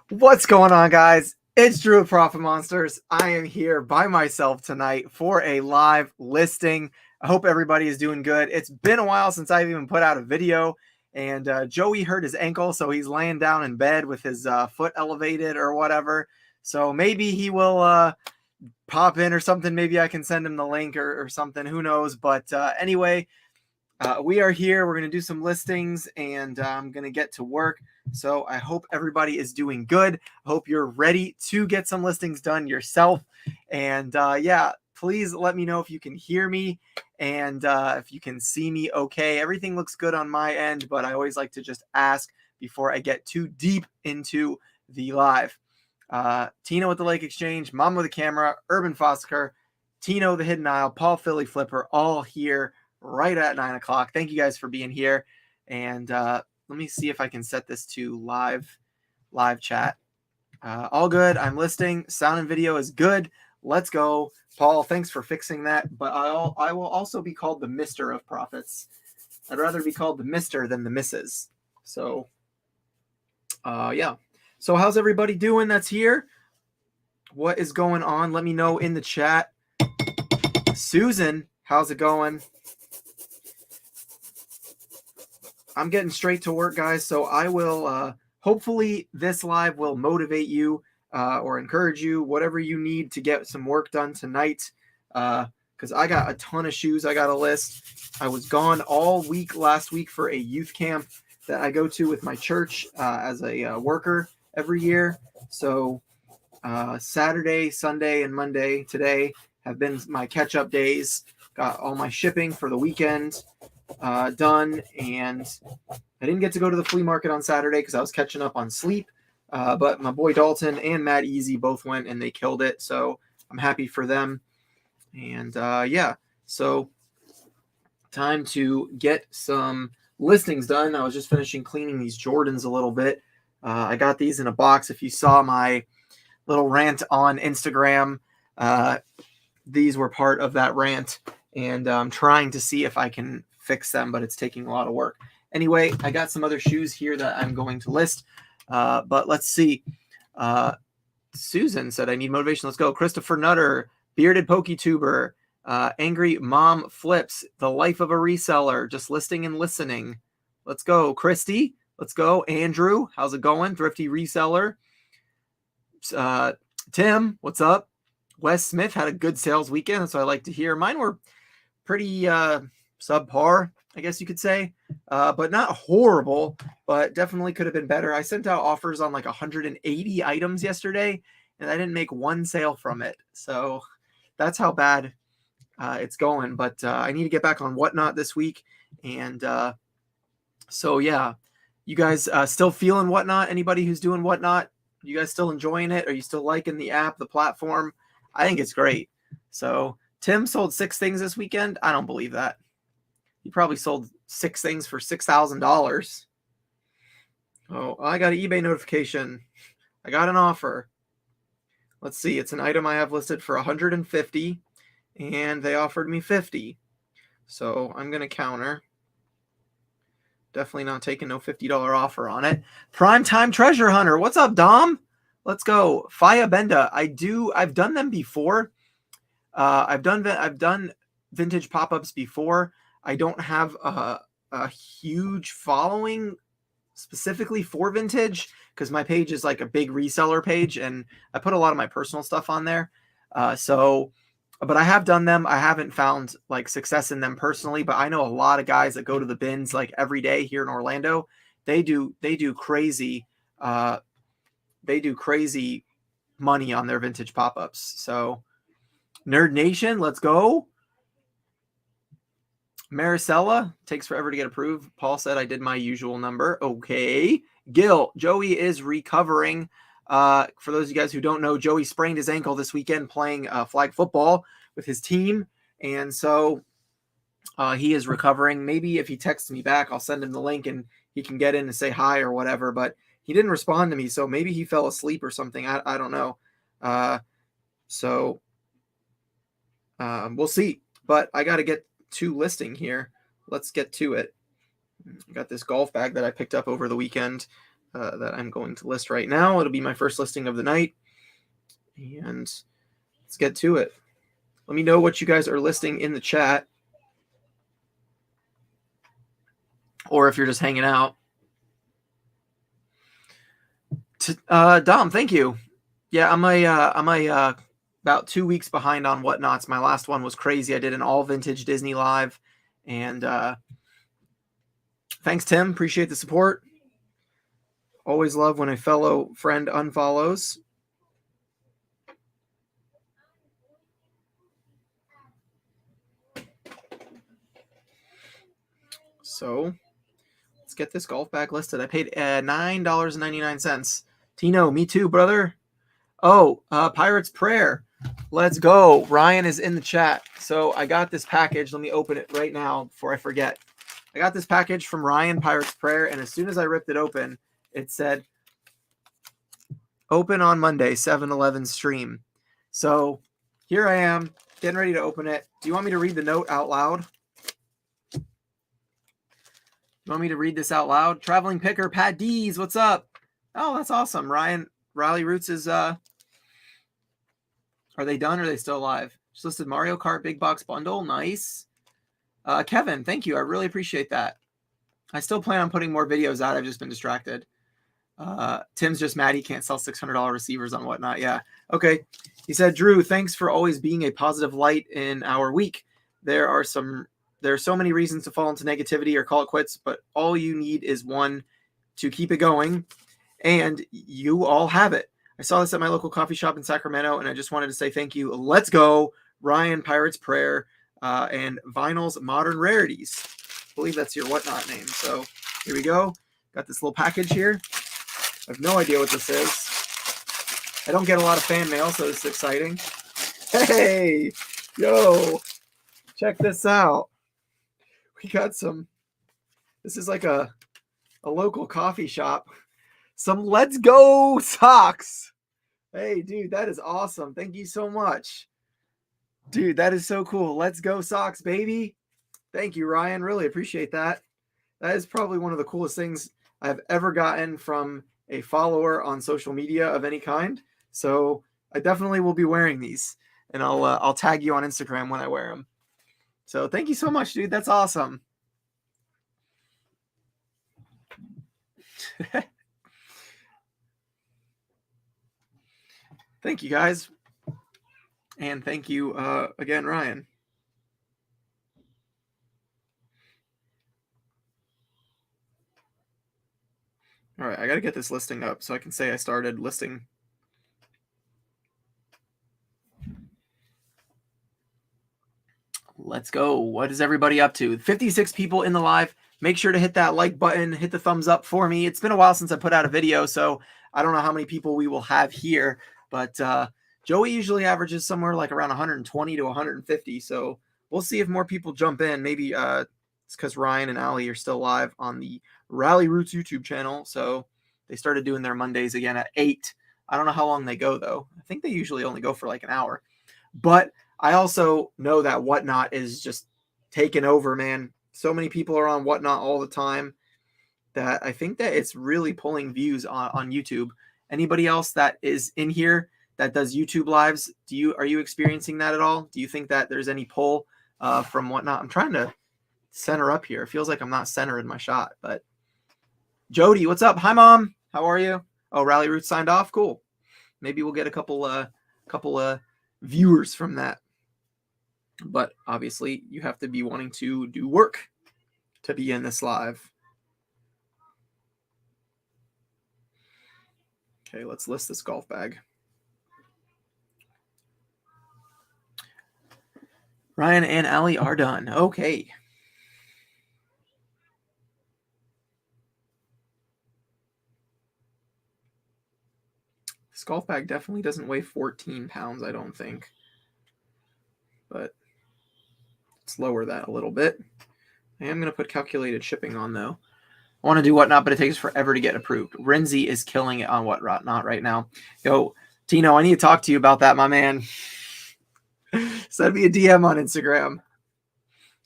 What's going on, guys? It's Drew of Profit Monsters. I am here by myself tonight for a live listing. I hope everybody is doing good. It's been a while since I've even put out a video, and Joey hurt his ankle, so he's laying down in bed with his foot elevated or whatever. So maybe he will pop in or something. Maybe I can send him the link or something. Who knows? But anyway, we are here. We're going to do some listings, and I'm going to get to work. So I hope everybody is doing good. I hope you're ready to get some listings done yourself. And yeah, please let me know if you can hear me and if you can see me okay. Everything looks good on my end, but I always like to just ask before I get too deep into the live. Tino with the Lake Exchange, Mom with the Camera, Urban Fosker, Tino the Hidden Isle, Paul Philly Flipper, all here right at 9 o'clock. Thank you guys for being here. And let me see if I can set this to live chat. All good. I'm listing. Sound and video is good. Let's go. Paul, thanks for fixing that. But I will also be called the Mr. of Profits. I'd rather be called the Mr. than the Mrs. So, yeah. So how's everybody doing that's here? What is going on? Let me know in the chat. Susan, how's it going? I'm getting straight to work, guys. So I will, hopefully this live will motivate you or encourage you, whatever you need to get some work done tonight. Because I got a ton of shoes I got to list. I was gone all week last week for a youth camp that I go to with my church as a worker every year. So Saturday, Sunday, and Monday today have been my catch-up days. Got all my shipping for the weekend done, and I didn't get to go to the flea market on Saturday because I was catching up on sleep. But my boy Dalton and Matt Easy both went and they killed it. So I'm happy for them. And yeah, so time to get some listings done. I was just finishing cleaning these Jordans a little bit. I got these in a box. If you saw my little rant on Instagram, these were part of that rant. And I'm trying to see if I can fix them, but it's taking a lot of work. Anyway, I got some other shoes here that I'm going to list, but let's see. Susan said, I need motivation. Let's go. Christopher Nutter, Bearded PokeTuber, Angry Mom Flips, The Life of a Reseller, Just Listing and Listening. Let's go. Christy, let's go. Andrew, how's it going? Thrifty Reseller. Tim, what's up? Wes Smith had a good sales weekend. That's what I like to hear. Mine were pretty subpar, I guess you could say, but not horrible, but definitely could have been better. I sent out offers on like 180 items yesterday, and I didn't make one sale from it. So that's how bad it's going. But I need to get back on Whatnot this week. And so, yeah, you guys still feeling Whatnot? Anybody who's doing Whatnot? You guys still enjoying it? Are you still liking the app, the platform? I think it's great. So Tim sold 6 things this weekend. I don't believe that. He probably sold 6 things for $6,000. Oh, I got an eBay notification. I got an offer. Let's see. It's an item I have listed for 150, and they offered me 50. So I'm going to counter. Definitely not taking no $50 offer on it. Primetime Treasure Hunter. What's up, Dom? Let's go. Faya Benda. I've done them before. I've done vintage pop-ups before. I don't have a huge following specifically for vintage because my page is like a big reseller page, and I put a lot of my personal stuff on there. But I have done them. I haven't found like success in them personally, but I know a lot of guys that go to the bins like every day here in Orlando. They do crazy. They do crazy money on their vintage pop-ups. So Nerd Nation, let's go. Maricela, takes forever to get approved. Paul said I did my usual number. Okay. Gil, Joey is recovering. For those of you guys who don't know, Joey sprained his ankle this weekend playing flag football with his team. And so he is recovering. Maybe if he texts me back, I'll send him the link and he can get in and say hi or whatever. But he didn't respond to me, so maybe he fell asleep or something. I don't know. We'll see. But I got to get to listing here. Let's get to it. I got this golf bag that I picked up over the weekend. that I'm going to list right now. It'll be my first listing of the night. And let's get to it. Let me know what you guys are listing in the chat. Or if you're just hanging out. Dom, thank you. Yeah, I'm about 2 weeks behind on Whatnots. My last one was crazy. I did an all vintage Disney live, and thanks, Tim. Appreciate the support. Always love when a fellow friend unfollows. So let's get this golf bag listed. I paid $9.99. Tino, me too, brother. Oh, Pirate's Prayer. Let's go. Ryan is in the chat. So I got this package. Let me open it right now before I forget. I got this package from Ryan, Pirate's Prayer, and as soon as I ripped it open, it said, open on Monday, 7-Eleven stream. So here I am, getting ready to open it. Do you want me to read the note out loud? You want me to read this out loud? Traveling Picker, Pat D's, what's up? Oh, that's awesome. Ryan, Riley Roots is, are they done or are they still alive? Just listed Mario Kart Big Box Bundle. Nice. Kevin, thank you. I really appreciate that. I still plan on putting more videos out. I've just been distracted. Tim's just mad he can't sell $600 receivers on Whatnot. Yeah. Okay. He said, Drew, thanks for always being a positive light in our week. There are so many reasons to fall into negativity or call it quits, but all you need is one to keep it going, and you all have it. I saw this at my local coffee shop in Sacramento, and I just wanted to say thank you. Let's go, Ryan, Pirate's Prayer, and Vinyl's Modern Rarities. I believe that's your Whatnot name. So here we go. Got this little package here. I have no idea what this is. I don't get a lot of fan mail, so this is exciting. Hey, yo, check this out. We got some, this is like a local coffee shop. Some Let's Go socks. Hey, dude, that is awesome. Thank you so much. Dude, that is so cool. Let's Go socks, baby. Thank you, Ryan. Really appreciate that. That is probably one of the coolest things I've ever gotten from a follower on social media of any kind. So I definitely will be wearing these, and I'll tag you on Instagram when I wear them. So thank you so much, dude. That's awesome. Thank you, guys. And thank you again, Ryan. All right, I got to get this listing up so I can say I started listing. Let's go. What is everybody up to? 56 people in the live. Make sure to hit that like button, hit the thumbs up for me. It's been a while since I put out a video, so I don't know how many people we will have here, but Joey usually averages somewhere like around 120 to 150, so we'll see if more people jump in. Maybe it's because Ryan and Ali are still live on the Rally Roots YouTube channel, so they started doing their Mondays again at 8. I don't know how long they go, though. I think they usually only go for like an hour, but I also know that Whatnot is just taking over, man. So many people are on Whatnot all the time that I think that it's really pulling views on YouTube. Anybody else that is in here that does YouTube lives, are you experiencing that at all? Do you think that there's any pull from Whatnot? I'm trying to center up here. It feels like I'm not centered in my shot, but Jody, what's up? Hi, Mom. How are you? Oh, Rally Roots signed off. Cool. Maybe we'll get a couple viewers from that. But obviously, you have to be wanting to do work to be in this live. Okay, let's list this golf bag. Ryan and Ali are done. Okay. This golf bag definitely doesn't weigh 14 pounds, I don't think. But let's lower that a little bit. I am going to put calculated shipping on, though. I want to do Whatnot, but it takes forever to get approved. Renzi is killing it on Whatnot right now. Yo, Tino, I need to talk to you about that, my man. Send me a DM on Instagram.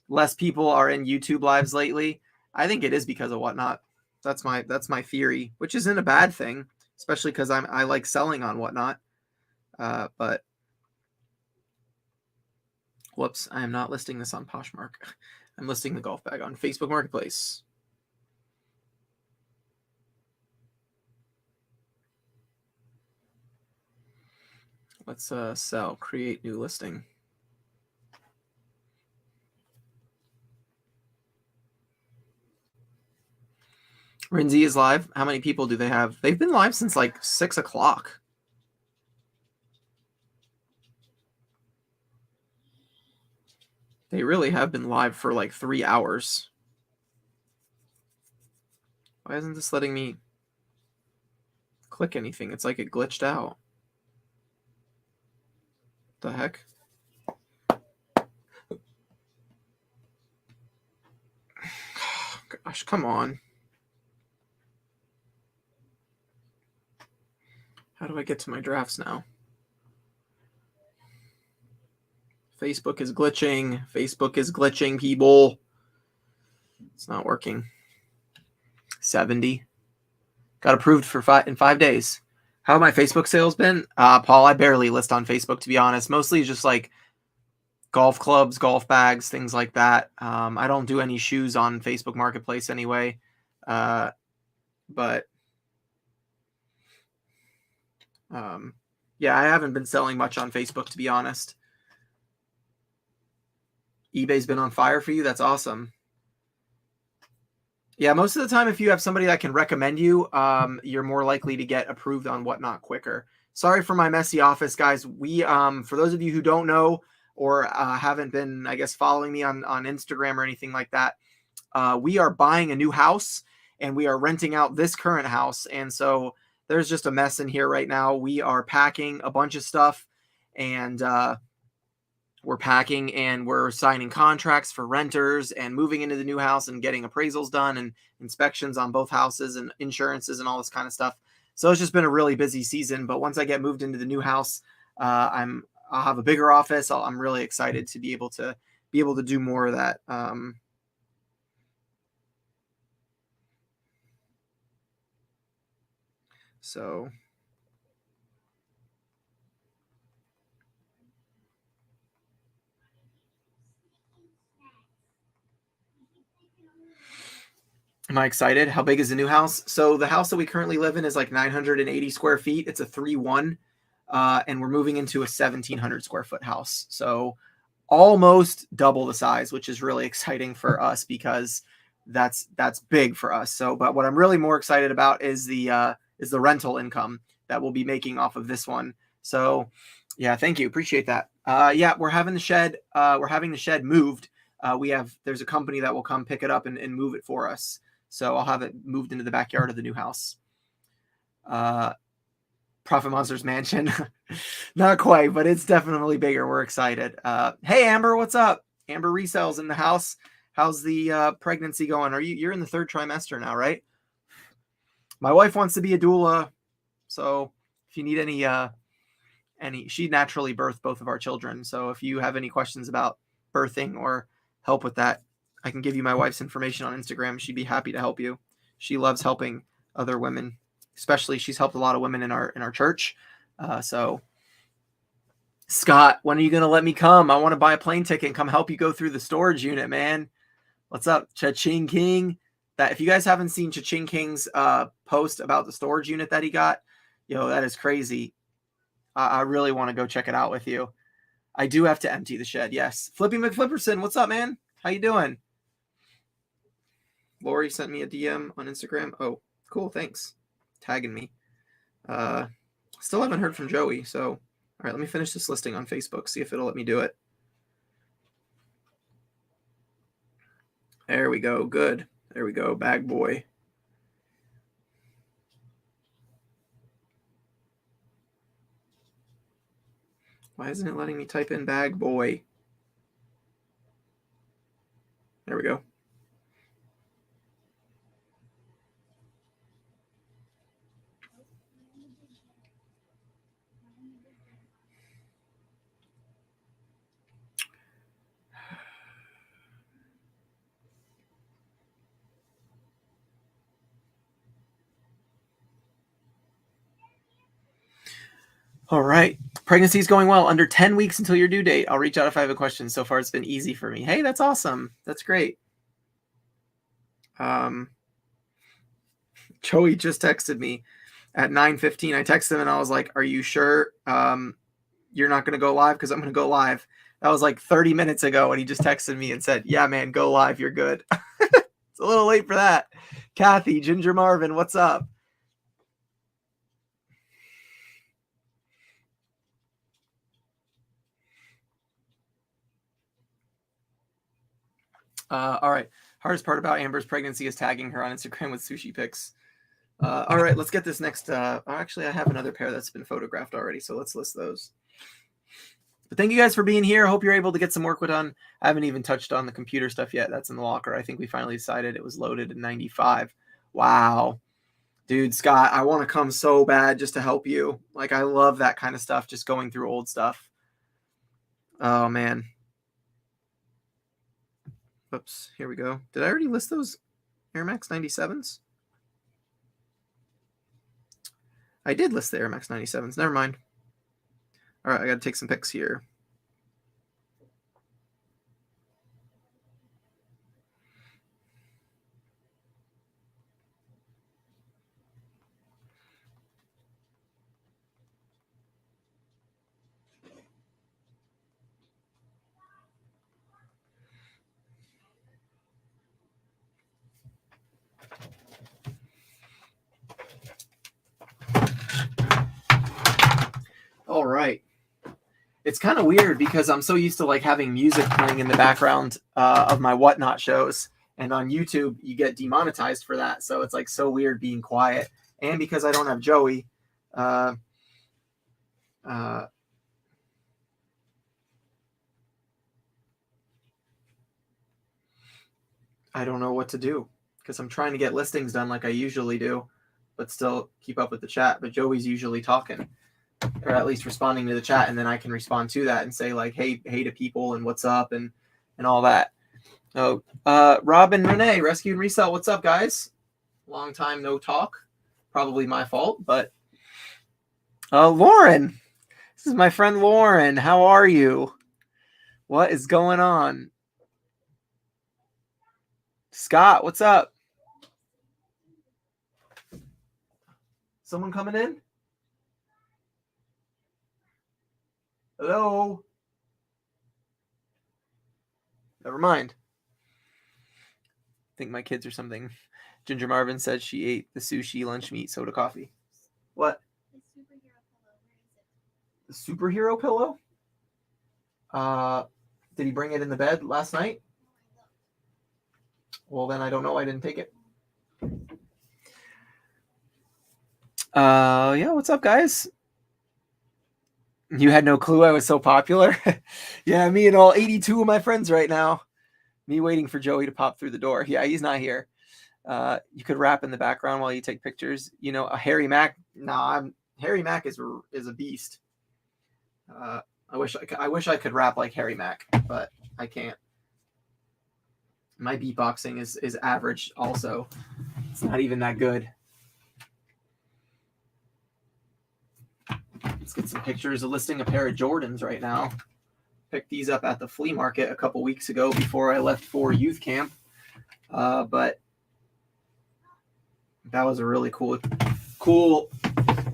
Less people are in YouTube lives lately. I think it is because of Whatnot. That's my theory, which isn't a bad thing, especially because I like selling on Whatnot. But whoops, I am not listing this on Poshmark. I'm listing the golf bag on Facebook Marketplace. Let's sell, create new listing. Rinzi is live. How many people do they have? They've been live since like 6 o'clock. They really have been live for like 3 hours. Why isn't this letting me click anything? It's like it glitched out. The heck? Gosh, come on. How do I get to my drafts now? Facebook is glitching. Facebook is glitching, people. It's not working. 70. Got approved for in 5 days. How have my Facebook sales been? Paul, I barely list on Facebook, to be honest. Mostly just like golf clubs, golf bags, things like that. I don't do any shoes on Facebook Marketplace anyway. But yeah, I haven't been selling much on Facebook, to be honest. eBay's been on fire for you. That's awesome. Yeah, most of the time, if you have somebody that can recommend you, you're more likely to get approved on Whatnot quicker. Sorry for my messy office, guys. We, for those of you who don't know or haven't been, I guess, following me on Instagram or anything like that, we are buying a new house and we are renting out this current house. And so there's just a mess in here right now. We are packing a bunch of stuff and we're packing and we're signing contracts for renters and moving into the new house and getting appraisals done and inspections on both houses and insurances and all this kind of stuff. So it's just been a really busy season. But once I get moved into the new house, I'll have a bigger office. I'm really excited to be able to do more of that. So am I excited? How big is the new house? So the house that we currently live in is like 980 square feet. It's a 3-1, and we're moving into a 1,700 square foot house. So almost double the size, which is really exciting for us because that's big for us. So, but what I'm really more excited about is the rental income that we'll be making off of this one. So, yeah, thank you, appreciate that. Yeah, we're having the shed. We're having the shed moved. There's a company that will come pick it up and move it for us. So I'll have it moved into the backyard of the new house. Profit Monsters Mansion. Not quite, but it's definitely bigger. We're excited. Hey, Amber, what's up? Amber Resells in the house. How's the pregnancy going? You're in the 3rd trimester now, right? My wife wants to be a doula. So if you need any, she naturally birthed both of our children. So if you have any questions about birthing or help with that, I can give you my wife's information on Instagram. She'd be happy to help you. She loves helping other women, especially she's helped a lot of women in our church. So Scott, when are you going to let me come? I want to buy a plane ticket and come help you go through the storage unit, man. What's up, Cha-Ching King? That if you guys haven't seen Cha-Ching King's post about the storage unit that he got, that is crazy. I really want to go check it out with you. I do have to empty the shed. Yes. Flippy McFlipperson, what's up, man? How you doing? Lori sent me a DM on Instagram. Oh, cool. Thanks. Tagging me. Still haven't heard from Joey. So, all right, let me finish this listing on Facebook. See if it'll let me do it. There we go. Good. There we go. Bag boy. Why isn't it letting me type in bag boy? There we go. All right. Pregnancy is going well. Under 10 weeks until your due date. I'll reach out if I have a question. So far, it's been easy for me. Hey, that's awesome. That's great. Joey just texted me at 9:15. I texted him and I was like, "Are you sure you're not going to go live? Because I'm going to go live." That was like 30 minutes ago, and he just texted me and said, "Yeah, man, go live. You're good." It's a little late for that. Kathy, Ginger Marvin, what's up? All right. Hardest part about Amber's pregnancy is tagging her on Instagram with sushi pics. All right, let's get this next. Actually, I have another pair that's been photographed already, so let's list those. But thank you guys for being here. I hope you're able to get some work done. I haven't even touched on the computer stuff yet. That's in the locker. I think we finally decided it was loaded in 95. Wow. Dude, Scott, I want to come so bad just to help you. Like, I love that kind of stuff, just going through old stuff. Oh, man. Oops, here we go. Did I already list those Air Max 97s? I did list the Air Max 97s. Never mind. All right, I got to take some pics here. All right. It's kind of weird because I'm so used to like having music playing in the background of my whatnot shows, and on YouTube you get demonetized for that. So it's like so weird being quiet, and because I don't have Joey, I don't know what to do because I'm trying to get listings done like I usually do, but still keep up with the chat. But Joey's usually talking, or at least responding to the chat, and then I can respond to that and say like, hey to people and what's up and all that. Oh, Robin Renee, Rescue and Resell, what's up, guys? Long time no talk. Probably my fault, but Lauren, this is my friend Lauren. How are you? What is going on? Scott, what's up? Someone coming in? Hello? Never mind. I think my kids or something. Ginger Marvin said she ate the sushi, lunch meat, soda, coffee. What? The superhero pillow? Did he bring it in the bed last night? Well, then I don't know. I didn't take it. Yeah, what's up, guys? You had no clue I was so popular? Yeah, me and all 82 of my friends right now. Me waiting for Joey to pop through the door. Yeah, he's not here. You could rap in the background while you take pictures. You know, a Harry Mack. Harry Mack is a beast. I wish I could rap like Harry Mack, but I can't. My beatboxing is average. Also, it's not even that good. Let's get some pictures. Listing a pair of Jordans right now. Picked these up at the flea market a couple weeks ago before I left for youth camp. But that was a really cool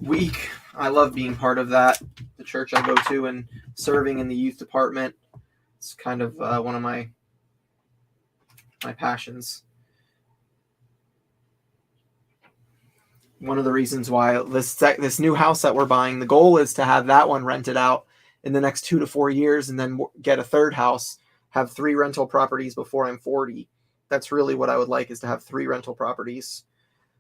week. I love being part of that. The church I go to and serving in the youth department. It's kind of one of my passions. One of the reasons why this new house that we're buying, the goal is to have that one rented out in the next 2 to 4 years, and then get a third house, have 3 rental properties before I'm 40. That's really what I would like, is to have 3 rental properties.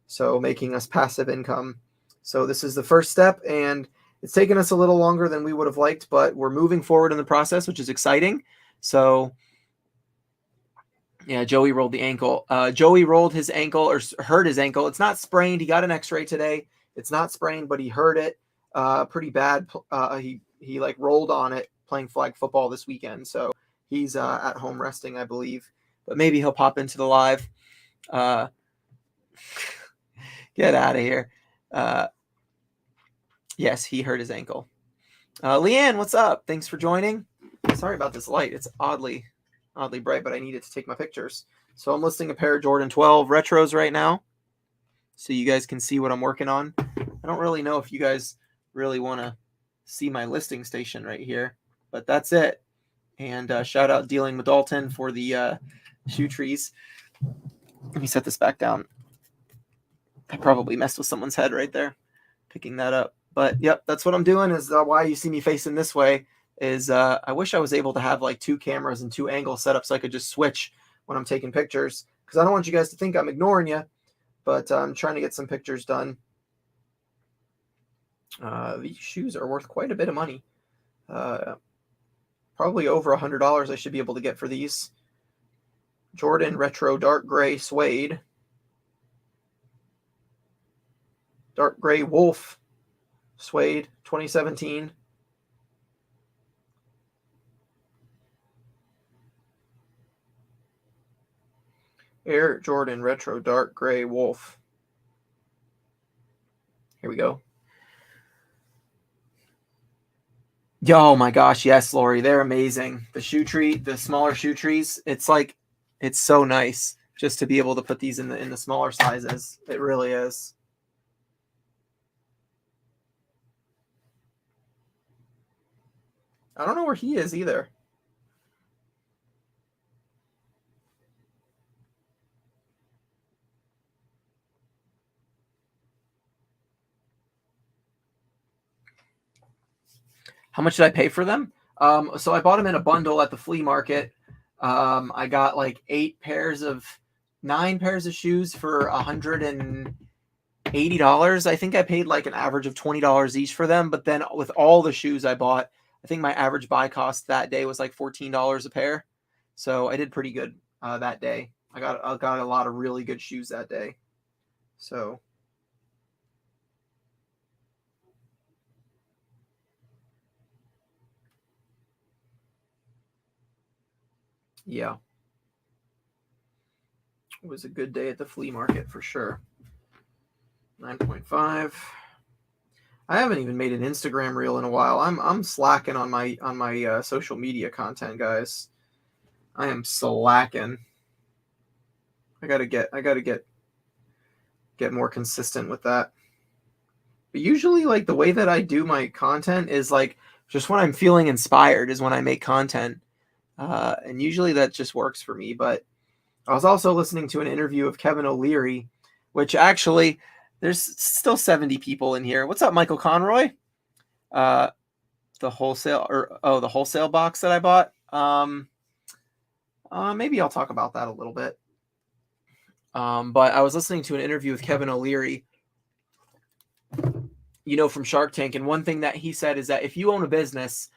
So making us passive income. So this is the first step, and it's taken us a little longer than we would have liked, but we're moving forward in the process, which is exciting. So yeah, Joey rolled the ankle. Joey rolled his ankle or hurt his ankle. It's not sprained. He got an x-ray today. It's not sprained, but he hurt it pretty bad. He like rolled on it playing flag football this weekend. So he's at home resting, I believe. But maybe he'll pop into the live. Get out of here. Yes, he hurt his ankle. Leanne, what's up? Thanks for joining. Sorry about this light. It's oddly bright, but I need it to take my pictures. So I'm listing a pair of Jordan 12 retros right now, so you guys can see what I'm working on. I don't really know if you guys really want to see my listing station right here, but that's it. And shout out Dealing with Dalton for the shoe trees. Let me set this back down. I probably messed with someone's head right there, picking that up. But yep, that's what I'm doing. Is why you see me facing this way. Is I wish I was able to have like 2 cameras and 2 angles set up so I could just switch when I'm taking pictures, because I don't want you guys to think I'm ignoring you, but I'm trying to get some pictures done. These shoes are worth quite a bit of money. Probably over $100 I should be able to get for these. Jordan Retro Dark Gray Suede. Dark Gray Wolf Suede 2017. Air Jordan Retro Dark Gray Wolf. Here we go. Oh my gosh, yes, Lori, they're amazing. The shoe tree, the smaller shoe trees, it's so nice just to be able to put these in the smaller sizes. It really is. I don't know where he is either. How much did I pay for them? So I bought them in a bundle at the flea market. I got like 9 pairs of shoes for $180. I think I paid like an average of $20 each for them. But then with all the shoes I bought, I think my average buy cost that day was like $14 a pair. So I did pretty good that day. I got a lot of really good shoes that day. So yeah, it was a good day at the flea market for sure. 9.5. I haven't even made an Instagram reel in a while. I'm slacking on my social media content, guys. I am slacking. I gotta get more consistent with that. But usually, like, the way that I do my content is like just when I'm feeling inspired is when I make content, and usually that just works for me. But I was also listening to an interview of Kevin O'Leary, which actually there's still 70 people in here. What's up, Michael Conroy? The wholesale box that I bought. Maybe I'll talk about that a little bit. But I was listening to an interview with Kevin O'Leary, from Shark Tank. And one thing that he said is that if you own a business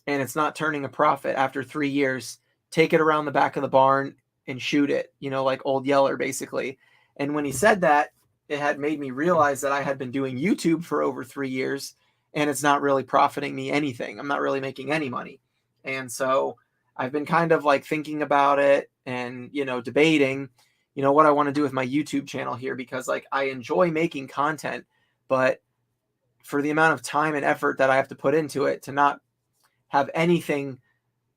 and it's not turning a profit after 3 years, take it around the back of the barn and shoot it, like Old Yeller, basically. And when he said that, it had made me realize that I had been doing YouTube for over 3 years and it's not really profiting me anything. I'm not really making any money. And so I've been kind of like thinking about it and, debating, what I want to do with my YouTube channel here, because like I enjoy making content, but for the amount of time and effort that I have to put into it to not have anything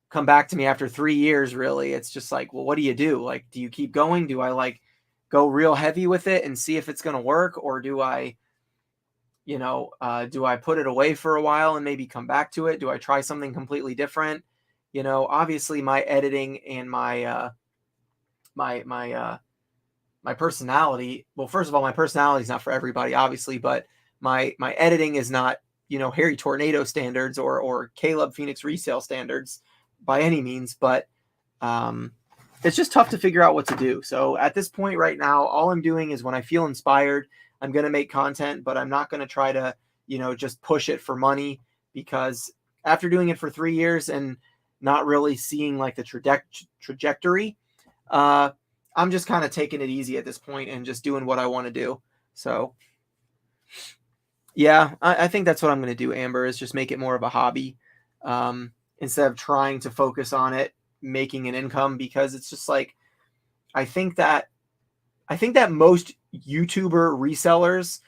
come back to me after 3 years, really, it's just like, well, what do you do? Like, do you keep going? Do I like go real heavy with it and see if it's going to work? Or do I, do I put it away for a while and maybe come back to it? Do I try something completely different? Obviously my editing and my personality. Well, first of all, my personality is not for everybody, obviously, but my editing is not, Harry Tornado standards or Caleb Phoenix Resale standards by any means, but it's just tough to figure out what to do. So at this point right now, all I'm doing is when I feel inspired, I'm going to make content, but I'm not going to try to, just push it for money, because after doing it for 3 years and not really seeing like the trajectory, I'm just kind of taking it easy at this point and just doing what I want to do. So yeah, I think that's what I'm going to do, Amber, is just make it more of a hobby, instead of trying to focus on it making an income, because it's just like, I think that most YouTuber resellers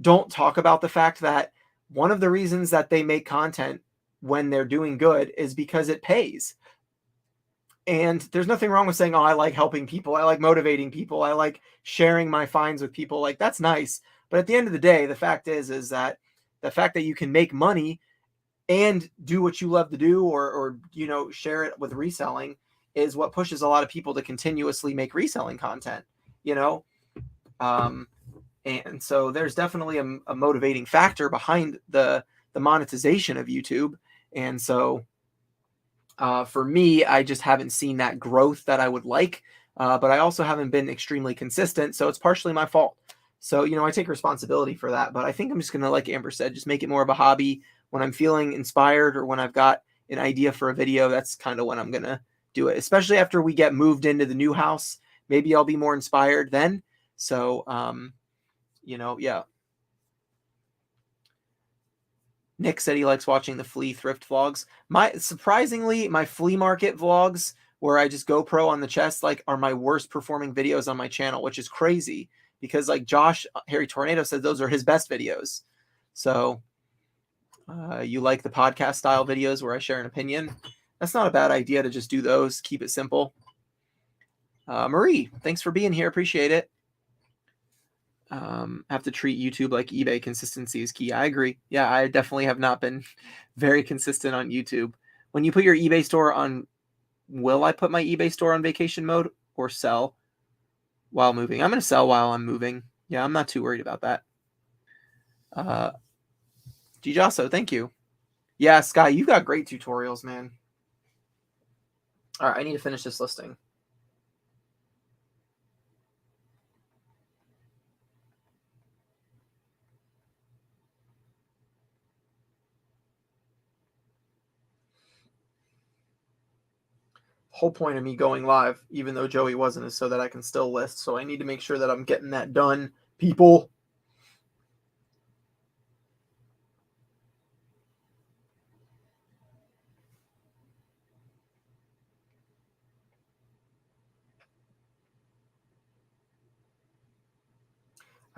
don't talk about the fact that one of the reasons that they make content when they're doing good is because it pays. And there's nothing wrong with saying, oh, I like helping people. I like motivating people. I like sharing my finds with people. Like, that's nice. But at the end of the day, the fact is that the fact that you can make money and do what you love to do, or share it with reselling, is what pushes a lot of people to continuously make reselling content, you know? And so there's definitely a motivating factor behind the monetization of YouTube. And so for me, I just haven't seen that growth that I would like, but I also haven't been extremely consistent. So it's partially my fault. So, I take responsibility for that. But I think I'm just going to, like Amber said, just make it more of a hobby. When I'm feeling inspired or when I've got an idea for a video, that's kind of when I'm going to do it, especially after we get moved into the new house. Maybe I'll be more inspired then. So, yeah. Nick said he likes watching the flea thrift vlogs. Surprisingly, my flea market vlogs, where I just GoPro on the chest, like, are my worst performing videos on my channel, which is crazy because, like, Josh Harry Tornado said those are his best videos. So you like the podcast style videos where I share an opinion? That's not a bad idea to just do those. Keep it simple. Marie, thanks for being here. Appreciate it. Have to treat YouTube like eBay. Consistency is key. I agree. Yeah, I definitely have not been very consistent on YouTube. When you put your eBay store on, will I put my eBay store on vacation mode or sell while moving? I'm going to sell while I'm moving. Yeah, I'm not too worried about that. Gijasso, thank you. Yeah, Sky, you've got great tutorials, man. All right, I need to finish this listing. Whole point of me going live, even though Joey wasn't, is so that I can still list. So I need to make sure that I'm getting that done, people.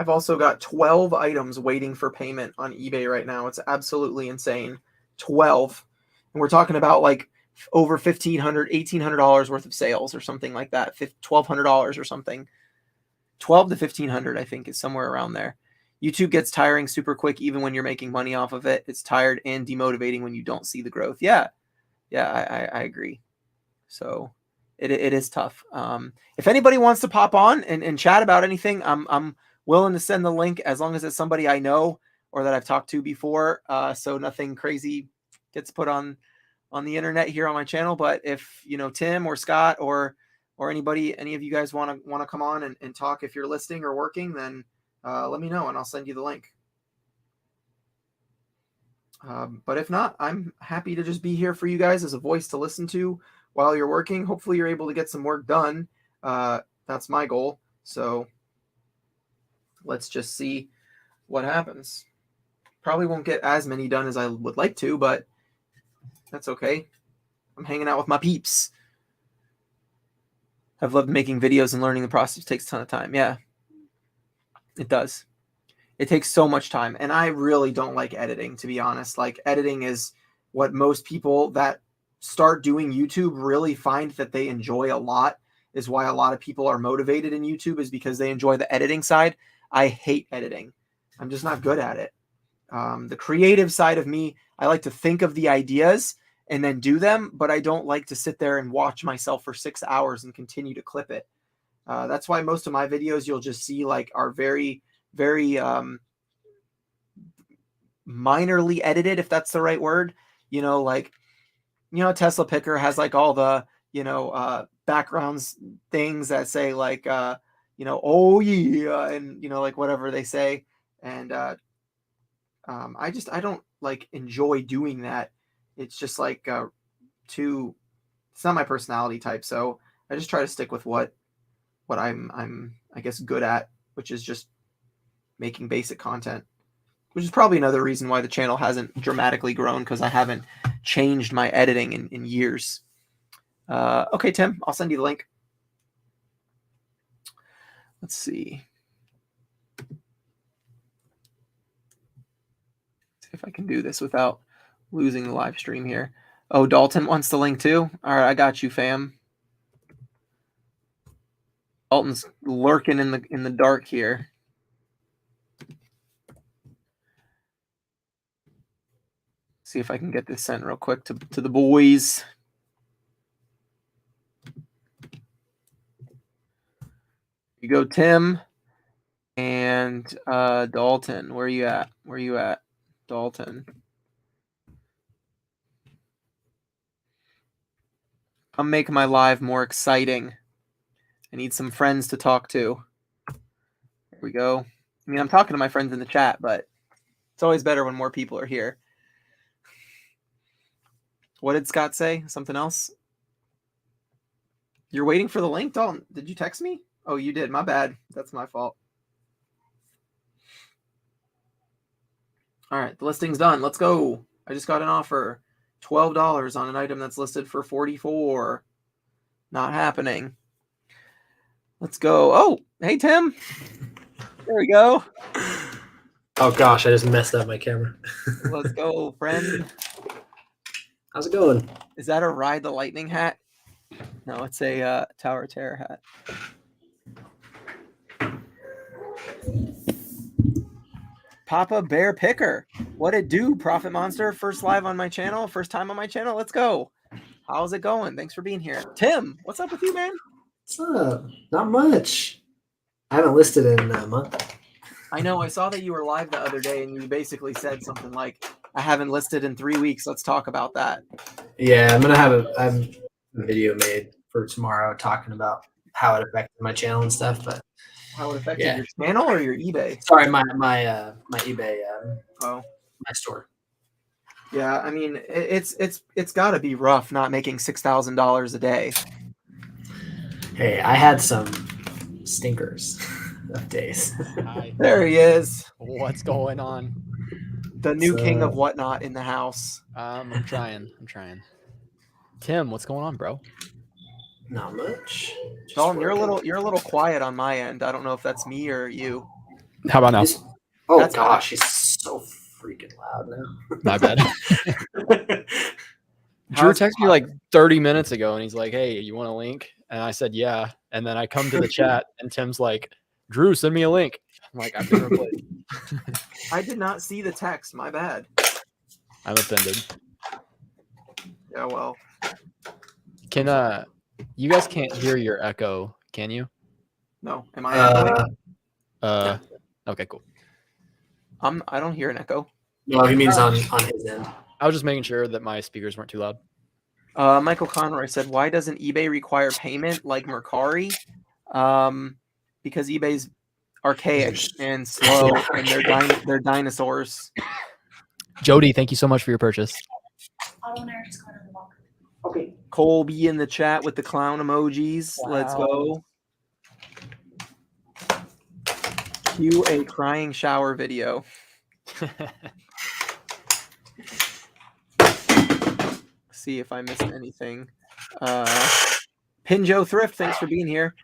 I've also got 12 items waiting for payment on eBay right now. It's absolutely insane. 12. And we're talking about like over $1,500, $1,800 worth of sales or something like that. $1,200 or something. 12 to 1,500, I think, is somewhere around there. YouTube gets tiring super quick, even when you're making money off of it. It's tired and demotivating when you don't see the growth. Yeah, I agree. So it is tough. If anybody wants to pop on and chat about anything, I'm willing to send the link as long as it's somebody I know or that I've talked to before. So nothing crazy gets put on the internet here on my channel. But if Tim or Scott or anybody, any of you guys want to come on and talk, if you're listing or working, then let me know and I'll send you the link. But if not, I'm happy to just be here for you guys as a voice to listen to while you're working. Hopefully you're able to get some work done. That's my goal. So let's just see what happens. Probably won't get as many done as I would like to, but that's okay. I'm hanging out with my peeps. I've loved making videos and learning the process. It takes a ton of time. Yeah, it does. It takes so much time. And I really don't like editing, to be honest. Like, editing is what most people that start doing YouTube really find that they enjoy a lot, is why a lot of people are motivated in YouTube, is because they enjoy the editing side. I hate editing. I'm just not good at it. The creative side of me, I like to think of the ideas and then do them, but I don't like to sit there and watch myself for 6 hours and continue to clip it. That's why most of my videos you'll just see like are very, very minorly edited, if that's the right word. Like, Tesla Picker has like all the, backgrounds things that say like, oh yeah, and, like whatever they say. And I don't like enjoy doing that. It's just like it's not my personality type. So I just try to stick with what I'm I guess good at, which is just making basic content, which is probably another reason why the channel hasn't dramatically grown, because I haven't changed my editing in years. Okay, Tim, I'll send you the link. Let's see. See if I can do this without losing the live stream here. Oh, Dalton wants the link too. All right, I got you, fam. Dalton's lurking in the dark here. See if I can get this sent real quick to the boys. You go, Tim and Dalton. Where are you at? Where are you at, Dalton? Come make my live more exciting. I need some friends to talk to. There we go. I mean, I'm talking to my friends in the chat, but it's always better when more people are here. What did Scott say? Something else? You're waiting for the link, Dalton? Did you text me? Oh, you did. My bad. That's my fault. All right, the listing's done. Let's go. I just got an offer. $12 on an item that's listed for $44. Not happening. Let's go. Oh, hey, Tim. There we go. Oh, gosh, I just messed up my camera. Let's go, friend. How's it going? Is that a Ride the Lightning hat? No, it's a Tower of Terror hat. Papa Bear Picker. What it do, Profit Monster? First live on my channel. First time on my channel. Let's go. How's it going? Thanks for being here. Tim, what's up with you, man? What's up? Not much. I haven't listed in a month. I know. I saw that you were live the other day, and you basically said something like, I haven't listed in 3 weeks. Let's talk about that. Yeah, I'm going to have a video made for tomorrow talking about how it affected my channel and stuff. But how it affected your channel or your eBay? Sorry, my eBay, my store. Yeah, I mean, it's got to be rough not making $6,000 a day. Hey, I had some stinkers of days. There he is. What's going on? The new king of whatnot in the house. I'm trying. Tim, what's going on, bro? Not much. Dalton, you're a little quiet on my end. I don't know if that's me or you. How about now? Oh gosh, he's so freaking loud now. My bad. Drew texted me like 30 minutes ago, and he's like, "Hey, you want a link?" And I said, "Yeah." And then I come to the chat, and Tim's like, "Drew, send me a link." I'm like, "I've been replaced." I did not see the text. My bad. I'm offended. Yeah, well. Can you guys can't hear your echo, can you? No. Am I echoing? Okay, cool. I don't hear an echo. No, he means on his end. I was just making sure that my speakers weren't too loud. Michael Conroy said, why doesn't eBay require payment like Mercari? Because eBay's archaic and slow, and they're dinosaurs. Jody, thank you so much for your purchase. Okay. Colby in the chat with the clown emojis. Wow. Let's go. Cue a crying shower video. See if I missed anything. Pinjo Thrift, thanks for being here.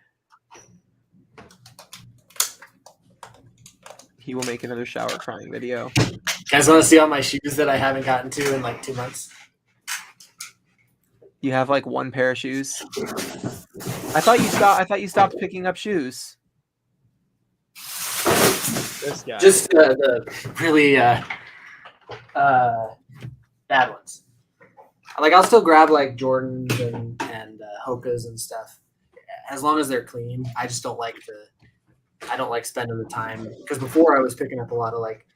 He will make another shower crying video. You guys want to see all my shoes that I haven't gotten to in like 2 months? You have like one pair of shoes. I thought you stopped picking up shoes. This guy. Just the really bad ones. Like I'll still grab like Jordans and Hokas and stuff, as long as they're clean. I just don't like spending the time, because before I was picking up a lot of like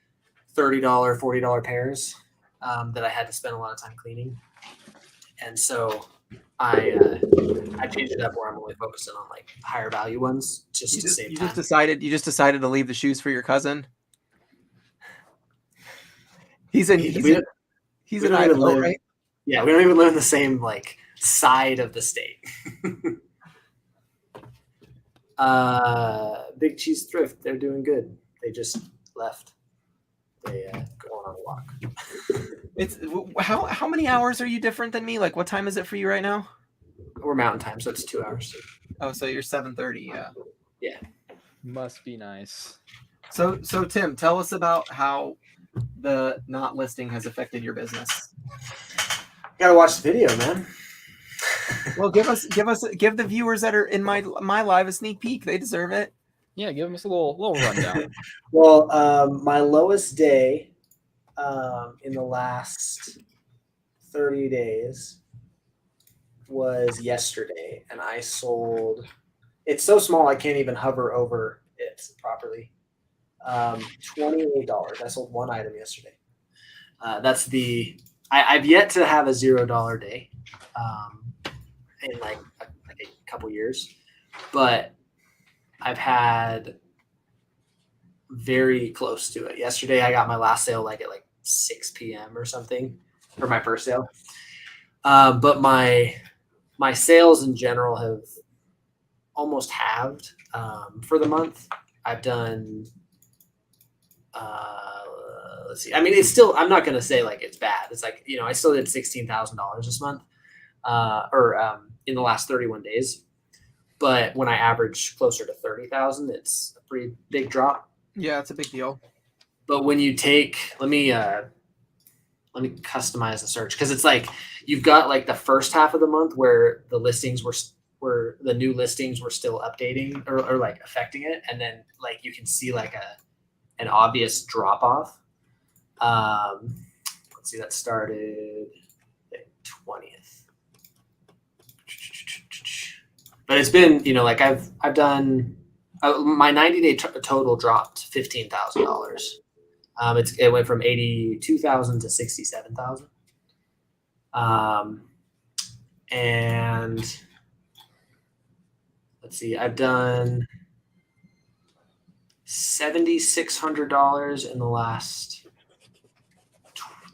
$30, $40 pairs that I had to spend a lot of time cleaning. And so I changed it up where I'm only focusing on like higher value ones. You just decided to leave the shoes for your cousin. He's in Idaho, right? Yeah, we don't even live in the same like side of the state. Big Cheese Thrift, they're doing good. They just left. They going on a walk. It's how many hours are you different than me? Like, what time is it for you right now? We're Mountain Time, so it's 2 hours. Oh, so you're 7:30. Yeah. Yeah. Must be nice. So Tim, tell us about how the not listing has affected your business? Gotta watch the video, man. Well, give the viewers that are in my live a sneak peek. They deserve it. Yeah, give us a little rundown. Well, my lowest day in the last 30 days was yesterday, and I sold. It's so small I can't even hover over it properly. $28. I sold one item yesterday. That's the. I've yet to have a $0 day in like a couple years, but I've had very close to it. Yesterday, I got my last sale like at 6 p.m. or something for my first sale. But my sales in general have almost halved for the month. I've done. Let's see. I mean, it's still. I'm not gonna say like it's bad. It's like I still did $16,000 this month, or in the last 31 days. But when I average closer to 30,000, it's a pretty big drop. Yeah, it's a big deal. But when you take, let me customize the search, because it's like you've got like the first half of the month where the listings were the new listings were still updating or like affecting it, and then like you can see like an obvious drop off. Let's see, that started the 20th. But it's been, like I've done my 90-day total dropped $15,000. It went from 82,000 to 67,000. And let's see, I've done $7,600 in the last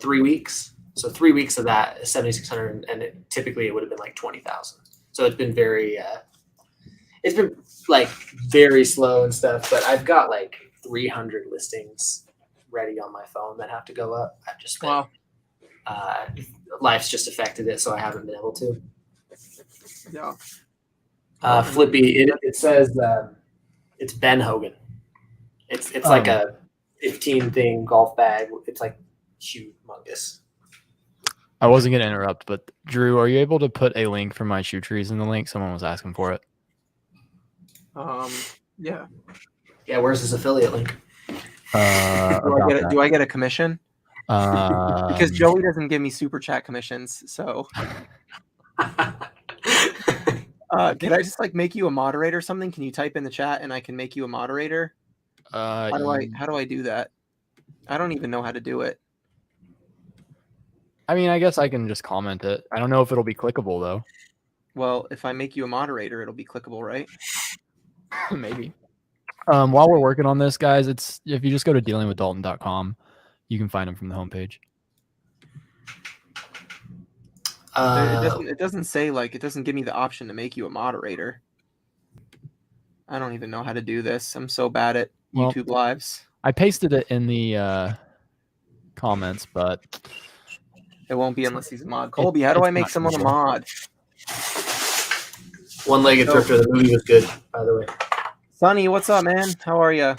3 weeks. So 3 weeks of that is 7,600, and typically it would have been like 20,000. So it's been very, very slow and stuff. But I've got like 300 listings ready on my phone that have to go up. I've just been, life's just affected it, so I haven't been able to. Yeah. Flippy, it says it's Ben Hogan. It's like a 15 thing golf bag. It's like humongous. I wasn't going to interrupt, but Drew, are you able to put a link for my shoe trees in the link? Someone was asking for it. Yeah. Yeah, where's this affiliate link? Do I get a commission? Because Joey doesn't give me super chat commissions, so can I just make you a moderator or something? Can you type in the chat and I can make you a moderator? How do I do that? I don't even know how to do it. I mean, I guess I can just comment it. I don't know if it'll be clickable though. Well, if I make you a moderator, it'll be clickable, right? Maybe. While we're working on this, guys, if you just go to dealingwithdalton.com, you can find them from the homepage. It doesn't say it doesn't give me the option to make you a moderator. I don't even know how to do this. I'm so bad at YouTube lives. I pasted it in the comments, but it won't be unless he's a mod. Colby, how do I make someone a mod? One-Legged Thrifter. The movie was good, by the way. Sonny, what's up, man? How are you? Let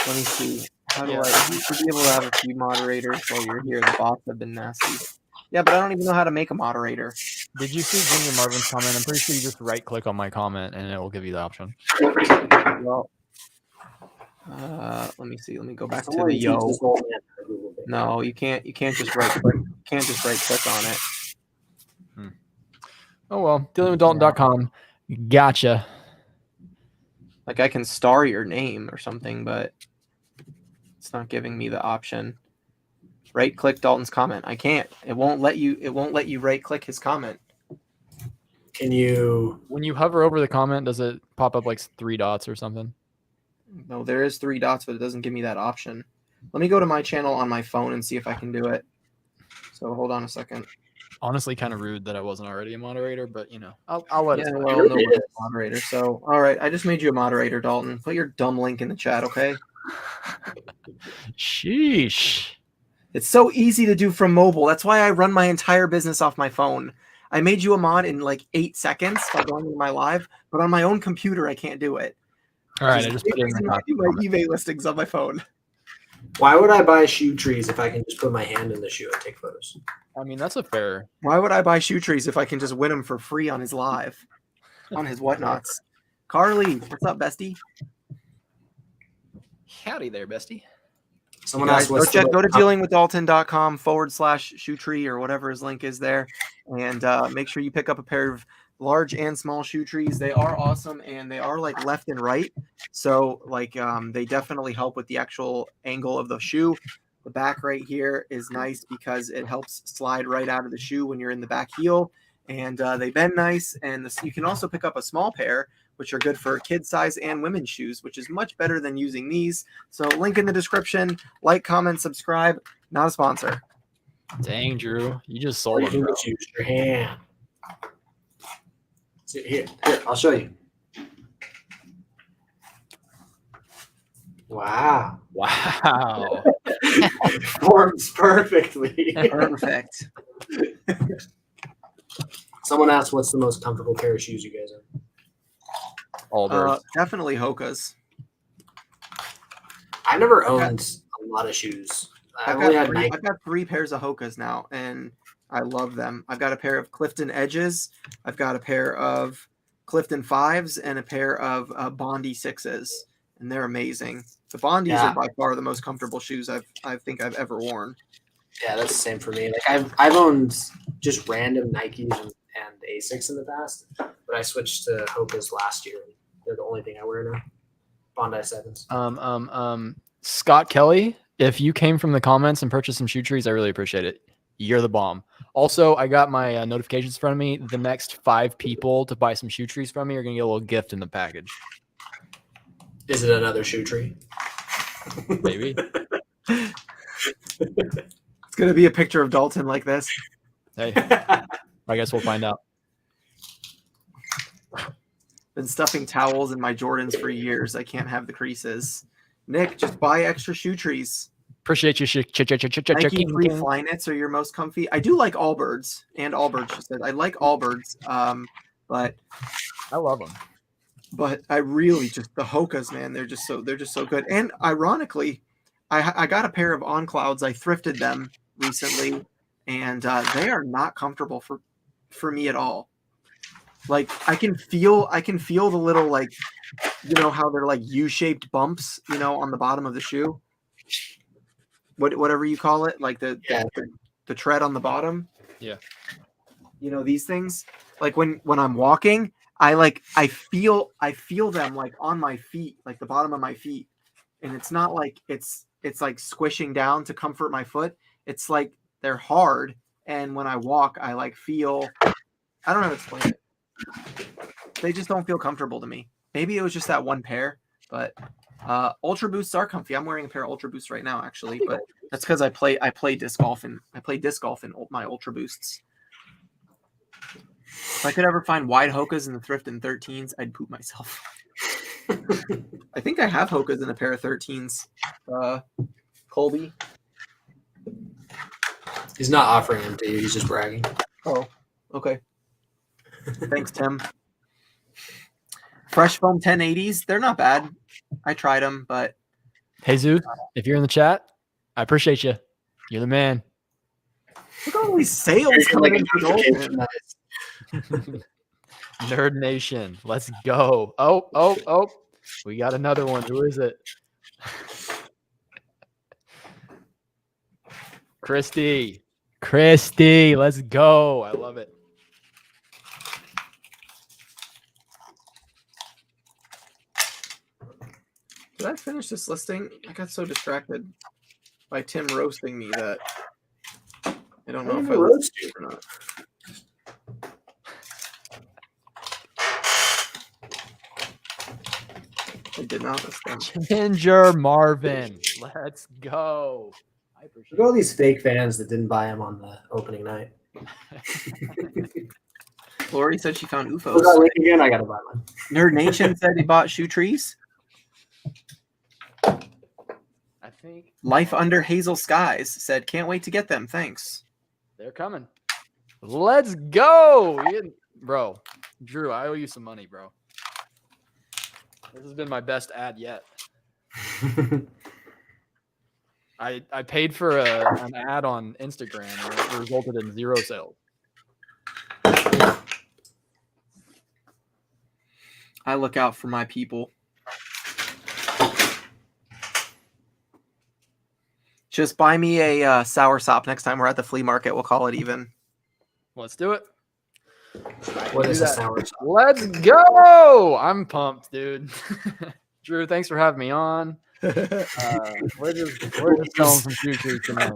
me see. How do I? You should be able to have a few moderators while you're here. The bots have been nasty. Yeah, but I don't even know how to make a moderator. Did you see Junior Marvin's comment? I'm pretty sure you just right-click on my comment and it will give you the option. Well, let me see. Let me go back to the yo. No, you can't. You can't just right-click. You can't just right-click on it. Oh well, dealingwithdalton.com. Gotcha. I can star your name or something, but it's not giving me the option. Right-click Dalton's comment. I can't. It won't let you. It won't let you right-click his comment. Can you? When you hover over the comment, does it pop up 3 dots or something? No, there is 3 dots, but it doesn't give me that option. Let me go to my channel on my phone and see if I can do it. So hold on a second. Honestly, kind of rude that I wasn't already a moderator, but I'll let it. Well, nobody's a moderator. So all right, I just made you a moderator, Dalton. Put your dumb link in the chat, okay? Sheesh. It's so easy to do from mobile. That's why I run my entire business off my phone. I made you a mod in 8 seconds by going into my live, but on my own computer, I can't do it. All right, I just put it in my eBay listings on my phone. Why would I buy shoe trees if I can just put my hand in the shoe and take photos? I mean, that's a fair. Why would I buy shoe trees if I can just win them for free on his live, on his whatnots? Carly, what's up, bestie? Howdy there, bestie. Someone Guys, asked what's the go to dealingwithdalton.com/shoe tree or whatever his link is there. And make sure you pick up a pair of large and small shoe trees. They are awesome, and they are like left and right. So like they definitely help with the actual angle of the shoe. The back right here is nice because it helps slide right out of the shoe when you're in the back heel. And they bend nice. And you can also pick up a small pair, which are good for kid size and women's shoes, which is much better than using these. So link in the description. Like, comment, subscribe. Not a sponsor. Dang, Drew, you just sold You him. can just use your hand. See, here, I'll show you. Wow. Wow. Forms perfectly. Perfect. Someone asked what's the most comfortable pair of shoes you guys have? Allbirds. Definitely Hoka's. I never owned a lot of shoes. I've only had Nike. I've got 3 pairs of Hoka's now, and I love them. I've got a pair of Clifton Edges. I've got a pair of Clifton 5s and a pair of Bondi 6s, and they're amazing. The Bondis are by far the most comfortable shoes I think I've ever worn. Yeah, that's the same for me. Like I've owned just random Nikes and Asics in the past, but I switched to Hoka's last year. They're the only thing I wear now. Bondi 7s. Scott Kelly, if you came from the comments and purchased some shoe trees, I really appreciate it. You're the bomb. Also, I got my notifications in front of me. The next 5 people to buy some shoe trees from me are going to get a little gift in the package. Is it another shoe tree? Maybe. It's going to be a picture of Dalton like this. Hey, I guess we'll find out. Been stuffing towels in my Jordans for years. I can't have the creases. Nick, just buy extra shoe trees. Appreciate you. Nike free Flyknits are your most comfy. I do like Allbirds, and Allbirds just said I like Allbirds, but I love them. But I really just the Hoka's, man, they're just so good. And ironically, I got a pair of On Clouds. I thrifted them recently, and they are not comfortable for me at all. Like I can feel the little, like, you know how they're like U-shaped bumps, you know, on the bottom of the shoe. Whatever you call it, like the tread on the bottom. Yeah. You know, these things. Like when I'm walking, I feel them like on my feet, like the bottom of my feet. And it's not like it's like squishing down to comfort my foot. It's like they're hard. And when I walk, I like feel, I don't know how to explain it. They just don't feel comfortable to me. Maybe it was just that one pair, but Ultra Boosts are comfy. I'm wearing a pair of Ultra Boosts right now, actually, but that's because I play disc golf and my Ultra Boosts. If I could ever find wide Hoka's in the thrift in 13s, I'd poop myself. I think I have Hoka's in a pair of 13s. Colby. He's not offering them to you. He's just bragging. Oh, okay. Thanks, Tim. Fresh Foam 1080s. They're not bad. I tried them, but Jesus, if you're in the chat, I appreciate you. You're the man. look at all these sales coming in for Dalton. Nerd Nation, let's go. Oh, we got another one. Who is it? Christy, let's go. I love it. Did I finish this listing? I got so distracted by Tim roasting me that I don't know if I roast you or not. I did not list them. Ginger Marvin, let's go. I appreciate Look at all these fake fans that didn't buy him on the opening night. Lori said she found UFOs. Look at link again. I gotta buy mine. Nerd Nation said he bought shoe trees. I think Life Under Hazel Skies said, can't wait to get them. Thanks. they're coming. Let's go. Bro, Drew, I owe you some money, bro. This has been my best ad yet. I paid for an ad on Instagram and it resulted in 0 sales. I look out for my people. Just buy me a sour sop next time we're at the flea market. We'll call it even. Let's do it. What is Do a that. sour sop? Let's go. I'm pumped, dude. Drew, thanks for having me on. We're just selling some shoe trees tonight.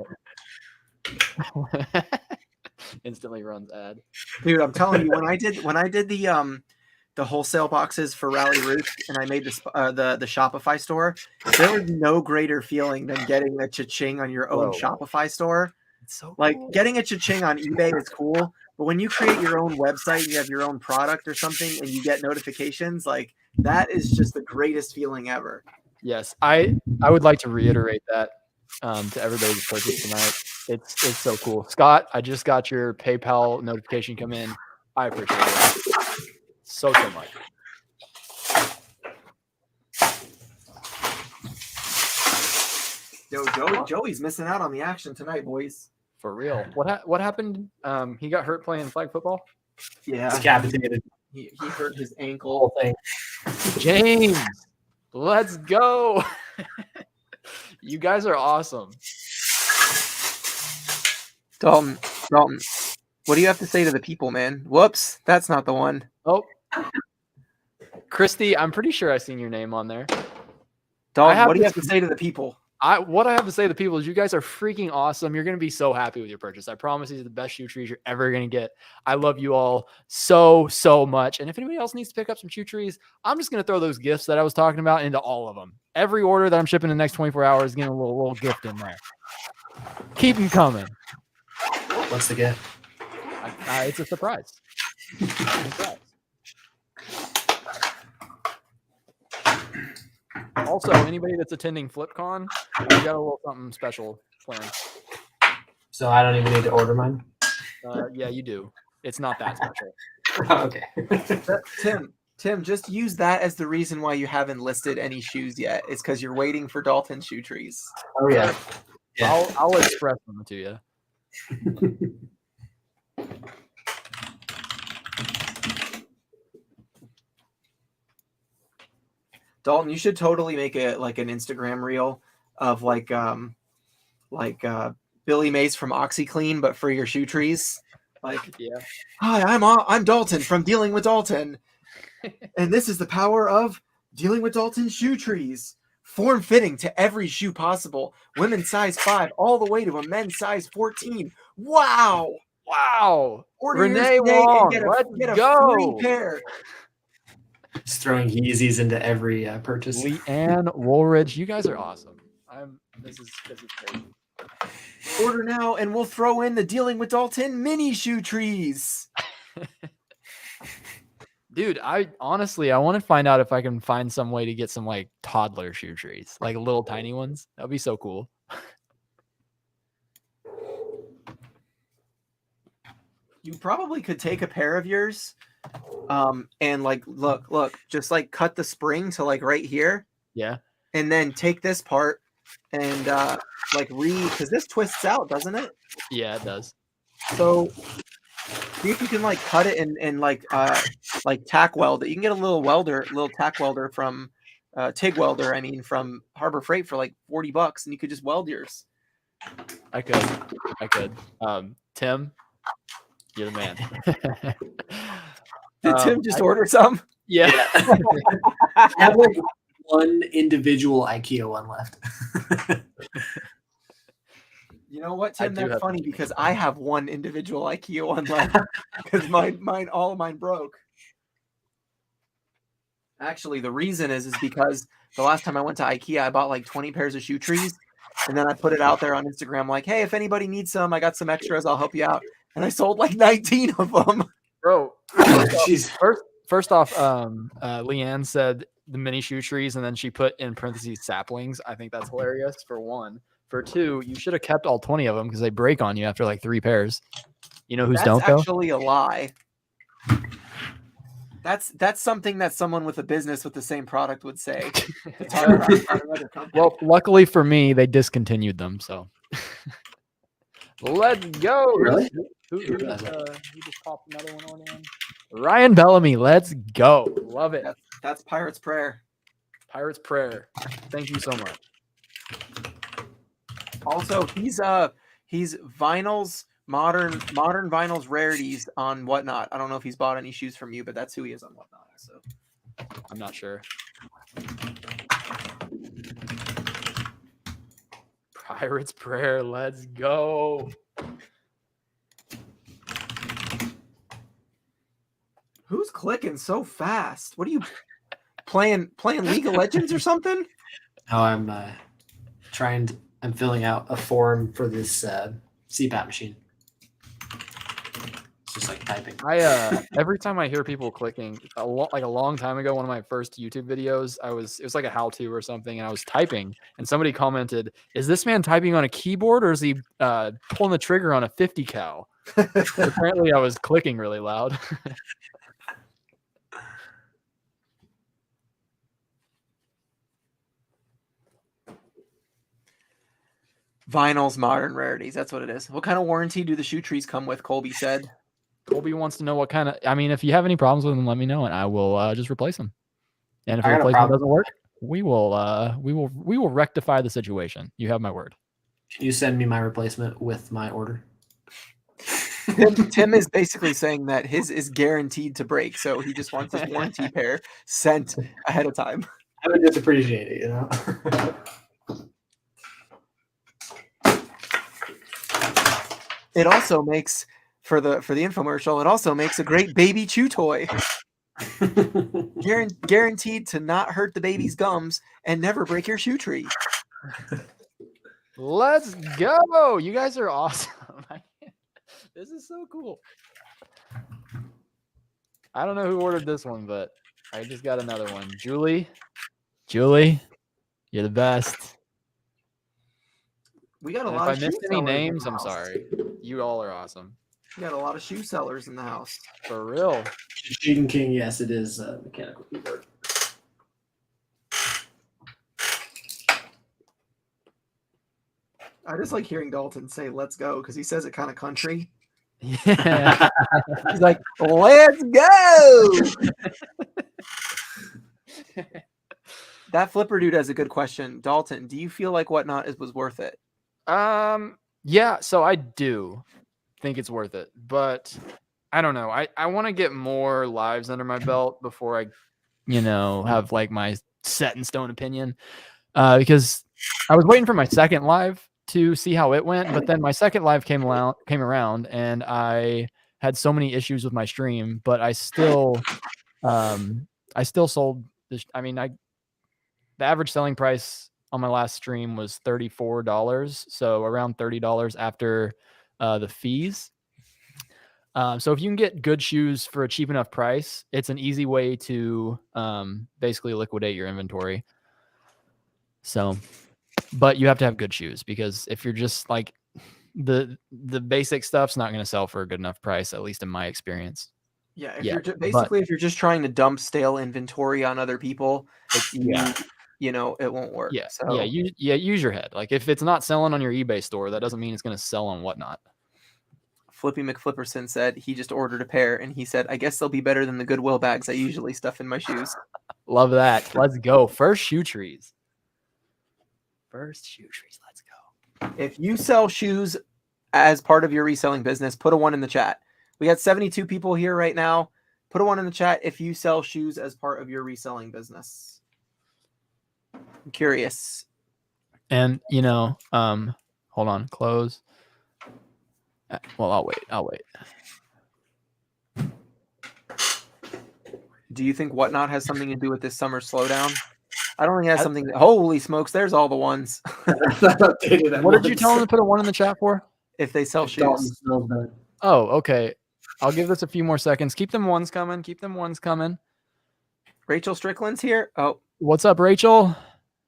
Instantly runs ad. Dude, I'm telling you, when I did the wholesale boxes for Rally Roost and I made the Shopify store, there was no greater feeling than getting a cha-ching on your own Whoa. Shopify store. It's so Like cool. getting a cha-ching on eBay is cool, but when you create your own website, you have your own product or something, and you get notifications, like that is just the greatest feeling ever. Yes, I would like to reiterate that to everybody who's purchased tonight. It's so cool. Scott, I just got your PayPal notification come in. I appreciate it so much. Yo, Joey's missing out on the action tonight, boys. For real. What happened? He got hurt playing flag football? Yeah, Decapitated. he hurt his ankle. Whole thing. James, let's go. You guys are awesome. Dalton, what do you have to say to the people, man? Whoops, that's not the one. Oh, Christy, I'm pretty sure I've seen your name on there. Dalton, what do you have to say to the people? What I have to say to the people is you guys are freaking awesome. You're going to be so happy with your purchase. I promise these are the best shoe trees you're ever going to get. I love you all so much. And if anybody else needs to pick up some shoe trees, I'm just going to throw those gifts that I was talking about into all of them. Every order that I'm shipping in the next 24 hours is getting a little gift in there. Keep them coming. What's the gift? It's a surprise. Also, anybody that's attending FlipCon, we got a little something special planned. So I don't even need to order mine? Yeah, you do. It's not that special. Okay. Tim, just use that as the reason why you haven't listed any shoes yet. It's because you're waiting for Dalton shoe trees. Oh, yeah. I'll express them to you. Dalton, you should totally make an Instagram reel of Billy Mays from OxyClean, but for your shoe trees. Like, yeah. Hi, I'm Dalton from Dealing with Dalton, and this is the power of Dealing with Dalton shoe trees. Form fitting to every shoe possible. Women's size 5 all the way to a men's size 14. Wow! Order Renee yours today Wong, and get a go. free pair. Just throwing Yeezys into every purchase. Leanne Woolridge, you guys are awesome. This is great. Order now, and we'll throw in the Dealing with Dalton mini shoe trees. Dude, I want to find out if I can find some way to get some like toddler shoe trees, like little tiny ones. That'd be so cool. You probably could take a pair of yours, and like look, just like cut the spring to like right here. Yeah. And then take this part and because this twists out, doesn't it? Yeah, it does. So see if you can like cut it and like tack weld it. You can get a little tack welder from TIG welder, from Harbor Freight for like $40, and you could just weld yours. I could. Tim, you're the man. Did Tim just order some? Yeah. I have like one individual IKEA one left. You know what, Tim? That's have funny because I have one individual IKEA one left because all of mine broke. Actually, the reason is because the last time I went to IKEA, I bought like 20 pairs of shoe trees, and then I put it out there on Instagram like, hey, if anybody needs some, I got some extras, I'll help you out. And I sold like 19 of them. Bro, Jeez. first off, Leanne said the mini shoe trees, and then she put in parentheses saplings. I think that's hilarious, for one. For two, you should have kept all 20 of them because they break on you after like 3 pairs. You know who's That's don't though? actually a lie. That's something that someone with a business with the same product would say. To talk about another company. Well, luckily for me, they discontinued them. So let's go. Really? Who just popped another one on in? Ryan Bellamy. Let's go. Love it. That's Pirate's Prayer. Pirate's Prayer. Thank you so much. Also, he's vinyls, modern vinyls rarities on Whatnot. I don't know if he's bought any shoes from you, but that's who he is on Whatnot. So I'm not sure. Pirate's Prayer. Let's go. who's clicking so fast? What are you playing League of Legends or something? No, I'm I'm filling out a form for this CPAP machine. It's just like typing. Every time I hear people clicking, like a long time ago, one of my first YouTube videos, it was like a how-to or something, and I was typing, and somebody commented, "Is this man typing on a keyboard or is he pulling the trigger on a 50 cal?" Apparently, I was clicking really loud. Vinyls, modern rarities. That's what it is. What kind of warranty do the shoe trees come with? Colby said. Colby wants to know what kind of. I mean, if you have any problems with them, let me know, and I will just replace them. And if the replacement doesn't work, we will rectify the situation. You have my word. Can you send me my replacement with my order? Tim is basically saying that his is guaranteed to break, so he just wants his warranty pair sent ahead of time. I would just appreciate it, you know. It also makes for the infomercial. It also makes a great baby chew toy. Guaranteed to not hurt the baby's gums and never break your shoe tree. Let's go! You guys are awesome. This is so cool. I don't know who ordered this one, but I just got another one. Julie, you're the best. We got a And lot if of I missed shoe any sellers in names, the I'm house. sorry. You all are awesome. We got a lot of shoe sellers in the house. For real. Cheating King, yes, it is a mechanical keyboard. I just like hearing Dalton say "let's go" because he says it kind of country. Yeah. He's like, "Let's go." That Flipper dude has a good question. Dalton, do you feel like Whatnot was worth it? Yeah, so I do think it's worth it, but I don't know. I want to get more lives under my belt before I, have like my set in stone opinion. Because I was waiting for my second live to see how it went, but then my second live came around and I had so many issues with my stream, but I still sold this. I mean, the average selling price on my last stream was $34, so around $30 after the fees. So if you can get good shoes for a cheap enough price, it's an easy way to basically liquidate your inventory. So, but you have to have good shoes, because if you're just like the basic stuff's not going to sell for a good enough price, at least in my experience. Yeah, if you're just trying to dump stale inventory on other people, it won't work. Yeah, so. Use your head. Like if it's not selling on your eBay store, that doesn't mean it's going to sell on Whatnot. Flippy McFlipperson said he just ordered a pair, and he said, "I guess they'll be better than the Goodwill bags I usually stuff in my shoes." Love that. Let's go. First shoe trees. Let's go. If you sell shoes as part of your reselling business, put a 1 in the chat. We got 72 people here right now. Put a 1 in the chat if you sell shoes as part of your reselling business. I'm curious. And hold on, close. Well, I'll wait. Do you think Whatnot has something to do with this summer slowdown? I don't think it has something. Holy smokes, there's all the ones. What did you tell them to put a 1 in the chat for? If they sell shoes. Oh, okay. I'll give this a few more seconds. Keep them ones coming. Rachel Strickland's here. Oh, what's up, Rachel?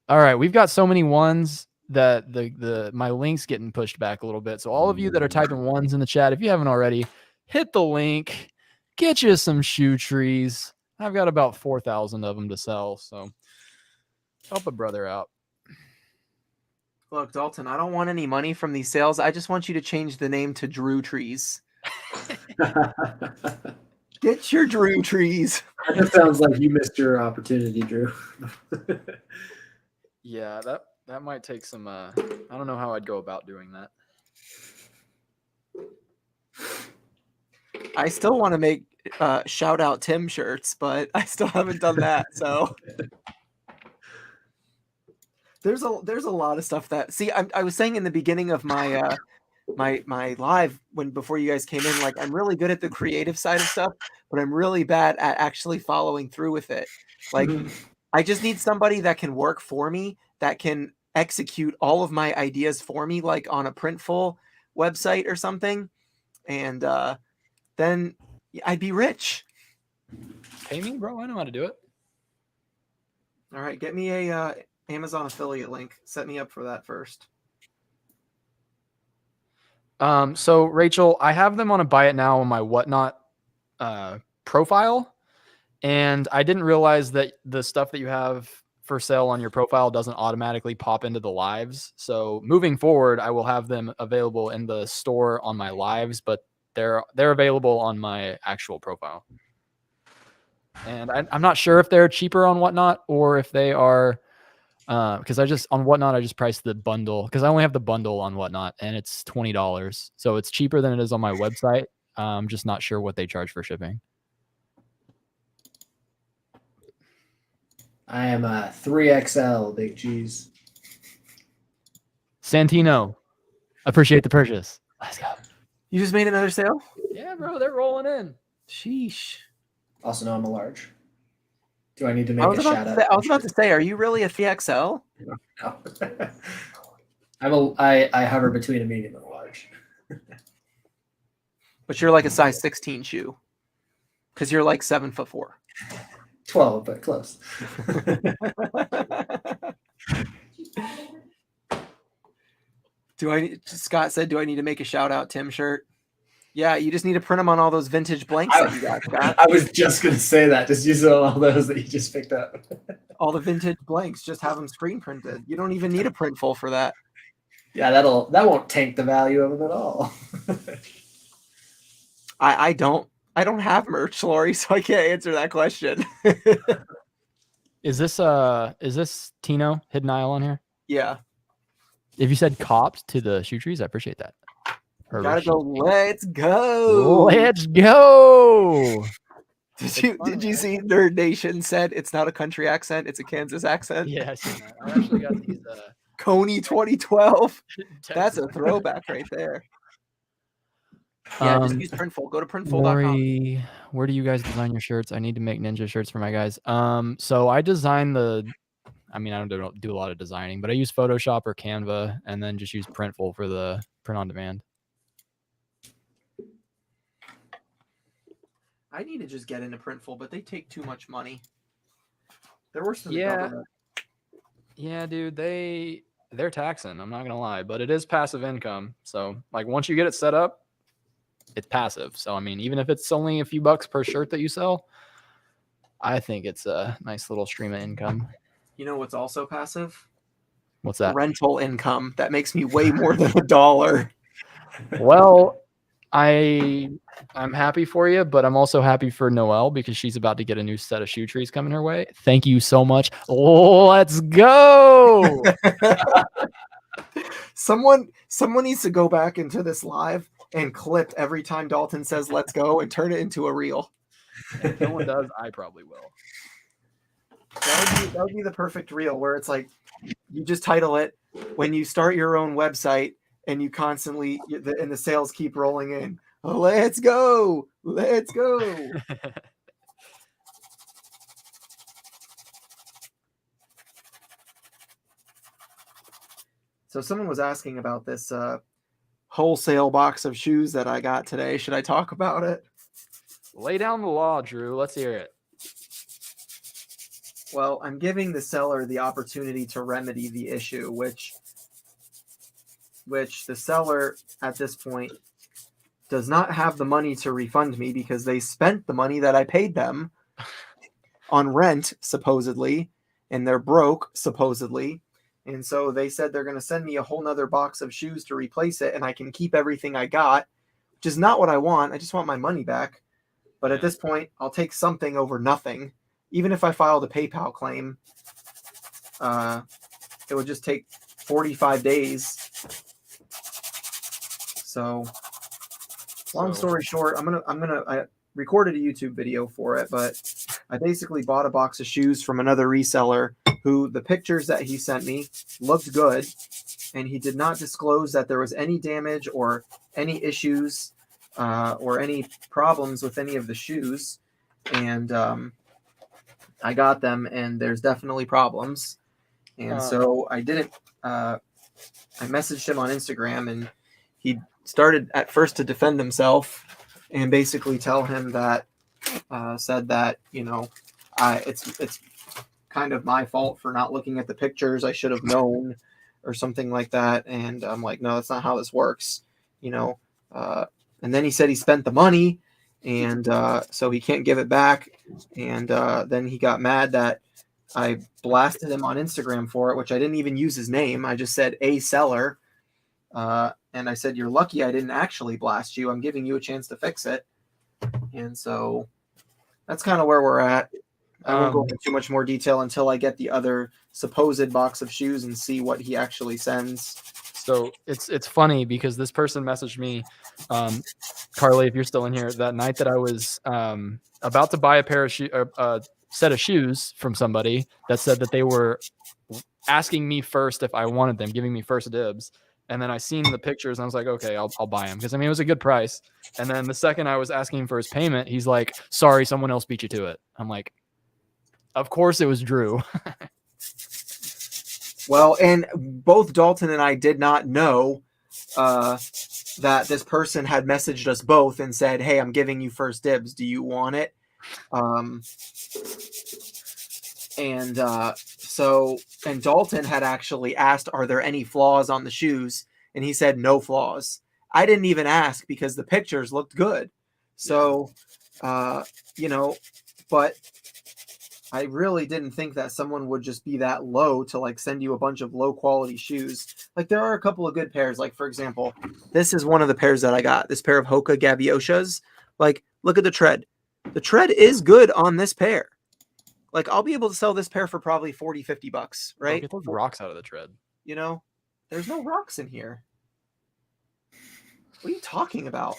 All right, we've got so many ones that my link's getting pushed back a little bit. So all of you that are typing 1s in the chat, if you haven't already, hit the link, get you some shoe trees. I've got about 4,000 of them to sell, so help a brother out. Look, Dalton, I don't want any money from these sales. I just want you to change the name to Drew Trees. Get your Drew Trees. That sounds like you missed your opportunity, Drew. Yeah, that might take some. I don't know how I'd go about doing that. I still want to make shout out Tim shirts, but I still haven't done that. So there's a lot of stuff that I was saying in the beginning of my my live before you guys came in, like I'm really good at the creative side of stuff, but I'm really bad at actually following through with it. Like I just need somebody that can work for me, that can execute all of my ideas for me, like on a Printful website or something, and then I'd be rich. Pay me, bro. I know how to do it. All right, get me a Amazon affiliate link. Set me up for that first. So Rachel, I have them on a buy it now on my Whatnot profile, and I didn't realize that the stuff that you have for sale on your profile doesn't automatically pop into the lives. So moving forward, I will have them available in the store on my lives, but they're available on my actual profile. And I'm not sure if they're cheaper on Whatnot or if they are, because on Whatnot I just priced the bundle because I only have the bundle on Whatnot and it's $20, so it's cheaper than it is on my website. I'm just not sure what they charge for shipping. I am a 3XL, Big G's. Santino, appreciate the purchase. Let's go. You just made another sale? Yeah, bro, they're rolling in. Sheesh. Also know I'm a large. Do I need to make a shout out? I was about to say, are you really a 3XL? No. I hover between a medium and a large. But you're like a size 16 shoe. Because you're like 7'4". 12, but close. Scott said, do I need to make a shout out Tim shirt? Yeah, you just need to print them on all those vintage blanks that you got, Scott. I was just going to say that. Just use all those that you just picked up. All the vintage blanks, just have them screen printed. You don't even need a Printful for that. Yeah, that won't tank the value of them at all. I don't have merch, Lori, so I can't answer that question. Is this Tino Hidden Isle on here? Yeah. If you said copped to the shoe trees, I appreciate that. Gotta go. Let's go. Let's go. Did you see Nerd Nation said it's not a country accent, it's a Kansas accent? Yeah, I seen that. I actually got these Coney 2012. That's a throwback right there. Yeah, just use Printful. Go to printful.com. Where do you guys design your shirts? I need to make ninja shirts for my guys. So I design I don't do a lot of designing, but I use Photoshop or Canva and then just use Printful for the print on demand. I need to just get into Printful, but they take too much money. They're worse than the government. Yeah, dude, they're taxing. I'm not gonna lie, but it is passive income. So like once you get it set up, it's passive. So I mean, even if it's only a few bucks per shirt that you sell, I think it's a nice little stream of income. You know what's also passive? What's that? Rental income. That makes me way more than $1. Well, I'm happy for you, but I'm also happy for Noelle because she's about to get a new set of shoe trees coming her way. Thank you so much. Let's go. Someone needs to go back into this live and clip every time Dalton says let's go and turn it into a reel. If no one does, I probably will. That would be the perfect reel where it's like you just title it when you start your own website and you constantly and the sales keep rolling in. Let's go. Let's go. So someone was asking about this wholesale box of shoes that I got today. Should I talk about it? Lay down the law, Drew. Let's hear it. Well, I'm giving the seller the opportunity to remedy the issue, which the seller at this point does not have the money to refund me because they spent the money that I paid them on rent, supposedly, and they're broke, supposedly. And so they said they're going to send me a whole nother box of shoes to replace it, and I can keep everything I got, which is not what I want. I just want my money back. But at this point, I'll take something over nothing. Even if I filed a PayPal claim, it would just take 45 days. So, long story short, I recorded a YouTube video for it, but I basically bought a box of shoes from another reseller who the pictures that he sent me looked good, and he did not disclose that there was any damage or any issues or any problems with any of the shoes. And I got them, and there's definitely problems. And so I didn't. I messaged him on Instagram, and he started at first to defend himself and basically tell him that said that it's kind of my fault for not looking at the pictures. I should have known or something like that. And I'm like, no, that's not how this works. And then he said he spent the money, and so he can't give it back. And then he got mad that I blasted him on Instagram for it, which I didn't even use his name. I just said a seller. And I said, you're lucky I didn't actually blast you. I'm giving you a chance to fix it. And so that's kind of where we're at. I won't go into too much more detail until I get the other supposed box of shoes and see what he actually sends. So it's funny because this person messaged me, Carly, if you're still in here, that night that I was about to buy a set of shoes from somebody that said that they were asking me first if I wanted them, giving me first dibs. And then I seen the pictures and I was like, okay, I'll buy them. Because I mean, it was a good price. And then the second I was asking for his payment, he's like, sorry, someone else beat you to it. I'm like, of course it was Drew. Well, and both Dalton and I did not know that this person had messaged us both and said, hey, I'm giving you first dibs. Do you want it? And Dalton had actually asked, are there any flaws on the shoes? And he said no flaws. I didn't even ask because the pictures looked good. So, but I really didn't think that someone would just be that low to like send you a bunch of low quality shoes. Like there are a couple of good pairs. Like for example, this is one of the pairs that I got, this pair of Hoka Gabioshas. Like, look at the tread. The tread is good on this pair. Like I'll be able to sell this pair for probably $40-$50, right? Get those rocks out of the tread. There's no rocks in here. What are you talking about?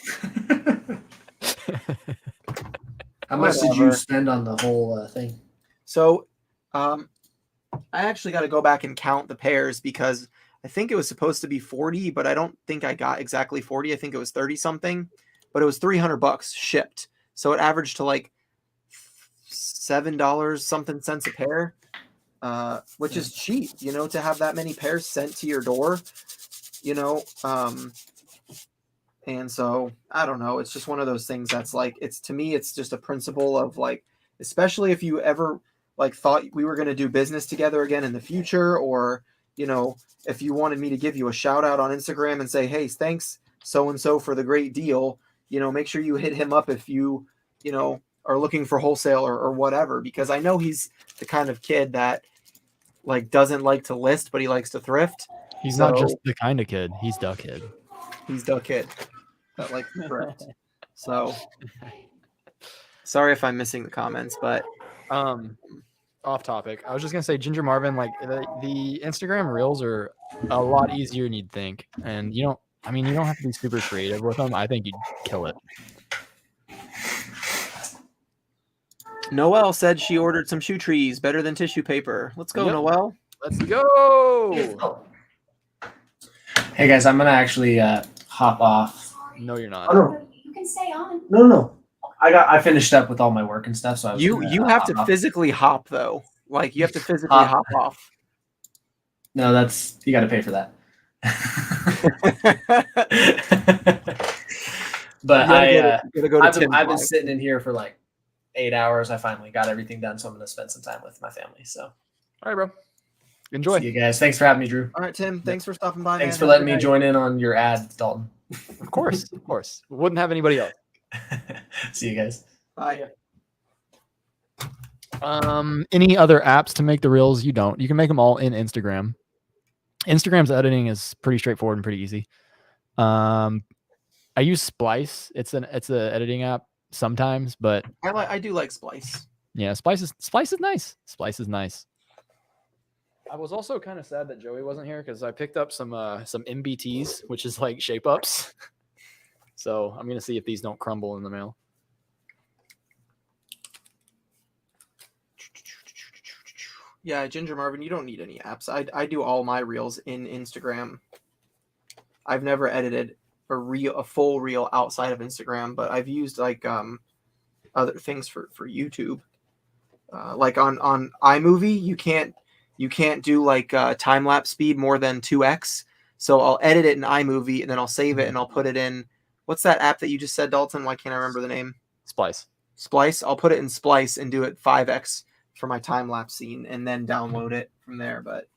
How much did you spend on the whole thing? So, I actually got to go back and count the pairs because I think it was supposed to be 40, but I don't think I got exactly 40. I think it was 30 something, but it was $300 shipped. So it averaged to like $7 something cents a pair, which is cheap, to have that many pairs sent to your door, and so I don't know. It's just one of those things that's like, to me, it's just a principle of like, especially if you ever like thought we were going to do business together again in the future, or, if you wanted me to give you a shout out on Instagram and say, hey, thanks so-and-so for the great deal, make sure you hit him up if you, are looking for wholesale or whatever, because I know he's the kind of kid that like doesn't like to list, but he likes to thrift. He's not just the kind of kid. He's the kid. He's the kid that likes to thrift. So sorry if I'm missing the comments, but off topic. I was just gonna say, Ginger Marvin, like the Instagram reels are a lot easier than you'd think, and you don't have to be super creative with them. I think you'd kill it. Noelle said she ordered some shoe trees, better than tissue paper. Let's go, Noelle. Let's go. Hey guys, I'm gonna actually hop off. No, you're not. Oh, no. You can stay on. No. I finished up with all my work and stuff, so I was you have to physically hop though. Like you have to physically hop off. No, you got to pay for that. But I've been sitting in here for like 8 hours. I finally got everything done, so I'm gonna spend some time with my family. So, all right, bro. Enjoy. See you guys. Thanks for having me, Drew. All right, Tim. Thanks for stopping by. Thanks for letting me join in on your ad, Dalton. Of course. Wouldn't have anybody else. See you guys. Bye. Any other apps to make the reels? You don't. You can make them all in Instagram. Instagram's editing is pretty straightforward and pretty easy. I use Splice. It's an editing app sometimes, but I do like Splice. yeah, Splice is nice. Splice is nice. I was also kind of sad that Joey wasn't here because I picked up some MBTs, which is like shape ups. So I'm gonna see if these don't crumble in the mail. Yeah, Ginger Marvin, you don't need any apps. I do all my reels in Instagram. I've never edited a full reel outside of Instagram, but I've used like other things for YouTube. Like on iMovie, you can't do like time lapse speed more than 2x. So I'll edit it in iMovie and then I'll save it and I'll put it in what's that app that you just said, Dalton? Why can't I remember the name? Splice. Splice. I'll put it in Splice and do it 5x for my time lapse scene and then download it from there. But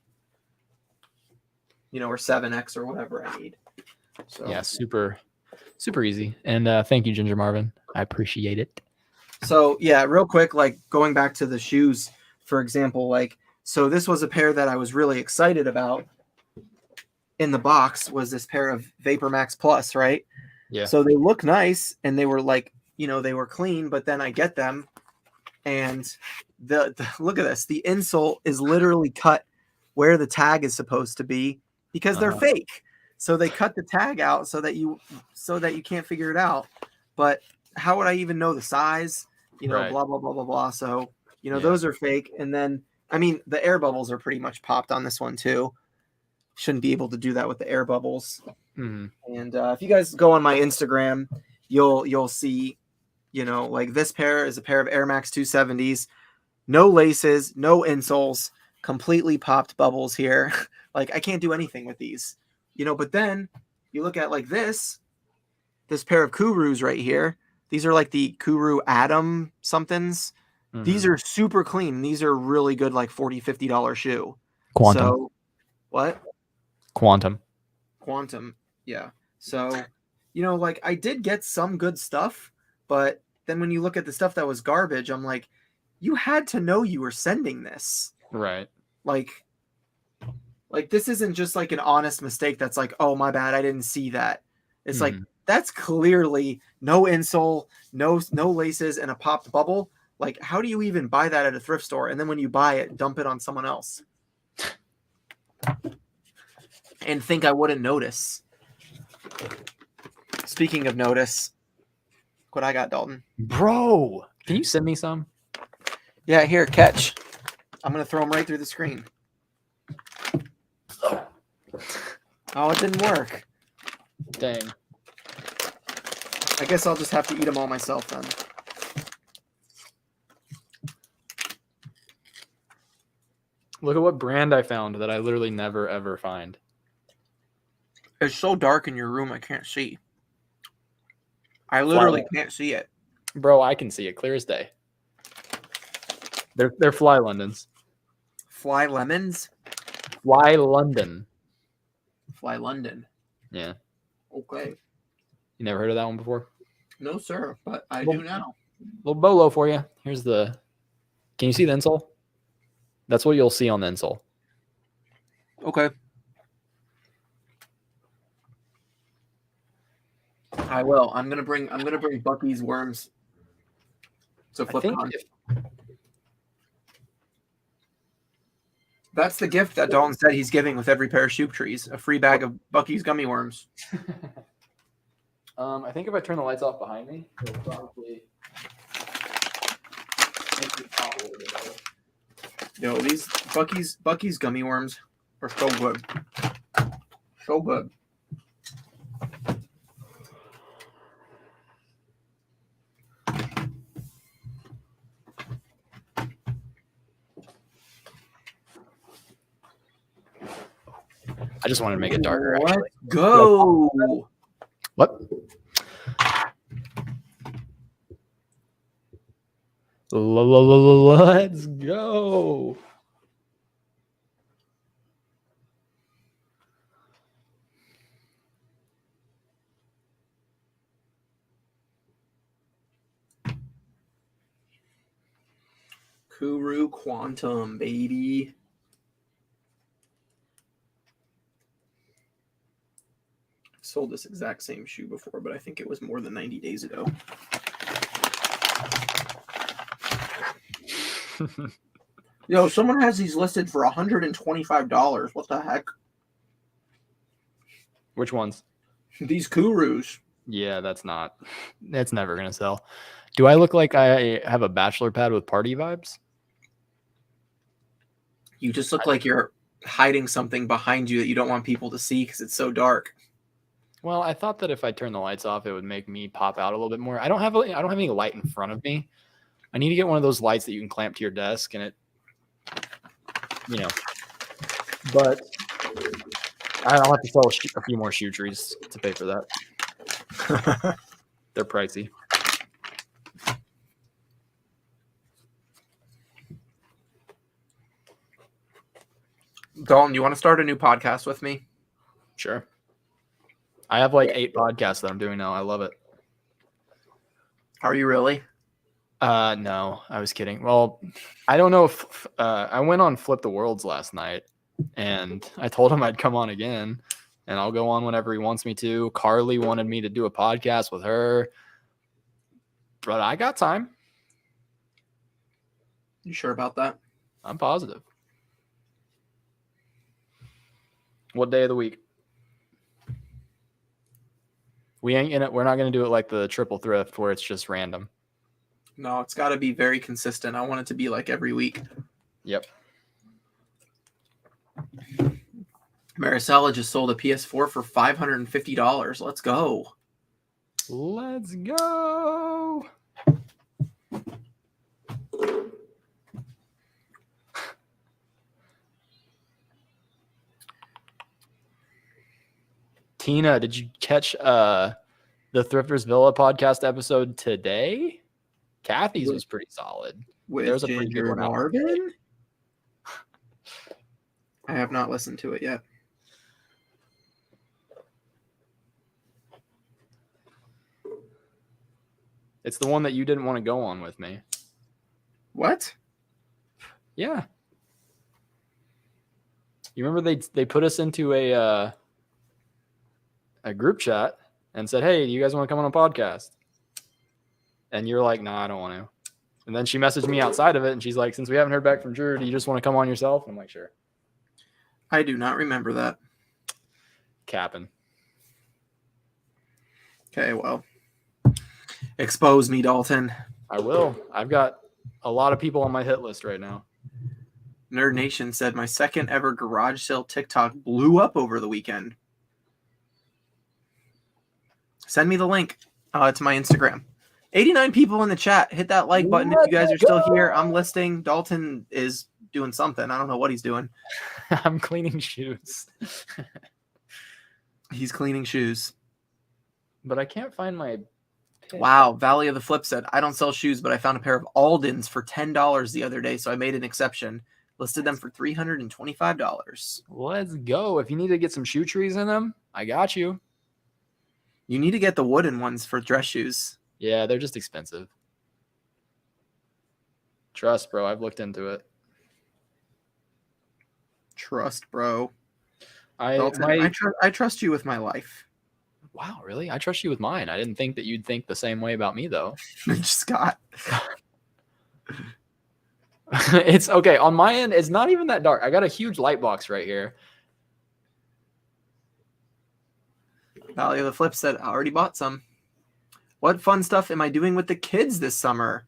or 7x or whatever I need. So Yeah, super easy. And thank you, Ginger Marvin. I appreciate it. So yeah, real quick, like going back to the shoes, for example, like so this was a pair that I was really excited about in the box was this pair of Vapor Max Plus, right? Yeah. So they look nice and they were like, they were clean, but then I get them and the look at this. The insole is literally cut where the tag is supposed to be because they're fake. So they cut the tag out so that you can't figure it out. But how would I even know the size? Right. Blah, blah, blah, blah, blah. So, those are fake. And then, I mean, the air bubbles are pretty much popped on this one too. Shouldn't be able to do that with the air bubbles. Mm-hmm. And if you guys go on my Instagram, you'll see, like this pair is a pair of Air Max 270s, no laces, no insoles, completely popped bubbles here. Like I can't do anything with these, but then you look at like this pair of Kurus right here. These are like the Kuru Atom somethings. Mm-hmm. These are super clean. These are really good, like $40, $50 shoe. Quantum. So what? Quantum. Yeah. So, like I did get some good stuff, but then when you look at the stuff that was garbage, I'm like, you had to know you were sending this. Right. Like this isn't just like an honest mistake that's like, oh, my bad, I didn't see that. It's like, that's clearly no insole, no laces, and a popped bubble. Like, how do you even buy that at a thrift store? And then when you buy it, dump it on someone else and think I wouldn't notice. Speaking of notice, look what I got, Dalton. Bro, can you send me some? Yeah, here, catch. I'm going to throw them right through the screen. Oh, it didn't work. Dang. I guess I'll just have to eat them all myself then. Look at what brand I found that I literally never, ever find. It's so dark in your room, I can't see. I literally can't see it. Bro, I can see it clear as day. They're Fly Londons. Fly Lemons? Fly London. Fly London. Yeah. Okay. You never heard of that one before? No, sir, but I do now. Little bolo for you. Here's the... Can you see the insole? That's what you'll see on the insole. Okay. I will. I'm gonna bring Bucky's worms to flip on. That's the gift that Dalton said he's giving with every pair of shoe trees, a free bag of Bucky's gummy worms. I think if I turn the lights off behind me, it'll probably make it pop a little bit better. Yo, these Bucky's gummy worms are so good. So good. I just wanted to make it darker, actually. Let's go. What? Let's go. Kuru Quantum, baby. Sold this exact same shoe before, but I think it was more than 90 days ago. Yo, someone has these listed for $125. What the heck? Which ones? These Kurus. Yeah, that's never going to sell. Do I look like I have a bachelor pad with party vibes? You just look like you're hiding something behind you that you don't want people to see because it's so dark. Well, I thought that if I turn the lights off, it would make me pop out a little bit more. I don't have any light in front of me. I need to get one of those lights that you can clamp to your desk, and But I'll have to sell a few more shoe trees to pay for that. They're pricey. Dalton, you want to start a new podcast with me? Sure. I have like 8 podcasts that I'm doing now. I love it. Are you really? No, I was kidding. Well, I don't know if I went on Flip the Worlds last night, and I told him I'd come on again, and I'll go on whenever he wants me to. Carly wanted me to do a podcast with her, but I got time. You sure about that? I'm positive. What day of the week? We're not going to do it like the triple thrift where it's just random. No, it's got to be very consistent. I want it to be like every week. Yep. Maricela just sold a PS4 for $550. Let's go. Let's go. Tina, did you catch the Thrifters Villa podcast episode today? Kathy's was pretty solid. With Ginger Marvin? I have not listened to it yet. It's the one that you didn't want to go on with me. What? Yeah. You remember they put us into a group chat and said, "Hey, do you guys want to come on a podcast?" And you're like, "No, I don't want to." And then she messaged me outside of it, and she's like, "Since we haven't heard back from Drew, do you just want to come on yourself?" And I'm like, "Sure." I do not remember that. Capping. Okay, well. Expose me, Dalton. I will. I've got a lot of people on my hit list right now. Nerd Nation said my second ever garage sale TikTok blew up over the weekend. Send me the link to my Instagram. 89 people in the chat. Hit that like button if you guys are still here. I'm listing. Dalton is doing something. I don't know what he's doing. I'm cleaning shoes. He's cleaning shoes. But I can't find my pin. Wow. Valley of the Flip said, I don't sell shoes, but I found a pair of Aldens for $10 the other day, so I made an exception. Listed them for $325. Let's go. If you need to get some shoe trees in them, I got you. You need to get the wooden ones for dress shoes. Yeah, they're just expensive. Trust, bro. I've looked into it. Trust, bro. Dalton, I trust you with my life. Wow, really? I trust you with mine. I didn't think that you'd think the same way about me, though. Scott. It's okay. On my end, it's not even that dark. I got a huge light box right here. Valley of the Flip said, I already bought some. What fun stuff am I doing with the kids this summer?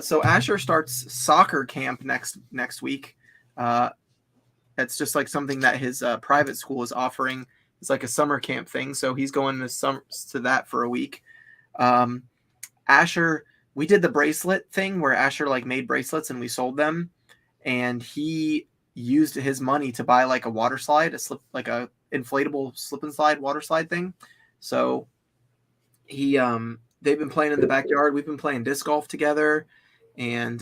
So Asher starts soccer camp next week. It's just like something that his private school is offering. It's like a summer camp thing. So he's going to that for a week. Asher, we did the bracelet thing where Asher like made bracelets and we sold them. And he used his money to buy like a water slide, like a inflatable slip and slide water slide thing. So he they've been playing in the backyard. We've been playing disc golf together, and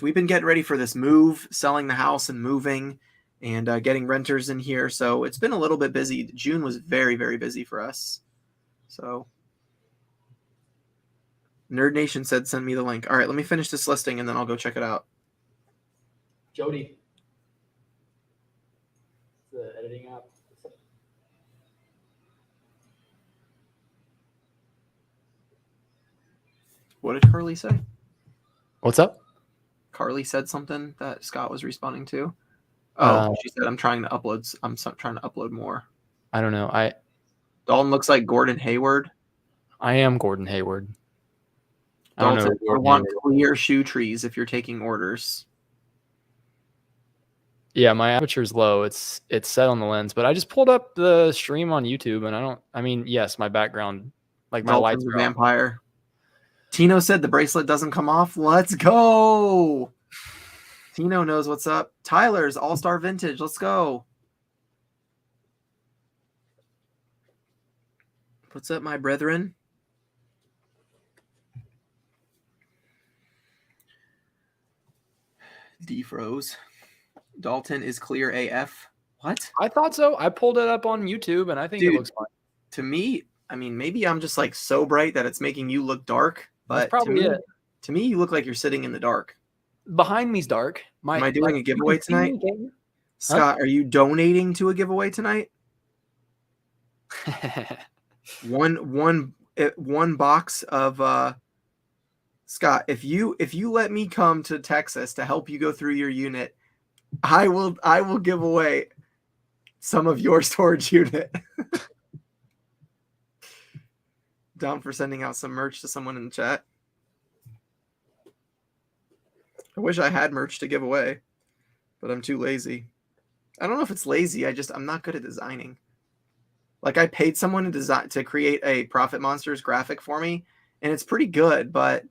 we've been getting ready for this move, selling the house and moving, and getting renters in here. So it's been a little bit busy. June was very, very busy for us. So Nerd Nation said send me the link. All right, let me finish this listing and then I'll go check it out. Jody. The editing app. What did Carly say? What's up? Carly said something that Scott was responding to. Oh, she said I'm trying to upload. Trying to upload more. I don't know. Dalton looks like Gordon Hayward. I am Gordon Hayward. Dalton, I want clear shoe trees if you're taking orders. Yeah, my aperture's low. It's set on the lens, but I just pulled up the stream on YouTube, and I mean, yes, my background, like my Dalton's lights a vampire. Tino said the bracelet doesn't come off. Let's go. Tino knows what's up. Tyler's All-Star Vintage. Let's go. What's up, my brethren? D-Froze. Dalton is clear AF. What? I thought so. I pulled it up on YouTube, and I think it looks fine. To me, I mean, maybe I'm just like so bright that it's making you look dark. But that's probably it. To me, you look like you're sitting in the dark. Behind me's dark. Am I doing a giveaway tonight? Scott, are you donating to a giveaway tonight? one box of Scott, if you let me come to Texas to help you go through your unit, I will give away some of your storage unit. Down for sending out some merch to someone in the chat. I wish I had merch to give away, but I'm too lazy. I don't know if it's lazy. I'm not good at designing. Like I paid someone to create a Profit Monsters graphic for me, and it's pretty good, but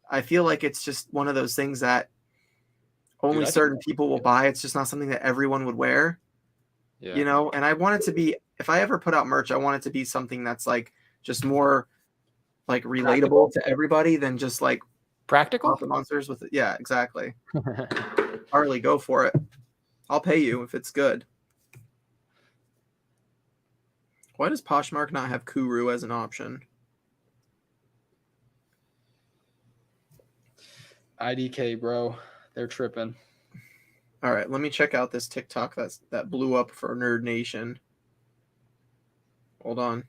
I feel like it's just one of those things that only certain people will buy. It's just not something that everyone would wear, you know? And I want it to be, if I ever put out merch, I want it to be something that's like just more like relatable to everybody than just like practical the monsters with it. Yeah, exactly. Harley, go for it. I'll pay you if it's good. Why does Poshmark not have Kuru as an option? IDK, bro. They're tripping. All right, let me check out this TikTok that blew up for Nerd Nation. Hold on.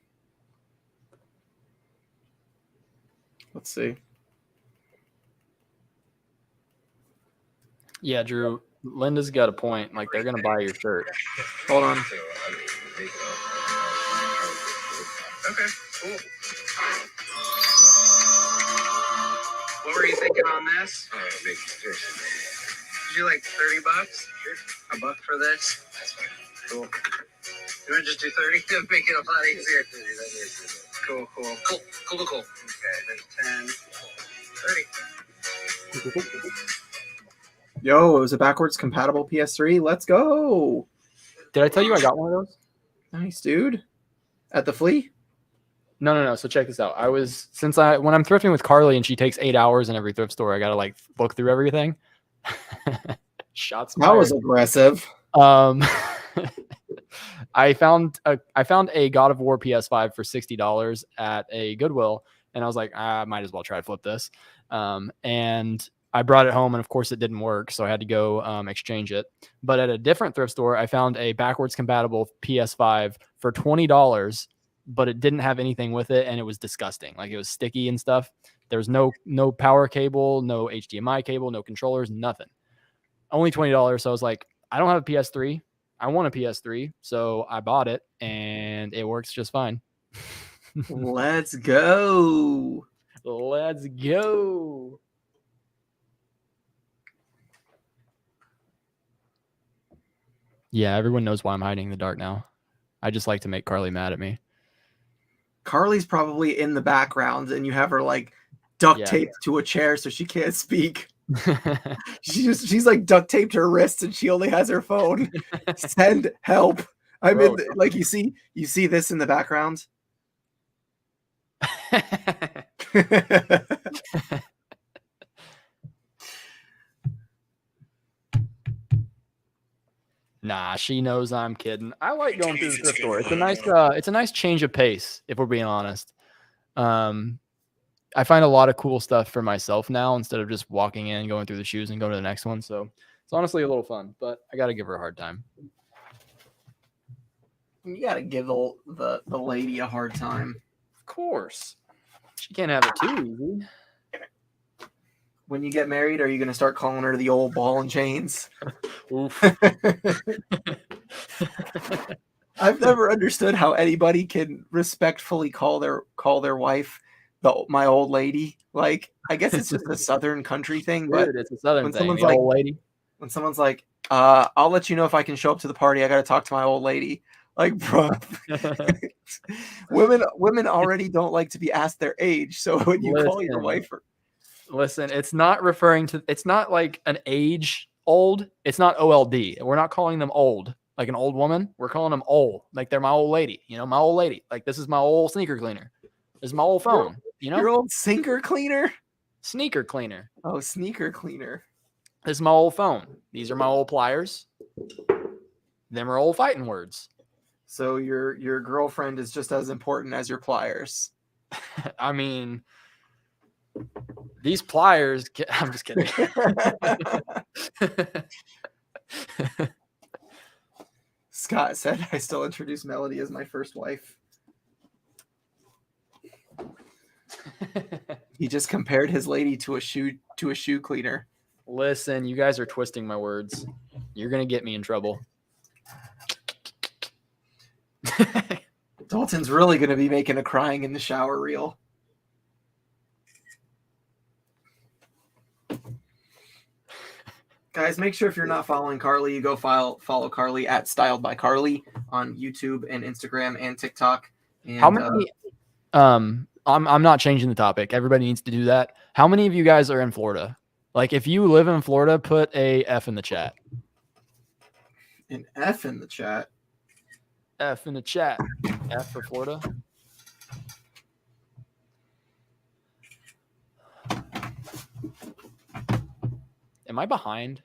Let's see. Yeah, Drew. Linda's got a point. Like, they're going to buy your shirt. Hold on. Okay, cool. What were you thinking on this? Did you like $30? Sure. $1 for this? That's fine. Cool. You want to just do 30 to make it a lot easier? Cool. Okay, then 10, 30. Yo, it was a backwards compatible PS3. Let's go. Did I tell you I got one of those? Nice, dude. At the flea? No. So check this out. When I'm thrifting with Carly and she takes 8 hours in every thrift store, I got to like look through everything. Shots fired. That was aggressive. I found a God of War PS5 for $60 at a Goodwill, and I was like, I might as well try to flip this. And I brought it home, and of course it didn't work, so I had to go exchange it. But at a different thrift store, I found a backwards compatible PS5 for $20, but it didn't have anything with it, and it was disgusting. Like, it was sticky and stuff. There was no power cable, no HDMI cable, no controllers, nothing. Only $20. So I was like, I don't have a PS3. I want a PS3, so I bought it, and it works just fine. Let's go. Let's go. Yeah, everyone knows why I'm hiding in the dark now. I just like to make Carly mad at me. Carly's probably in the background, and you have her like duct taped to a chair so she can't speak. she's like duct taped her wrists, and she only has her phone. Send help. I'm in like you see this in the background. Nah, she knows I'm kidding. I like going through the thrift store. It's a nice change of pace, if we're being honest. I find a lot of cool stuff for myself now instead of just walking in, going through the shoes, and going to the next one. So it's honestly a little fun, but I got to give her a hard time. You gotta give the lady a hard time. Of course, she can't have it too easy. When you get married, are you gonna start calling her the old ball and chains? Oof. I've never understood how anybody can respectfully call their wife my old lady. Like, I guess it's just a Southern country thing, but Dude, it's a Southern when thing. someone's The like- old lady. when someone's like, I'll let you know if I can show up to the party. I got to talk to my old lady. Like, bro, women already don't like to be asked their age. So when you call your wife, Listen, it's not referring to. It's not like an age old. It's not old. We're not calling them old, like an old woman. We're calling them old, like they're my old lady. You know, my old lady. Like, this is my old sneaker cleaner. This is my old phone. You know, your old sinker cleaner. sneaker cleaner. Oh, sneaker cleaner. This is my old phone. These are my old pliers. Them are old fighting words. So your girlfriend is just as important as your pliers. I mean, these pliers. I'm just kidding. Scott said, I still introduce Melody as my first wife. He just compared his lady to a shoe cleaner. Listen, you guys are twisting my words. You're gonna get me in trouble. Dalton's really going to be making a crying in the shower reel. Guys, make sure if you're not following Carly, you go follow Carly at Styled by Carly on YouTube and Instagram and TikTok. And, How many? I'm not changing the topic. Everybody needs to do that. How many of you guys are in Florida? Like, if you live in Florida, put a F in the chat. An F in the chat. F in the chat. F for Florida. Am I behind?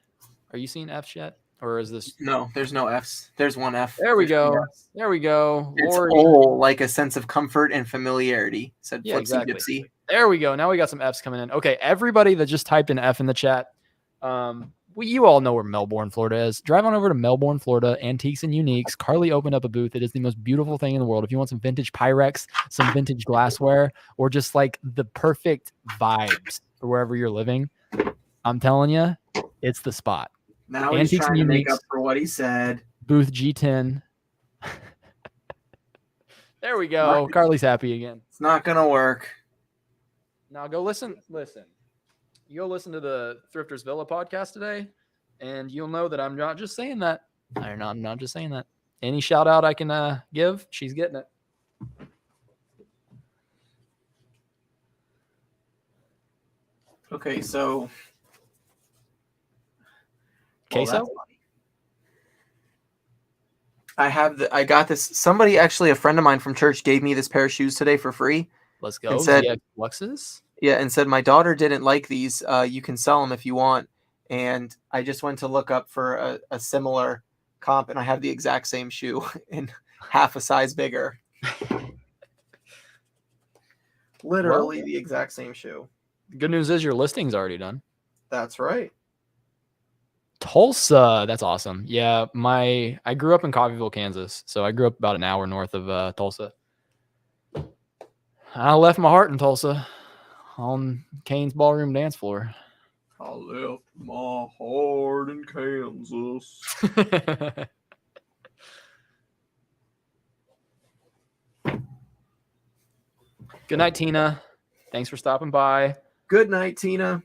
Are you seeing F's yet? Or is this? No, there's no F's. There's one F. There we There's two go. Fs. There we go. It's Lord. all like a sense of comfort and familiarity, said Yeah, Flipsy exactly. Dipsy. There we go. Now we got some F's coming in. Okay, everybody that just typed an F in the chat, you all know where Melbourne, Florida is. Drive on over to Melbourne, Florida, Antiques and Uniques. Carly opened up a booth. It is the most beautiful thing in the world. If you want some vintage Pyrex, some vintage glassware, or just like the perfect vibes for wherever you're living, I'm telling you, it's the spot. Now he's Antiques trying and to make Uniques. up for what he said. Booth G10. There we go. Right. Carly's happy again. It's not going to work. Now go listen. You go listen to the Thrifters Villa podcast today, and you'll know that I'm not just saying that. I'm not just saying that. Any shout out I can give, she's getting it. Okay, so... Queso? that's funny. I got this. Somebody, actually, a friend of mine from church gave me this pair of shoes today for free. Let's go. It said- ZX Fluxes? Yeah, and said, my daughter didn't like these. You can sell them if you want. And I just went to look up for a similar comp, and I have the exact same shoe in half a size bigger. Literally the exact same shoe. Good news is your listing's already done. That's right. Tulsa. That's awesome. Yeah, I grew up in Coffeyville, Kansas. So I grew up about an hour north of Tulsa. I left my heart in Tulsa on Kane's ballroom dance floor. I left my heart in Kansas. Good night, Tina. Thanks for stopping by. Good night, Tina.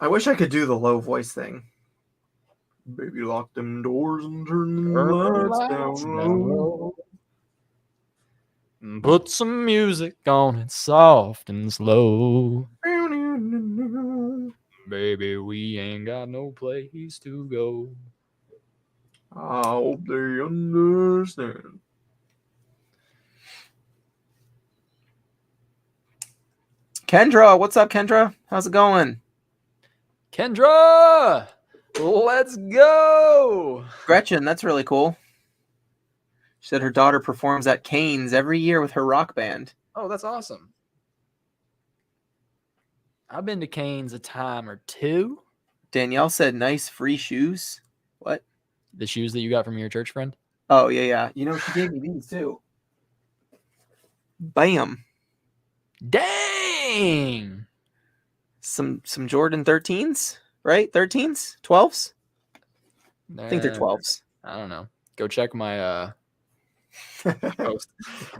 I wish I could do the low voice thing. Baby, lock them doors and turn the lights down low. Put some music on it soft and slow. Baby, we ain't got no place to go. I hope they understand. Kendra, what's up, Kendra? How's it going? Kendra, let's go. Gretchen, that's really cool. She said her daughter performs at Cane's every year with her rock band. Oh, that's awesome. I've been to Cane's a time or two. Danielle said nice free shoes. What? The shoes that you got from your church friend? Oh, yeah. You know, she gave me these too. Bam. Dang. Some Jordan 13s, right? 13s? 12s? I think they're 12s. I don't know. Go check my post. Go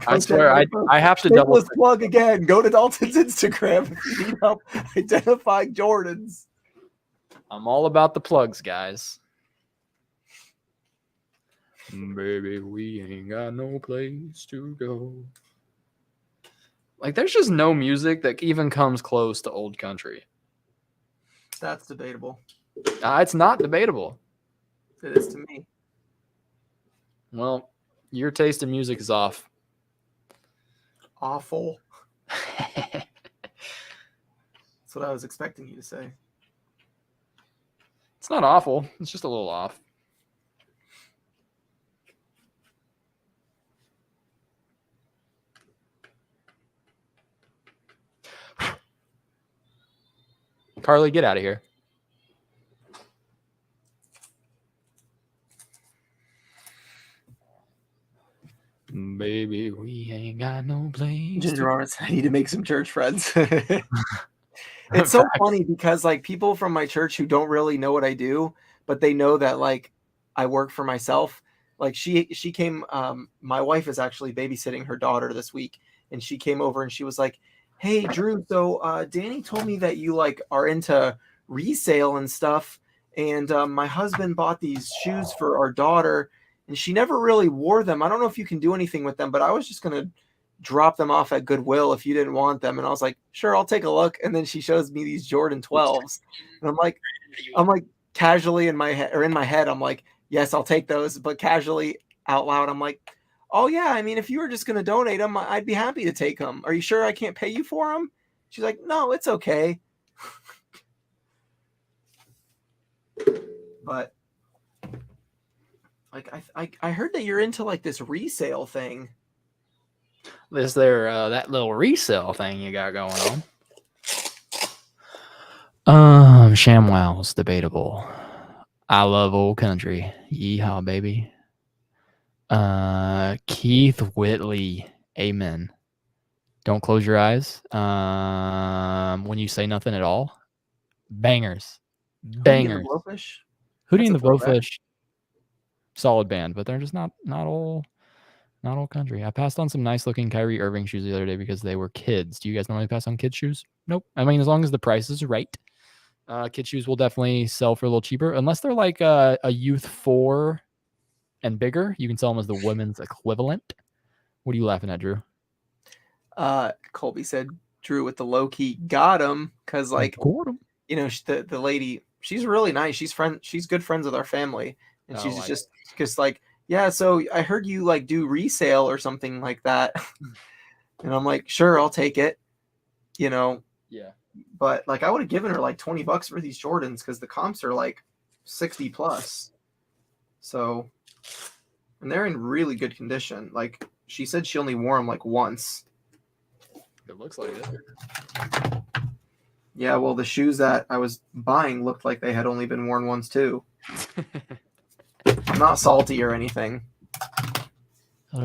I check swear, my post. I have to double. Shameless plug again. Go to Dalton's Instagram if you need help identifying Jordans. I'm all about the plugs, guys. Baby, we ain't got no place to go. Like, there's just no music that even comes close to old country. That's debatable. It's not debatable. It is to me. Well, your taste in music is off. Awful. That's what I was expecting you to say. It's not awful. It's just a little off. Carly, get out of here. Baby, we ain't got no place. Ginger Arms, I need to make some church friends. It's so funny because like people from my church who don't really know what I do, but they know that like I work for myself. Like she came, my wife is actually babysitting her daughter this week, and she came over and she was like, "Hey Drew, so Danny told me that you like are into resale and stuff, and my husband bought these shoes for our daughter, and she never really wore them. I don't know if you can do anything with them, but I was just gonna drop them off at Goodwill if you didn't want them." And I was like, "Sure, I'll take a look." And then she shows me these Jordan 12s, and I'm like casually in my head, I'm like, "Yes, I'll take those," but casually out loud, I'm like, "Oh yeah, I mean, if you were just gonna donate them, I'd be happy to take them. Are you sure I can't pay you for them?" She's like, "No, it's okay." But like I heard that you're into like this resale thing. Is there that little resale thing you got going on? ShamWow's debatable. I love old country. Yeehaw, baby. Keith Whitley. Amen. Don't close your eyes. When you say nothing at all. Bangers. Bangers. Hootie and the Blowfish. Solid band, but they're just not all country. I passed on some nice looking Kyrie Irving shoes the other day because they were kids. Do you guys normally pass on kids shoes? Nope. I mean, as long as the price is right, kid shoes will definitely sell for a little cheaper, unless they're like a youth 4 and bigger. You can sell them as the women's equivalent. What are you laughing at, Drew? Colby said Drew with the low key got him because like you know the lady, she's really nice. She's good friends with our family, and she's just because like, yeah, so I heard you like do resale or something like that. And I'm like, sure, I'll take it. You know. Yeah. But like I would have given her like $20 for these Jordans because the comps are like 60 plus. So, and they're in really good condition. Like she said she only wore them like once. It looks like it. Yeah, well, the shoes that I was buying looked like they had only been worn once too. I'm not salty or anything.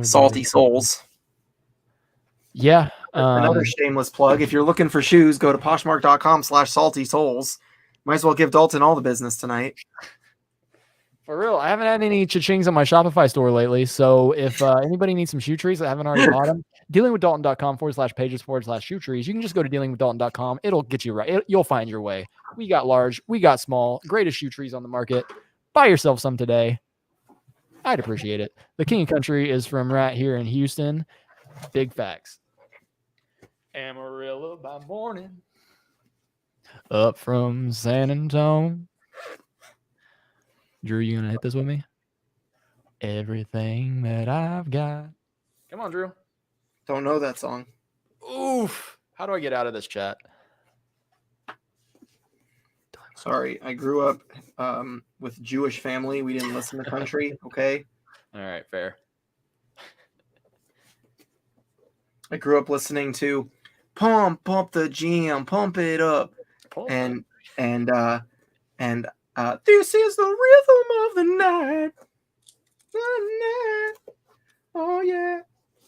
Salty souls. Yeah. Another shameless plug. If you're looking for shoes, go to poshmark.com/salty souls. Might as well give Dalton all the business tonight. For real, I haven't had any cha-chings on my Shopify store lately. So if anybody needs some shoe trees, I haven't already bought them. Dealingwithdalton.com/pages/shoe trees. You can just go to dealingwithdalton.com. It'll get you right. You'll find your way. We got large, we got small, greatest shoe trees on the market. Buy yourself some today. I'd appreciate it. The King of Country is from right here in Houston. Big facts. Amarillo by morning. Up from San Antonio. Drew, you gonna hit this with me? Everything that I've got. Come on, Drew. Don't know that song. Oof. How do I get out of this chat? Sorry, I grew up with Jewish family. We didn't listen to country. Okay. All right, fair. I grew up listening to Pump Up the Jam, Pump It Up, and and this is the rhythm of the night. Oh yeah.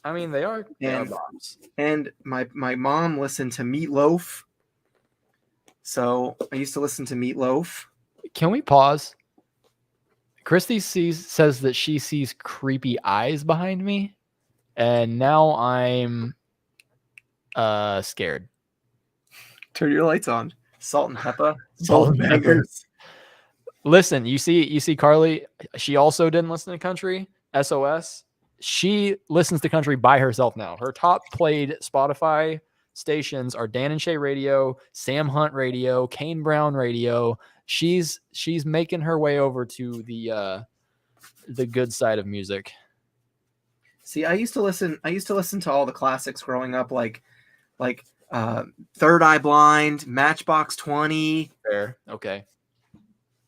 I mean, they are And bombs. and my mom listened to Meatloaf. So I used to listen to Meatloaf. Can we pause? Christy says that she sees creepy eyes behind me, and now I'm scared. Turn your lights on. Salt and pepper. Salt and Both pepper. bangers. Listen, you see Carly, she also didn't listen to country. SOS. She listens to country by herself now. Her top played Spotify stations are Dan and Shay Radio, Sam Hunt Radio, Kane Brown Radio. She's making her way over to the good side of music. See, I used to listen to all the classics growing up, like Third Eye Blind, Matchbox 20. Fair. Okay.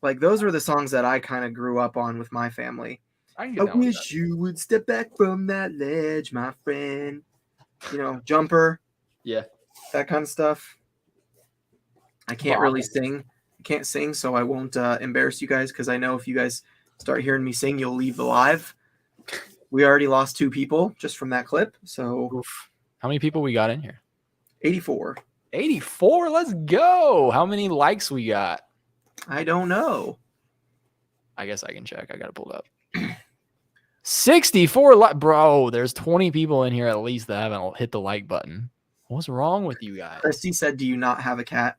Like those were the songs that I kind of grew up on with my family. I can I get down with wish you would step back from that ledge, my friend. You know, Jumper. Yeah. That kind of stuff. I can't really Bob. sing. I can't sing, so I won't embarrass you guys because I know if you guys start hearing me sing, you'll leave the live. We already lost 2 people just from that clip. So Oof. How many people we got in here? 84. 84. Let's go. How many likes we got? I don't know. I guess I can check. I got to pull it up. 64 bro, there's 20 people in here at least that haven't hit the like button. What's wrong with you guys? Christy said, "Do you not have a cat?"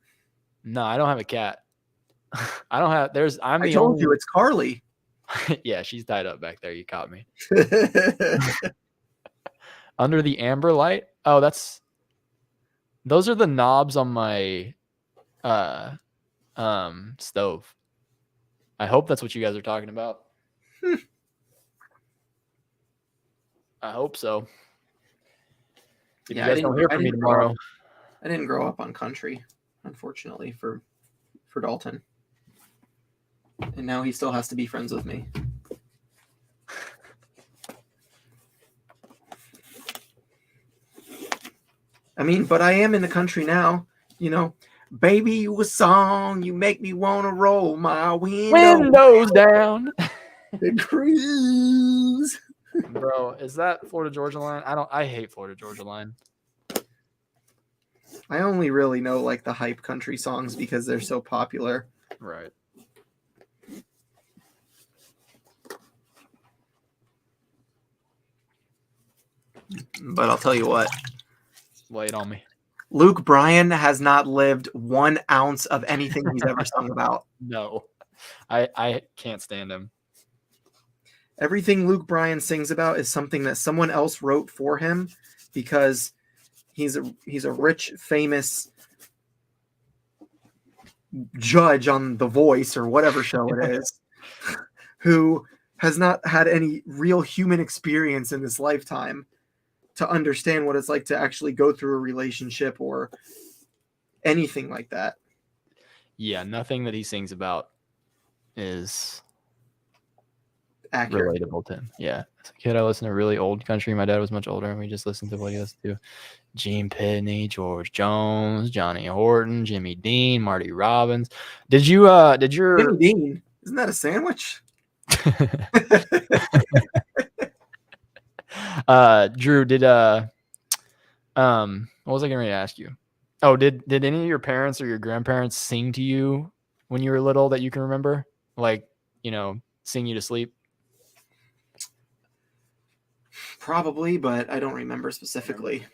No, I don't have a cat. I don't have. I'm I the told only. you it's Carly. Yeah, she's tied up back there. You caught me. Under the amber light. Oh, those are the knobs on my stove. I hope that's what you guys are talking about. I hope so. If Yeah, you guys don't hear from me tomorrow. I didn't grow up on country, unfortunately, for Dalton. And now he still has to be friends with me. I mean, but I am in the country now, you know. Baby, you a song, you make me want to roll my Windows down. and cruise. Bro, is that Florida Georgia Line? I hate Florida Georgia Line. I only really know like the hype country songs because they're so popular. Right. But I'll tell you what. Lay it on me. Luke Bryan has not lived 1 ounce of anything he's ever sung about. No. I can't stand him. Everything Luke Bryan sings about is something that someone else wrote for him because he's a rich, famous judge on The Voice or whatever show it is who has not had any real human experience in this lifetime to understand what it's like to actually go through a relationship or anything like that. Yeah, nothing that he sings about is Accurate. relatable to him. Yeah. As a kid, I listened to really old country. My dad was much older, and we just listened to what he listened to. Gene Pitney, George Jones, Johnny Horton, Jimmy Dean, Marty Robbins. Did your Jimmy Dean, isn't that a sandwich? Drew, did what was I going to ask you? Oh, did any of your parents or your grandparents sing to you when you were little that you can remember? Like, sing you to sleep? Probably, but I don't remember specifically.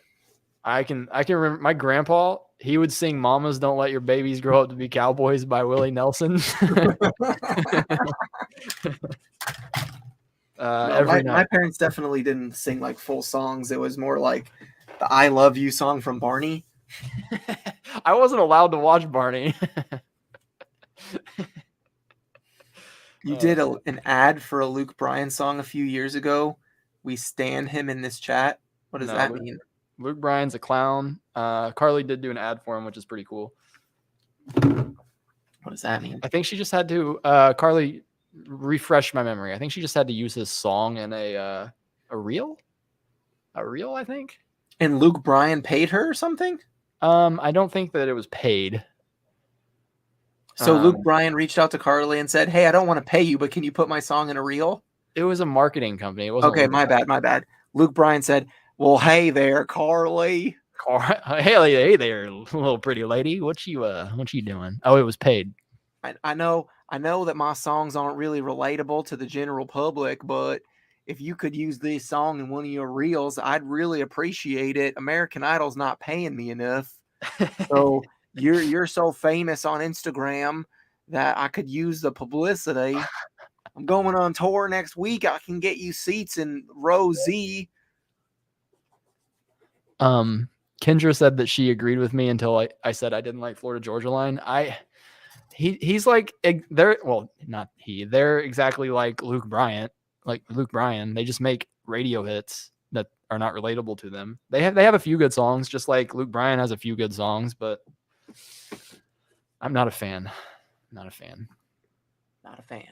I can remember my grandpa, he would sing Mamas Don't Let Your Babies Grow Up to Be Cowboys by Willie Nelson. My parents definitely didn't sing like full songs. It was more like the I Love You song from Barney. I wasn't allowed to watch Barney. You did an ad for a Luke Bryan song a few years ago. We stand him in this chat. What does that mean? Luke Bryan's a clown. Carly did do an ad for him, which is pretty cool. What does that mean? I think she just had to Carly, refresh my memory. I think she just had to use his song in a reel. A reel, I think. And Luke Bryan paid her or something? I don't think that it was paid. So Luke Bryan reached out to Carly and said, "Hey, I don't want to pay you, but can you put my song in a reel?" It was a marketing company. It wasn't Okay, Luke my bad. Luke Bryan said, "Well, hey there, Carly." Hey there, little pretty lady. What you doing? Oh, it was paid. I know that my songs aren't really relatable to the general public, but if you could use this song in one of your reels, I'd really appreciate it. American Idol's not paying me enough. So you're so famous on Instagram that I could use the publicity. I'm going on tour next week. I can get you seats in row Z. Kendra said that she agreed with me until I said I didn't like Florida Georgia Line. He's like they're not he. They're exactly like Luke Bryan. They just make radio hits that are not relatable to them. They have a few good songs, just like Luke Bryan has a few good songs, but I'm not a fan. Not a fan. Not a fan.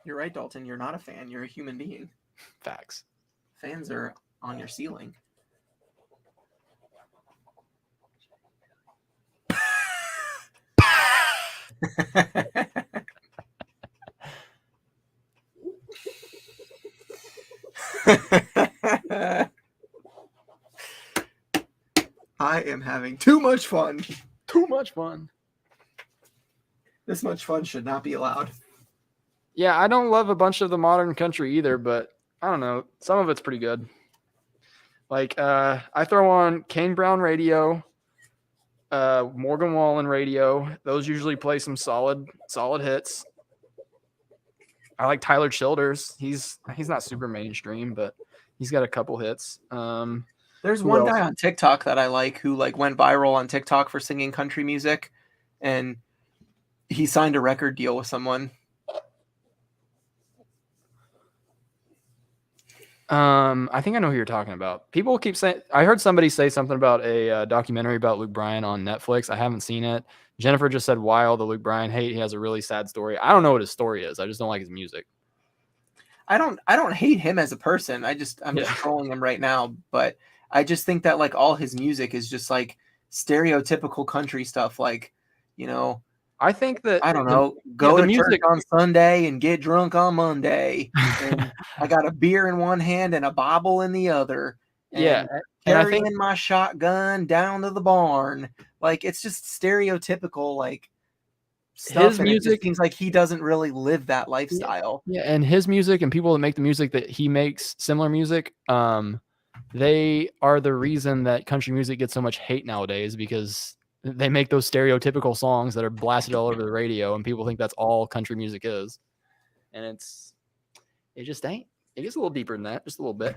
You're right, Dalton. You're not a fan. You're a human being. Facts. Fans are on your ceiling. I am having too much fun. Too much fun. This much fun should not be allowed. Yeah, I don't love a bunch of the modern country either, but I don't know. Some of it's pretty good. Like I throw on Kane Brown radio, Morgan Wallen radio. Those usually play some solid hits. I like Tyler Childers. He's not super mainstream, but he's got a couple hits. There's one guy on TikTok that I like who went viral on TikTok for singing country music, and he signed a record deal with someone. I think I know who you're talking about. People keep saying, I heard somebody say something about a documentary about Luke Bryan on Netflix. I haven't seen it. Jennifer just said, "Wild, the Luke Bryan hate. He has a really sad story." I don't know what his story is. I just don't like his music. I don't hate him as a person. I'm just trolling him right now, but I just think that all his music is just stereotypical country stuff. I think that I don't know, go to church on Sunday and get drunk on Monday. And I got a beer in one hand and a Bible in the other. And carrying my shotgun down to the barn. It's just stereotypical stuff. His music, it seems like he doesn't really live that lifestyle. Yeah, and his music and people that make the music that he makes, similar music, they are the reason that country music gets so much hate nowadays, because they make those stereotypical songs that are blasted all over the radio, and people think that's all country music is. And it just ain't. It gets a little deeper than that, just a little bit.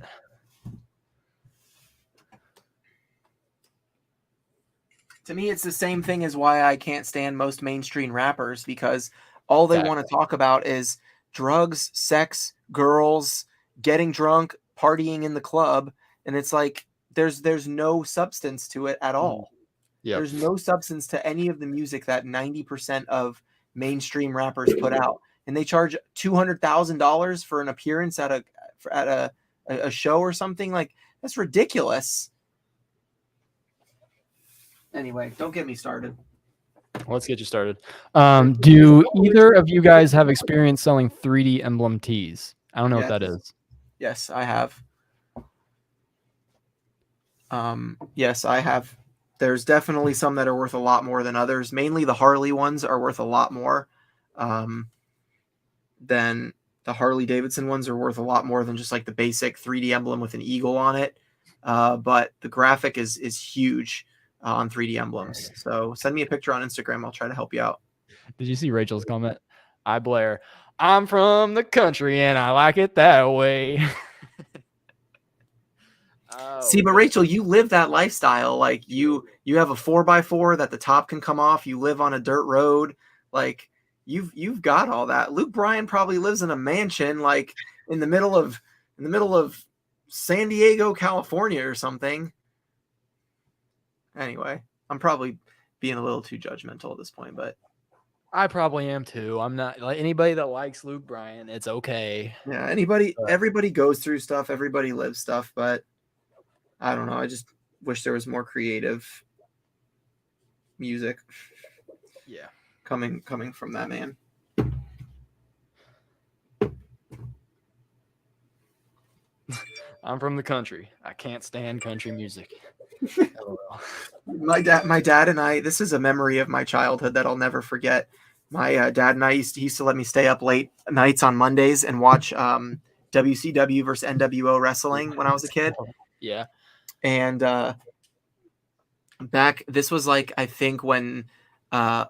To me, it's the same thing as why I can't stand most mainstream rappers, because all they want to talk about is drugs, sex, girls, getting drunk, partying in the club. And it's there's no substance to it at all. Yep. There's no substance to any of the music that 90% of mainstream rappers put out, and they charge $200,000 for an appearance at a show or something. That's ridiculous. Anyway, don't get me started. Let's get you started. Do either of you guys have experience selling 3D emblem tees? I don't know what that is. Yes, I have. Yes, I have. There's definitely some that are worth a lot more than others. Mainly the Harley ones are worth a lot more than the Harley Davidson ones are worth a lot more than just the basic 3D emblem with an eagle on it. But the graphic is huge on 3D emblems. So send me a picture on Instagram. I'll try to help you out. Did you see Rachel's comment? Blair, I'm from the country and I like it that way. See, but Rachel, you live that lifestyle. You have a 4x4 that the top can come off. You live on a dirt road. You've got all that. Luke Bryan probably lives in a mansion, in the middle of San Diego, California, or something. Anyway, I'm probably being a little too judgmental at this point, but I probably am too. I'm not anybody that likes Luke Bryan. It's okay. Yeah, everybody goes through stuff. Everybody lives stuff, but I don't know. I just wish there was more creative music Yeah. coming from that man. I'm from the country. I can't stand country music. LOL. My dad and I, this is a memory of my childhood that I'll never forget. My dad and I he used to let me stay up late nights on Mondays and watch WCW versus NWO wrestling when I was a kid. Yeah. And this was like, I think when uh,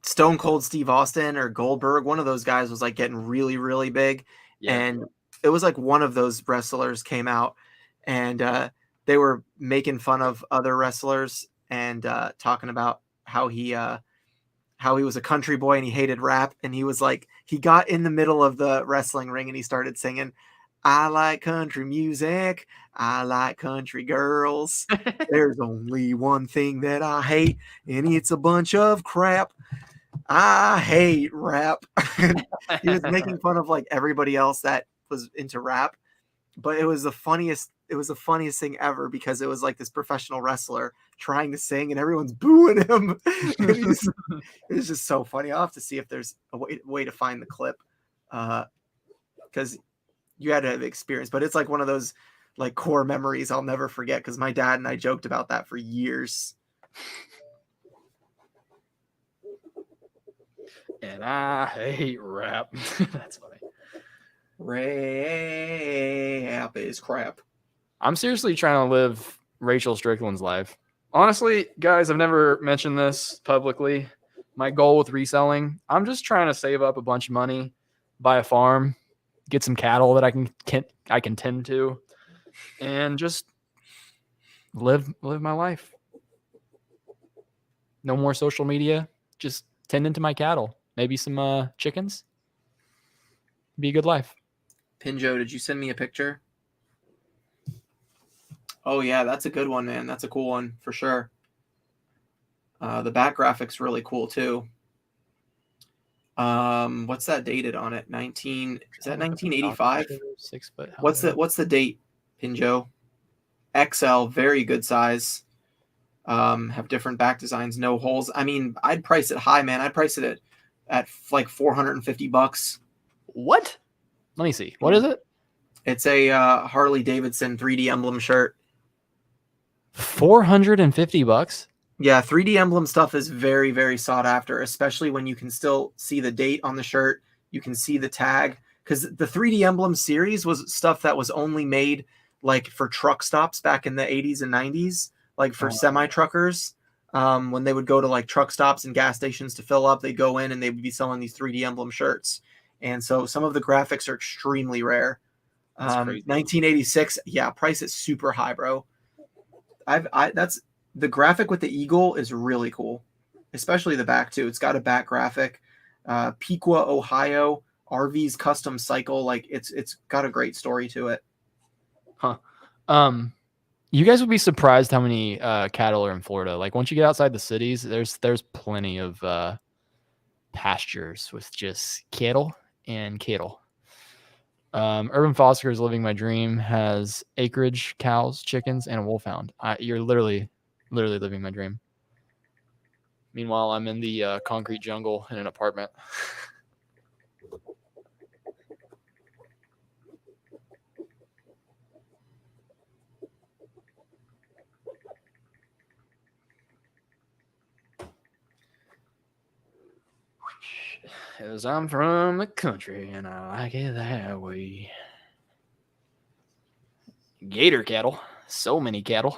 Stone Cold Steve Austin or Goldberg, one of those guys was like getting really, really big. Yeah. And it was like one of those wrestlers came out and they were making fun of other wrestlers and talking about how he was a country boy and he hated rap. And he was like, he got in the middle of the wrestling ring and he started singing, I like country music. I like country girls. There's only one thing that I hate, and it's a bunch of crap. I hate rap. He was making fun of like everybody else that was into rap, but it was the funniest thing ever because it was like this professional wrestler trying to sing and everyone's booing him. It was just so funny. I'll have to see if there's a way to find the clip because you had to have experience, but it's like one of those like core memories I'll never forget because my dad and I joked about that for years. And I hate rap. That's funny. Rap is crap. I'm seriously trying to live Rachel Strickland's life. Honestly, guys, I've never mentioned this publicly. My goal with reselling, I'm just trying to save up a bunch of money, buy a farm, get some cattle that I can tend to, and just live my life. No more social media, just tending to my cattle. Maybe some chickens. Be a good life. Pinjo, did you send me a picture? Oh yeah, that's a good one, man. That's a cool one for sure. The back graphics really cool too. What's that dated on it? Is that 1985? 6 foot. What's the date, Pinjo? XL, very good size. Have different back designs, no holes. I mean, I'd price it high, man. I'd price it at like $450. What? Let me see. What is it? It's a Harley Davidson 3D emblem shirt. $450? Yeah, 3D emblem stuff is very, very sought after, especially when you can still see the date on the shirt. You can see the tag because the 3D emblem series was stuff that was only made like for truck stops back in the 80s and 90s, like for semi truckers. When they would go to like truck stops and gas stations to fill up, they'd go in and they would be selling these 3D emblem shirts. And so some of the graphics are extremely rare. 1986, yeah, price is super high, bro. That's the graphic with the eagle is really cool, especially the back too. It's got a back graphic. Piqua, Ohio, RV's custom cycle, like it's got a great story to it. Huh. You guys would be surprised how many cattle are in Florida. Like once you get outside the cities, there's plenty of pastures with just cattle and cattle. Urban Foster is living my dream, has acreage, cows, chickens, and a wolfhound. You're literally living my dream. Meanwhile, I'm in the concrete jungle in an apartment. As I'm from the country and I like it that way. Gator cattle. So many cattle.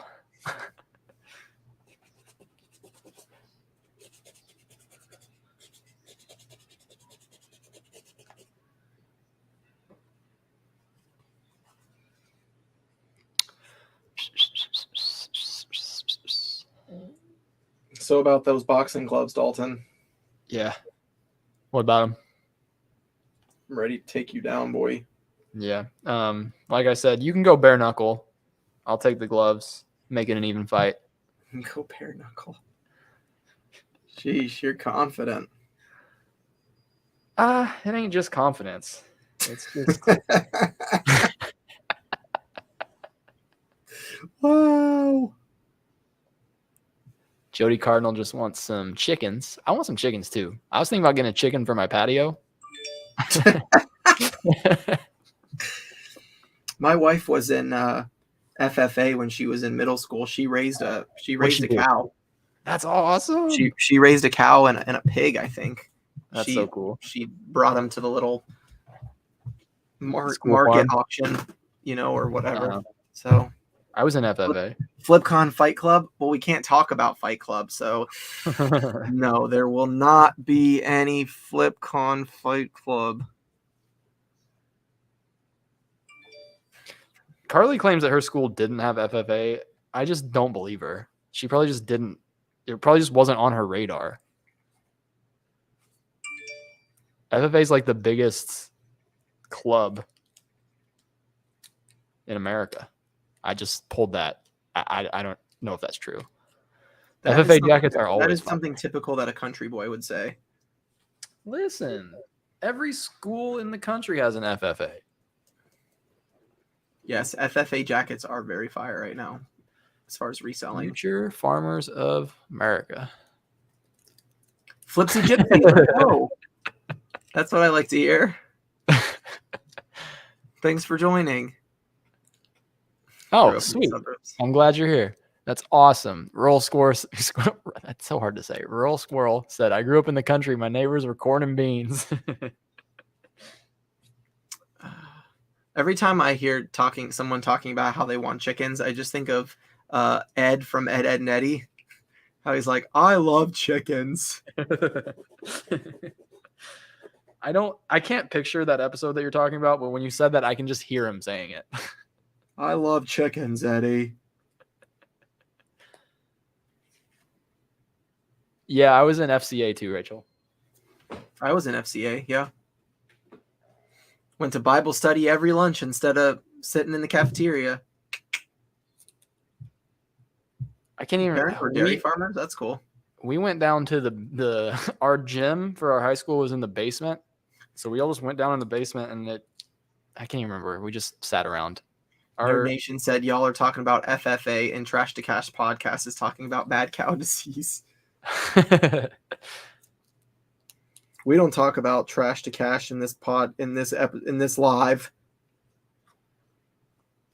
So about those boxing gloves, Dalton. Yeah. What about them? I'm ready to take you down, boy. Yeah. Like I said, you can go bare knuckle. I'll take the gloves. Make it an even fight. Go bare knuckle. Sheesh, you're confident. It ain't just confidence. It's just Wow. Jody Cardinal just wants some chickens. I want some chickens too. I was thinking about getting a chicken for my patio. My wife was in FFA when she was in middle school. She raised a do? cow. That's awesome. She raised a cow and a pig, I think. That's so cool. She brought them to the little market farm. auction, or whatever. Uh-huh. So I was in FFA. FlipCon Fight Club. Well, we can't talk about Fight Club, so no, there will not be any FlipCon Fight Club. Carly claims that her school didn't have FFA. I just don't believe her. She probably just didn't. It probably just wasn't on her radar. FFA is like the biggest club in America. I just pulled that. I don't know if that's true. FFA jackets are always That is fun. something typical that a country boy would say. Listen, every school in the country has an FFA. Yes, FFA jackets are very fire right now as far as reselling. Future farmers of America. Flipsy Gypsy. Oh, that's what I like to hear. Thanks for joining. Oh, sweet. I'm glad you're here. That's awesome. Rural Squirrel. That's so hard to say. Rural Squirrel said, I grew up in the country. My neighbors were corn and beans. Every time I hear someone talking about how they want chickens, I just think of Ed from Ed, Ed and Eddie. How he's like, I love chickens. I can't picture that episode that you're talking about, but when you said that, I can just hear him saying it. I love chickens, Eddie. Yeah, I was in FCA too, Rachel. I was in FCA, yeah. Went to Bible study every lunch instead of sitting in the cafeteria. I can't even Parents were dairy farmers. That's cool. We went down to the our gym for our high school was in the basement, so we all just went down in the basement, and I can't even remember. We just sat around. Our Nation said y'all are talking about FFA, and Trash to Cash podcast is talking about mad cow disease. We don't talk about Trash to Cash in this live.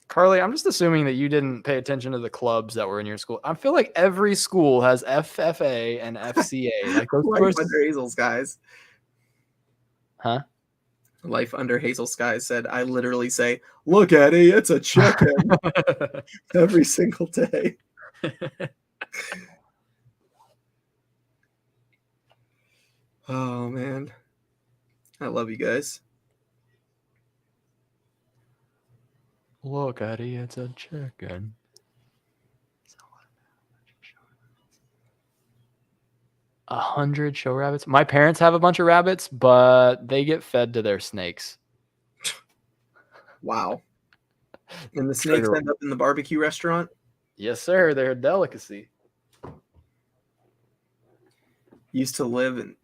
Carly, I'm just assuming that you didn't pay attention to the clubs that were in your school. I feel like every school has FFA and FCA. Like those Life Under Hazel Skies. Huh? Life Under Hazel Skies said, I literally say, look, Eddie, it's a chicken every single day. Oh, man. I love you guys. Look, Eddie, it's a chicken. 100 show rabbits. My parents have a bunch of rabbits, but they get fed to their snakes. Wow. And the snakes end up in the barbecue restaurant? Yes, sir. They're a delicacy. Used to live in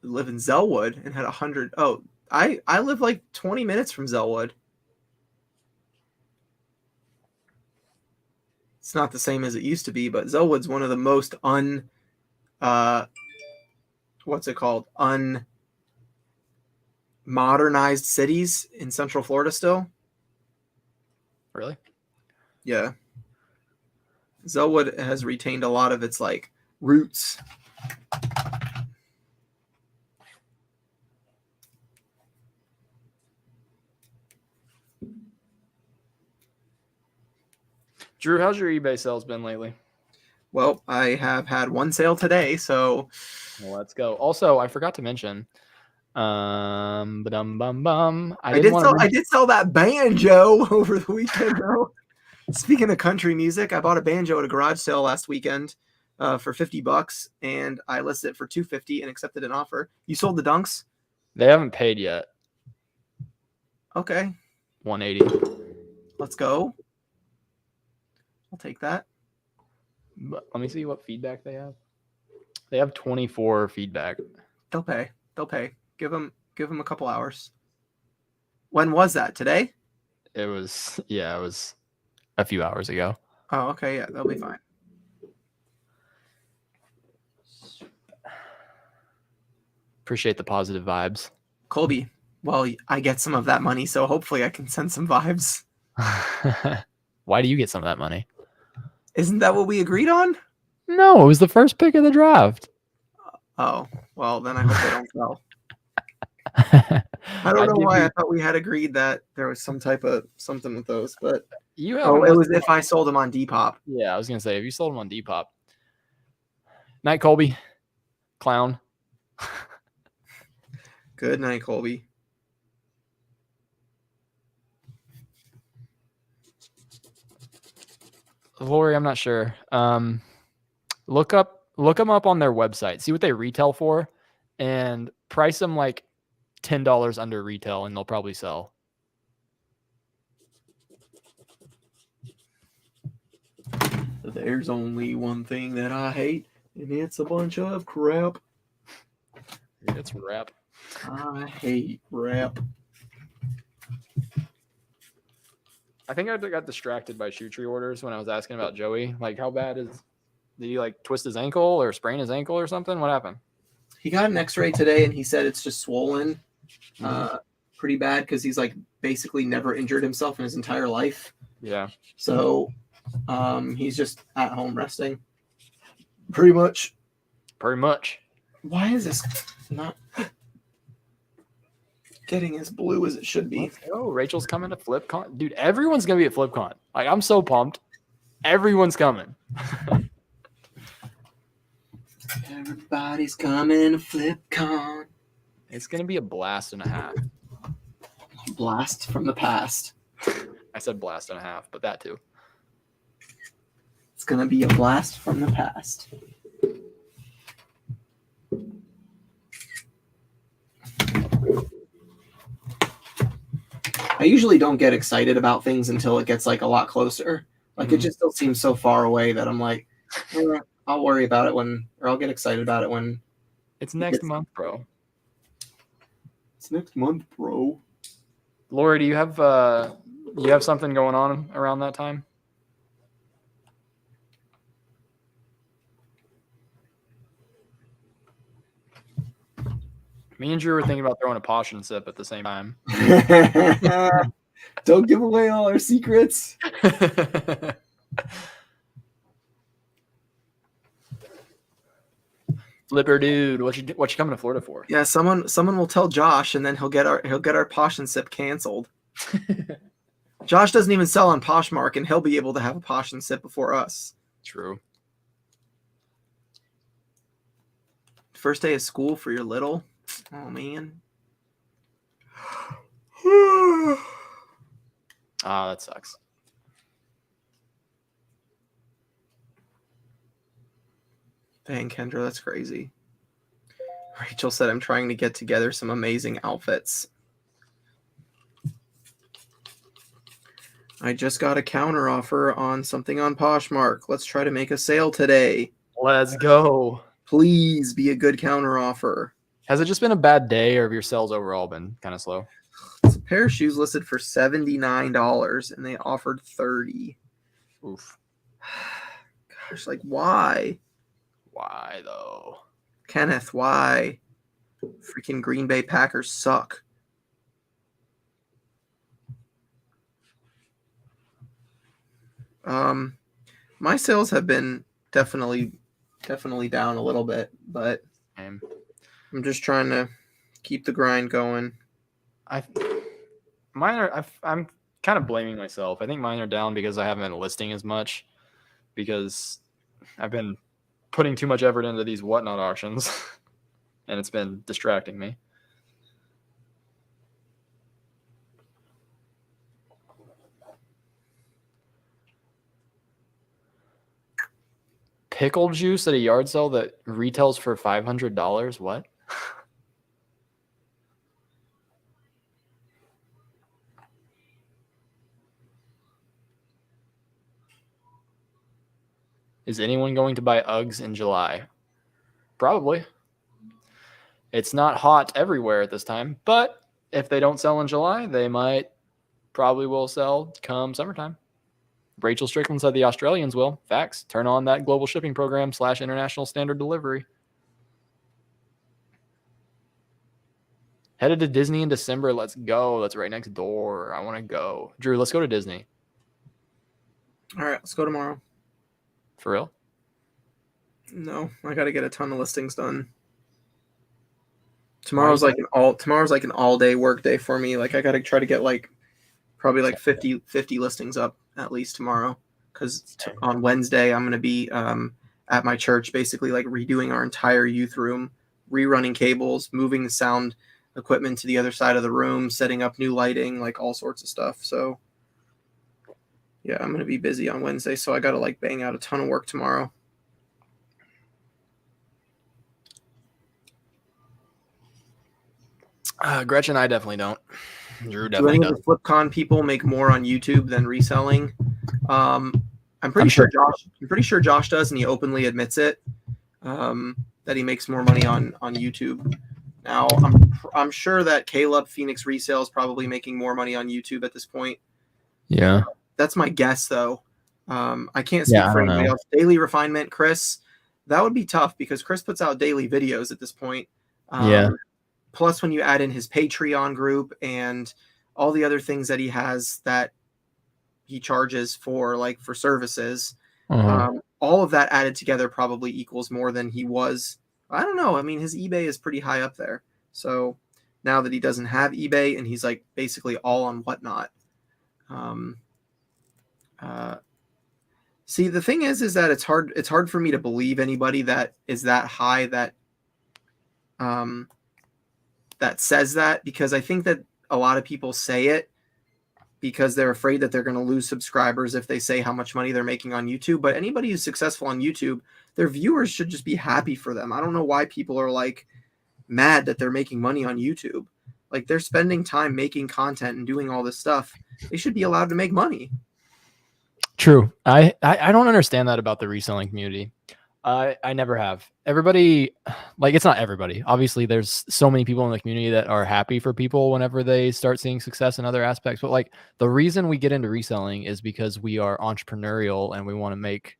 Zellwood and had 100. Oh, I live like 20 minutes from Zellwood. It's not the same as it used to be, but Zellwood's one of the most unmodernized cities in Central Florida still. Really? Yeah. Zellwood has retained a lot of its like roots. Drew, how's your eBay sales been lately? Well, I have had one sale today, so let's go. Also, I forgot to mention, I did sell that banjo over the weekend, though. Speaking of country music, I bought a banjo at a garage sale last weekend for $50, and I listed it for $250 and accepted an offer. You sold the dunks? They haven't paid yet. Okay. $180. Let's go. I'll take that. But let me see what feedback they have. They have 24 feedback. They'll pay. Give them a couple hours. When was that? Today? It was a few hours ago. Oh, okay, yeah, that'll be fine. Appreciate the positive vibes. Colby, well, I get some of that money, so hopefully I can send some vibes. Why do you get some of that money? Isn't that what we agreed on? No, it was the first pick of the draft. Oh, well, then I hope they don't sell. I don't I'd know give why you- I thought we had agreed that there was some type of something with those, but You have oh, it was if I sold them on Depop. Yeah, I was gonna say if you sold them on Depop. Night, Colby. Clown. Good night, Colby. Lori, I'm not sure. Look them up on their website. See what they retail for, and price them like $10 under retail, and they'll probably sell. There's only one thing that I hate, and it's a bunch of crap. It's rap. I hate rap. I think I got distracted by shoe tree orders when I was asking about Joey. Like, how bad did he like twist his ankle or sprain his ankle or something? What happened? He got an X-ray today, and he said it's just swollen, pretty bad because he's like basically never injured himself in his entire life. Yeah. So, he's just at home resting. Pretty much. Pretty much. Why is this not getting as blue as it should be? Oh, Rachel's coming to FlipCon. Dude, everyone's going to be at FlipCon. Like, I'm so pumped. Everyone's coming. Everybody's coming to FlipCon. It's going to be a blast and a half. Blast from the past. I said blast and a half, but that too. It's going to be a blast from the past. I usually don't get excited about things until it gets like a lot closer. Like it just still seems so far away that I'm like, I'll worry about it I'll get excited about it when It's next month, bro. it's next month, bro. Lori, do you have something going on around that time? Me and Drew were thinking about throwing a posh and sip at the same time. Don't give away all our secrets. Flipper dude, what you coming to Florida for? Yeah, someone will tell Josh, and then he'll get our Posh and Sip canceled. Josh doesn't even sell on Poshmark, and he'll be able to have a Posh and Sip before us. True. First day of school for your little. Oh man. That sucks. Dang, Kendra, that's crazy. Rachel said I'm trying to get together some amazing outfits. I just got a counter offer on something on Poshmark. Let's try to make a sale today. Let's go. Please be a good counter offer. Has it just been a bad day, or have your sales overall been kind of slow? It's a pair of shoes listed for $79, and they offered $30. Oof. Gosh, like why? Why though? Kenneth, why? Freaking Green Bay Packers suck. My sales have been definitely down a little bit, but I'm just trying to keep the grind going. I'm kind of blaming myself. I think mine are down because I haven't been listing as much, because I've been putting too much effort into these whatnot auctions, and it's been distracting me. Pickle juice at a yard sale that retails for $500. What? Is anyone going to buy Uggs in July? Probably. It's not hot everywhere at this time, but if they don't sell in July, they probably will sell come summertime. Rachel Strickland said the Australians will. Facts. Turn on that global shipping program / international standard delivery. Headed to Disney in December. Let's go. That's right next door. I want to go. Drew, let's go to Disney. All right, let's go tomorrow. For real? No, I got to get a ton of listings done. Tomorrow's like an all day work day for me. Like I got to try to get like probably like 50 listings up at least tomorrow, because on Wednesday I'm going to be at my church, basically like redoing our entire youth room, rerunning cables, moving the sound equipment to the other side of the room, setting up new lighting, like all sorts of stuff. So yeah, I'm going to be busy on Wednesday, so I got to like bang out a ton of work tomorrow. Gretchen, I definitely don't. Drew Do definitely any of does. the FlipCon people make more on YouTube than reselling? I'm pretty sure Josh does, and he openly admits it. That he makes more money on YouTube. Now, I'm sure that Caleb Phoenix Resale is probably making more money on YouTube at this point. Yeah. That's my guess, though. I can't speak for anybody else. Daily Refinement, Chris, that would be tough because Chris puts out daily videos at this point. Yeah. Plus, when you add in his Patreon group and all the other things that he has that he charges for, like for services, all of that added together probably equals more than he was. I don't know. I mean, his eBay is pretty high up there. So now that he doesn't have eBay and he's like basically all on Whatnot. See, the thing is that it's hard for me to believe anybody that is that high that says that, because I think that a lot of people say it because they're afraid that they're going to lose subscribers if they say how much money they're making on YouTube. But anybody who's successful on YouTube, their viewers should just be happy for them. I don't know why people are like mad that they're making money on YouTube. Like, they're spending time making content and doing all this stuff. They should be allowed to make money. True. I don't understand that about the reselling community. I never have. Everybody, like, it's not everybody. Obviously, there's so many people in the community that are happy for people whenever they start seeing success in other aspects. But like, the reason we get into reselling is because we are entrepreneurial and we want to make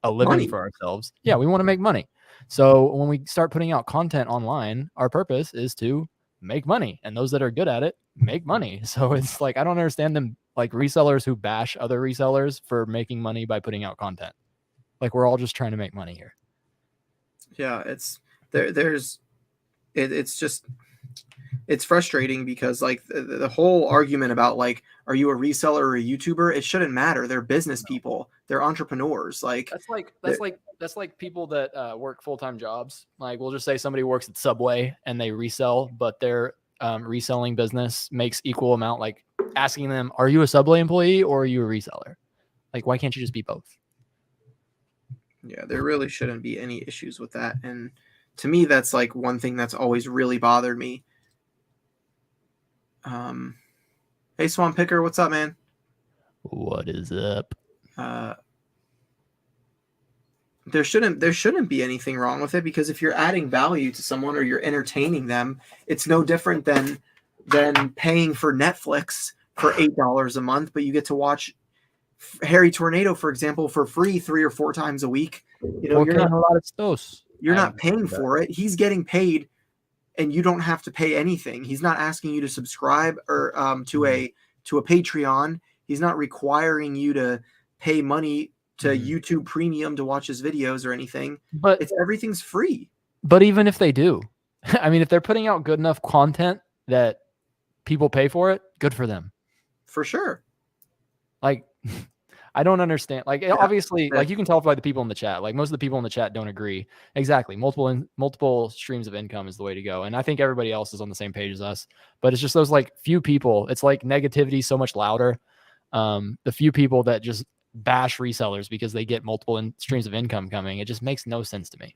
a living for ourselves. Yeah, we want to make money. So when we start putting out content online, our purpose is to make money, and those that are good at it make money. So it's like, I don't understand them, like resellers who bash other resellers for making money by putting out content. Like, we're all just trying to make money here. Yeah, it's frustrating because like the whole argument about like, are you a reseller or a YouTuber? It shouldn't matter. They're business people. They're entrepreneurs. Like that's like people that work full-time jobs. Like, we'll just say somebody works at Subway and they resell, but their reselling business makes equal amount. Like, asking them, are you a Subway employee or are you a reseller? Like, why can't you just be both? Yeah, there really shouldn't be any issues with that. And to me, that's like one thing that's always really bothered me. Hey, Swamp Picker, what's up, man? What is up? There shouldn't be anything wrong with it, because if you're adding value to someone or you're entertaining them, it's no different than paying for Netflix for $8 a month, but you get to watch Harry Tornado, for example, for free 3 or 4 times a week. You know, you're not paying for it. He's getting paid, and you don't have to pay anything. He's not asking you to subscribe or to a Patreon. He's not requiring you to pay money to YouTube Premium to watch his videos or anything. But everything's free. But even if they do, I mean, if they're putting out good enough content that people pay for it, good for them. For sure. Like, I don't understand. Like, obviously, like, you can tell by the people in the chat. Like, most of the people in the chat don't agree. Exactly. Multiple streams of income is the way to go. And I think everybody else is on the same page as us. But it's just those like few people. It's like negativity so much louder. The few people that just bash resellers because they get multiple streams of income coming. It just makes no sense to me.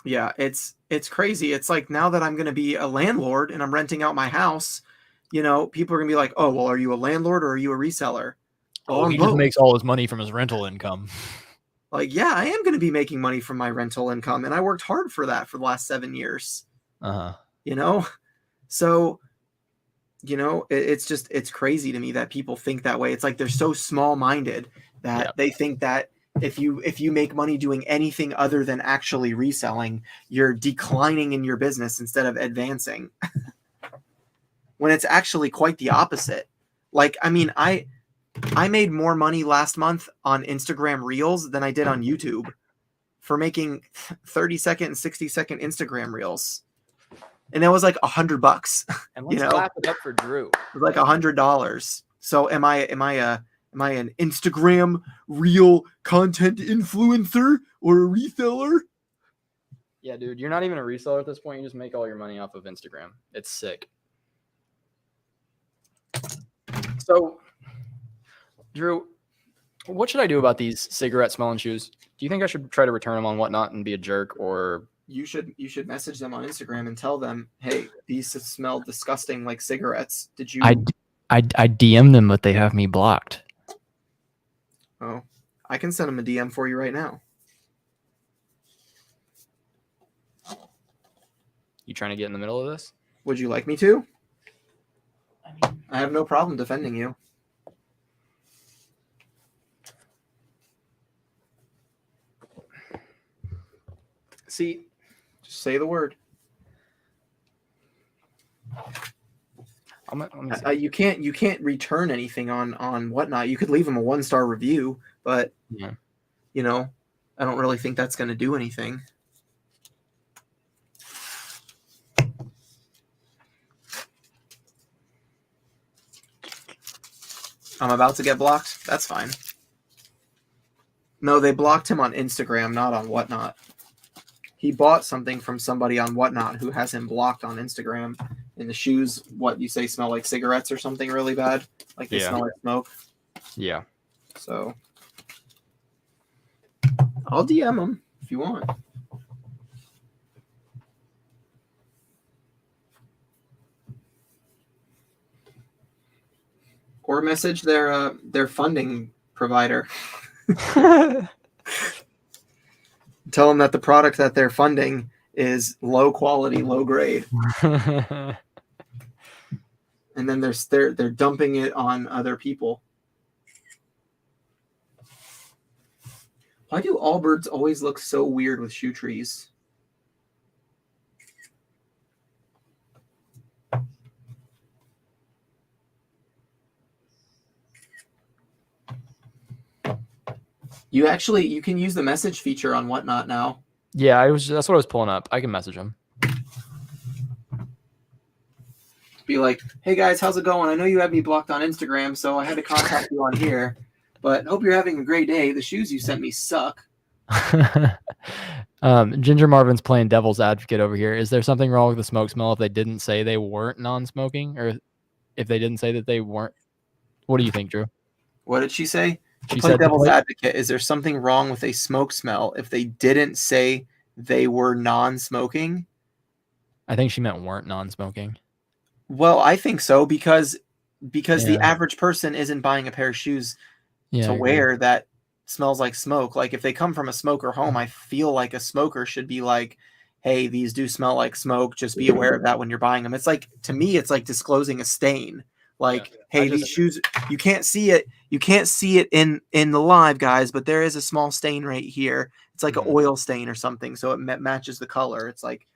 Yeah, it's crazy. It's like, now that I'm going to be a landlord and I'm renting out my house, you know, people are going to be like, oh, well, are you a landlord or are you a reseller? Oh, he just makes all his money from his rental income. Like, yeah, I am going to be making money from my rental income, and I worked hard for that for the last 7 years. Uh-huh. You know? So you know, it's crazy to me that people think that way. It's like they're so small minded that they think that if you make money doing anything other than actually reselling, you're declining in your business instead of advancing. When it's actually quite the opposite. Like, I mean, I made more money last month on Instagram Reels than I did on YouTube for making 30-second and 60-second Instagram Reels. And that was like $100. And You let's know, clap it up for Drew. it was like $100. So am I an Instagram Reel content influencer or a reseller? Yeah, dude, you're not even a reseller at this point. You just make all your money off of Instagram. It's sick. So, Drew, what should I do about these cigarette smelling shoes? Do you think I should try to return them on Whatnot and be a jerk, or You should message them on Instagram and tell them, hey, these smell disgusting like cigarettes. Did you? I DM them, but they have me blocked. Oh, I can send them a DM for you right now. You trying to get in the middle of this? Would you like me to? I have no problem defending you. See, Just say the word. let me see. You can't return anything on Whatnot. You could leave them a 1-star review, but Yeah. you know, I don't really think that's going to do anything. I'm about to get blocked. That's fine. No, they blocked him on Instagram, not on Whatnot. He bought something from somebody on Whatnot who has him blocked on Instagram. And the shoes, what you say, smell like cigarettes or something really bad? Like they smell like smoke? Yeah. So I'll DM them if you want. Or message their funding provider. Tell them that the product that they're funding is low quality, low grade, and then they're dumping it on other people. Why do Allbirds always look so weird with shoe trees? You can use the message feature on Whatnot now. Yeah, that's what I was pulling up. I can message him. Be like, hey guys, how's it going? I know you have me blocked on Instagram, so I had to contact you on here. But hope you're having a great day. The shoes you sent me suck. Ginger Marvin's playing devil's advocate over here. Is there something wrong with the smoke smell if they didn't say they weren't non-smoking, or if they didn't say that they weren't? What do you think, Drew? What did she say? She Play said devil's advocate. Is there something wrong with a smoke smell if they didn't say they were non-smoking? I think she meant weren't non-smoking. Well, I think so because the average person isn't buying a pair of shoes to wear that smells like smoke. Like if they come from a smoker home, I feel like a smoker should be like, hey, these do smell like smoke. Just be aware of that when you're buying them. It's like, to me, it's like disclosing a stain. Like, hey, these shoes, you can't see it. You can't see it in the live, guys, but there is a small stain right here. It's like an oil stain or something, so it matches the color. It's like,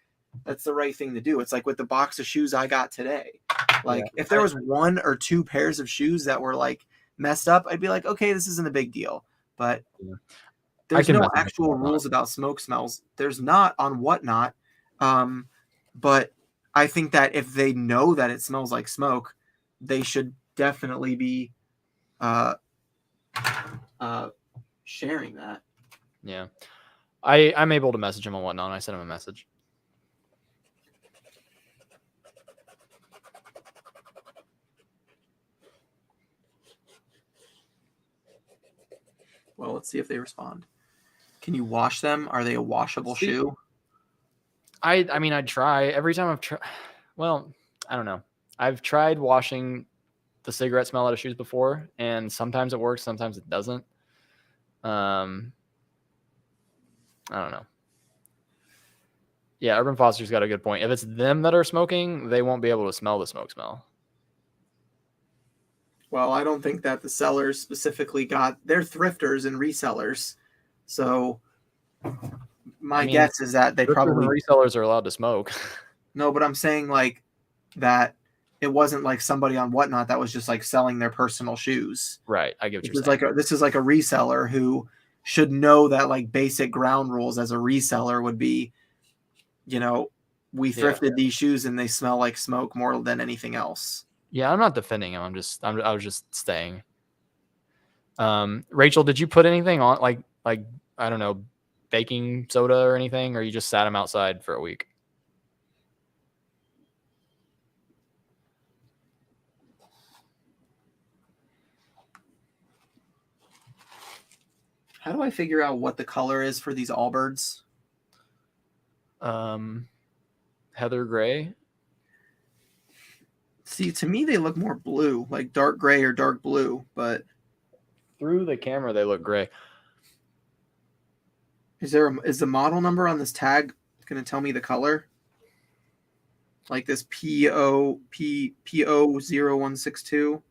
that's the right thing to do. It's like with the box of shoes I got today. Like, if there was 1 or 2 pairs of shoes that were like messed up, I'd be like, okay, this isn't a big deal. But there's no actual rules about smoke smells. There's not on Whatnot. But I think that if they know that it smells like smoke, they should definitely be sharing that. Yeah. I'm able to message him on Whatnot. I sent him a message. Well, let's see if they respond. Can you wash them? Are they a washable shoe? I mean, I'd try. Every time I've tried, well, I don't know. I've tried washing the cigarette smell out of shoes before, and sometimes it works, sometimes it doesn't. I don't know. Yeah, Urban Foster's got a good point. If it's them that are smoking, they won't be able to smell the smoke smell. Well, I don't think that the sellers specifically they're thrifters and resellers. So my guess is that they thrifters and probably resellers are allowed to smoke. no, but I'm saying like that it wasn't like somebody on Whatnot that was just like selling their personal shoes. Right. I get what This you're is saying. this is like a reseller who should know that like basic ground rules as a reseller would be, we thrifted these shoes and they smell like smoke more than anything else. Yeah, I'm not defending him. I was just staying. Rachel, did you put anything on like I don't know, baking soda or anything, or you just sat him outside for a week? How do I figure out what the color is for these Allbirds? Heather gray. See, to me they look more blue, like dark gray or dark blue, but Through the camera, they look gray. is the model number on this tag going to tell me the color? Like this PO0162?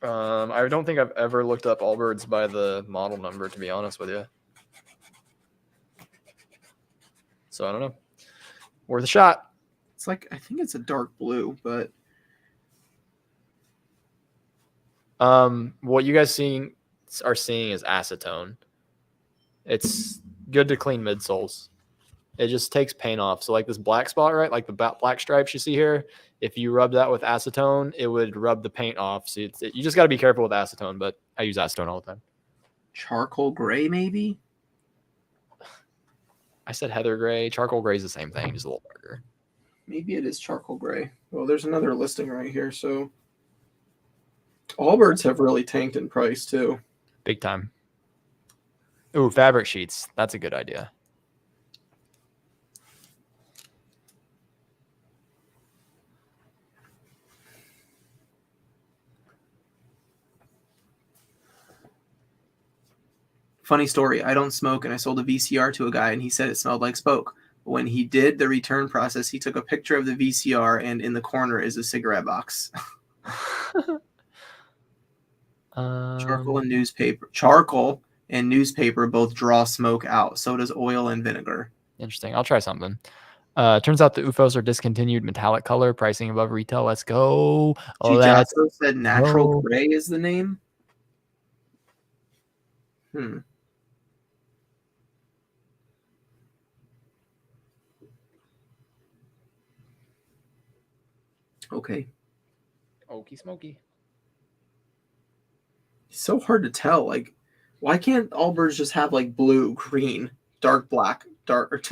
I don't think I've ever looked up Allbirds by the model number, to be honest with you. So I don't know. Worth a shot. It's like, I think it's a dark blue, but what you guys are seeing is acetone. It's good to clean midsoles. It just takes paint off. So like this black spot, right? Like the black stripes you see here, if you rub that with acetone, it would rub the paint off. So you just got to be careful with acetone, but I use acetone all the time. charcoal gray maybe? I said heather gray. Charcoal gray is the same thing, just a little darker. Maybe it is charcoal gray. Well, there's another listing right here, so Allbirds have really tanked in price too. Big time. Ooh, fabric sheets. That's a good idea. Funny story. I don't smoke, and I sold a VCR to a guy, and he said it smelled like smoke. When he did the return process, he took a picture of the VCR, and in the corner is a cigarette box. Charcoal and newspaper both draw smoke out. So does oil and vinegar. Interesting. I'll try something. Turns out the UFOs are discontinued metallic color, pricing above retail. Let's go. Oh, that's Gijasso said natural gray is the name. Okay. Okie smoky. It's so hard to tell. Like, why can't Allbirds just have like blue, green, dark black, dark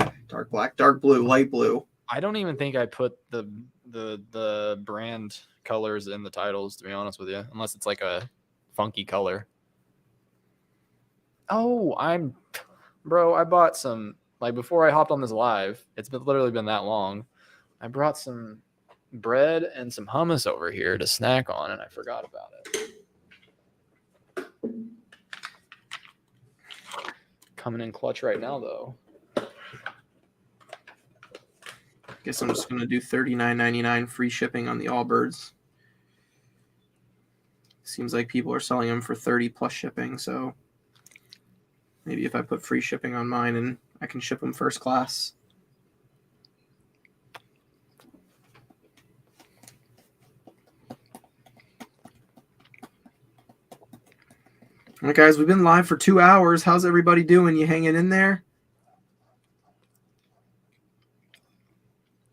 blue, light blue? I don't even think I put the brand colors in the titles, to be honest with you, unless it's like a funky color. Oh, I bought some, like before I hopped on this live, literally been that long. I brought some bread and some hummus over here to snack on, and I forgot about it. Coming in clutch right now, though. Guess I'm just gonna do $39.99 free shipping on the Allbirds. Seems like people are selling them for $30 plus shipping, so maybe if I put free shipping on mine and I can ship them first class. All right, guys, we've been live for 2 hours. How's everybody doing? You hanging in there?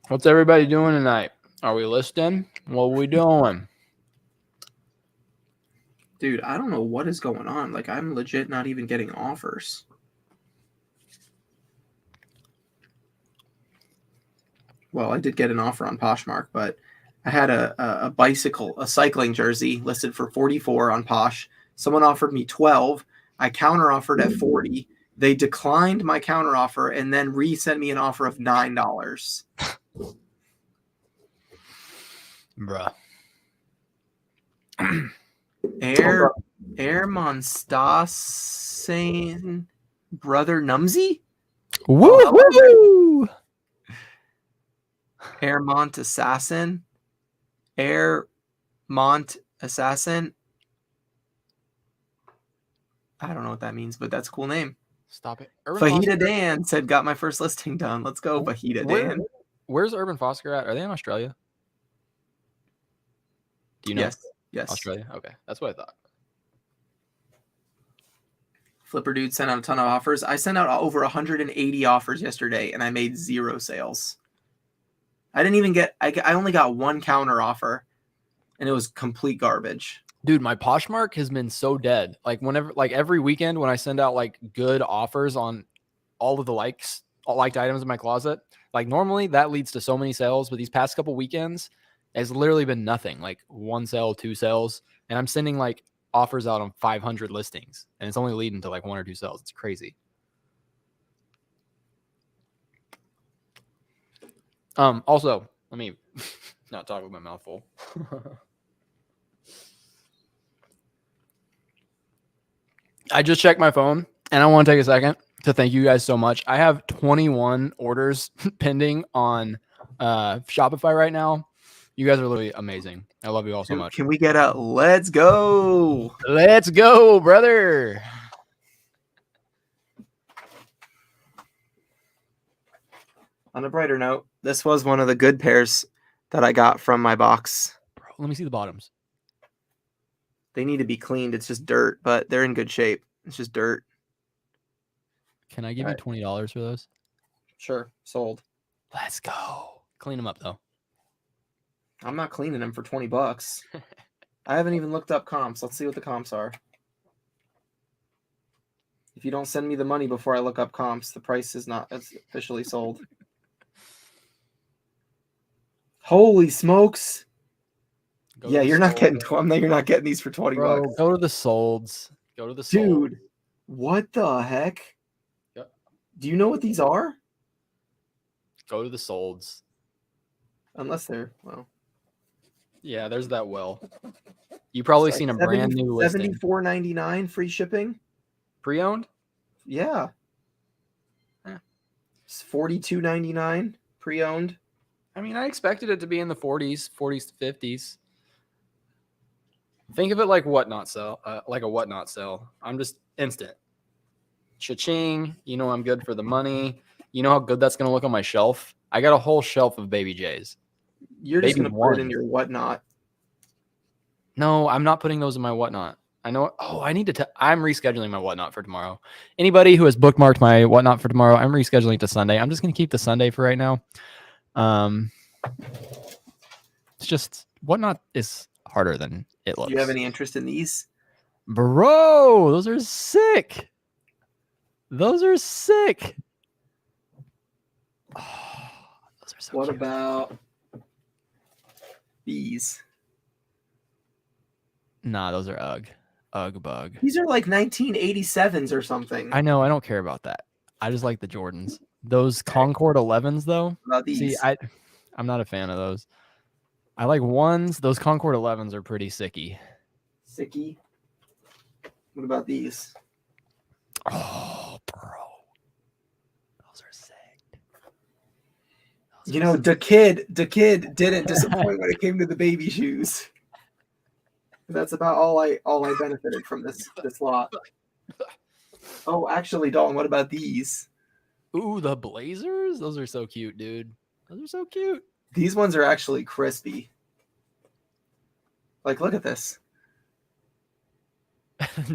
What's everybody doing tonight? Are we listing? What are we doing? Dude, I don't know what is going on. Like, I'm legit not even getting offers. Well, I did get an offer on Poshmark, but I had a cycling jersey listed for 44 on Posh. Someone offered me 12. I counter offered at 40. They declined my counter offer and then resent me an offer of $9. Bruh. Air Monstasen Brother Numsy? Woo! Woo! Airmont Assassin. Airmont Assassin. I don't know what that means, but that's a cool name. Stop it. Urban Fajita Foster- Dan said, "Got my first listing done. Let's go, Fajita Dan." Where's Urban Foster at? Are they in Australia? Do you know? Yes. Australia? Okay. That's what I thought. Flipper Dude sent out a ton of offers. I sent out over 180 offers yesterday, and I made 0 sales. I didn't even get. I only got 1 counter offer, and it was complete garbage. Dude, my Poshmark has been so dead. Like every weekend when I send out like good offers on all of the liked items in my closet, like normally that leads to so many sales, but these past couple weekends has literally been nothing. Like 1 sale, 2 sales, and I'm sending like offers out on 500 listings, and it's only leading to like 1 or 2 sales. It's crazy. Also, let me not talk with my mouth full. I just checked my phone, and I want to take a second to thank you guys so much. I have 21 orders pending on Shopify right now. You guys are literally amazing. I love you all so much. Can we get a let's go? Let's go, brother. On a brighter note, this was one of the good pairs that I got from my box. Bro, let me see the bottoms. They need to be cleaned. It's just dirt, but they're in good shape. It's just dirt. Can I give you $20 for those? Sure, sold. Let's go. Clean them up, though. I'm not cleaning them for $20. I haven't even looked up comps. Let's see what the comps are. If you don't send me the money before I look up comps, the price is not officially sold. Holy smokes. Yeah, you're not getting you're not getting these for $20. Bro, go to the solds. Go to the solds. Dude, what the heck? Yep. Do you know what these are? Go to the solds. Unless they're, well. Yeah, there's that well. You probably seen a brand new listing. $74.99 free shipping. Pre-owned? Yeah. It's $42.99 pre-owned. I mean, I expected it to be in the 40s to 50s. Think of it like whatnot sell, like a whatnot sell. I'm just instant. Cha-ching. You know I'm good for the money. You know how good that's going to look on my shelf? I got a whole shelf of Baby J's. You're just going to put it in your whatnot. No, I'm not putting those in my whatnot. I know. Oh, I need to. I'm rescheduling my whatnot for tomorrow. Anybody who has bookmarked my whatnot for tomorrow, I'm rescheduling it to Sunday. I'm just going to keep the Sunday for right now. It's just whatnot is harder than it looks. Do you have any interest in these? Bro, those are sick. Those are sick. Oh, those are so What cute. about these? Nah, those are UGG. UGG bug. These are like 1987s or something. I know. I don't care about that. I just like the Jordans. Those Concord 11s, though. What about these? See, I'm not a fan of those. I like ones. Those Concord 11s are pretty sicky. Sicky. What about these? Oh, bro. Those are sick. You know, the kid didn't disappoint when it came to the baby shoes. That's about all I benefited from this lot. Oh, actually, Dalton, what about these? Ooh, the Blazers? Those are so cute, dude. Those are so cute. These ones are actually crispy. Like, look at this.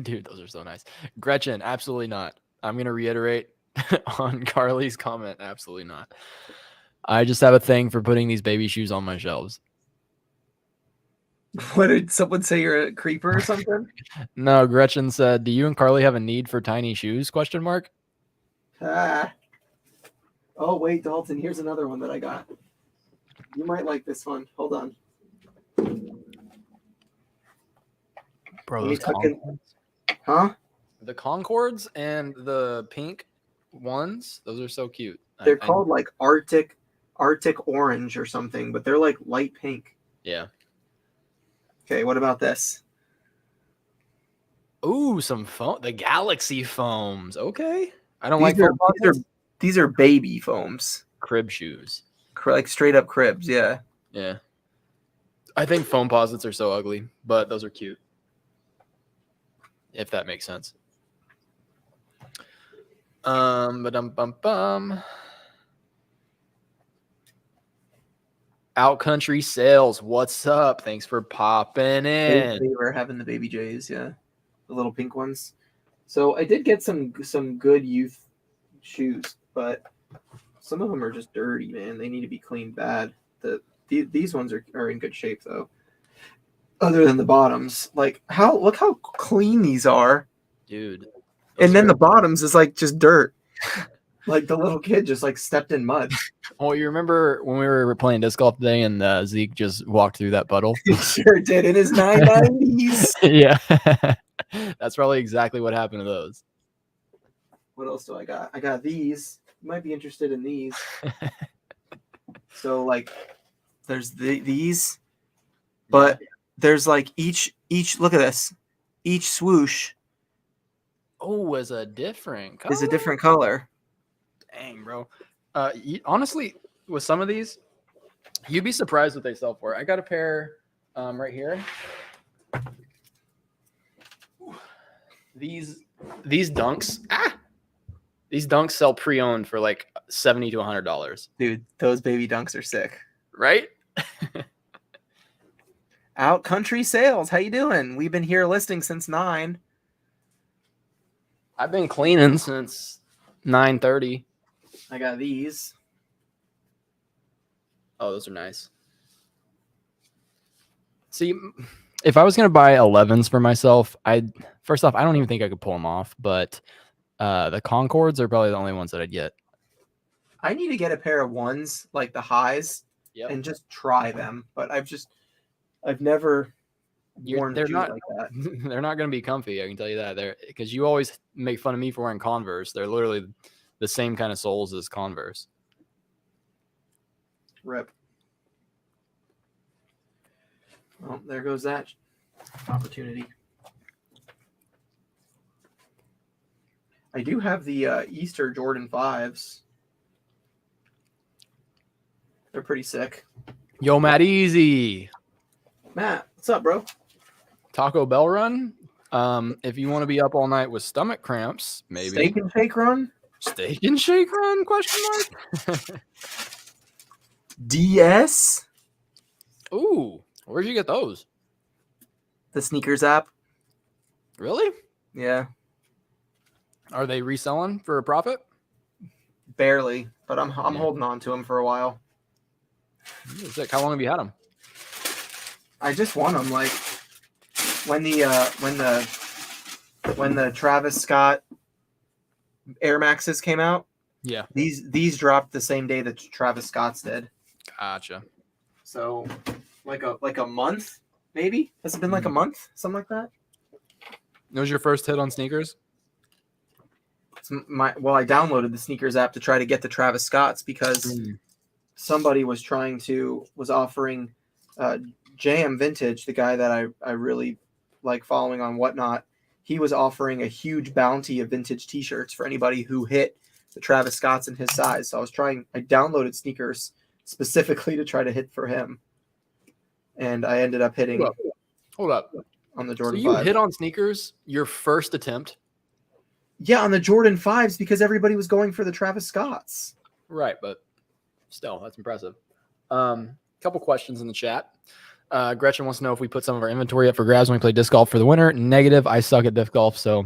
Dude, those are so nice. Gretchen, absolutely not. I'm going to reiterate on Carly's comment. Absolutely not. I just have a thing for putting these baby shoes on my shelves. What did someone say? You're a creeper or something? No, Gretchen said, "Do you and Carly have a need for tiny shoes?" ? Ah. Oh, wait, Dalton, here's another one that I got. You might like this one. Hold on. Bro, Let me those tuck in- Concords. Huh? The Concords and the pink ones, those are so cute. They're called like Arctic Orange or something, but they're like light pink. Yeah. Okay, what about this? Ooh, some foam. The Galaxy foams. Okay. I don't These like foam pockets. these are baby foams. Crib shoes. Like straight up cribs, yeah. Yeah. I think foam posits are so ugly, but those are cute. If that makes sense. Ba-dum-bum-bum. Outcountry Sales, what's up? Thanks for popping in. They were having the baby J's, yeah, the little pink ones. So I did get some good youth shoes, but some of them are just dirty, man. They need to be cleaned bad. These ones are in good shape though. Other than the bottoms, like look how clean these are, Dude. And then the bottoms is like just dirt. Like the little kid just like stepped in mud. Oh, you remember when we were playing disc golf today and Zeke just walked through that puddle? He sure did in his 990s. Yeah. That's probably exactly what happened to those. What else do I got? I got these. You might be interested in these. So like there's these, but there's like each look at this. Each swoosh is a different color. is a different color. Dang, bro. Honestly, with some of these, you'd be surprised what they sell for. I got a pair right here. These dunks. These dunks sell pre-owned for like $70 to $100. Dude, those baby dunks are sick. Right? Outcountry Sales, how you doing? We've been here listing since 9. I've been cleaning since 9:30. I got these. Oh, those are nice. See, if I was going to buy 11s for myself, first off, I don't even think I could pull them off, but the Concords are probably the only ones that I'd get. I need to get a pair of ones, like the highs, and just try them. But I've never worn they're shoes not like that. They're not going to be comfy, I can tell you that. They're because you always make fun of me for wearing Converse. They're literally the same kind of soles as Converse. Rip. Well, there goes that opportunity. I do have the Easter Jordan 5s. They're pretty sick. Yo, Matt Easy. Matt, what's up, bro? Taco Bell run. If you want to be up all night with stomach cramps, maybe. Steak and shake run? Steak and shake run? Question mark. DS? Ooh, where'd you get those? The sneakers app. Really? Yeah, Are they reselling for a profit? barely, but I'm holding on to them for a while. Sick. How long have you had them? I just want them like when the Travis Scott Air Maxes came out. Yeah. These dropped the same day that Travis Scott's did. Gotcha. So like a month, maybe? Has it been like a month? Something like that? That was your first hit on sneakers? I downloaded the sneakers app to try to get the Travis Scott's because somebody was offering JM Vintage, the guy that I really like following on Whatnot. He was offering a huge bounty of vintage t-shirts for anybody who hit the Travis Scott's in his size. So I downloaded sneakers specifically to try to hit for him. And I ended up hitting Hold up. On the Jordan 5. So you hit on sneakers your first attempt? Yeah, on the Jordan 5s because everybody was going for the Travis Scott's. Right, but still, that's impressive. Couple questions in the chat. Gretchen wants to know if we put some of our inventory up for grabs when we play disc golf for the winter. Negative. I suck at disc golf, so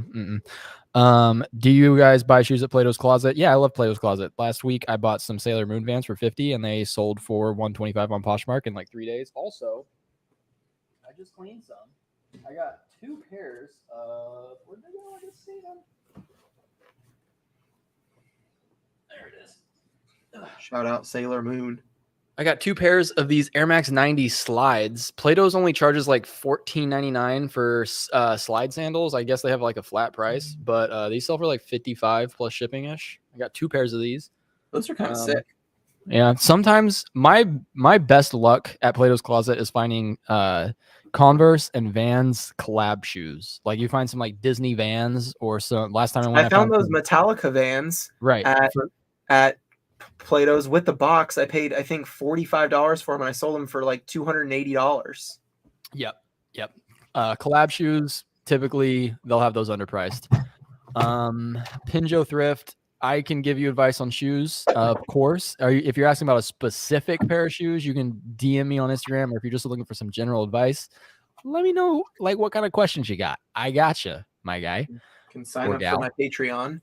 do you guys buy shoes at Plato's Closet? Yeah, I love Plato's Closet. Last week, I bought some Sailor Moon Vans for $50, and they sold for $125 on Poshmark in like 3 days. Also, I just cleaned some. I got 2 pairs of... Where'd they go? I just see them. There it is. Shout out Sailor Moon. I got 2 pairs of these Air Max 90 slides. Plato's only charges like $14.99 for slide sandals. I guess they have like a flat price, but these sell for like $55 plus shipping ish. I got 2 pairs of these. Those are kind of sick. Yeah, sometimes my best luck at Plato's Closet is finding Converse and Vans collab shoes. Like you find some like Disney Vans or some. Last time I found those Metallica Vans right at Plato's with the box. I paid, I think, $45 for them, and I sold them for like $280. Yep. Collab shoes, typically they'll have those underpriced. Pinjo Thrift, I can give you advice on shoes, of course. If you're asking about a specific pair of shoes, you can DM me on Instagram, or if you're just looking for some general advice, let me know like what kind of questions you got. I gotcha, my guy. Can sign Or up gal. for my Patreon.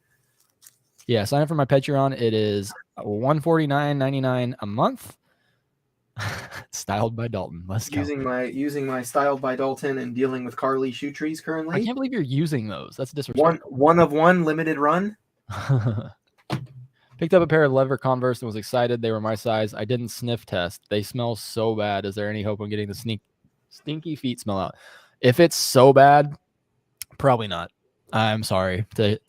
Yeah, sign up for my Patreon. It is $149.99 a month. Styled by Dalton. Let's go. Using my Styled by Dalton and dealing with Carly shoe trees I currently. can't believe you're using those. That's disrespectful. One of one limited run. Picked up a pair of leather Converse and was excited. They were my size. I didn't sniff test. They smell so bad. Is there any hope on getting the stinky feet smell out? If it's so bad, probably not. I'm sorry to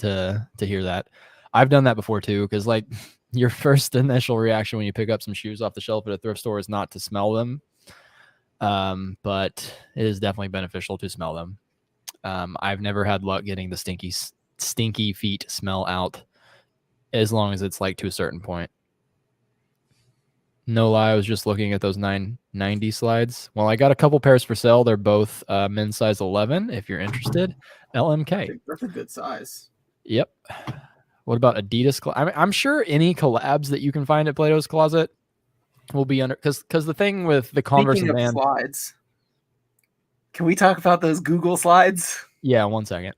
hear that. I've done that before too, because like your first initial reaction when you pick up some shoes off the shelf at a thrift store is not to smell them. But it is definitely beneficial to smell them. I've never had luck getting the stinky feet smell out, as long as it's like to a certain point. No lie, I was just looking at those 990 slides. Well, I got a couple pairs for sale. They're both men's size 11. If you're interested, LMK. That's a good size. Yep. What about Adidas? I'm sure any collabs that you can find at Plato's Closet will be under, because the thing with the Converse Speaking and of Vans. slides, can we talk about those Google slides? Yeah, 1 second.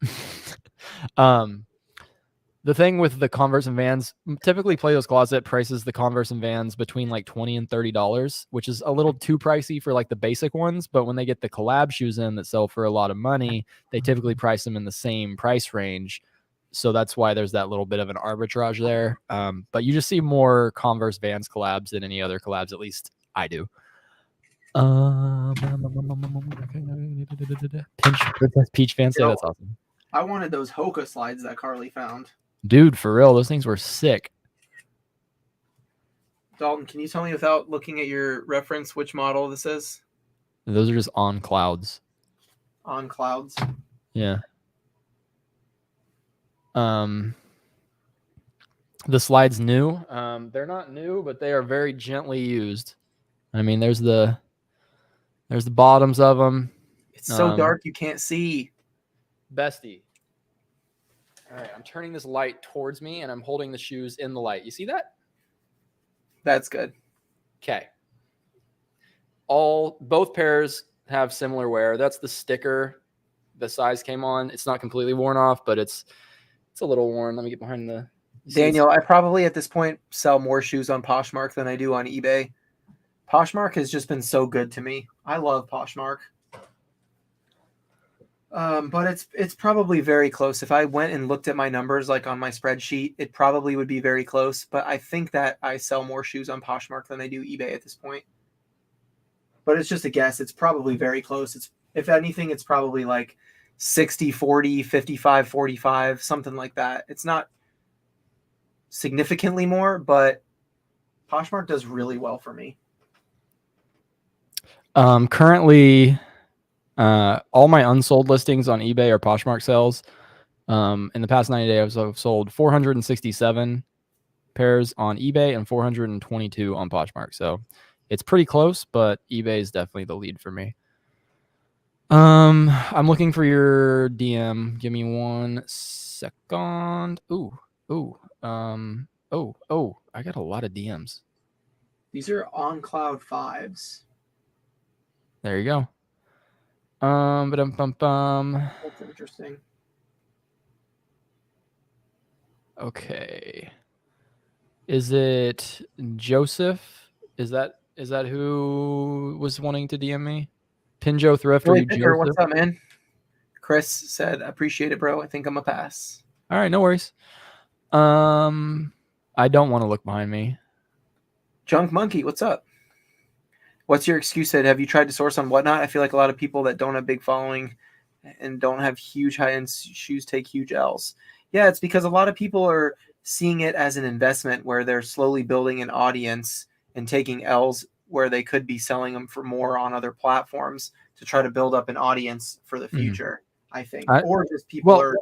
The thing with the Converse and Vans, typically Plato's Closet prices the Converse and Vans between like $20 and $30, which is a little too pricey for like the basic ones. But when they get the collab shoes in that sell for a lot of money, they typically price them in the same price range. So that's why there's that little bit of an arbitrage there. But you just see more Converse Vans collabs than any other collabs, at least I do. Peach Fancy, that's awesome. I wanted those Hoka slides that Carly found. Dude, for real, those things were sick. Dalton, can you tell me without looking at your reference which model this is? Those are just on clouds. On clouds. Yeah. The slides new. They're not new, but they are very gently used. I mean, there's the bottoms of them. It's so dark you can't see. Bestie. All right, I'm turning this light towards me and I'm holding the shoes in the light. You see that? That's good. Okay. Both pairs have similar wear. That's the sticker the size came on. It's not completely worn off, but it's a little worn. Let me get behind the Daniel, I probably at this point sell more shoes on Poshmark than I do on eBay. Poshmark has just been so good to me. I love Poshmark. But it's probably very close. If I went and looked at my numbers like on my spreadsheet, it probably would be very close. But I think that I sell more shoes on Poshmark than I do eBay at this point. But it's just a guess. It's probably very close. It's, if anything, it's probably like 60-40, 55-45, something like that. It's not significantly more, but Poshmark does really well for me. Currently, all my unsold listings on eBay are Poshmark sales. In the past 90 days, I've sold 467 pairs on eBay and 422 on Poshmark. So it's pretty close, but eBay is definitely the lead for me. I'm looking for your DM. Give me 1 second. I got a lot of DMs. These are on Cloud 5s. There you go. That's interesting. Okay. Is it Joseph? Is that who was wanting to DM me? Pinjo Thrift, or you Joseph? What's up, man? Chris said, appreciate it, bro. I think I'm a pass. All right, no worries. I don't want to look behind me. Junk Monkey, what's up? What's your excuse? Said, have you tried to source on Whatnot? I feel like a lot of people that don't have big following and don't have huge high-end shoes take huge L's. Yeah, it's because a lot of people are seeing it as an investment where they're slowly building an audience and taking L's where they could be selling them for more on other platforms to try to build up an audience for the future, I think. Or just people are...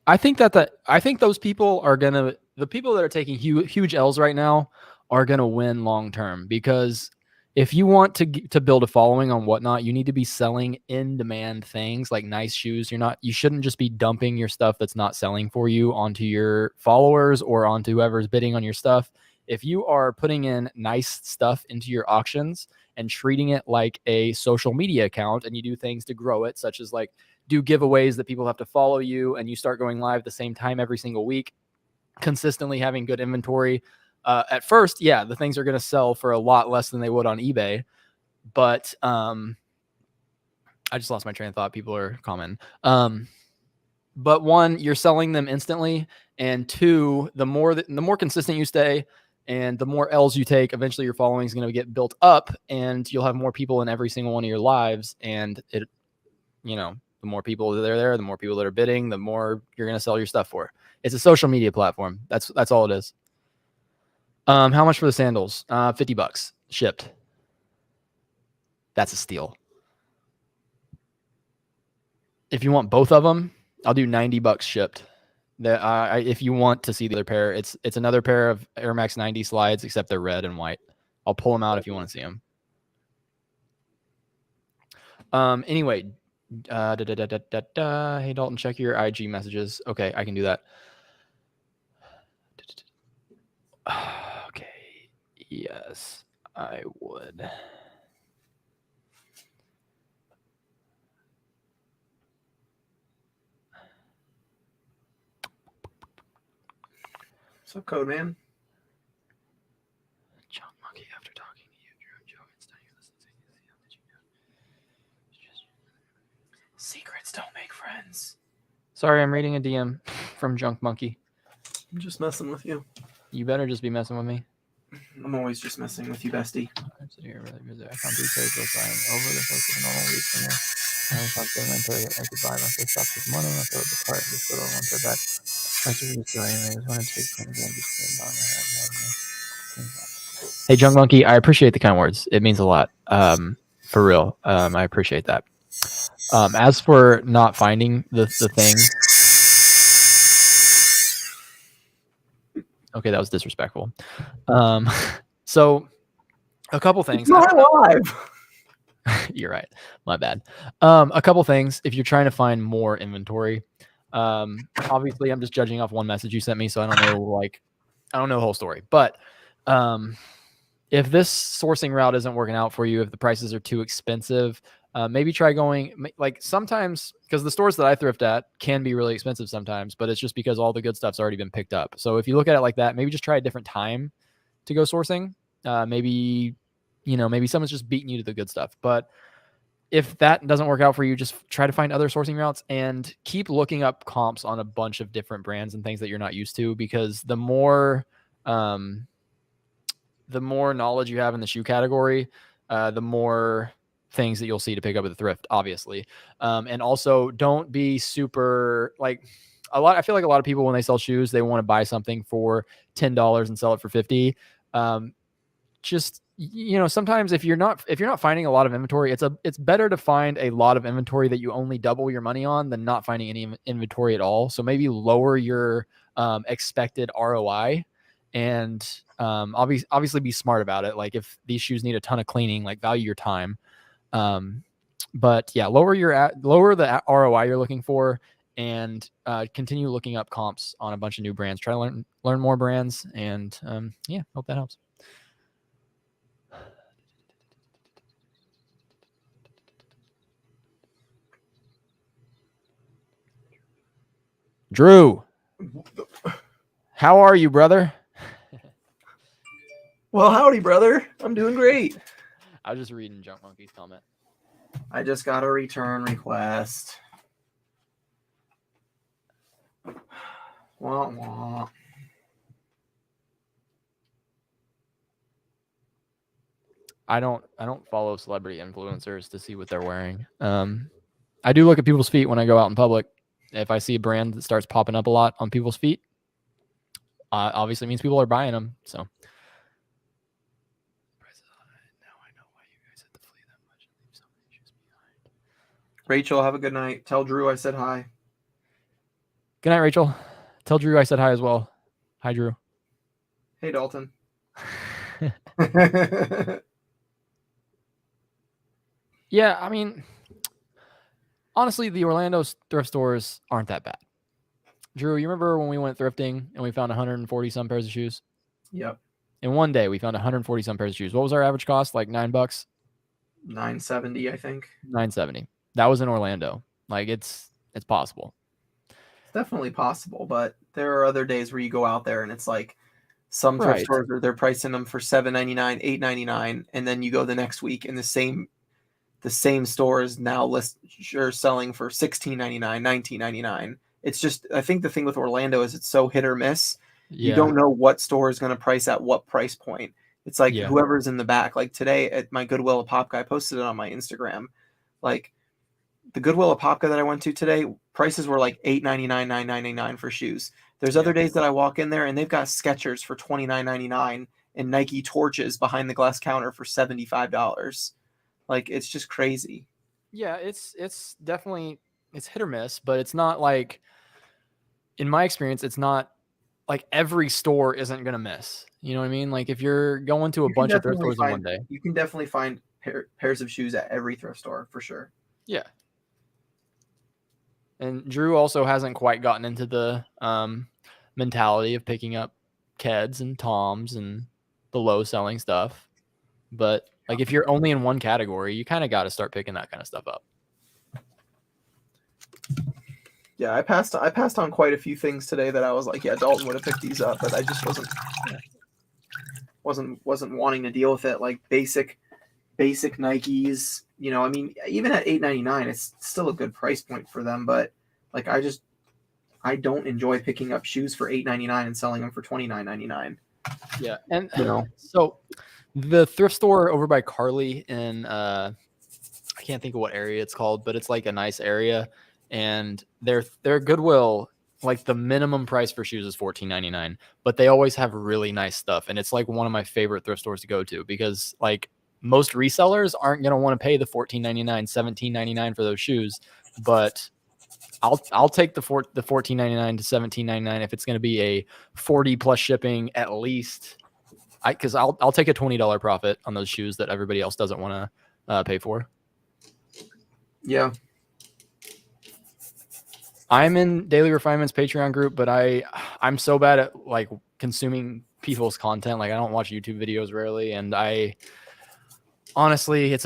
I think those people are gonna the people that are taking huge L's right now are going to win long term, because if you want to build a following on Whatnot, you need to be selling in demand things like nice shoes. You shouldn't just be dumping your stuff that's not selling for you onto your followers or onto whoever's bidding on your stuff. If you are putting in nice stuff into your auctions and treating it like a social media account, and you do things to grow it, such as like do giveaways that people have to follow you, and you start going live at the same time every single week, consistently having good inventory. At first, yeah, the things are going to sell for a lot less than they would on eBay. But I just lost my train of thought. People are commenting. But one, you're selling them instantly, and two, the more consistent you stay, and the more L's you take, eventually your following is going to get built up, and you'll have more people in every single one of your lives. And the more people that are there, the more people that are bidding, the more you're going to sell your stuff for. It's a social media platform. That's all it is. How much for the sandals? $50 shipped. That's a steal. If you want both of them, I'll do $90 shipped. If you want to see the other pair, it's another pair of Air Max 90 slides, except they're red and white. I'll pull them out if you want to see them. Anyway, hey Dalton, check your IG messages. Okay, I can do that. Okay, yes, I would. What's up, Code Man? John Monkey, after talking to you, Drew and Joe, it's time you listen to how did you know? Secrets don't make friends. Sorry, I'm reading a DM from Junk Monkey. I'm just messing with you. You better just be messing with me. I'm always just messing with you, bestie. I'm sitting here really busy. I found 3 pairs both buying over the course of a normal week from there. I found 7 inventory that I could buy once I stopped this morning. I throw it apart and just put it on one pair back. I should just go anyway. I just want to take things and just put them on my head. Hey, Junk Monkey, I appreciate the kind words. It means a lot. For real. I appreciate that. As for not finding the thing. Okay, that was disrespectful. So a couple things. It's not live. You're right. My bad. A couple things. If you're trying to find more inventory, obviously I'm just judging off one message you sent me, so I don't know the whole story. But if this sourcing route isn't working out for you, if the prices are too expensive, maybe try going like sometimes, because the stores that I thrift at can be really expensive sometimes, but it's just because all the good stuff's already been picked up. So if you look at it like that, maybe just try a different time to go sourcing. Maybe someone's just beating you to the good stuff. But if that doesn't work out for you, just try to find other sourcing routes and keep looking up comps on a bunch of different brands and things that you're not used to, because the more knowledge you have in the shoe category, the more things that you'll see to pick up at the thrift, obviously. And also don't be super I feel like a lot of people, when they sell shoes, they want to buy something for $10 and sell it for $50. Sometimes if you're not finding a lot of inventory, it's better to find a lot of inventory that you only double your money on than not finding any inventory at all. So maybe lower your expected ROI, and obviously be smart about it. Like if these shoes need a ton of cleaning, like value your time. But yeah, lower the ROI you're looking for, and continue looking up comps on a bunch of new brands. Try to learn more brands, and hope that helps. Drew, how are you, brother? Well, howdy, brother. I'm doing great. I was just reading Junk Monkey's comment. I just got a return request. Wah, wah. I don't follow celebrity influencers to see what they're wearing. I do look at people's feet when I go out in public. If I see a brand that starts popping up a lot on people's feet, obviously means people are buying them. So, now I know why you guys had to flee that much and leave so many shoes behind. Rachel, have a good night. Tell Drew I said hi. Good night, Rachel. Tell Drew I said hi as well. Hi, Drew. Hey, Dalton. Yeah, I mean, honestly, the Orlando thrift stores aren't that bad. Drew, you remember when we went thrifting and we found 140 some pairs of shoes? Yep. In one day, we found 140 some pairs of shoes. What was our average cost? Like $9? $970, I think. $970. That was in Orlando. Like it's possible. It's definitely possible, but there are other days where you go out there and it's like some thrift Right. stores they're pricing them for $7.99, $8.99, and then you go the next week and the same store is now selling for $16.99, $19.99. It's just, I think the thing with Orlando is it's so hit or miss. You Yeah. don't know what store is going to price at what price point. It's like Yeah. whoever's in the back. Like today at my Goodwill of Pop guy posted it on my Instagram. Like the Goodwill of Popka that I went to today, prices were like $8.99, $9.99 for shoes. There's other days that I walk in there and they've got Skechers for $29.99 and Nike torches behind the glass counter for $75. Like it's just crazy. Yeah, it's definitely it's hit or miss, but it's not like, in my experience, it's not like every store isn't gonna miss. You know what I mean? Like if you're going to a bunch of thrift stores in one day. You can definitely find pairs of shoes at every thrift store for sure. Yeah. And Drew also hasn't quite gotten into the mentality of picking up Keds and Toms and the low selling stuff. But like if you're only in one category, you kind of got to start picking that kind of stuff up. Yeah, I passed on quite a few things today that I was like, yeah, Dalton would have picked these up, but I just wasn't wanting to deal with it. Like basic Nikes, you know, I mean, even at $8.99, it's still a good price point for them, but like I don't enjoy picking up shoes for $8.99 and selling them for $29.99. Yeah. And you know, so the thrift store over by Carly in I can't think of what area it's called, but it's like a nice area, and their Goodwill, like the minimum price for shoes is $14.99, but they always have really nice stuff, and it's like one of my favorite thrift stores to go to because like most resellers aren't going to want to pay the $14.99, $17.99 for those shoes, but I'll take the $14.99 to $17.99 if it's going to be a 40 plus shipping at least. Because I'll take a $20 profit on those shoes that everybody else doesn't want to pay for. Yeah. I'm in Daily Refinement's Patreon group, but I'm so bad at like consuming people's content. Like I don't watch YouTube videos rarely, and I honestly, it's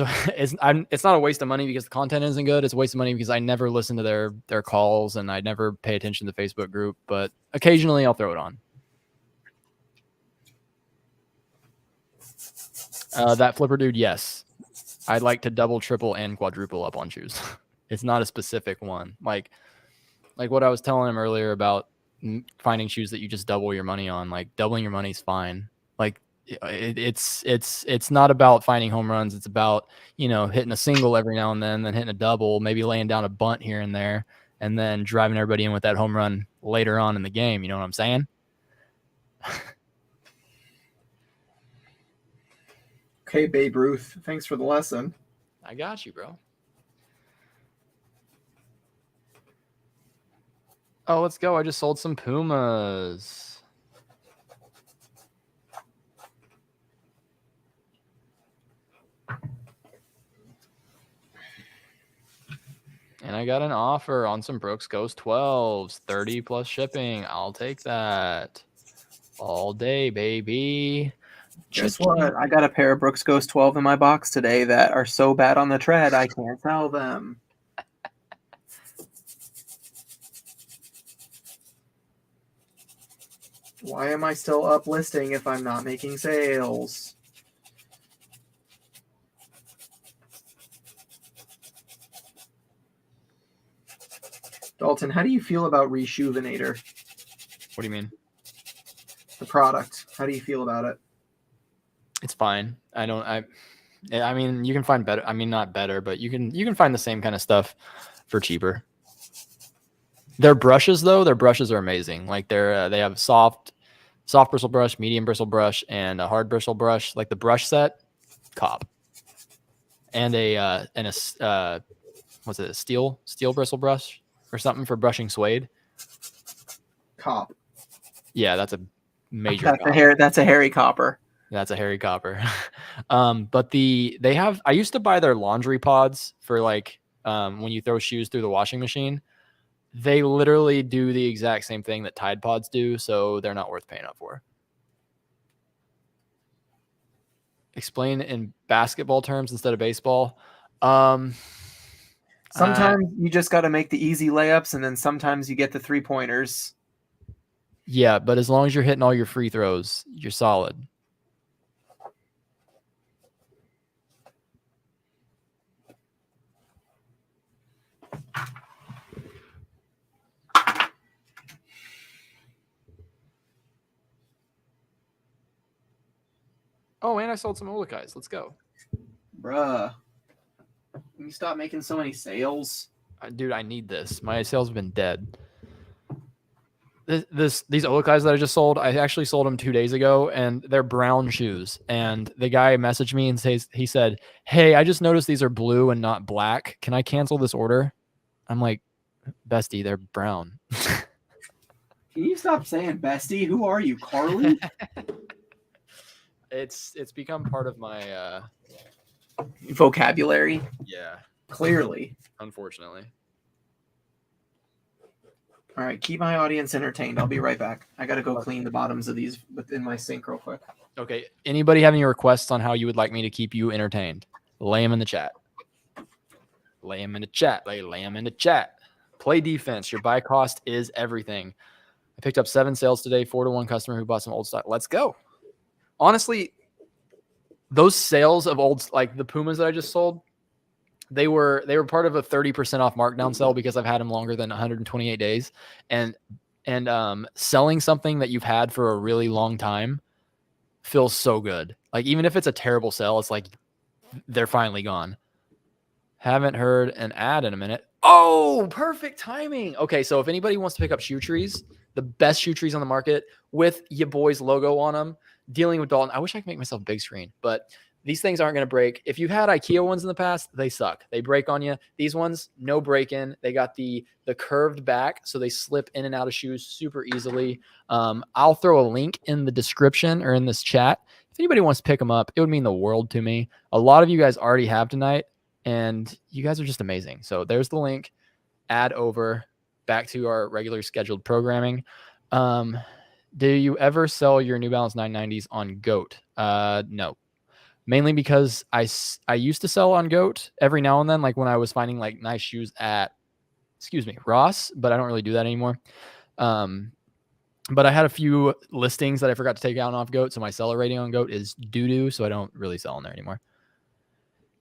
not a waste of money because the content isn't good. It's a waste of money because I never listen to their calls and I never pay attention to the Facebook group. But occasionally I'll throw it on. That flipper dude, yes, I'd like to double, triple, and quadruple up on shoes. It's not a specific one. Like what I was telling him earlier about finding shoes that you just double your money on. Like doubling your money is fine. Like it's not about finding home runs. It's about, you know, hitting a single every now and then hitting a double, maybe laying down a bunt here and there, and then driving everybody in with that home run later on in the game. You know what I'm saying? Okay, Babe Ruth. Thanks for the lesson. I got you, bro. Oh, let's go. I just sold some Pumas. And I got an offer on some Brooks Ghost 12s, 30 plus shipping. I'll take that all day, baby. Guess what? I got a pair of Brooks Ghost 12 in my box today that are so bad on the tread, I can't sell them. Why am I still up listing if I'm not making sales? Dalton, how do you feel about Reshoevinator? What do you mean? The product. How do you feel about it? It's fine. I mean, you can find better. I mean, not better, but you can find the same kind of stuff for cheaper. Their brushes, though, are amazing. Like they have soft bristle brush, medium bristle brush, and a hard bristle brush. Like the brush set, cop, and a what's it? A steel bristle brush or something for brushing suede. Cop. Yeah, that's major. That's a hairy copper. That's a hairy copper. But I used to buy their laundry pods for like when you throw shoes through the washing machine. They literally do the exact same thing that Tide Pods do, so they're not worth paying up for. Explain in basketball terms instead of baseball. Sometimes you just got to make the easy layups, and then sometimes you get the 3-pointers. Yeah, but as long as you're hitting all your free throws, you're solid. Oh, and I sold some Olakais. Let's go. Bruh. Can you stop making so many sales? Dude, I need this. My sales have been dead. These Olakais that I just sold, I actually sold them 2 days ago, and they're brown shoes. And the guy messaged me and he said, "Hey, I just noticed these are blue and not black. Can I cancel this order?" I'm like, "Bestie, they're brown." Can you stop saying bestie? Who are you, Carly? It's become part of my vocabulary. Yeah, clearly. Unfortunately. All right, keep my audience entertained. I'll be right back. I gotta go clean the bottoms of these within my sink real quick. Okay. Anybody have any requests on how you would like me to keep you entertained? Lay them in the chat. Lay them in the chat. Lay them in the chat. Play defense. Your buy cost is everything. I picked up 7 sales today. 4 to 1 customer who bought some old stock. Let's go. Honestly, those sales of old, like the Pumas that I just sold, they were part of a 30% off markdown sale because I've had them longer than 128 days. And selling something that you've had for a really long time feels so good. Like, even if it's a terrible sale, it's like they're finally gone. Haven't heard an ad in a minute. Oh, perfect timing. Okay, so if anybody wants to pick up shoe trees, the best shoe trees on the market with your boy's logo on them, dealing with Dalton. I wish I could make myself big screen, but these things aren't going to break. If you've had IKEA ones in the past, they suck. They break on you. These ones, no break in. They got the curved back, so they slip in and out of shoes super easily. I'll throw a link in the description or in this chat. If anybody wants to pick them up, it would mean the world to me. A lot of you guys already have tonight, and you guys are just amazing. So there's the link. Add over back to our regular scheduled programming. Do you ever sell your New Balance 990s on GOAT? No. Mainly because I used to sell on GOAT every now and then, like when I was finding like nice shoes at, Ross, but I don't really do that anymore. But I had a few listings that I forgot to take out off GOAT, so my seller rating on GOAT is doo-doo, so I don't really sell on there anymore.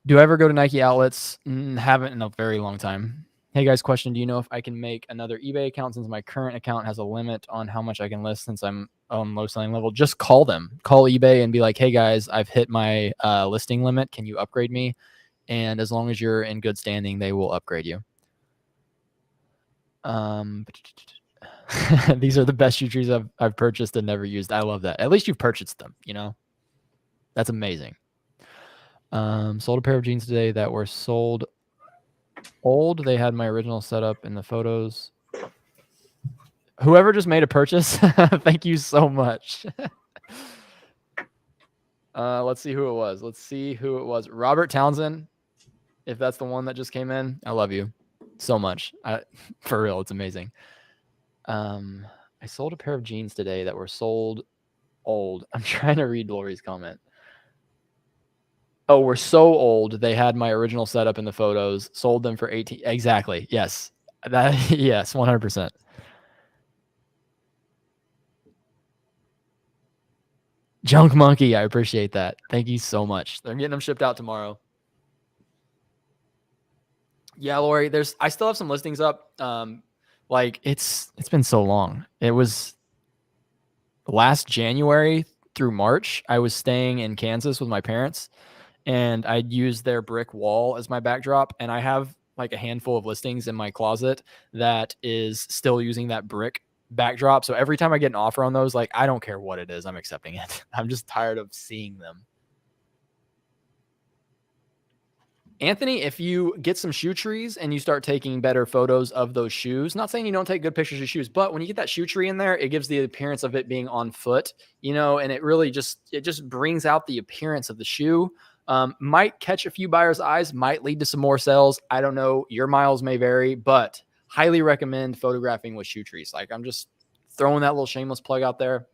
Do I ever go to Nike outlets? Haven't in a very long time. Hey guys, question. Do you know if I can make another eBay account since my current account has a limit on how much I can list since I'm on low selling level? Just call them. Call eBay and be like, hey guys, I've hit my listing limit. Can you upgrade me? And as long as you're in good standing, they will upgrade you. These are the best shoe trees I've purchased and never used. I love that. At least you've purchased them, you know? That's amazing. Sold a pair of jeans today that were sold old. They had my original setup in the photos. Whoever just made a purchase, thank you so much. Let's see who it was. Robert Townsend, if that's the one that just came in, I love you so much. For real, it's amazing. I sold a pair of jeans today that were sold old. I'm trying to read Lori's comment. Oh, we're so old. They had my original setup in the photos. Sold them for 18. Exactly. Yes. Yes, 100%. Junk Monkey, I appreciate that. Thank you so much. They're getting them shipped out tomorrow. Yeah, Lori, I still have some listings up. Like it's been so long. It was last January through March. I was staying in Kansas with my parents, and I'd use their brick wall as my backdrop. And I have like a handful of listings in my closet that is still using that brick backdrop. So every time I get an offer on those, like, I don't care what it is, I'm accepting it. I'm just tired of seeing them. Anthony, if you get some shoe trees and you start taking better photos of those shoes, not saying you don't take good pictures of shoes, but when you get that shoe tree in there, it gives the appearance of it being on foot, and it really just brings out the appearance of the shoe. Might catch a few buyers' eyes, might lead to some more sales. I don't know. Your miles may vary, but highly recommend photographing with shoe trees. Like, I'm just throwing that little shameless plug out there.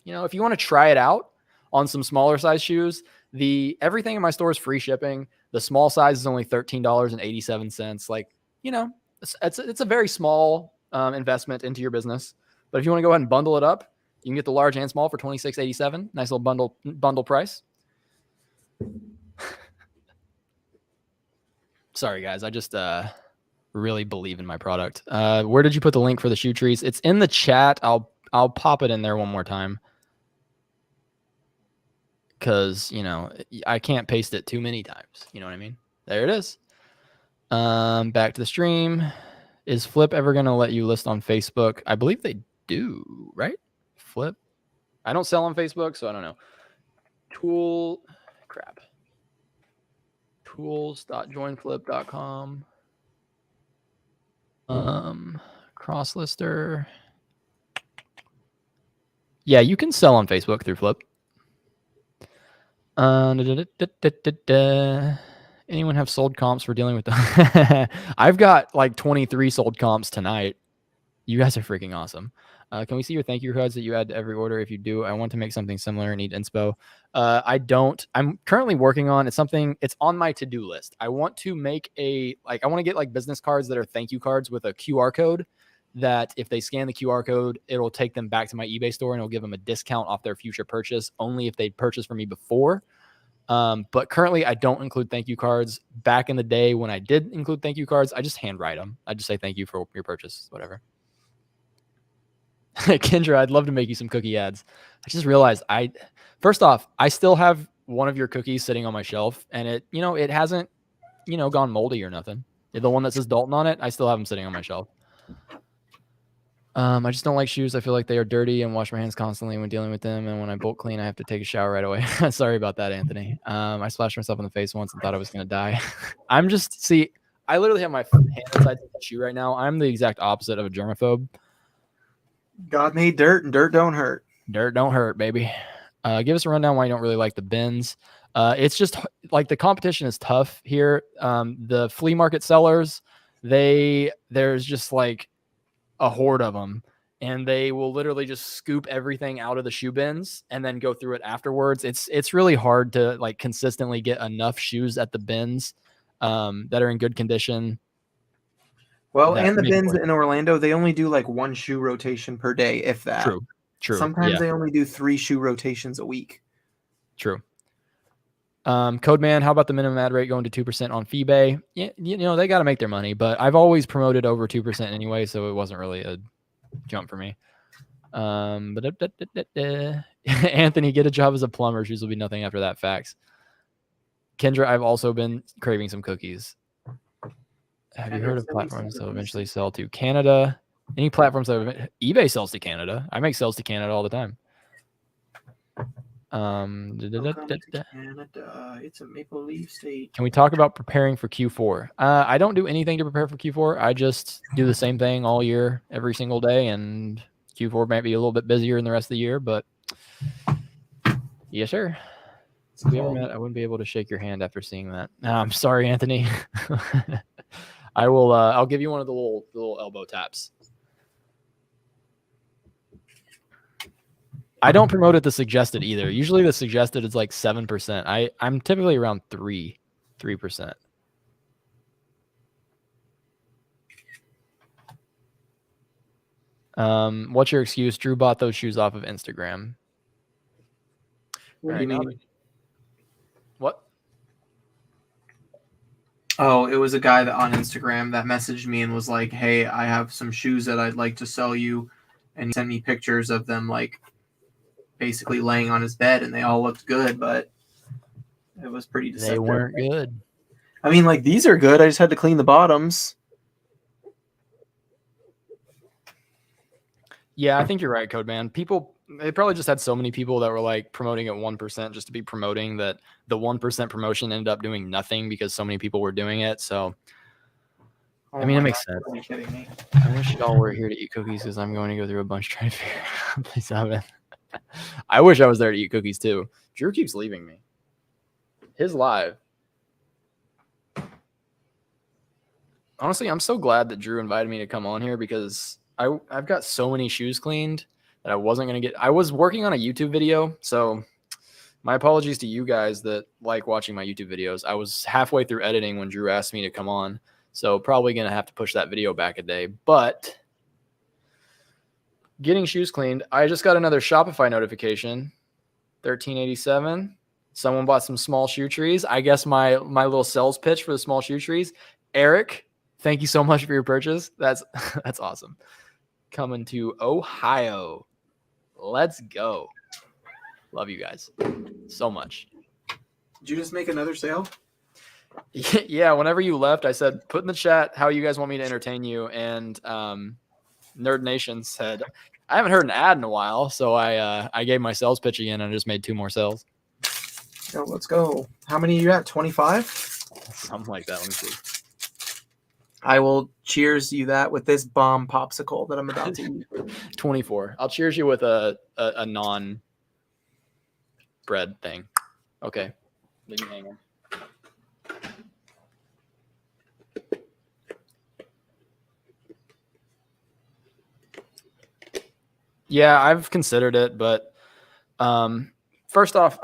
If you want to try it out on some smaller size shoes, everything in my store is free shipping. The small size is only $13.87. Like, it's a very small investment into your business. But if you want to go ahead and bundle it up, you can get the large and small for $26.87. Nice little bundle price. Sorry, guys. I just really believe in my product. Where did you put the link for the shoe trees? It's in the chat. I'll pop it in there one more time. Because, I can't paste it too many times. You know what I mean? There it is. Back to the stream. Is Flip ever going to let you list on Facebook? I believe they do, right? Flip. I don't sell on Facebook, so I don't know. Tools.joinflip.com. Crosslister. Yeah, you can sell on Facebook through Flip. Anyone have sold comps for dealing with them? I've got like 23 sold comps tonight. You guys are freaking awesome. Can we see your thank you cards that you add to every order? If you do, I want to make something similar and need inspo. I don't. I'm currently working on it's on my to-do list. I want to make I want to get like business cards that are thank you cards with a QR code that if they scan the QR code, it'll take them back to my eBay store and it'll give them a discount off their future purchase only if they purchased from me before. But currently I don't include thank you cards. Back in the day when I did include thank you cards, I just handwrite them. I just say thank you for your purchase, whatever. Kendra, I'd love to make you some cookie ads. I just realized first off, I still have one of your cookies sitting on my shelf and it hasn't, gone moldy or nothing. The one that says Dalton on it, I still have them sitting on my shelf. I just don't like shoes. I feel like they are dirty and wash my hands constantly when dealing with them. And when I bolt clean, I have to take a shower right away. Sorry about that, Anthony. I splashed myself in the face once and thought I was going to die. I literally have my hand inside the shoe right now. I'm the exact opposite of a germaphobe. God made dirt and dirt don't hurt. Dirt don't hurt, baby. Give us a rundown why you don't really like the bins. It's just like the competition is tough here. The flea market sellers, there's just like a horde of them and they will literally just scoop everything out of the shoe bins and then go through it afterwards. It's really hard to like consistently get enough shoes at the bins that are in good condition. Well, and the bins in Orlando, they only do like one shoe rotation per day, if that. True. Sometimes they only do 3 shoe rotations a week. True. Codeman, how about the minimum ad rate going to 2% on FeeBay? Yeah, they got to make their money, but I've always promoted over 2% anyway, so it wasn't really a jump for me. Anthony, get a job as a plumber. Shoes will be nothing after that. Facts. Kendra, I've also been craving some cookies. Have you heard of platforms that will eventually sell to Canada? Any platforms that eBay sells to Canada? I make sales to Canada all the time. Canada. It's a maple leaf state. Can we talk about preparing for Q4? I don't do anything to prepare for Q4. I just do the same thing all year, every single day, and Q4 might be a little bit busier than the rest of the year, but yes, sir. If we ever met, I wouldn't be able to shake your hand after seeing that. I'm sorry, Anthony. I will. I'll give you one of the little elbow taps. I don't promote it the suggested either. Usually the suggested is like 7%. I'm typically around 3%. What's your excuse? Drew bought those shoes off of Instagram. What do you mean? What? Oh, it was a guy that on Instagram that messaged me and was like, "Hey, I have some shoes that I'd like to sell you," and he sent me pictures of them like basically laying on his bed, and they all looked good, but it was pretty deceptive. They weren't good. I mean, like, these are good. I just had to clean the bottoms. Yeah, I think you're right, Codeman. People, they probably just had so many people that were like promoting at 1% just to be promoting that the 1% promotion ended up doing nothing because so many people were doing it. So, Oh I mean, it my makes God, sense. are you kidding me? I wish y'all were here to eat cookies because I'm going to go through a bunch trying to figure out a place to have it. I wish I was there to eat cookies too. Drew keeps leaving me. His live. Honestly, I'm so glad that Drew invited me to come on here because I've got so many shoes cleaned that I wasn't going to get. I was working on a YouTube video, so my apologies to you guys that like watching my YouTube videos. I was halfway through editing when Drew asked me to come on, so probably going to have to push that video back a day. But getting shoes cleaned, I just got another Shopify notification, $13.87. Someone bought some small shoe trees. I guess my little sales pitch for the small shoe trees. Eric, thank you so much for your purchase. That's awesome. Coming to Ohio. Let's go. Love you guys so much. Did you just make another sale? Yeah, whenever you left, I said, put in the chat how you guys want me to entertain you. And Nerd Nation said, I haven't heard an ad in a while. So I gave my sales pitch again and I just made 2 more sales. Yo, let's go. How many are you at? 25? Something like that. Let me see. I will cheers you that with this bomb popsicle that I'm about to eat. 24. I'll cheers you with a non bread thing. Okay. Leave me hanging. Yeah, I've considered it, but first off,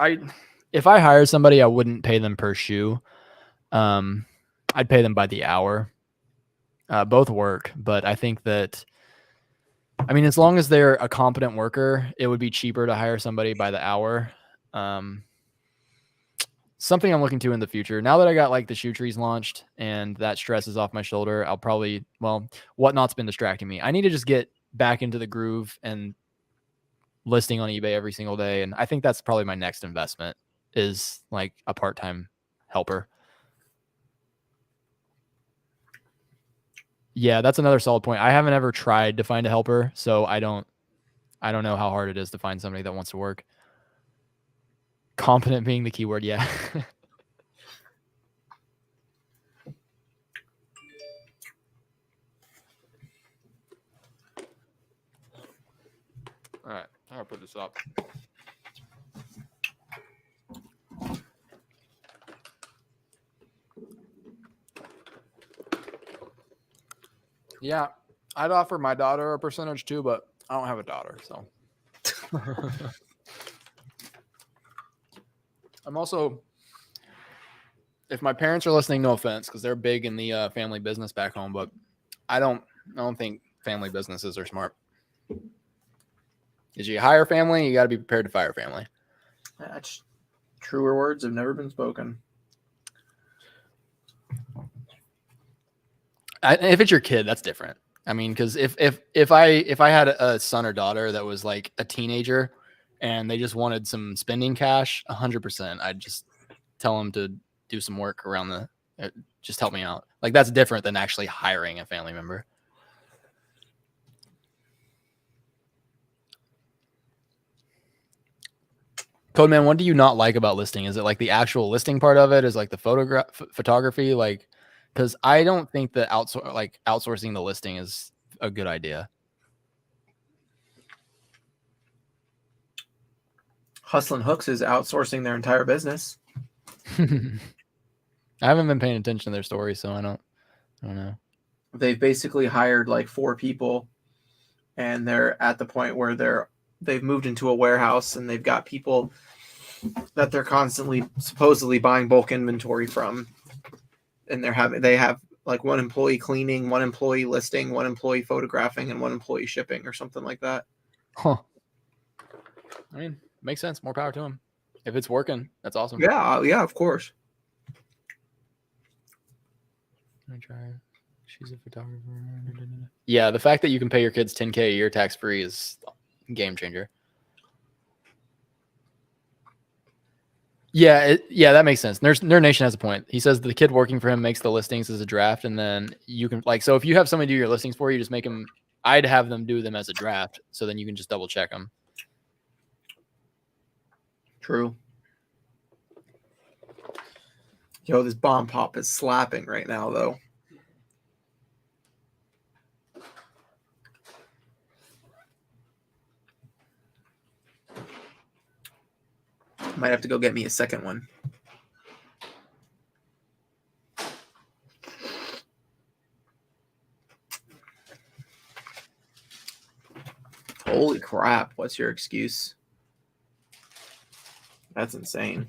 if I hired somebody, I wouldn't pay them per shoe. I'd pay them by the hour. Both work, but I think that, I mean, as long as they're a competent worker, it would be cheaper to hire somebody by the hour. Something I'm looking to in the future. Now that I got like the shoe trees launched and that stress is off my shoulder, I'll probably, Whatnot's been distracting me. I need to just get back into the groove and listing on eBay every single day. And I think that's probably my next investment is like a part-time helper. Yeah, that's another solid point. I haven't ever tried to find a helper, so I don't know how hard it is to find somebody that wants to work. Competent being the keyword, yeah. All right, I'll put this up. Yeah, I'd offer my daughter a percentage too, but I don't have a daughter, so. I'm also, if my parents are listening, no offense, because they're big in the family business back home, but I don't think family businesses are smart. Is you hire family, you got to be prepared to fire family. That's truer words have never been spoken. If it's your kid, that's different. I mean, because if I had a son or daughter that was like a teenager and they just wanted some spending cash, 100%, I'd just tell them to do some work around just help me out. Like that's different than actually hiring a family member. Codeman, what do you not like about listing? Is it like the actual listing part of it? Is like the photography? Like, because I don't think that outsourcing the listing is a good idea. Hustlin' Hooks is outsourcing their entire business. I haven't been paying attention to their story, so I don't know. They've basically hired like 4 people, and they're at the point where they've moved into a warehouse and they've got people that they're constantly supposedly buying bulk inventory from. And they have like 1 employee cleaning, 1 employee listing, 1 employee photographing, and 1 employee shipping or something like that. Huh. I mean, makes sense. More power to them. If it's working, that's awesome. Yeah, of course. I try. She's a photographer. Yeah, the fact that you can pay your kids $10K a year tax free is a game changer. Yeah, that makes sense. Nerd Nation has a point. He says the kid working for him makes the listings as a draft, and then you can so if you have somebody do your listings for you, just make them. I'd have them do them as a draft, so then you can just double check them. True. Yo, this bomb pop is slapping right now, though. Might have to go get me a second one. Holy crap. What's your excuse? That's insane.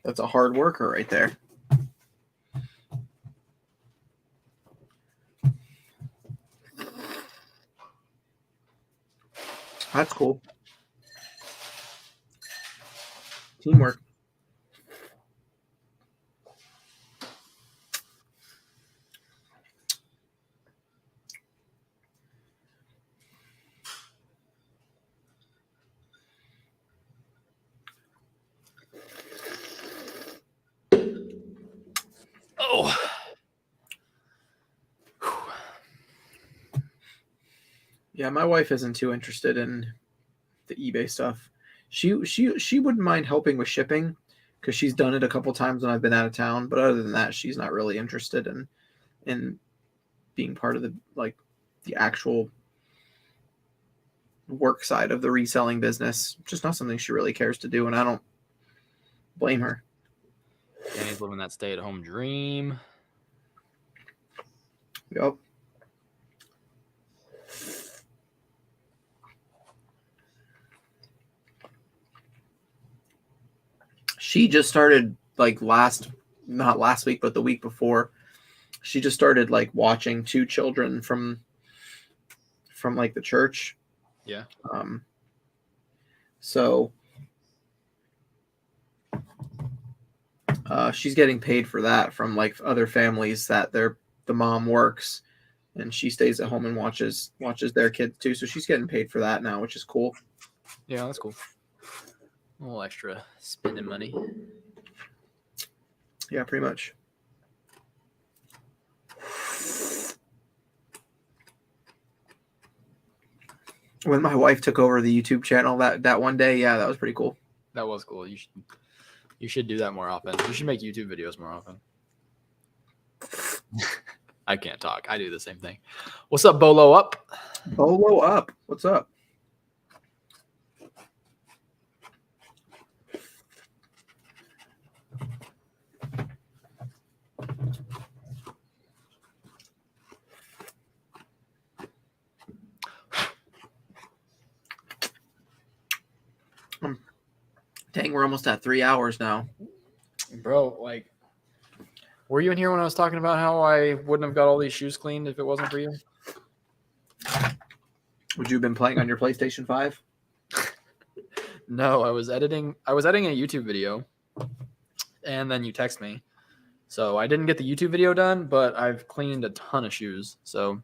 That's a hard worker right there. That's cool. Teamwork. Oh. Yeah, my wife isn't too interested in the eBay stuff. She wouldn't mind helping with shipping because she's done it a couple times when I've been out of town. But other than that, she's not really interested in being part of the actual work side of the reselling business. Just not something she really cares to do, and I don't blame her. Danny's living that stay-at-home dream. Yep. She just started not last week, but the week before. She just started watching two children from the church. Yeah. So she's getting paid for that from other families that the mom works and she stays at home and watches their kids too. So she's getting paid for that now, which is cool. Yeah, that's cool. A little extra spending money. Yeah, pretty much. When my wife took over the YouTube channel that one day, yeah, that was pretty cool. That was cool. You should do that more often. You should make YouTube videos more often. I can't talk. I do the same thing. What's up, Bolo Up? Bolo Up. What's up? Dang, we're almost at 3 hours now. Bro, were you in here when I was talking about how I wouldn't have got all these shoes cleaned if it wasn't for you? Would you have been playing on your PlayStation 5? No, I was editing a YouTube video, and then you text me. So I didn't get the YouTube video done, but I've cleaned a ton of shoes. So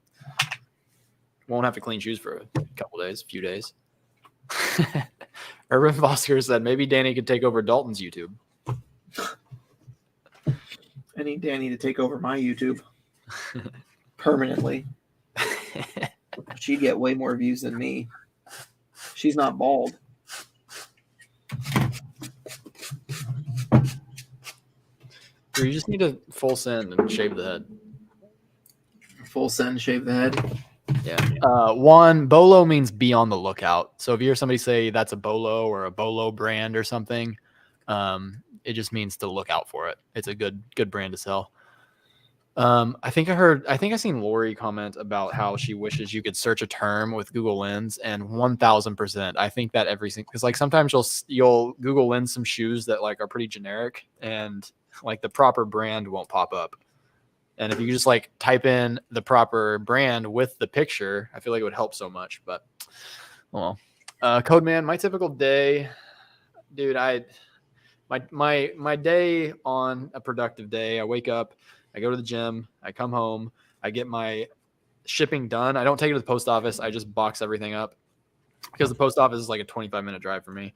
won't have to clean shoes for a few days. Urban Foster said maybe Danny could take over Dalton's YouTube. I need Danny to take over my YouTube permanently. She'd get way more views than me. She's not bald. You just need to full send and shave the head. Full send, shave the head. Yeah. One, Bolo means be on the lookout. So if you hear somebody say that's a Bolo or a Bolo brand or something, it just means to look out for it. It's a good brand to sell. I think I seen Lori comment about how she wishes you could search a term with Google Lens, and 1000%. I think that because sometimes you'll Google Lens some shoes that are pretty generic and the proper brand won't pop up. And if you just type in the proper brand with the picture, I feel like it would help so much. But well, Code Man, my typical day, dude. My day on a productive day, I wake up, I go to the gym, I come home, I get my shipping done. I don't take it to the post office. I just box everything up because the post office is a 25-minute drive for me.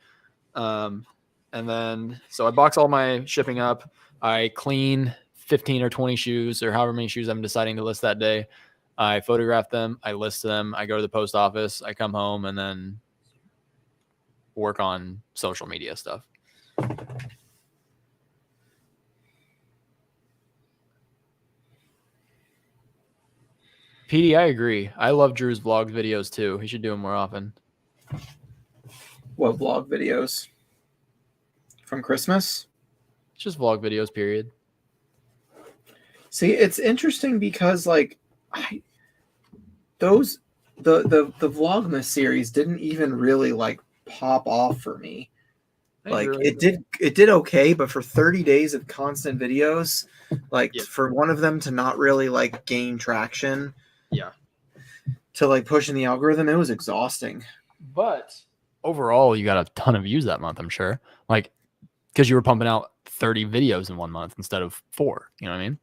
And then, so I box all my shipping up. I clean 15 or 20 shoes or however many shoes I'm deciding to list that day. I photograph them. I list them. I go to the post office. I come home and then work on social media stuff. PD, I agree. I love Drew's vlog videos too. He should do them more often. What vlog videos? From Christmas? It's just vlog videos, period. See, it's interesting because like the Vlogmas series didn't even really like pop off for me. Like it did okay, but for 30 days of constant videos, like for one of them to not really like gain traction, to like pushing the algorithm, it was exhausting. But overall, you got a ton of views that month, I'm sure. Like, because you were pumping out 30 videos in 1 month instead of 4. You know what I mean?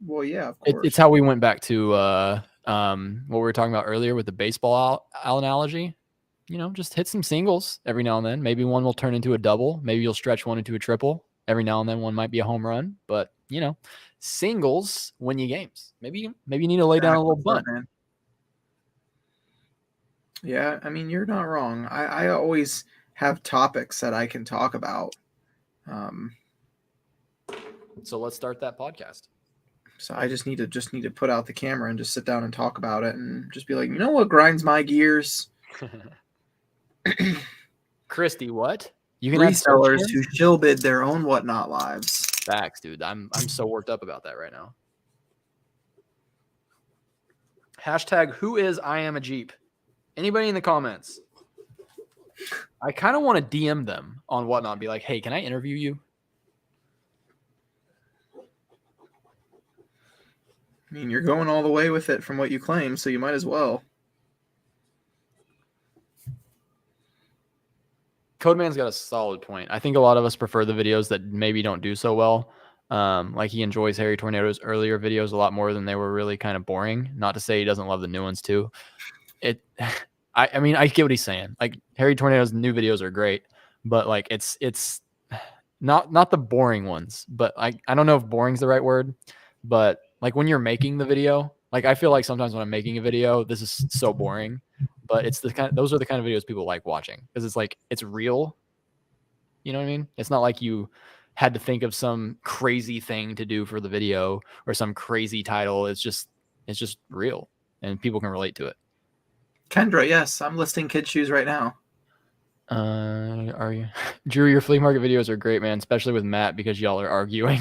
Well, yeah, of course. It's how we went back to what we were talking about earlier with the baseball analogy. You know, just hit some singles every now and then. Maybe one will turn into a double. Maybe you'll stretch one into a triple. Every now and then one might be a home run. But, you know, singles win you games. Maybe you need to lay down a little bunt. Man. Yeah, I mean, you're not wrong. I always have topics that I can talk about. So let's start that podcast. So I just need to put out the camera and just sit down and talk about it and just be like, you know what grinds my gears? Christy, what? You can resellers who shill bid their own whatnot lives. Facts, dude. I'm so worked up about that right now. Hashtag who is I am a Jeep? Anybody in the comments? I kind of want to DM them on whatnot. Be like, hey, can I interview you? I mean, you're going all the way with it from what you claim, so you might as well. Codeman's got a solid point. I think a lot of us prefer the videos that maybe don't do so well. Like he enjoys Harry Tornado's earlier videos a lot more than they were really kind of boring. Not to say he doesn't love the new ones too. I mean, I get what he's saying. Like Harry Tornado's new videos are great, but like it's not the boring ones. But I don't know if boring's the right word, but like when you're making the video, like I feel like sometimes when I'm making a video, this is so boring, but those are the kind of videos people like watching because it's like it's real. You know what I mean? It's not like you had to think of some crazy thing to do for the video or some crazy title. It's just real and people can relate to it. Kendra, yes, I'm listing kids' shoes right now. Are you? Drew, your flea market videos are great, man, especially with Matt because y'all are arguing.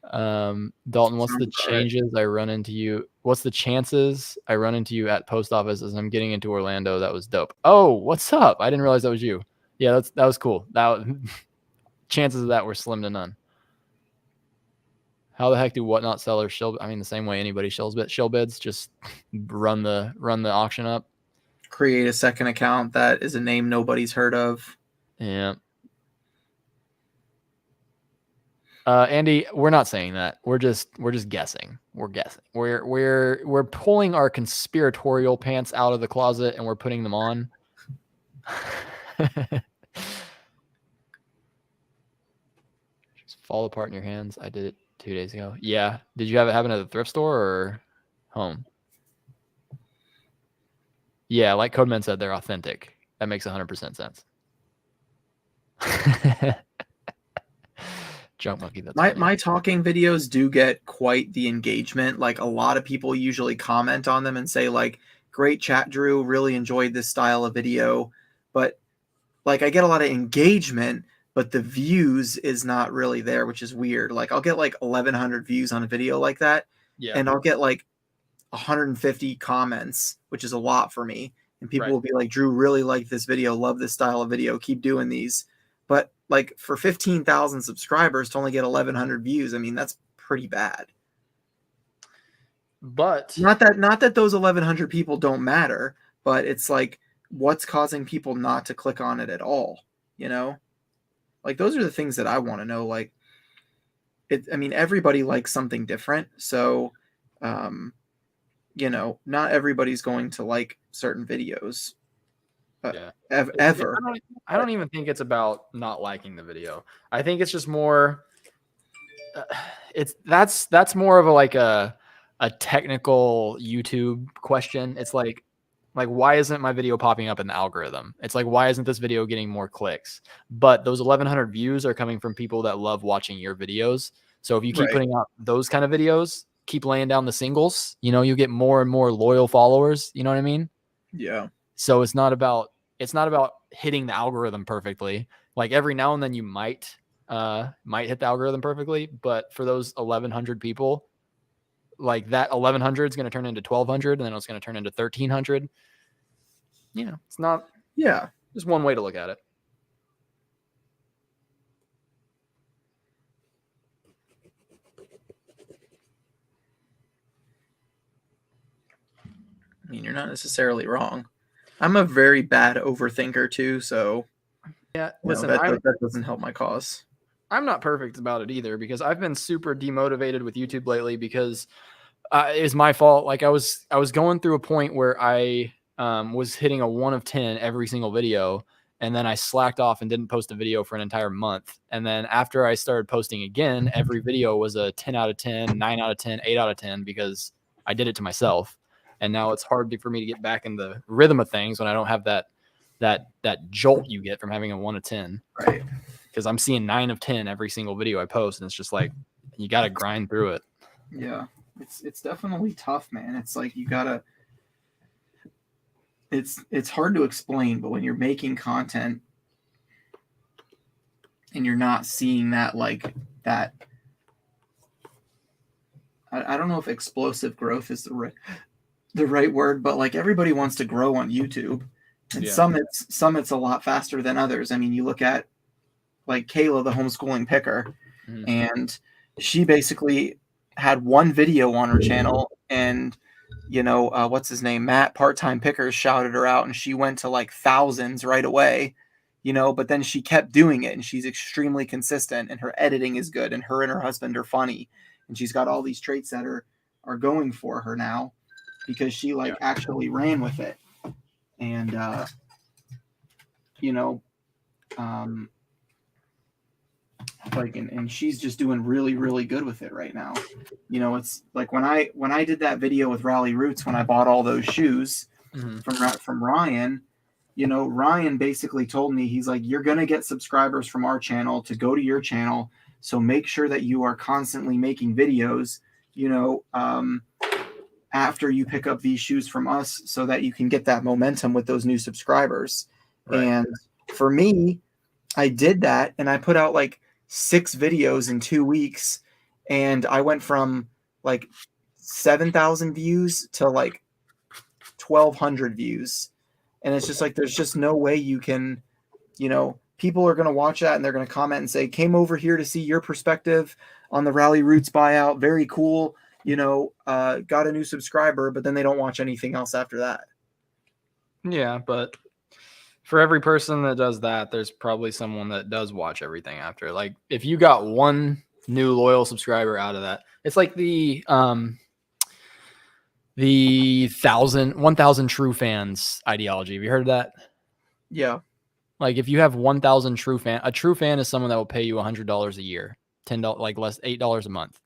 Dalton, what's the chances I run into you? What's the chances I run into you at post office as I'm getting into Orlando? That was dope. Oh, what's up? I didn't realize that was you. Yeah, that was cool. Chances of that were slim to none. How the heck do whatnot sellers shill? I mean, the same way anybody shill bids, just run the auction up. Create a second account that is a name nobody's heard of. Yeah. Andy, we're not saying that. We're just guessing. We're guessing. We're pulling our conspiratorial pants out of the closet and we're putting them on. Just fall apart in your hands. I did it 2 days ago. Yeah. Did you have it happen at the thrift store or home? Yeah, like Codeman said, they're authentic. That makes 100% sense. Junk monkey. That's my talking videos do get quite the engagement. Like a lot of people usually comment on them and say like, great chat, Drew, really enjoyed this style of video. But like I get a lot of engagement, but the views is not really there, which is weird. Like I'll get like 1,100 views on a video like that. Yeah. And I'll get like 150 comments, which is a lot for me. And people will be like, Drew, really like this video. Love this style of video. Keep doing these. But like for 15,000 subscribers to only get 1,100 views, I mean, that's pretty bad. But not that those 1,100 people don't matter, but it's like, what's causing people not to click on it at all? You know, like those are the things that I want to know. Like, I mean, everybody likes something different. So, you know, not everybody's going to like certain videos. Ever. I don't even think it's about not liking the video. I think it's just more. That's more of a technical YouTube question. It's like Like, why isn't my video popping up in the algorithm? It's like, why isn't this video getting more clicks? But those 1,100 views are coming from people that love watching your videos. So if you keep Right. putting out those kind of videos, keep laying down the singles, you know, you get more and more loyal followers. You know what I mean? Yeah. So it's not about hitting the algorithm perfectly. Like every now and then you might hit the algorithm perfectly, but for those 1,100 people, like that 1,100 is going to turn into 1,200, and then it's going to turn into 1,300. You know, it's not Yeah. just one way to look at it. I mean, you're not necessarily wrong. I'm a very bad overthinker too, so Yeah, you know, listen, that doesn't help my cause. I'm not perfect about it either, because I've been super demotivated with YouTube lately because it's my fault. Like I was going through a point where I was hitting a 1 of 10 every single video, and then I slacked off and didn't post a video for an entire month. And then after I started posting again, every video was a 10 out of 10, 9 out of 10, 8 out of 10, because I did it to myself. And now it's hard for me to get back in the rhythm of things when I don't have that jolt you get from having a 1 of 10. Right. Because I'm seeing 9 of 10 every single video I post, and it's just like you got to grind through it. Yeah. It's definitely tough, man. It's like you gotta. It's hard to explain, but when you're making content and you're not seeing that that, I don't know if explosive growth is the right word, but like everybody wants to grow on YouTube, and Yeah. some it's a lot faster than others. I mean, you look at like Kayla, the homeschooling picker, and she basically had one video on her channel, and you know, what's his name, Matt, part-time pickers, shouted her out, and she went to like thousands right away, you know. But then she kept doing it, and she's extremely consistent, and her editing is good, and her husband are funny, and she's got all these traits that are going for her now because she actually ran with it. And you know, and she's just doing really, really good with it right now. You know, it's like when I did that video with Rally Roots, when I bought all those shoes from Ryan, you know, Ryan basically told me, he's like, you're going to get subscribers from our channel to go to your channel. So make sure that you are constantly making videos, you know, after you pick up these shoes from us, so that you can get that momentum with those new subscribers. Right. And for me, I did that, and I put out like 6 videos in 2 weeks, and I went from like 7,000 views to like 1,200 views. And it's just like, there's just no way you can, you know, people are going to watch that and they're going to comment and say, came over here to see your perspective on the Rally Roots buyout. Very cool. You know, got a new subscriber, but then they don't watch anything else after that. Yeah, but for every person that does that, there's probably someone that does watch everything after. Like if you got one new loyal subscriber out of that, it's like the 1,000 true fans ideology. Have you heard of that? Yeah. Like if you have 1,000 true fan, a true fan is someone that will pay you $100 a year, $10, like less $8 a month,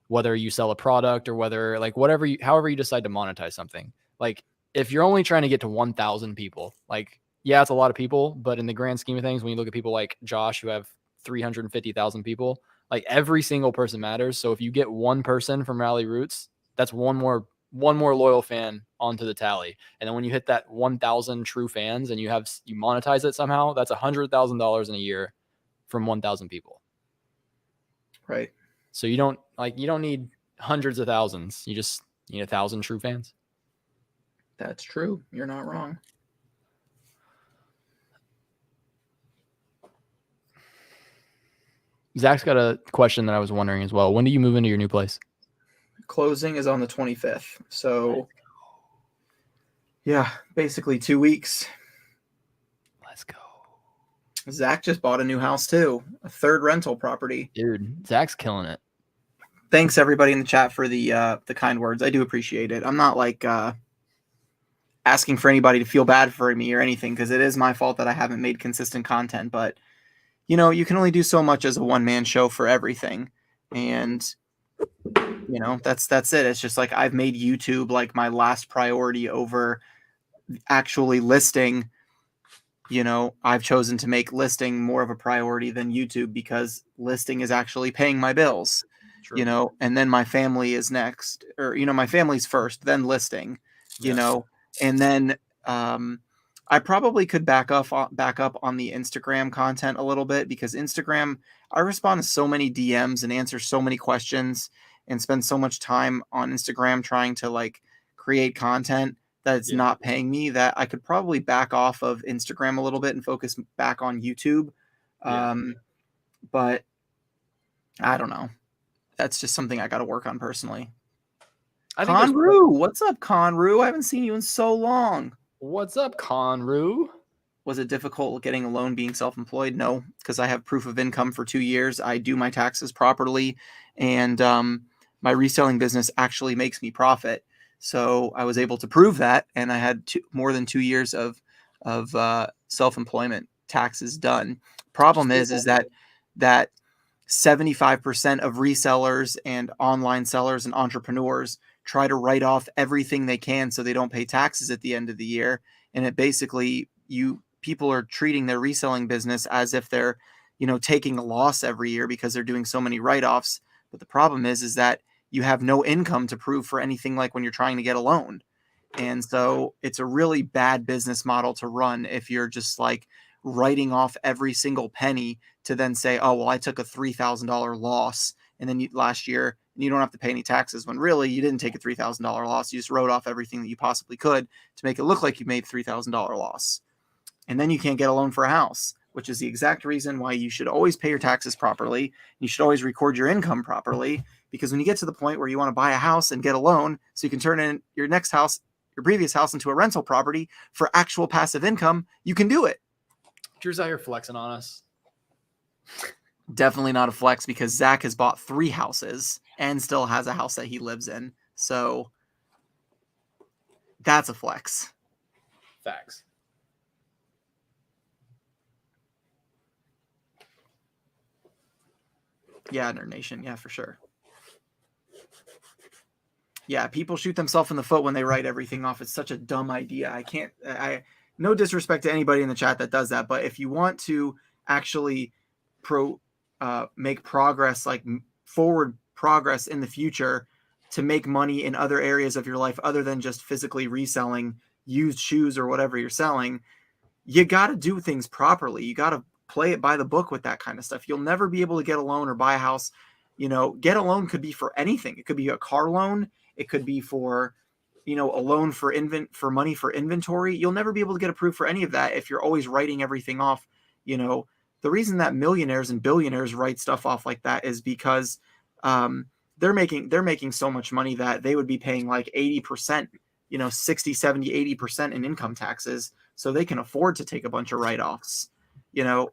whether you sell a product or whether like however you decide to monetize something. Like if you're only trying to get to 1,000 people, like, yeah, it's a lot of people, but in the grand scheme of things, when you look at people like Josh, who have 350,000 people, like every single person matters. So if you get one person from Rally Roots, that's one more loyal fan onto the tally. And then when you hit that 1,000 true fans and you monetize it somehow, that's $100,000 in a year from 1,000 people. Right. So you don't need hundreds of thousands. You just need 1,000 true fans. That's true. You're not wrong. Zach's got a question that I was wondering as well. When do you move into your new place? Closing is on the 25th. So yeah, basically 2 weeks. Let's go. Zach just bought a new house too, a 3rd rental property. Dude, Zach's killing it. Thanks everybody in the chat for the kind words. I do appreciate it. I'm not like asking for anybody to feel bad for me or anything, because it is my fault that I haven't made consistent content. But you know, you can only do so much as a one-man show for everything. And you know, that's it. It's just like I've made YouTube like my last priority over actually listing, I've chosen to make listing more of a priority than YouTube because listing is actually paying my bills, True. and then my family is next, or, my family's first, then listing, Yeah. and then I probably could back up on the Instagram content a little bit because Instagram, I respond to so many DMs and answer so many questions and spend so much time on Instagram trying to like create content that it's Yeah. not paying me, that I could probably back off of Instagram a little bit and focus back on YouTube. Yeah. But I don't know. That's just something I got to work on personally. I think there's Conru, what's up, Conru? I haven't seen you in so long. What's up, Conru? Was it difficult getting a loan being self-employed? No, because I have proof of income for 2 years. I do my taxes properly, and my reselling business actually makes me profit. So I was able to prove that, and I had more than 2 years of self-employment taxes done. Problem is that 75% of resellers and online sellers and entrepreneurs try to write off everything they can so they don't pay taxes at the end of the year. And it basically, people are treating their reselling business as if they're, taking a loss every year because they're doing so many write-offs. But the problem is that you have no income to prove for anything, like when you're trying to get a loan. And so it's a really bad business model to run if you're just like writing off every single penny to then say, oh, well, I took a $3,000 loss and then last year you don't have to pay any taxes, when really you didn't take a $3,000 loss. You just wrote off everything that you possibly could to make it look like you made $3,000 loss. And then you can't get a loan for a house, which is the exact reason why you should always pay your taxes properly. You should always record your income properly, because when you get to the point where you want to buy a house and get a loan so you can turn in your next house, your previous house, into a rental property for actual passive income, you can do it. Drew's out here flexing on us. Definitely not a flex, because Zach has bought 3 houses and still has a house that he lives in. So that's a flex. Facts. Yeah, Nerd Nation. Yeah, for sure. Yeah, people shoot themselves in the foot when they write everything off. It's such a dumb idea. No disrespect to anybody in the chat that does that, but if you want to actually make progress, like forward progress in the future, to make money in other areas of your life other than just physically reselling used shoes or whatever you're selling, you got to do things properly. You got to play it by the book with that kind of stuff. You'll never be able to get a loan or buy a house. Get a loan could be for anything. It could be a car loan. It could be for, a loan for money for inventory. You'll never be able to get approved for any of that if you're always writing everything off. The reason that millionaires and billionaires write stuff off like that is because they're making so much money that they would be paying like 80%, 60, 70, 80% in income taxes. So they can afford to take a bunch of write-offs. That's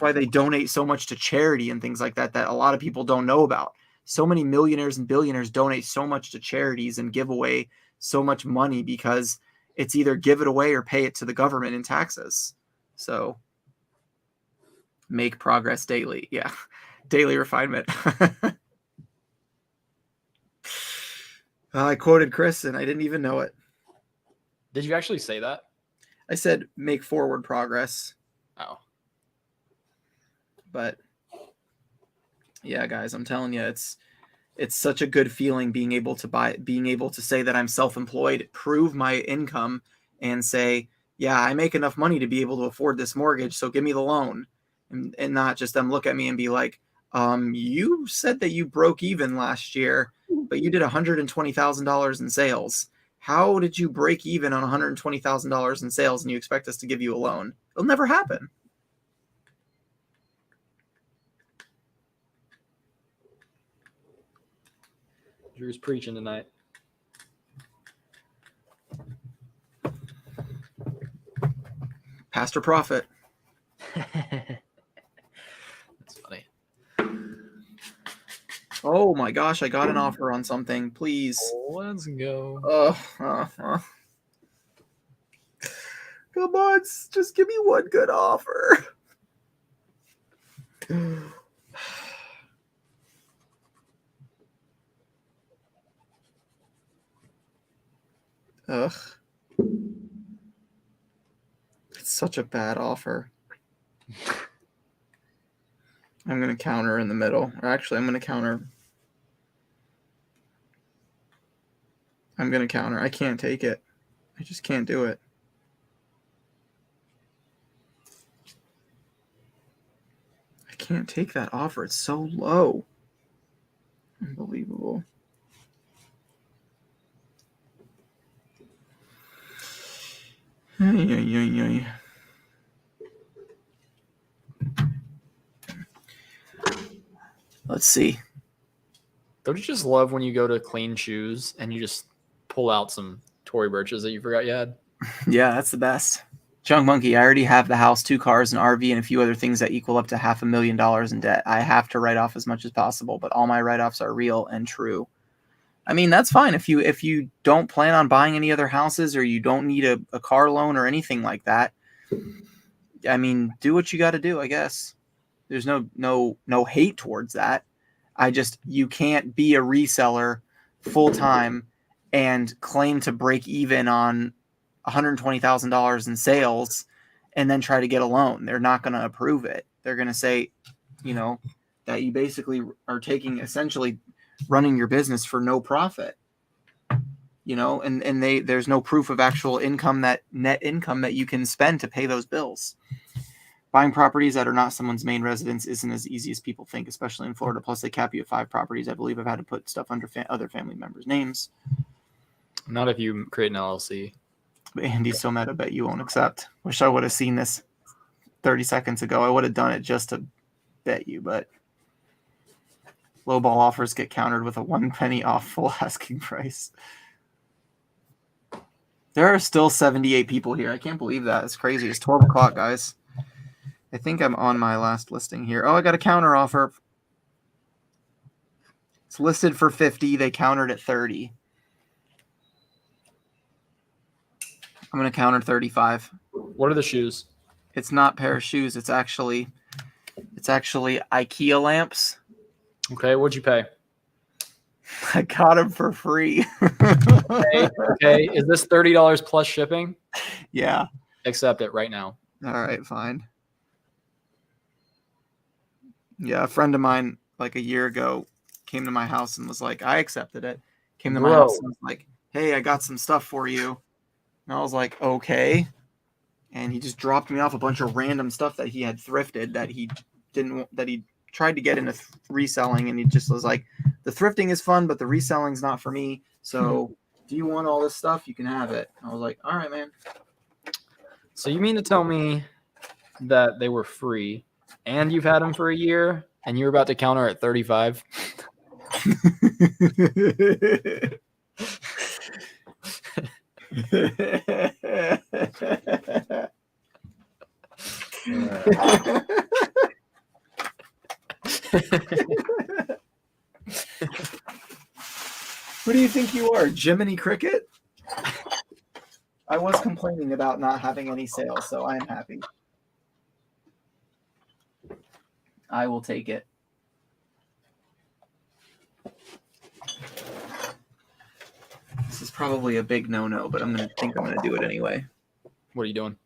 why they donate so much to charity and things like that a lot of people don't know about. So many millionaires and billionaires donate so much to charities and give away so much money because it's either give it away or pay it to the government in taxes. So make progress daily. Yeah. Daily refinement. I quoted Chris and I didn't even know it. Did you actually say that? I said make forward progress. Oh. But yeah, guys, I'm telling you, it's such a good feeling being able to say that I'm self-employed, prove my income, and say, yeah, I make enough money to be able to afford this mortgage, so give me the loan. And not just them look at me and be like, you said that you broke even last year, but you did $120,000 in sales. How did you break even on $120,000 in sales and you expect us to give you a loan? It'll never happen. Drew's preaching tonight. Pastor Prophet. That's funny. Oh my gosh, I got an offer on something. Please. Let's go. Come on, just give me one good offer. Ugh. It's such a bad offer. I'm going to counter in the middle. Or actually, I'm going to counter. I can't take it. I just can't do it. I can't take that offer. It's so low. Unbelievable. Let's see. Don't you just love when you go to clean shoes and you just pull out some Tory Burches that you forgot you had? Yeah, that's the best. Junk Monkey, I already have the house, 2 cars, an RV, and a few other things that equal up to $500,000 in debt. I have to write off as much as possible, but all my write-offs are real and true. I mean, that's fine. If you don't plan on buying any other houses or you don't need a car loan or anything like that, I mean, do what you got to do, I guess. There's no hate towards that. You can't be a reseller full-time and claim to break even on $120,000 in sales and then try to get a loan. They're not going to approve it. They're going to say, that you basically are taking essentially running your business for no profit, and there's no proof of actual income, that net income that you can spend to pay those bills. Buying properties that are not someone's main residence isn't as easy as people think, especially in Florida. Plus, they cap you at 5 properties. I believe I've had to put stuff under other family members' names. Not if you create an LLC. But Andy's so mad, I bet you won't accept. Wish I would have seen this 30 seconds ago. I would have done it just to bet you, but lowball offers get countered with a 1 penny off full asking price. There are still 78 people here. I can't believe that. It's crazy. It's 12 o'clock, guys. I think I'm on my last listing here. Oh, I got a counter offer. It's listed for 50. They countered at 30. I'm going to counter 35. What are the shoes? It's not a pair of shoes. It's actually IKEA lamps. Okay, what'd you pay? I got them for free. Okay. Is this $30 plus shipping? Yeah. Accept it right now. All right, fine. Yeah, a friend of mine, like a year ago, came to my house and was like, I accepted it. Came to my house and was like, hey, I got some stuff for you. And I was like, okay. And he just dropped me off a bunch of random stuff that he had thrifted that he tried to get into reselling. And he just was like, the thrifting is fun, but the reselling's not for me. So do you want all this stuff? You can have it. And I was like, all right, man. So you mean to tell me that they were free and you've had them for a year and you were about to counter at 35? Who do you think you are, Jiminy Cricket? I was complaining about not having any sales, so I am happy. I will take it. This is probably a big no-no, but I'm gonna do it anyway. What are you doing?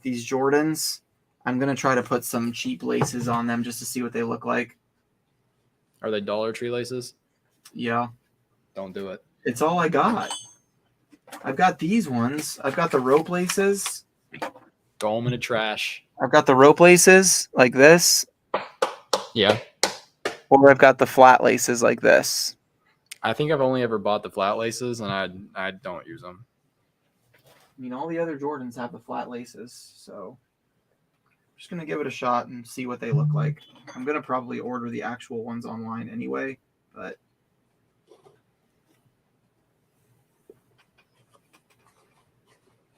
These Jordans, I'm gonna try to put some cheap laces on them just to see what they look like. Are they Dollar Tree laces? Yeah. Don't do it. It's all I got. I've got these ones. I've got the rope laces. Throw them in the trash. I've got the rope laces like this. Yeah. Or I've got the flat laces like this. I think I've only ever bought the flat laces, and I don't use them. I mean, all the other Jordans have the flat laces, so I'm just going to give it a shot and see what they look like. I'm going to probably order the actual ones online anyway, but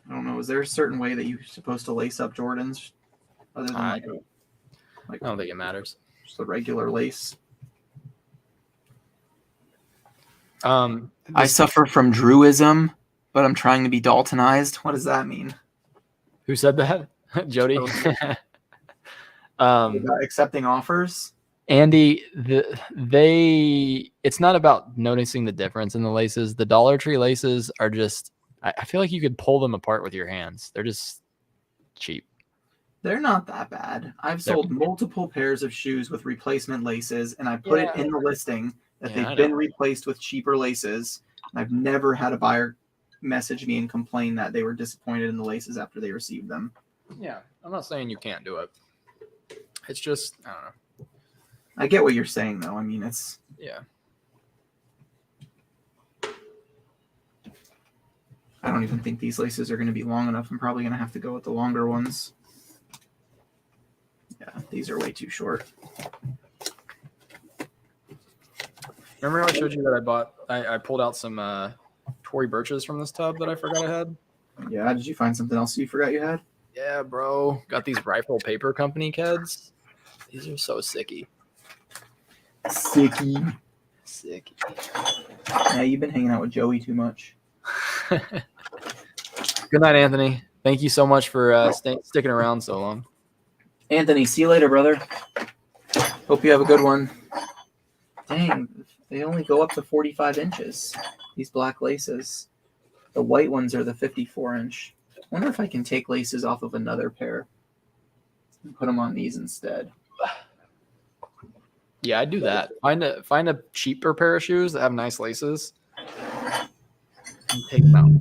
I don't know. Is there a certain way that you're supposed to lace up Jordans other than I don't think it matters. Just a regular lace? I suffer from Druism, but I'm trying to be Daltonized. What does that mean? Who said that? Jody. Accepting offers. Andy, it's not about noticing the difference in the laces. The Dollar Tree laces are just I feel like you could pull them apart with your hands. They're just cheap. They're not that bad. I've They're- sold multiple pairs of shoes with replacement laces, and I put it in the listing that Yeah, I they've know. been replaced with cheaper laces. And I've never had a buyer message me and complain that they were disappointed in the laces after they received them. Yeah, I'm not saying you can't do it. It's just, I don't know. I get what you're saying, though. I mean, it's Yeah. I don't even think these laces are going to be long enough. I'm probably going to have to go with the longer ones. Yeah, these are way too short. Remember how I showed you that I bought, I pulled out some Tory Birches from this tub that I forgot I had? Yeah, did you find something else you forgot you had? Yeah, bro. Got these Rifle Paper Company kids. These are so sicky. Sicky. Sicky. Yeah, you've been hanging out with Joey too much. Good night, Anthony. Thank you so much for sticking around so long. Anthony, see you later, brother. Hope you have a good one. Dang, they only go up to 45 inches, these black laces. The white ones are the 54-inch. Wonder if I can take laces off of another pair and put them on these instead. Yeah, I'd do that. Find a cheaper pair of shoes that have nice laces and take them out.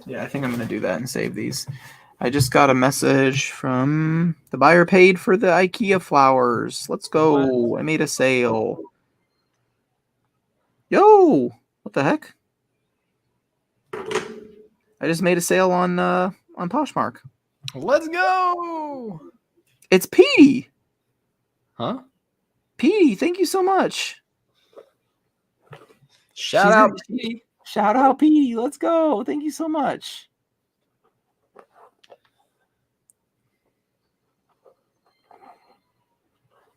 Yeah, I think I'm going to do that and save these. I just got a message from the buyer paid for the IKEA flowers. Let's go. I made a sale. Yo, what the heck? I just made a sale on Poshmark. Let's go. It's Petey. Huh? Petey, thank you so much. Shout out, Petey. Shout out, Petey. Let's go. Thank you so much.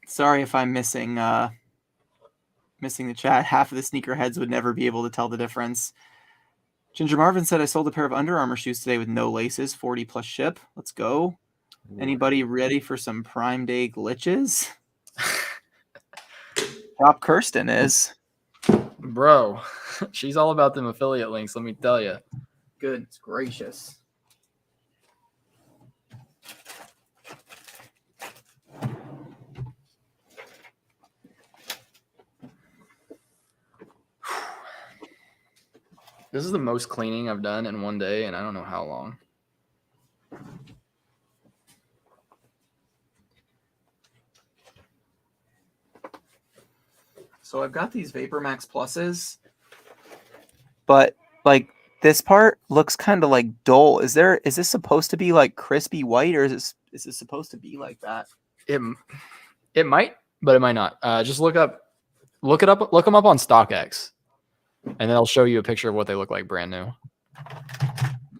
Sorry if I'm missing the chat. Half of the sneakerheads would never be able to tell the difference. Ginger Marvin said, I sold a pair of Under Armour shoes today with no laces, 40 plus ship. Let's go. Anybody ready for some Prime Day glitches? Rob Kirsten is. Bro, she's all about them affiliate links, let me tell you. Goodness gracious. This is the most cleaning I've done in one day, and I don't know how long. So I've got these Vapor Max Pluses, but like this part looks kind of like dull. Is this supposed to be like crispy white, or is this supposed to be like that? It might, but it might not. Just look them up on StockX, and then I'll show you a picture of what they look like brand new.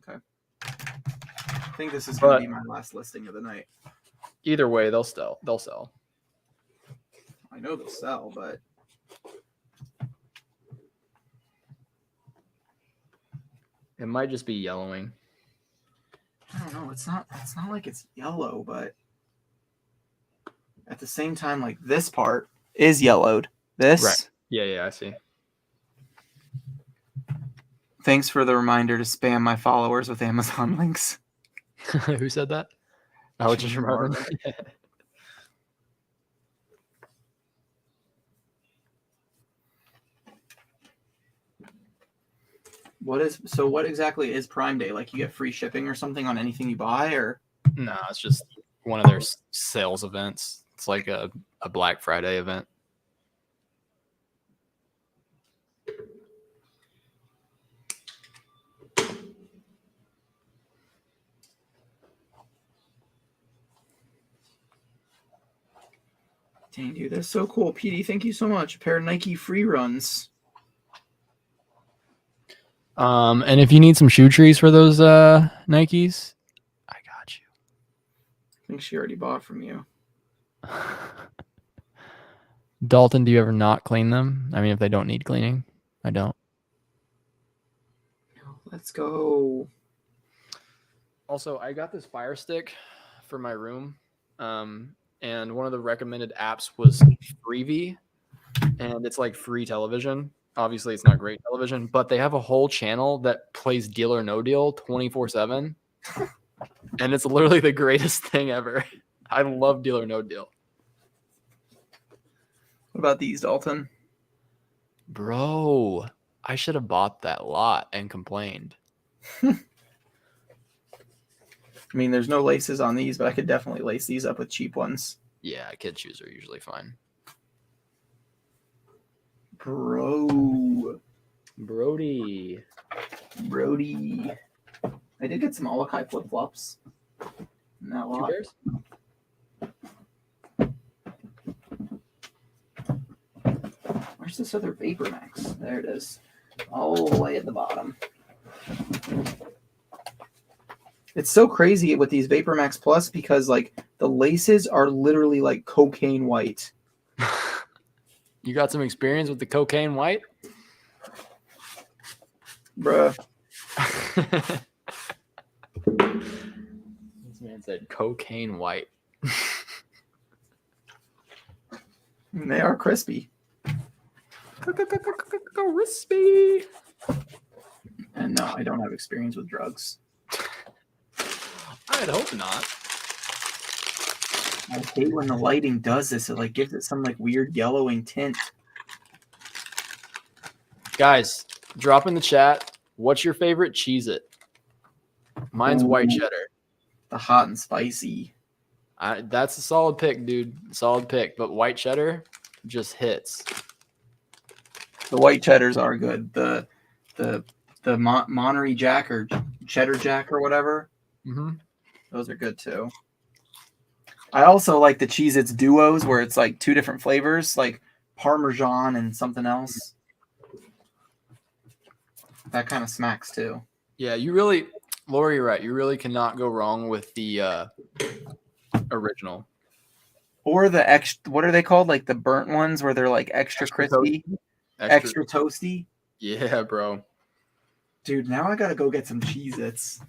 Okay. I think this is going to be my last listing of the night. Either way, they'll sell. I know they'll sell, but it might just be yellowing. I don't know. It's not like it's yellow, but at the same time, like this part is yellowed. This, right? Yeah, I see. Thanks for the reminder to spam my followers with Amazon links. Who said that? Oh, just remember. What exactly is Prime Day? Like you get free shipping or something on anything you buy, or? No, it's just one of their sales events. It's like a Black Friday event. Dang, dude, that's so cool. PD, thank you so much. A pair of Nike free runs. And if you need some shoe trees for those Nikes, I got you. I think she already bought from you. Dalton, do you ever not clean them? I mean, if they don't need cleaning, I don't. Let's go. Also, I got this Fire Stick for my room. And one of the recommended apps was Freevee, and it's like free television. Obviously, it's not great television, but they have a whole channel that plays Deal or No Deal 24/7, and it's literally the greatest thing ever. I love Deal or No Deal. What about these, Dalton? Bro, I should have bought that lot and complained. I mean, there's no laces on these, but I could definitely lace these up with cheap ones. Yeah, kid shoes are usually fine. Bro. Brody. I did get some Olakai flip-flops. Not a 2 lot. pairs? Where's this other Vapor Max? There it is. All the way at the bottom. It's so crazy with these Vapor Max Plus because like the laces are literally like cocaine white. You got some experience with the cocaine white? Bruh. This man said cocaine white. And they are crispy. Crispy. And no, I don't have experience with drugs. I'd hope not. I hate when the lighting does this. It like gives it some like weird yellowing tint. Guys, drop in the chat. What's your favorite Cheez-It? Mine's white Ooh. cheddar. The hot and spicy. That's a solid pick, dude. Solid pick. But white cheddar just hits. The white cheddars are good. The Monterey Jack or Cheddar Jack or whatever. Mm-hmm. Those are good too. I also like the Cheez-Its duos where it's like 2 different flavors, like Parmesan and something else. That kind of smacks too. Yeah, you really, Lori, you're right. You really cannot go wrong with the original. Or the extra, what are they called? Like the burnt ones where they're like extra crispy, extra toasty. Yeah, bro. Dude, now I gotta go get some Cheez-Its.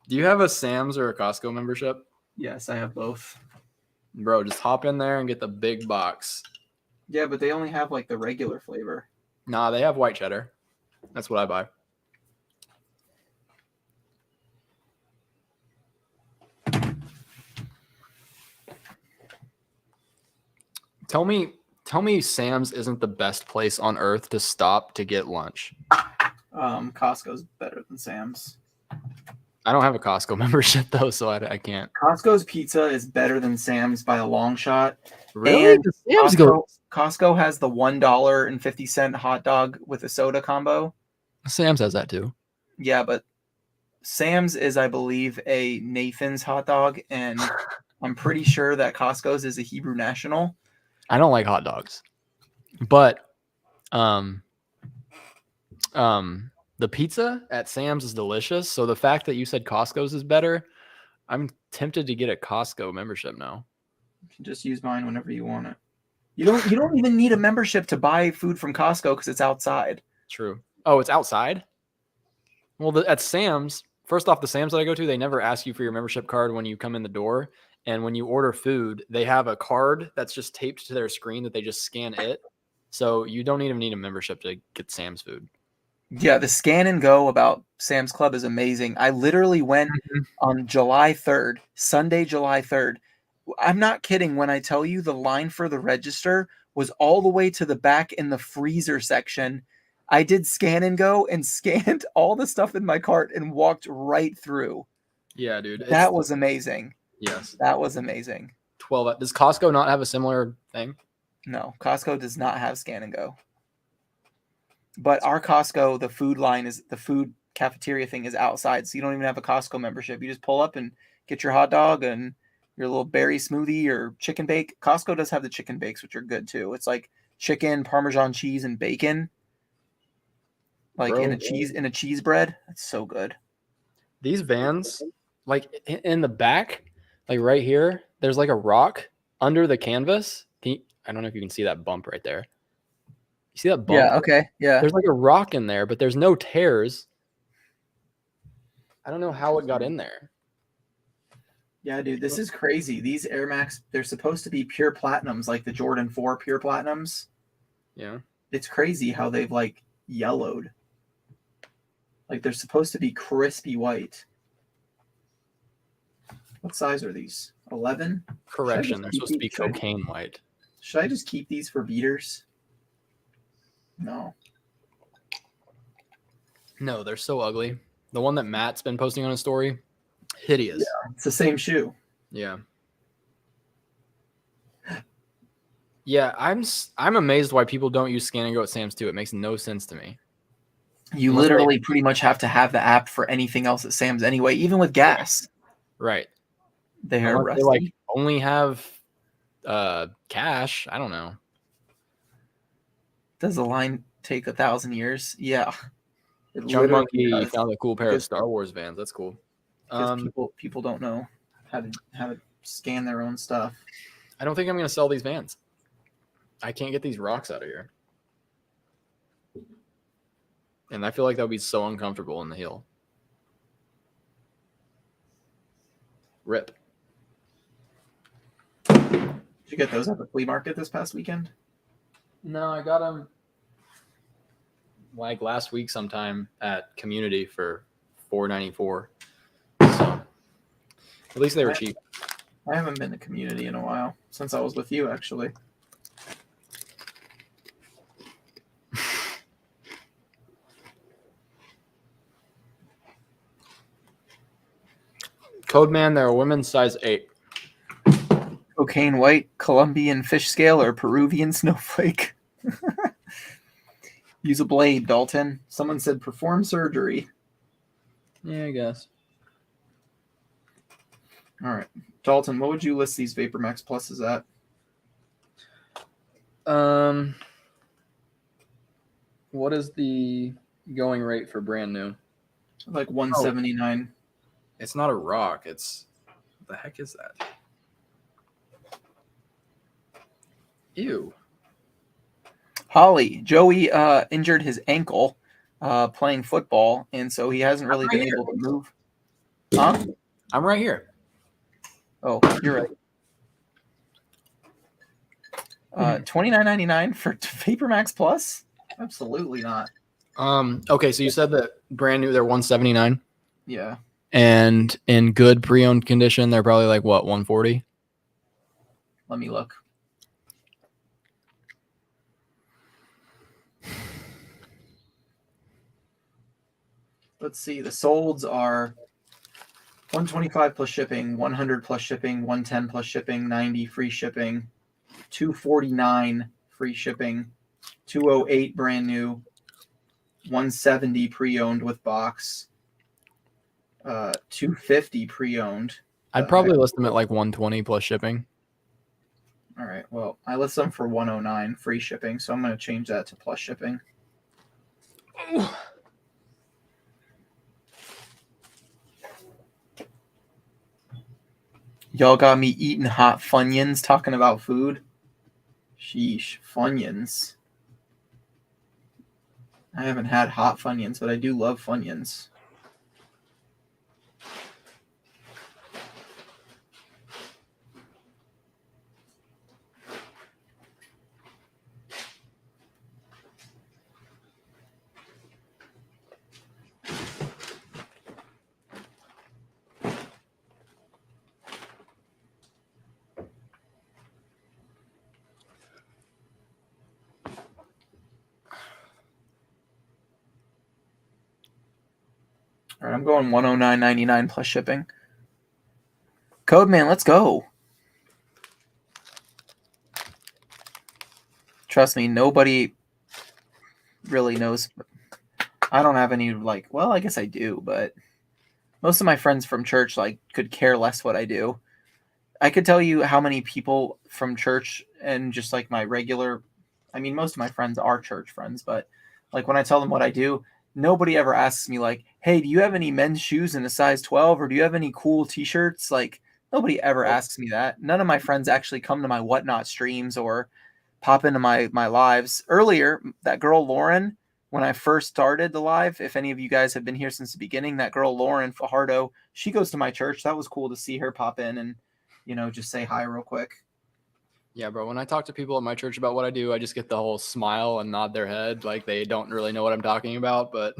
Do you have a Sam's or a Costco membership? Yes, I have both. Bro, just hop in there and get the big box. Yeah, but they only have like the regular flavor. Nah, they have white cheddar. That's what I buy. Tell me Sam's isn't the best place on earth to stop to get lunch. Costco's better than Sam's. I don't have a Costco membership though, so I can't. Costco's pizza is better than Sam's by a long shot. Really? And Costco has the $1.50 hot dog with a soda combo. Sam's has that too. Yeah, but Sam's is, I believe, a Nathan's hot dog, and I'm pretty sure that Costco's is a Hebrew National. I don't like hot dogs, but the pizza at Sam's is delicious. So the fact that you said Costco's is better, I'm tempted to get a Costco membership now. You can just use mine whenever you want it. You don't even need a membership to buy food from Costco because it's outside. True. Oh, it's outside? Well, at Sam's, first off, the Sam's that I go to, they never ask you for your membership card when you come in the door. And when you order food, they have a card that's just taped to their screen that they just scan it. So you don't even need a membership to get Sam's food. Yeah, the scan and go about Sam's Club is amazing. I literally went on July 3rd, Sunday, July 3rd. I'm not kidding when I tell you the line for the register was all the way to the back in the freezer section. I did scan and go and scanned all the stuff in my cart and walked right through. Yeah, dude. That was amazing. Yes. That was amazing. 12. Does Costco not have a similar thing? No, Costco does not have scan and go. But our Costco, the food cafeteria thing is outside. So you don't even have a Costco membership. You just pull up and get your hot dog and your little berry smoothie or chicken bake. Costco does have the chicken bakes, which are good too. It's like chicken, Parmesan cheese, and bacon. Like in a cheese bread. That's so good. These vans, like in the back, like right here, there's like a rock under the canvas. I don't know if you can see that bump right there. You see that bump? Yeah, okay. Yeah. There's like a rock in there, but there's no tears. I don't know how it got in there. Yeah, dude, this is crazy. These Air Max, they're supposed to be pure platinums, like the Jordan 4 pure platinums. Yeah. it's crazy how they've like yellowed. Like they're supposed to be crispy white. What size are these? 11? Correction, they're supposed to be cocaine white. Should I just keep these for beaters? No. No, they're so ugly. The one that Matt's been posting on his story, hideous. Yeah, it's the same shoe. Yeah. Yeah, I'm amazed why people don't use Scan and Go at Sam's too. It makes no sense to me. You Unless literally pretty much have to have the app for anything else at Sam's anyway, even with gas. Right. They are Unless rusty. they like only have cash. I don't know. Does the line take 1,000 years? Yeah. It Chunk literally Monkey does. found a cool pair of Because- Star Wars Vans. That's cool. Because people don't know how to scan their own stuff. I don't think I'm going to sell these Vans. I can't get these rocks out of here. And I feel like that would be so uncomfortable in the heel. Rip. Did you get those at the flea market this past weekend? No, I got them like last week sometime at Community for $4.94. So at least they were cheap. I haven't been to Community in a while, since I was with you, actually. Codeman, they're a women's size 8. Cocaine white, Colombian fish scale, or Peruvian snowflake? Use a blade, Dalton. Someone said perform surgery. Yeah, I guess. All right. Dalton, what would you list these Vapor Max Pluses at? What is the going rate for brand new? Like 179. It's not a rock. It's what the heck is that? Ew. Holly, Joey injured his ankle playing football, and so he hasn't really been able to move. Huh? I'm right here. Oh, you're right. $29.99 for Vapor Max Plus? Absolutely not. Okay, so you said that brand new they're $179, Yeah. and in good pre-owned condition they're probably like what, $140? Let me look. Let's see. The solds are 125 plus shipping, 100 plus shipping, 110 plus shipping, 90 free shipping, 249 free shipping, 208 brand new, 170 pre-owned with box, 250 pre-owned. I'd probably list them at like 120 plus shipping. All right. Well, I list them for 109 free shipping, so I'm going to change that to plus shipping. Y'all got me eating hot Funyuns, talking about food. Sheesh, Funyuns. I haven't had hot Funyuns, but I do love Funyuns. All right, I'm going $109.99 plus shipping. Codeman, let's go. Trust me, nobody really knows. I don't have any well, I guess I do, but most of my friends from church could care less what I do. I could tell you how many people from church and just my regular, most of my friends are church friends, but when I tell them what I do, nobody ever asks me hey, do you have any men's shoes in a size 12 or do you have any cool t-shirts? Nobody ever asks me that. None of my friends actually come to my Whatnot streams or pop into my lives. Earlier, that girl Lauren, when I first started the live, if any of you guys have been here since the beginning, that girl Lauren Fajardo, she goes to my church. That was cool to see her pop in and just say hi real quick. Yeah, bro. When I talk to people at my church about what I do, I just get the whole smile and nod their head like they don't really know what I'm talking about. But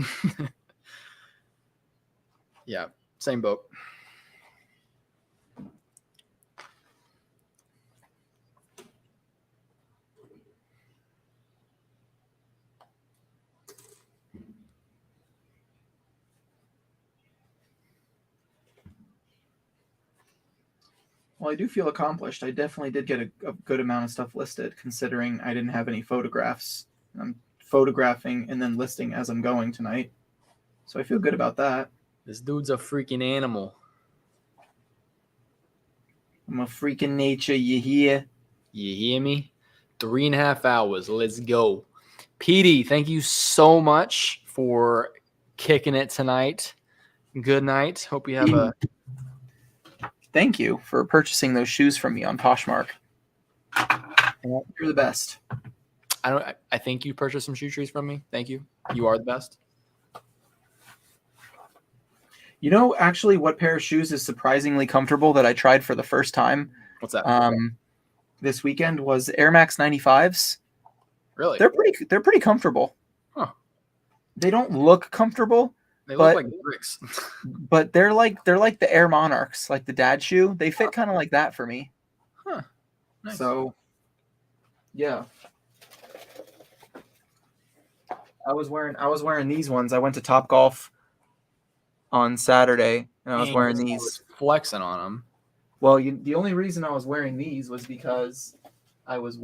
yeah, same boat. Well, I do feel accomplished. I definitely did get a good amount of stuff listed, considering I didn't have any photographs. I'm photographing and then listing as I'm going tonight. So I feel good about that. This dude's a freaking animal. I'm a freaking nature, you hear? You hear me? 3.5 hours. Let's go. Petey, thank you so much for kicking it tonight. Good night. Hope you have a... Thank you for purchasing those shoes from me on Poshmark. You're the best. I think you purchased some shoe trees from me. Thank you. You are the best. You know, actually, what pair of shoes is surprisingly comfortable that I tried for the first time What's that? this weekend was Air Max 95s. Really? They're pretty comfortable. Huh. They don't look comfortable, They but- look like bricks. but they're like the Air Monarchs, like the dad shoe. They fit kind of like that for me. Huh. Nice. So, yeah. I was wearing these ones. I went to Topgolf on Saturday, and I was Dang, wearing I these. was flexing on them. Well, the only reason I was wearing these was because I was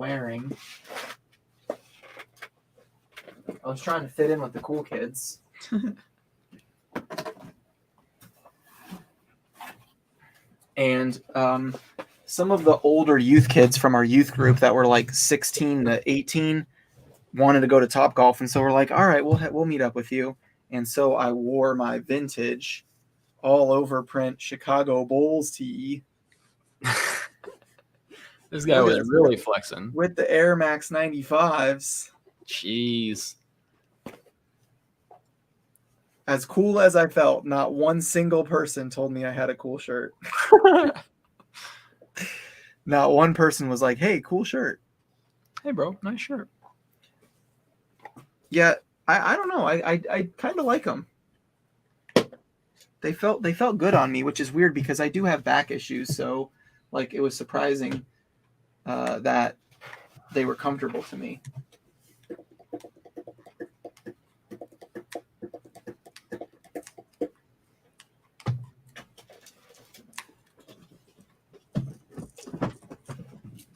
trying to fit in with the cool kids. And some of the older youth kids from our youth group that were like 16 to 18 wanted to go to Topgolf, and so we're like, all right, we'll meet up with you. And so I wore my vintage all over print Chicago Bulls tee This guy was really flexing. with the Air Max 95s. Jeez. As cool as I felt, not one single person told me I had a cool shirt. Not one person was like, hey, cool shirt. Hey, bro, nice shirt. Yeah, I don't know. I kind of like them. They felt good on me, which is weird because I do have back issues. So, like, it was surprising that they were comfortable to me.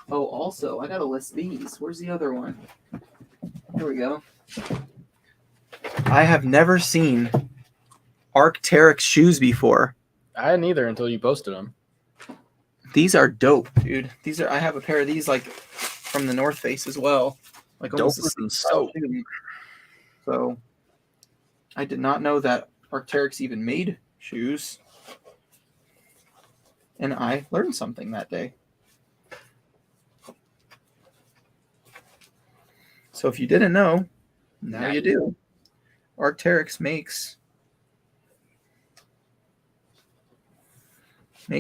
Oh, also, I gotta list these. Where's the other one? Here we go. I have never seen Arc'teryx shoes before. I hadn't either until you posted them. These are dope, dude. I have a pair of these like from the North Face as well. Like almost the Doper same than style soap. shoe. So I did not know that Arc'teryx even made shoes. And I learned something that day. So if you didn't know, now you do. Arc'teryx makes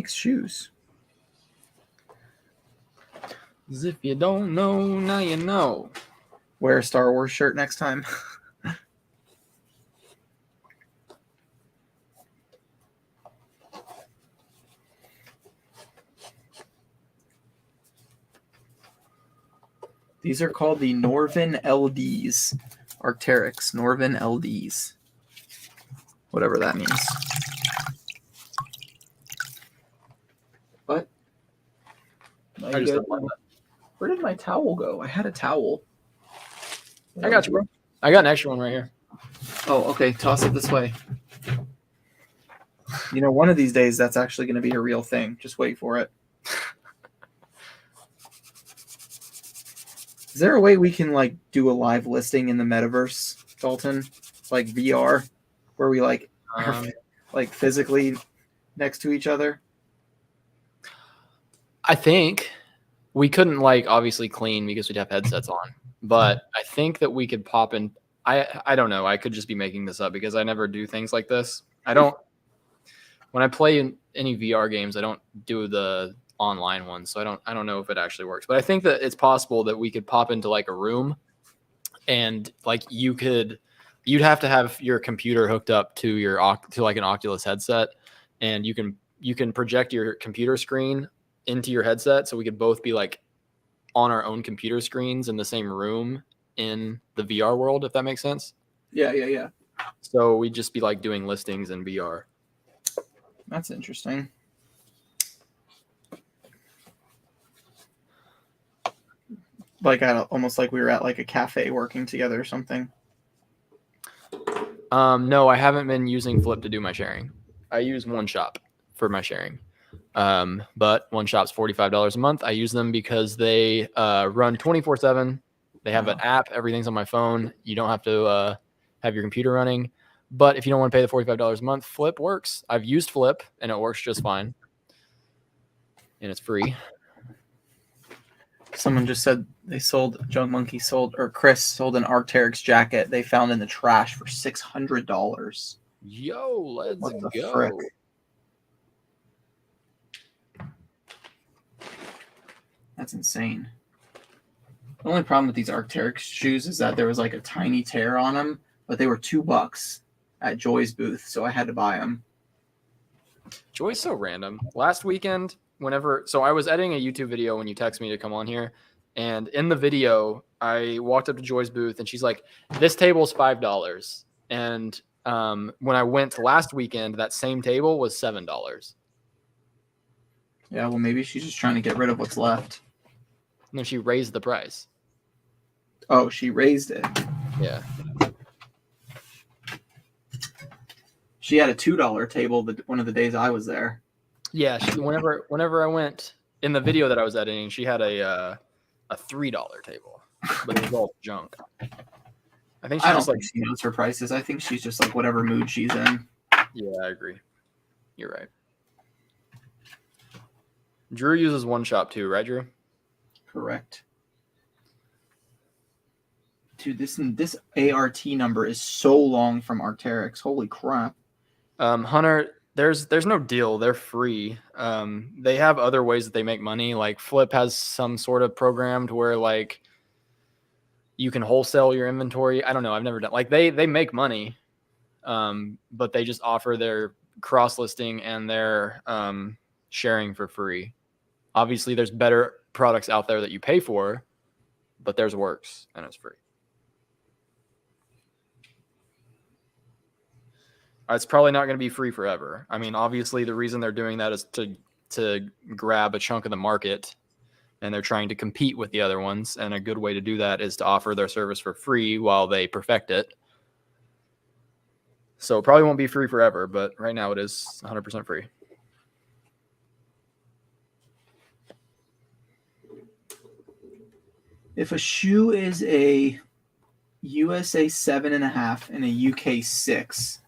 shoes. As if you don't know, now you know. Wear a Star Wars shirt next time. These are called the Norvin LDs. Arc'teryx, Norvin LDs. Whatever that means. What? I just don't like that. Where did my towel go? I had a towel. I got you, bro. I got an extra one right here. Oh, okay. Toss it this way. You know, one of these days that's actually going to be a real thing. Just wait for it. Is there a way we can like do a live listing in the metaverse, Dalton? Like VR, where we like are like physically next to each other? I think we couldn't like obviously clean because we'd have headsets on, but I think that we could pop in. I don't know. I could just be making this up because I never do things like this. I don't. When I play in any VR games, I don't do the online ones, so I don't know if it actually works. But I think that it's possible that we could pop into like a room, and like you'd have to have your computer hooked up to like an Oculus headset, and you can project your computer screen into your headset, so we could both be like on our own computer screens in the same room in the VR world, if that makes sense. Yeah. So we'd just be like doing listings in VR. That's interesting. Like almost like we were at like a cafe working together or something. No, I haven't been using Flip to do my sharing. I use One Shop for my sharing. But One Shop's $45 a month. I use them because they run 24/7. They have an app. Everything's on my phone. You don't have to have your computer running. But if you don't want to pay the $45 a month, Flip works. I've used Flip and it works just fine. And it's free. Someone just said Chris sold an Arc'teryx jacket they found in the trash for $600. Yo, let's What the go. frick? That's insane. The only problem with these Arc'teryx shoes is that there was like a tiny tear on them, but they were $2 at Joy's booth, so I had to buy them. Joy's so random. Last weekend, so I was editing a YouTube video when you text me to come on here, and in the video, I walked up to Joy's booth, and she's like, "This table's $5." And when I went last weekend, that same table was $7. Yeah, well, maybe she's just trying to get rid of what's left. And then she raised the price. Oh, she raised it. Yeah. She had a $2 table one of the days I was there. Yeah. Whenever I went in the video that I was editing, she had a $3 table, but it was all junk. I think I don't think she knows her prices. I think she's just like whatever mood she's in. Yeah, I agree. You're right. Drew uses One Shop too, right, Drew? Correct. Dude, this ART number is so long from Arc'teryx. Holy crap. Hunter, there's no deal. They're free. They have other ways that they make money. Like Flip has some sort of program to where like you can wholesale your inventory. I don't know. I've never done like they make money, but they just offer their cross listing and their sharing for free. Obviously, there's better products out there that you pay for, but theirs works and it's free. It's probably not going to be free forever. I mean, obviously, the reason they're doing that is to grab a chunk of the market, and they're trying to compete with the other ones. And a good way to do that is to offer their service for free while they perfect it. So it probably won't be free forever, but right now it is 100% free. If a shoe is a USA 7.5 and a UK 6,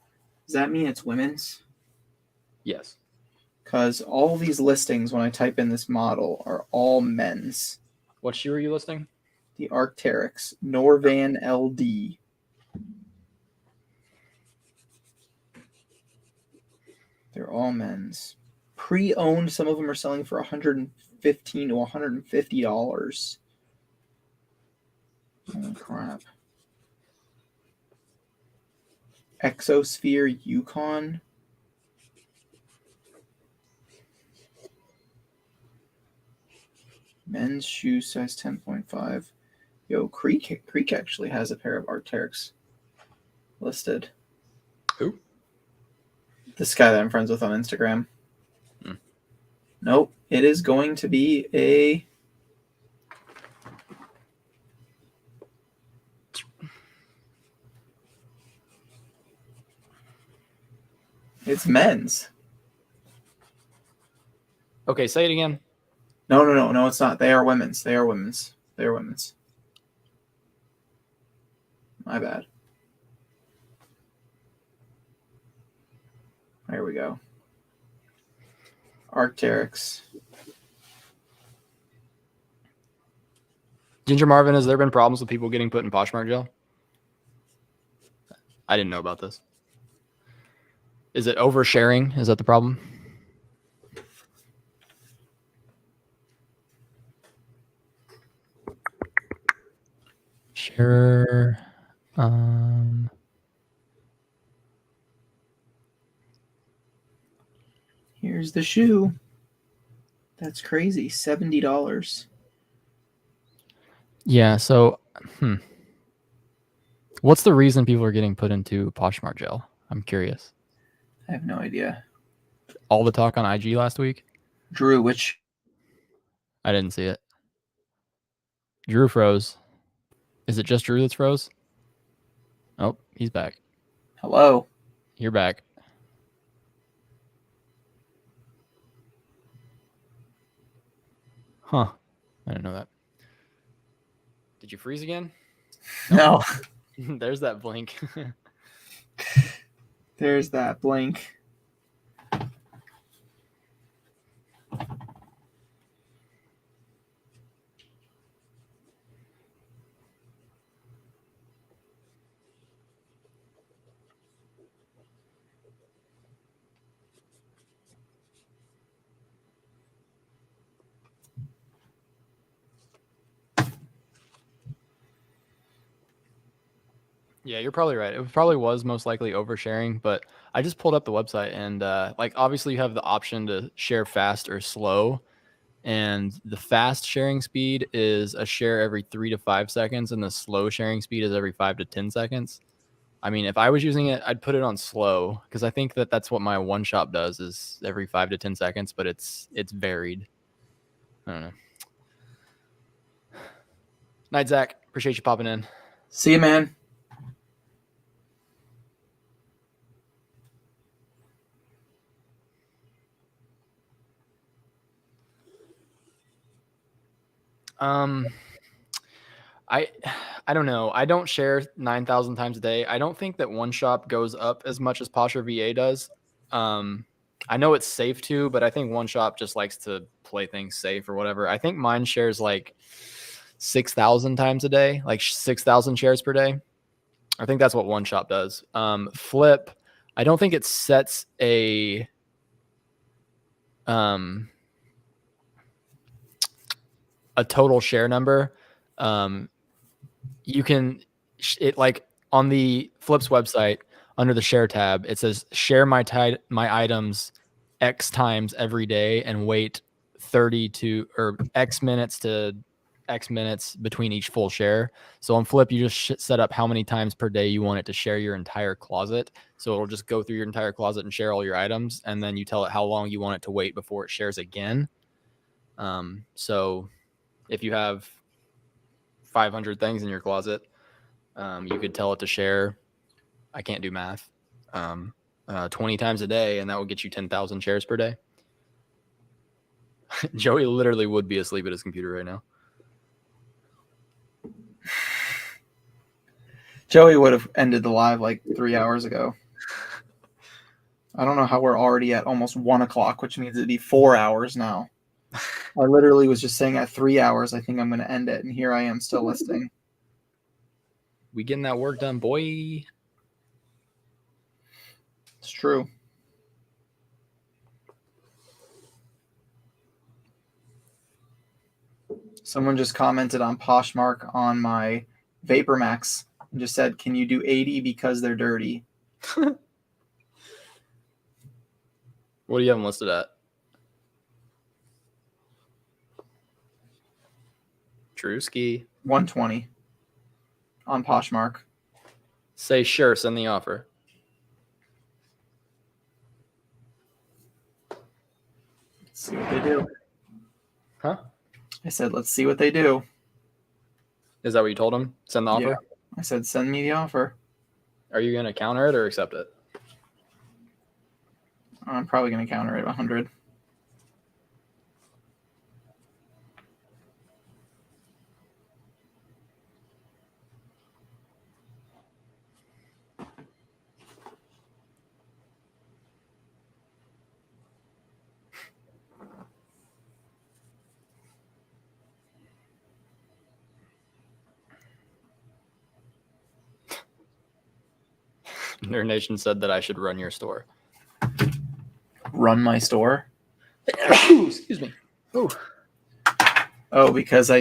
does that mean it's women's? Yes. Because all these listings, when I type in this model, are all men's. What shoe are you listing? The Arc'teryx Norvan LD. They're all men's. Pre-owned, some of them are selling for $115 to $150. Holy crap. Exosphere Yukon. Men's shoe size 10.5. Yo, Creek actually has a pair of Arc'teryx listed. Who? This guy that I'm friends with on Instagram. Nope. It is going to be a... It's men's. Okay, say it again. No, it's not. They are women's. My bad. There we go. Arc'teryx. Ginger Marvin, has there been problems with people getting put in Poshmark jail? I didn't know about this. Is it oversharing? Is that the problem? Error. Here's the shoe. That's crazy. $70. Yeah. So, what's the reason people are getting put into Poshmark jail? I'm curious. I have no idea. All the talk on IG last week. Drew, which I didn't see it. Drew froze. Is it just Drew that's froze? Oh, he's back. hello? You're back. Huh. I didn't know that. Did you freeze again? No. There's that blink. There's that blink. Yeah, you're probably right. It probably was most likely oversharing, but I just pulled up the website and like obviously you have the option to share fast or slow. And the fast sharing speed is a share every 3 to 5 seconds, and the slow sharing speed is every 5 to 10 seconds. I mean, if I was using it, I'd put it on slow because I think that that's what my one shop does is every 5 to 10 seconds, but it's varied. I don't know. Night, Zach. Appreciate you popping in. See you, man. I don't know. I don't share 9,000 times a day. I don't think that one shop goes up as much as Posher VA does. I know it's safe to, but I think one shop just likes to play things safe or whatever. I think mine shares like 6,000 times a day, like 6,000 shares per day. I think that's what one shop does. Flip, I don't think it sets a total share number. You can it like on the Flip's website under the share tab, it says share my items X times every day and wait 30 to or X minutes to X minutes between each full share. So on Flip, you just set up how many times per day you want it to share your entire closet. So it'll just go through your entire closet and share all your items. And then you tell it how long you want it to wait before it shares again. So if you have 500 things in your closet, you could tell it to share. I can't do math. 20 times a day, and that would get you 10,000 shares per day. Joey literally would be asleep at his computer right now. Joey would have ended the live like 3 hours ago. I don't know how we're already at almost 1 o'clock, which means it'd be 4 hours now. I literally was just saying at 3 hours, I think I'm going to end it, and here I am still listening. We getting that work done, boy. It's true. Someone just commented on Poshmark on my Vapor Max and just said, "Can you do 80 because they're dirty?" What do you have them listed at? Drewski. 120 on Poshmark. Say sure, send the offer. Let's see what they do. Huh? I said, let's see what they do. Is that what you told him? Send the offer? Yeah. I said, send me the offer. Are you going to counter it or accept it? I'm probably going to counter it 100. Nerd Nation said that I should run your store. Run my store? Ooh, excuse me. Ooh. Oh, because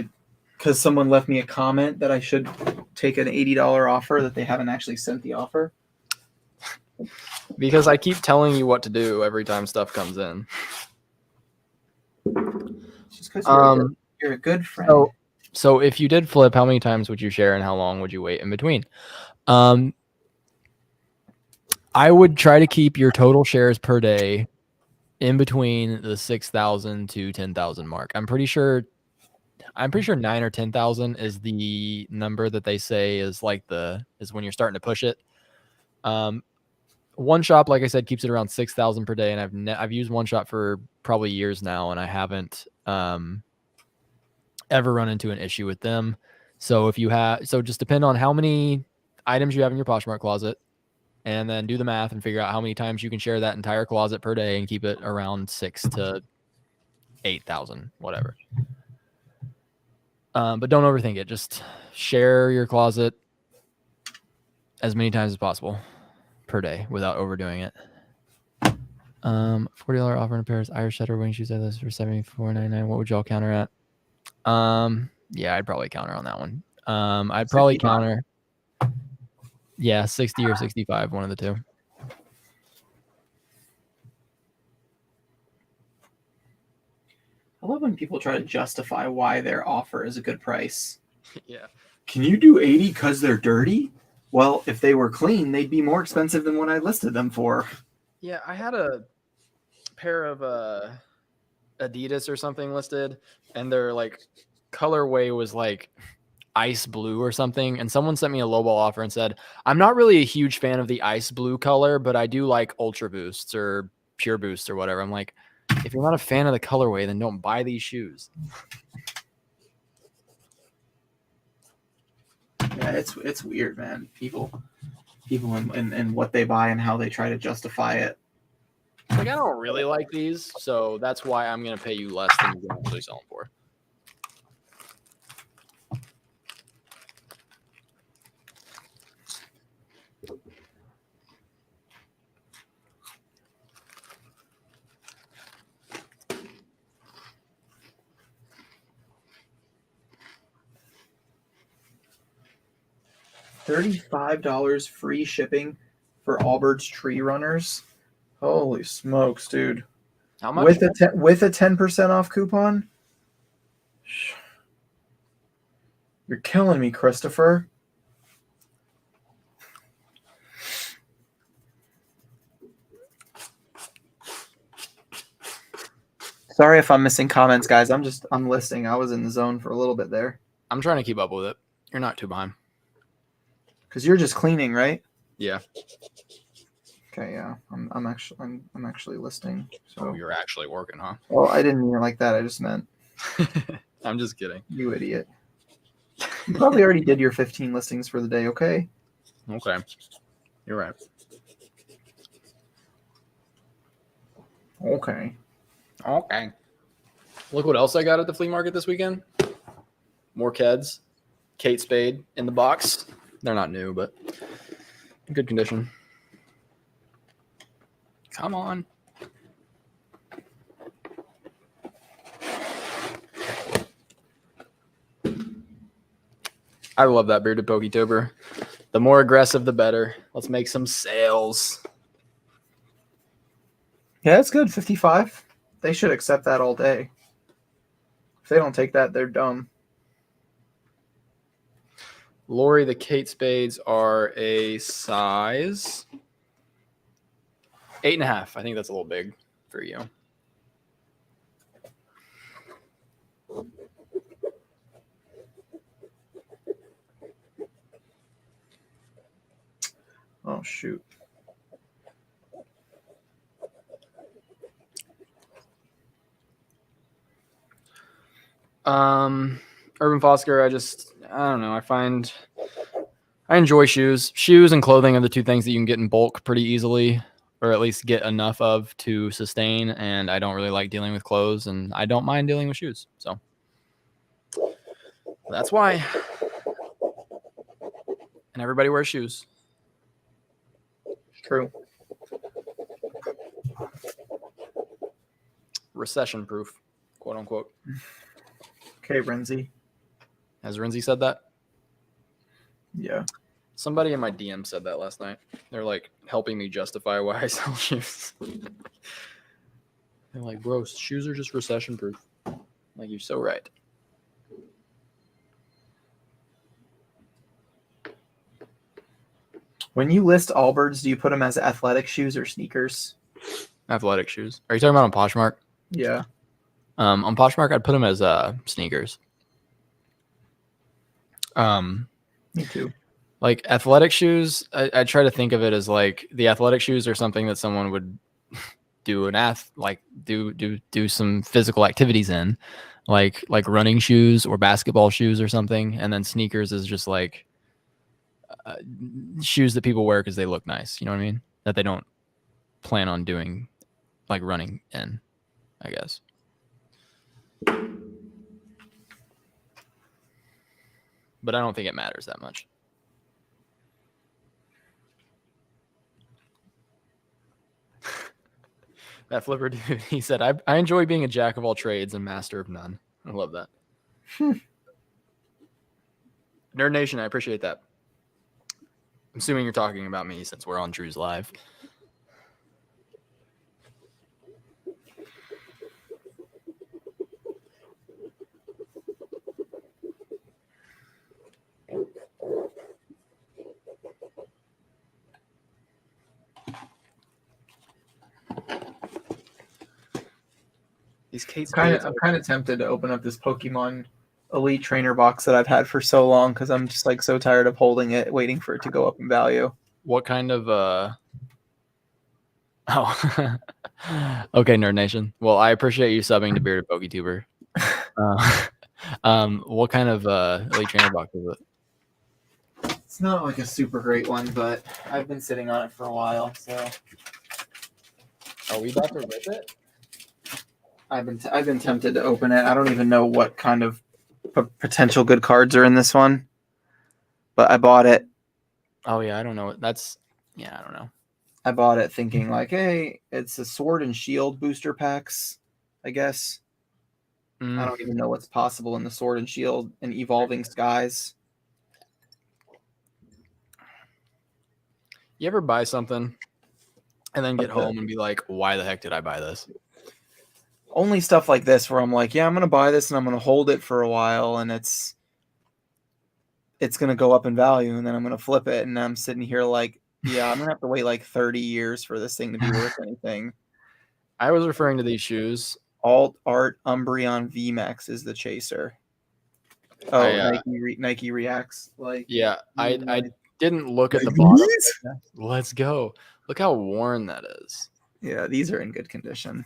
someone left me a comment that I should take an $80 offer that they haven't actually sent the offer? Because I keep telling you what to do every time stuff comes in. Just because you're a good friend. So if you did flip, how many times would you share and how long would you wait in between? I would try to keep your total shares per day in between the 6,000 to 10,000 mark. I'm pretty sure 9 or 10,000 is the number that they say is when you're starting to push it. One shop, like I said, keeps it around 6,000 per day, and I've used one shop for probably years now, and I haven't ever run into an issue with them. So just depend on how many items you have in your Poshmark closet, and then do the math and figure out how many times you can share that entire closet per day and keep it around 6,000 to 8,000, whatever. But don't overthink it. Just share your closet as many times as possible per day without overdoing it. $40 offer in a pair of Irish setter wing shoes this for $74.99. What would y'all counter at? Yeah, I'd probably counter on that one. I'd probably 65. counter. Yeah, 60 or 65, one of the two. I love when people try to justify why their offer is a good price. Yeah. Can you do 80 because they're dirty? Well, if they were clean, they'd be more expensive than what I listed them for. Yeah, I had a pair of Adidas or something listed, and their colorway was ice blue or something, and someone sent me a lowball offer and said, I'm not really a huge fan of the ice blue color, but I do like Ultra Boosts or Pure Boost or whatever. I'm like, if you're not a fan of the colorway, then don't buy these shoes. Yeah, it's weird, man. People and what they buy and how they try to justify it. I don't really like these, so that's why I'm going to pay you less than you can actually sell them for. $35 free shipping for Allbirds tree runners. Holy smokes, dude! How much? With a 10% off coupon. You're killing me, Christopher. Sorry if I'm missing comments, guys. I'm listening. I was in the zone for a little bit there. I'm trying to keep up with it. You're not too behind. Because you're just cleaning, right? Yeah. Okay, yeah. I'm actually listening. So You're actually working, huh? Well, I didn't mean it like that. I just meant I'm just kidding. you idiot. You probably already did your 15 listings for the day, okay? Okay. You're right. Okay. Okay. Look what else I got at the flea market this weekend. More Keds. Kate Spade in the box. They're not new, but in good condition. Come on. I love that bearded Poketober. The more aggressive, the better. Let's make some sales. Yeah, it's good. 55. They should accept that all day. If they don't take that, they're dumb. Lori, the Kate Spades are a size 8.5. I think that's a little big for you. Oh, shoot. Urban Fosker, I don't know. I enjoy shoes. Shoes and clothing are the two things that you can get in bulk pretty easily, or at least get enough of to sustain. And I don't really like dealing with clothes, and I don't mind dealing with shoes. So that's why. And everybody wears shoes. True. Recession proof, quote unquote. Okay, Renzi. Has Renzi said that? Yeah. Somebody in my DM said that last night. They're like helping me justify why I sell shoes. They're like, bro, shoes are just recession proof. Like, you're so right. When you list Allbirds, do you put them as athletic shoes or sneakers? Athletic shoes. Are you talking about on Poshmark? Yeah. On Poshmark, I'd put them as sneakers. Me too. Like athletic shoes, I try to think of it as like the athletic shoes are something that someone would do do some physical activities in, like running shoes or basketball shoes or something, and then sneakers is just like shoes that people wear because they look nice. You know what I mean? That they don't plan on doing like running in, I guess. But I don't think it matters that much. That flipper dude, he said, I enjoy being a jack of all trades and master of none. I love that. Nerd Nation, I appreciate that. I'm assuming you're talking about me since we're on Drew's Live. These Kate I'm Spades. kind of tempted to open up this Pokemon Elite Trainer box that I've had for so long because I'm just like so tired of holding it, waiting for it to go up in value. What kind of Oh, okay, Nerd Nation. Well, I appreciate you subbing to Bearded PokeTuber. What kind of Elite Trainer box is it? It's not like a super great one, but I've been sitting on it for a while, so Are we about to rip it? I've been tempted to open it. I don't even know what kind of potential good cards are in this one, but I bought it. Oh yeah, I don't know. I don't know. I bought it thinking like, hey, it's a Sword and Shield booster packs, I guess. I don't even know what's possible in the Sword and Shield and Evolving Skies. You ever buy something and then get Like home and be like, why the heck did I buy this? Only stuff like this where I'm like, yeah, I'm gonna buy this and I'm gonna hold it for a while, and it's gonna go up in value, and then I'm gonna flip it, and I'm sitting here like, yeah, I'm gonna have to wait like 30 years for this thing to be worth anything. I was referring to these shoes. Alt Art Umbreon VMAX is the chaser. Oh, Nike reacts like. Yeah, I like, didn't look at the like bottom. these? Let's go. Look how worn that is. Yeah, these are in good condition.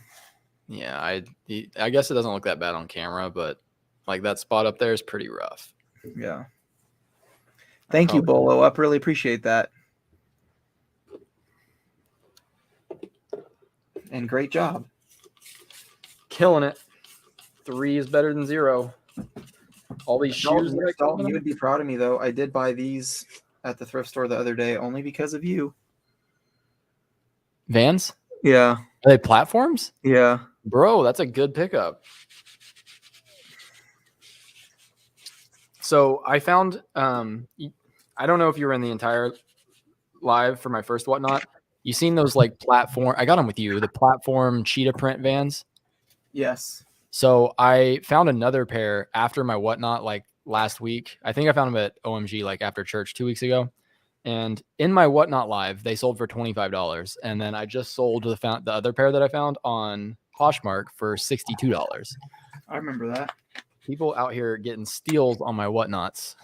Yeah, I guess it doesn't look that bad on camera, but like that spot up there is pretty rough. Yeah. Thank you, Bolo Up. Really appreciate that. And great job. Killing it. 3 is better than 0. All these shoes. Dalton, you would be proud of me, though. I did buy these at the thrift store the other day only because of you. Vans? Yeah. Are they platforms? Yeah. Bro, that's a good pickup. So I found, I don't know if you were in the entire live for my first whatnot. You seen those like platform? I got them with you. The platform cheetah print Vans. Yes. So I found another pair after my whatnot like last week. I think I found them at OMG like after church 2 weeks ago. And in my whatnot live, they sold for $25. And then I just sold the other pair that I found on Poshmark for $62. I remember that. People out here getting steals on my whatnots.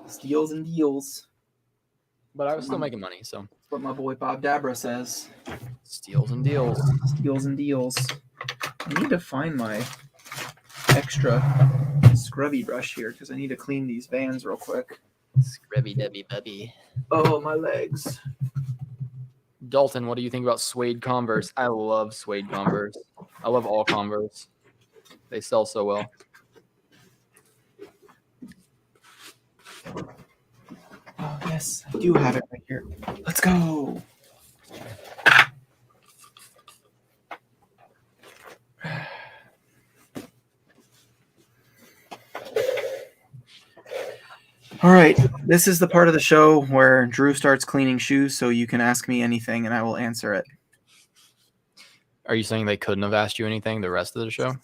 Steals and deals. But I was still making money, so. That's what my boy Bob Dabra says. Steals and deals. Steals and deals. I need to find my extra scrubby brush here because I need to clean these Vans real quick. Scrubby dubby bubby. Oh, my legs. Dalton, what do you think about suede Converse? I love suede Converse. I love all Converse. They sell so well. Oh, yes, I do have it right here. Let's go. All right, this is the part of the show where Drew starts cleaning shoes, so you can ask me anything and I will answer it. Are you saying they couldn't have asked you anything the rest of the show?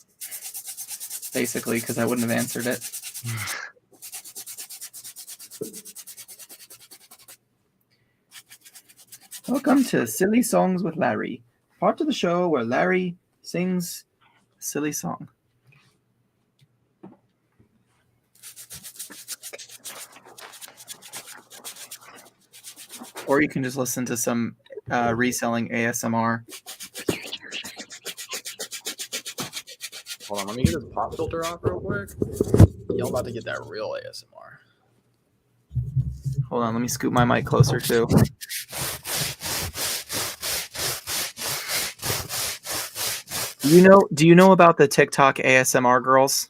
Basically, because I wouldn't have answered it. Welcome to Silly Songs with Larry, part of the show where Larry sings a silly song. Or you can just listen to some reselling ASMR. Hold on, let me get this pop filter off real quick. Y'all about to get that real ASMR. Hold on, let me scoot my mic closer too. Do you know about the TikTok ASMR girls?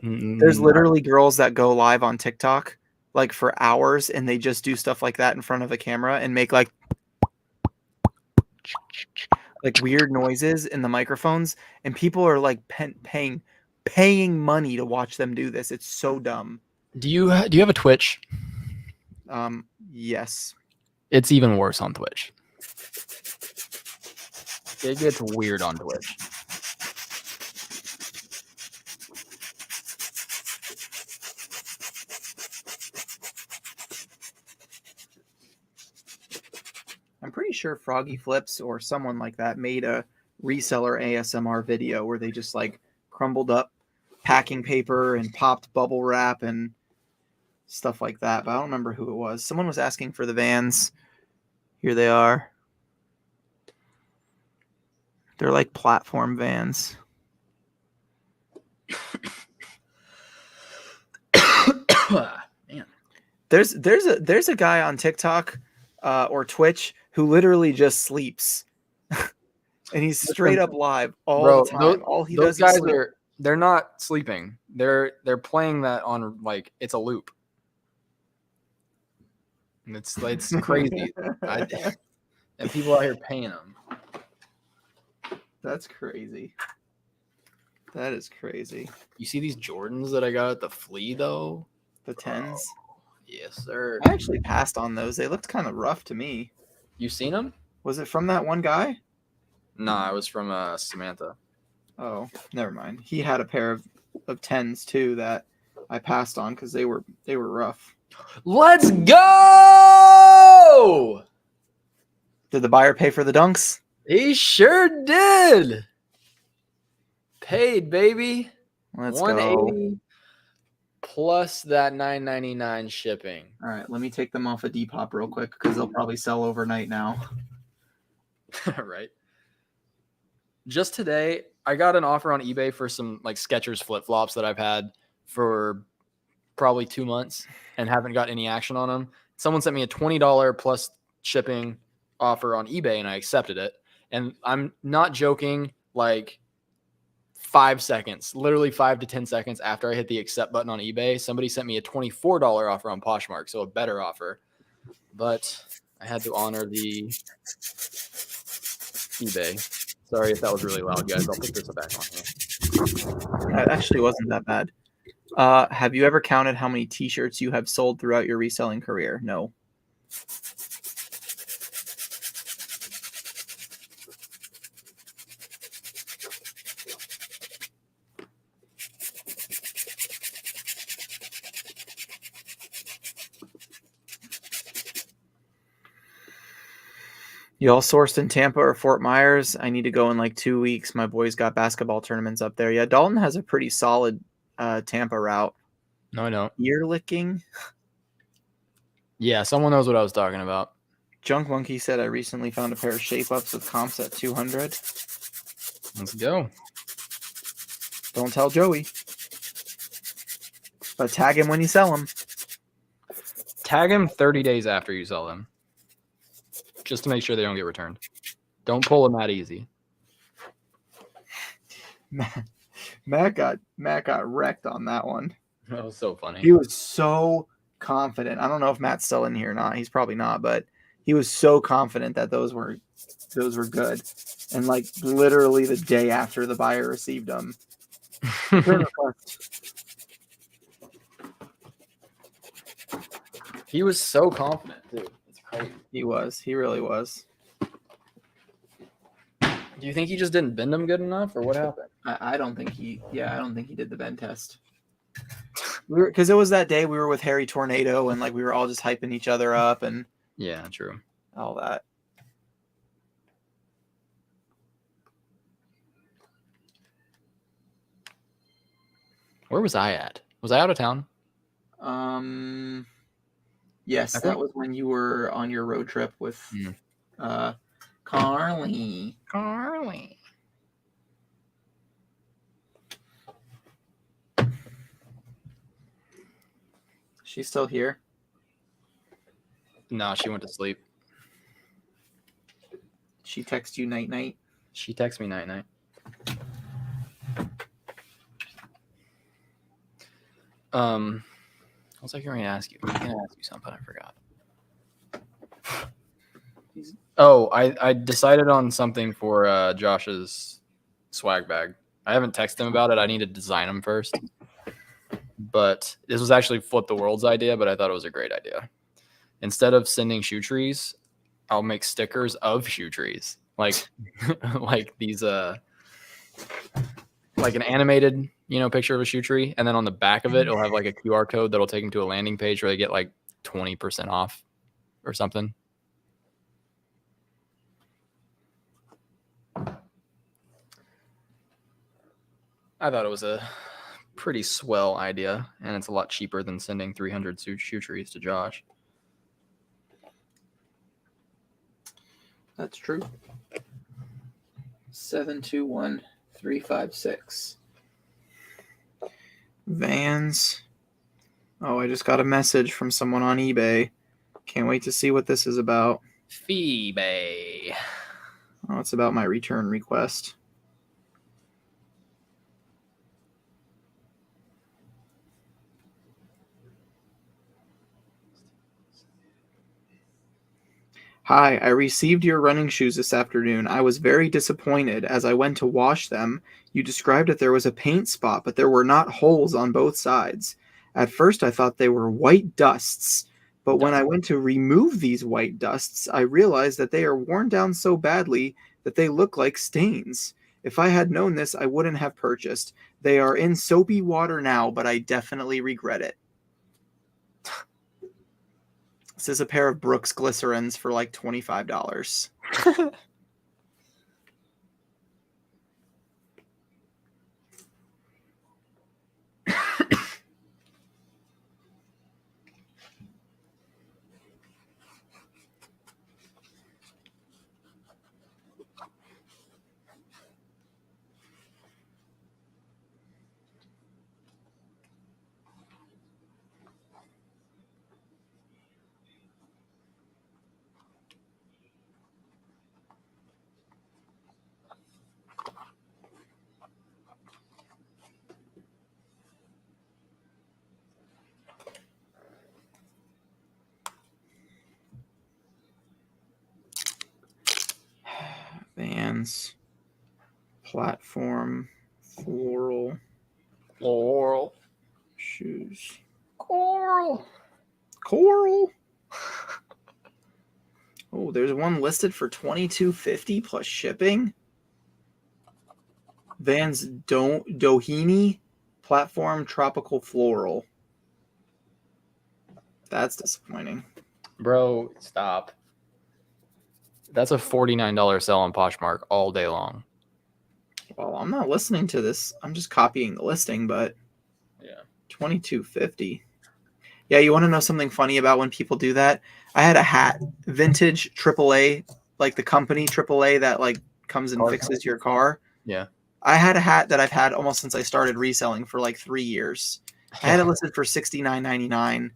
There's literally girls that go live on TikTok like for hours and they just do stuff like that in front of a camera and make like weird noises in the microphones, and people are like paying money to watch them do this. It's so dumb. Do you have a Twitch? Yes. It's even worse on Twitch. It gets weird on Twitch. I'm pretty sure Froggy Flips or someone like that made a reseller ASMR video where they just like crumbled up packing paper and popped bubble wrap and stuff like that. But I don't remember who it was. Someone was asking for the Vans. Here they are. They're like platform Vans. Man. There's a guy on TikTok or Twitch who literally just sleeps. And he's straight up live all the time. Those guys they're not sleeping. They're playing that on like it's a loop. And it's crazy. And people out here paying them. That's crazy. That is crazy. You see these Jordans that I got at the Flea though? The 10s? Yes, sir. I actually passed on those. They looked kind of rough to me. You seen them? Was it from that one guy? Nah, it was from Samantha. Oh, never mind. He had a pair of 10s too that I passed on because they were rough. Let's go! Did the buyer pay for the dunks? He sure did. Paid, baby. Let's $180 go. plus that $9.99 shipping. All right, let me take them off a Depop real quick because they'll probably sell overnight now. Right. Just today, I got an offer on eBay for some like Skechers flip-flops that I've had for probably 2 months and haven't got any action on them. Someone sent me a $20 plus shipping offer on eBay and I accepted it. And I'm not joking, like 5 seconds, literally 5 to 10 seconds after I hit the accept button on eBay, somebody sent me a $24 offer on Poshmark, so a better offer. But I had to honor the eBay. Sorry if that was really loud, guys. I'll put this back on here. That actually wasn't that bad. Have you ever counted how many t-shirts you have sold throughout your reselling career? No. You all sourced in Tampa or Fort Myers? I need to go in like 2 weeks. My boys got basketball tournaments up there. Yeah, Dalton has a pretty solid Tampa route. No, I don't. Ear licking. Yeah, someone knows what I was talking about. Junk Monkey said, I recently found a pair of shape-ups with comps at 200. Let's go. Don't tell Joey. But tag him when you sell them. Tag him 30 days after you sell them. Just to make sure they don't get returned. Don't pull them that easy. Matt got wrecked on that one. That was so funny. He was so confident. I don't know if Matt's still in here or not. He's probably not, but he was so confident that those were good. And like literally the day after the buyer received them. He was so confident, too. It's crazy. He was. He really was. Do you think he just didn't bend him good enough, or what happened? I don't think he. Yeah, I don't think he did the bend test. Because it was that day we were with Harry Tornado and like we were all just hyping each other up and Yeah, true. all that. Where was I at? Was I out of town? Yes, I that think- was when you were on your road trip with Mm. Carly. Carly. She's still here. No, she went to sleep. She texted you night night. She texted me night night. What was I going to ask you? I was going to ask you something. I forgot. Oh, I decided on something for Josh's swag bag. I haven't texted him about it. I need to design them first. But this was actually Flip the World's idea, but I thought it was a great idea. Instead of sending shoe trees, I'll make stickers of shoe trees. Like like these like an animated, picture of a shoe tree, and then on the back of it it'll have like a QR code that'll take them to a landing page where they get like 20% off or something. I thought it was a pretty swell idea, and it's a lot cheaper than sending 300 shoe trees to Josh. That's true. 721-356. Vans. Oh, I just got a message from someone on eBay. Can't wait to see what this is about. Phoebe. Oh, it's about my return request. Hi, I received your running shoes this afternoon. I was very disappointed. As I went to wash them, you described that there was a paint spot, but there were not holes on both sides. At first, I thought they were white dusts, but when I went to remove these white dusts, I realized that they are worn down so badly that they look like stains. If I had known this, I wouldn't have purchased. They are in soapy water now, but I definitely regret it. This is a pair of Brooks Glycerins for like $25. Vans, platform, floral shoes. Coral. Oh, there's one listed for $22.50 plus shipping. Vans Doheny platform tropical floral. That's disappointing. Bro, stop. That's a $49 sell on Poshmark all day long. Well, I'm not listening to this. I'm just copying the listing, but Yeah. $22.50. Yeah, you want to know something funny about when people do that? I had a hat, vintage AAA, like the company AAA that like comes and fixes your car. Yeah. I had a hat that I've had almost since I started reselling for like 3 years. I had it listed for $69.99,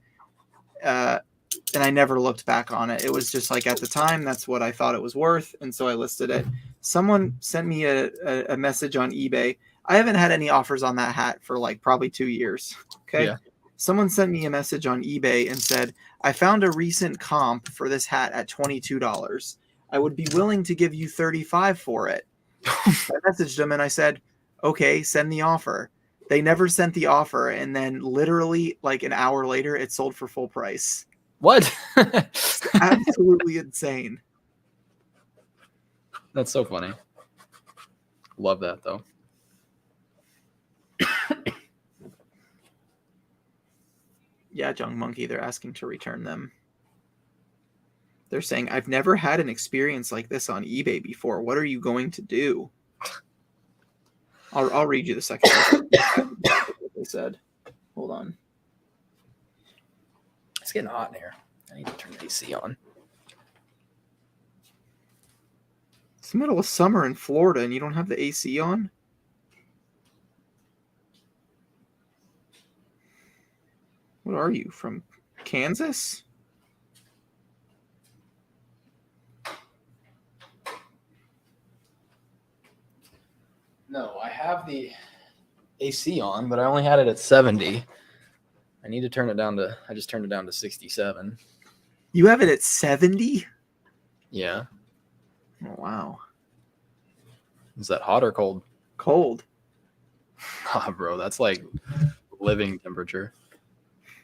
and I never looked back on it. It was just like at the time, that's what I thought it was worth, and so I listed it. Someone sent me a message on eBay. I haven't had any offers on that hat for like probably 2 years. Okay. Yeah. Someone sent me a message on eBay and said, I found a recent comp for this hat at $22. I would be willing to give you $35 for it. I messaged them and I said, okay, send the offer. They never sent the offer. And then literally like an hour later, it sold for full price. What? Absolutely insane. That's so funny. Love that though. Yeah, Junk Monkey, they're asking to return them. They're saying, I've never had an experience like this on eBay before. What are you going to do? I'll read you the second one. What they said. Hold on. It's getting hot in here. I need to turn the AC on. It's the middle of summer in Florida and you don't have the AC on? What are you, from Kansas? No, I have the AC on, but I only had it at 70. I need to turn it down to, I just turned it down to 67. You have it at 70? Yeah. Oh, wow. Is that hot or cold? Cold. Ah, bro, that's like living temperature.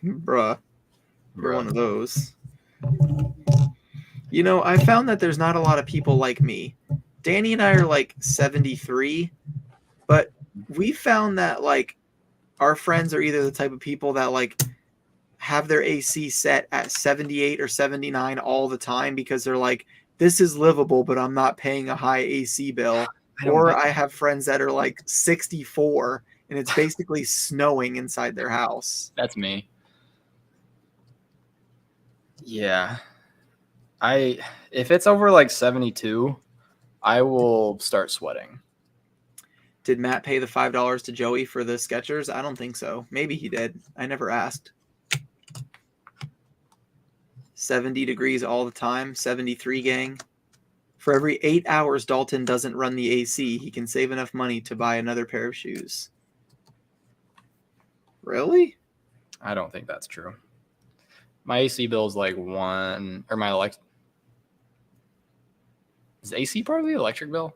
Bruh. You're Bruh. one of those. You know, I found that there's not a lot of people like me. Danny and I are like 73, but we found that like our friends are either the type of people that like have their AC set at 78 or 79 all the time because they're like, this is livable, but I'm not paying a high AC bill. Or I have friends that are like 64 and it's basically snowing inside their house. That's me. Yeah. If it's over like 72, I will start sweating. Did Matt pay the $5 to Joey for the Skechers? I don't think so. Maybe he did. I never asked. 70 degrees all the time. 73, gang. For every 8 hours Dalton doesn't run the AC, he can save enough money to buy another pair of shoes. Really? I don't think that's true. My AC bill is like is AC part of the electric bill?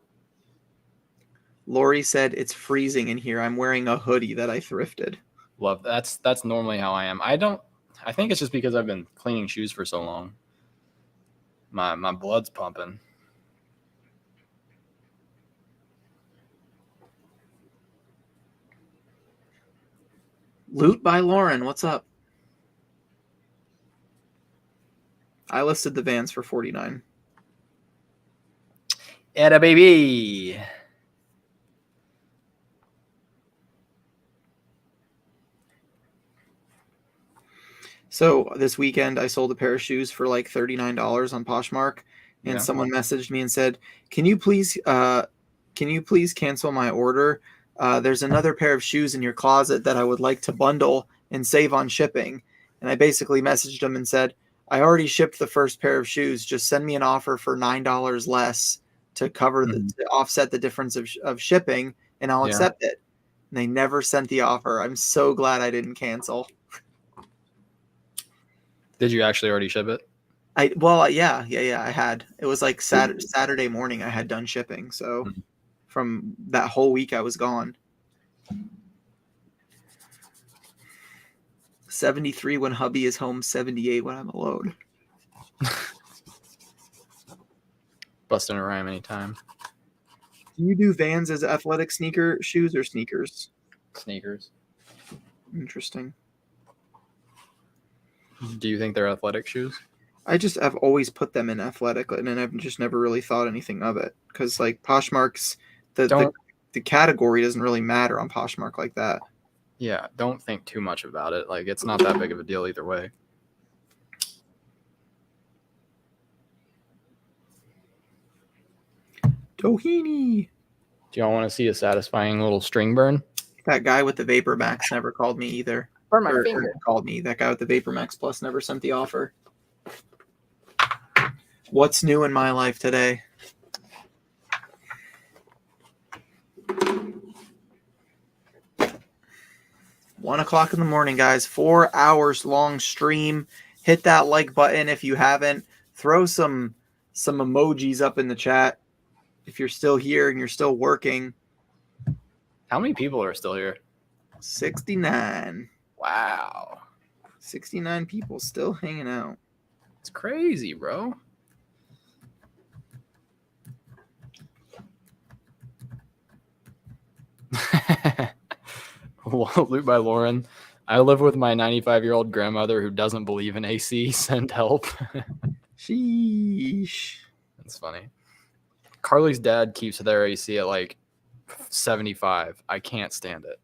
Lori said, it's freezing in here. I'm wearing a hoodie that I thrifted. Love that's normally how I am. I think it's just because I've been cleaning shoes for so long. My blood's pumping. Loot by Lauren, what's up? I listed the Vans for $49. Etta baby. So this weekend I sold a pair of shoes for like $39 on Poshmark, and Yeah. someone messaged me and said, can you please cancel my order? There's another pair of shoes in your closet that I would like to bundle and save on shipping. And I basically messaged them and said, I already shipped the first pair of shoes. Just send me an offer for $9 less to cover to offset the difference of shipping, and I'll accept it. And they never sent the offer. I'm so glad I didn't cancel. Did you actually already ship it? Yeah, I had. It was like Saturday morning I had done shipping. So from that whole week I was gone. 73 when hubby is home, 78 when I'm alone. Busting a rhyme anytime. Do you do Vans as athletic sneaker shoes or sneakers? Sneakers. Interesting. Do you think they're athletic shoes? I've always put them in athletic, and I've just never really thought anything of it because like Poshmark's the category doesn't really matter on Poshmark like that. Yeah, don't think too much about it. Like, it's not that big of a deal either way. Doheny. Do y'all want to see a satisfying little string burn? That guy with the Vapor Max never called me either. Burn my finger. Called me. That guy with the Vapor Max Plus never sent the offer. What's new in my life today? One o'clock in the morning, guys. 4 hours long stream. Hit that like button if you haven't. Throw some emojis up in the chat if you're still here and you're still working. How many people are still here? 69. Wow. 69 people still hanging out. It's crazy, bro. Loot by Lauren. I live with my 95-year-old grandmother who doesn't believe in AC. Send help. Sheesh. That's funny. Carly's dad keeps their AC at like 75. I can't stand it.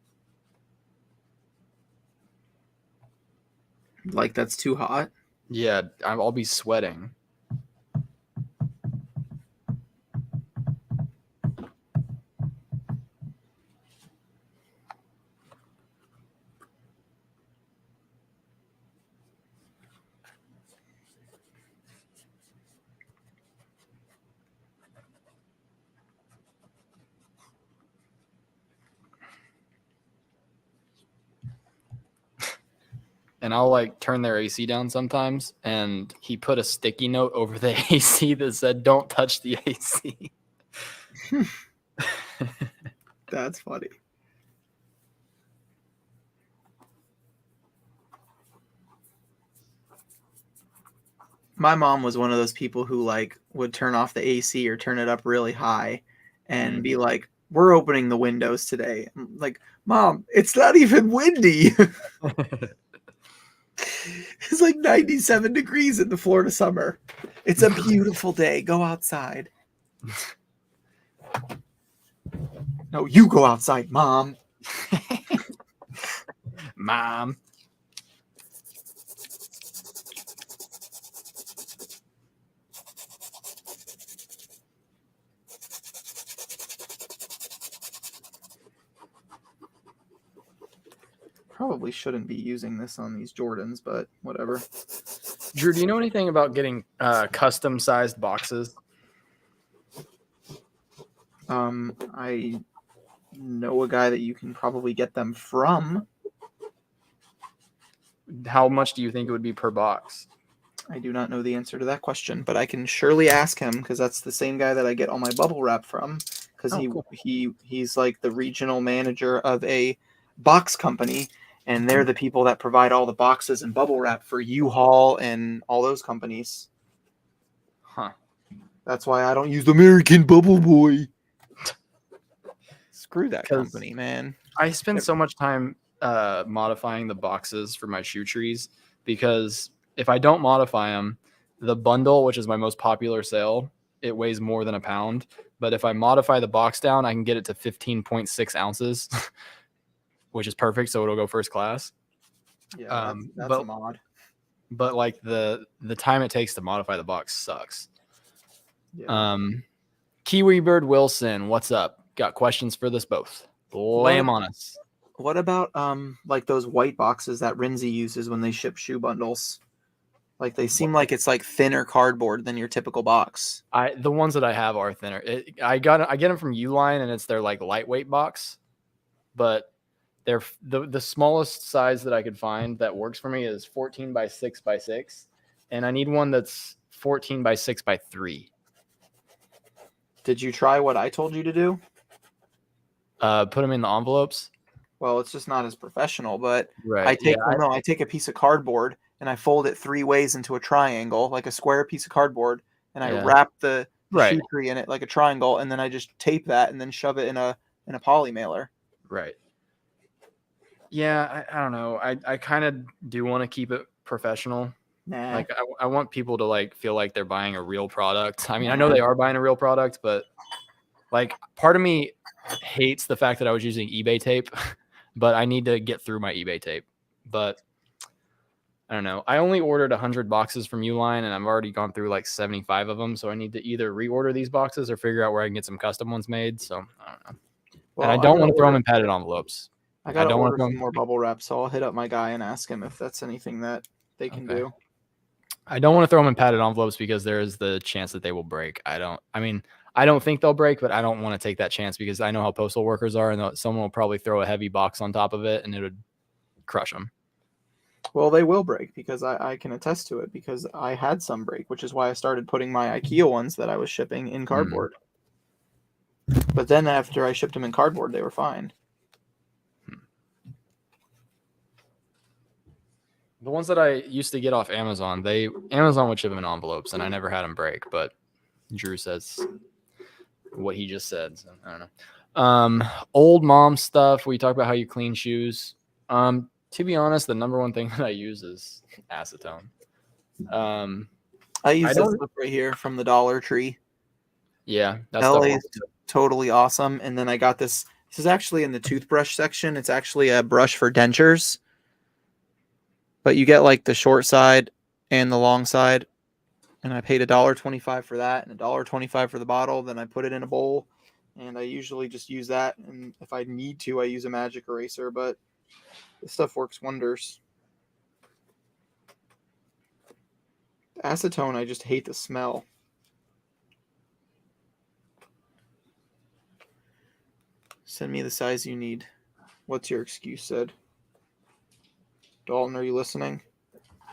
Like that's too hot. Yeah, I'll be sweating. And I'll like turn their AC down sometimes, and he put a sticky note over the AC that said, "Don't touch the AC." That's funny. My mom was one of those people who like would turn off the AC or turn it up really high and be like, "We're opening the windows today." I'm like, "Mom, it's not even windy." It's like 97 degrees in the Florida summer. It's a beautiful day. Go outside. No, you go outside, Mom. Mom. Probably shouldn't be using this on these Jordans, but whatever. Drew, do you know anything about getting custom sized boxes? I know a guy that you can probably get them from. How much do you think it would be per box? I do not know the answer to that question, but I can surely ask him because that's the same guy that I get all my bubble wrap from. Because cool. he's like the regional manager of a box company, and they're the people that provide all the boxes and bubble wrap for U-Haul and all those companies. Huh. That's why I don't use the American Bubble Boy. Screw that company, man. I spend so much time modifying the boxes for my shoe trees because if I don't modify them, the bundle, which is my most popular sale, it weighs more than a pound. But if I modify the box down, I can get it to 15.6 ounces, which is perfect. So it'll go first class. Yeah, that's a mod. But like the time it takes to modify the box sucks. Yeah. Kiwi Bird Wilson, what's up? Got questions for this both. Lay them on us. What about like those white boxes that Rinzi uses when they ship shoe bundles? Like they seem like it's like thinner cardboard than your typical box. The ones that I have are thinner. I get them from Uline, and it's their like lightweight box, but they're the smallest size that I could find that works for me is 14 by 6 by 6, and I need one that's 14 by 6 by 3. Did you try what I told you to do? Put them in the envelopes. Well, it's just not as professional, but Right. I take a piece of cardboard and I fold it 3 ways into a triangle, like a square piece of cardboard, and I wrap the shoe tree in it like a triangle, and then I just tape that and then shove it in a poly mailer. Right. Yeah, I don't know. I kind of do want to keep it professional. Nah. Like I want people to like feel like they're buying a real product. I mean, I know they are buying a real product, but like part of me hates the fact that I was using eBay tape, but I need to get through my eBay tape. But I don't know. I only ordered 100 boxes from Uline, and I've already gone through like 75 of them. So I need to either reorder these boxes or figure out where I can get some custom ones made. So I don't know. Well, and I don't want to throw them in padded envelopes. I got to order some more bubble wrap, so I'll hit up my guy and ask him if that's anything that they can do. I don't want to throw them in padded envelopes because there is the chance that they will break. I don't think they'll break, but I don't want to take that chance because I know how postal workers are, and someone will probably throw a heavy box on top of it, and it would crush them. Well, they will break because I can attest to it because I had some break, which is why I started putting my IKEA ones that I was shipping in cardboard. But then after I shipped them in cardboard, they were fine. The ones that I used to get off Amazon, Amazon would ship them in envelopes, and I never had them break. But Drew says what he just said, so I don't know. Old mom stuff. We talk about how you clean shoes. To be honest, the number one thing that I use is acetone. I use this don't- stuff right here from the Dollar Tree. Yeah, that's LA is totally awesome. And then I got this. This is actually in the toothbrush section. It's actually a brush for dentures. But you get like the short side and the long side. And I paid $1.25 for that and $1.25 for the bottle. Then I put it in a bowl. And I usually just use that. And if I need to, I use a magic eraser. But this stuff works wonders. Acetone, I just hate the smell. Send me the size you need. What's your excuse, Sid? Dalton, are you listening?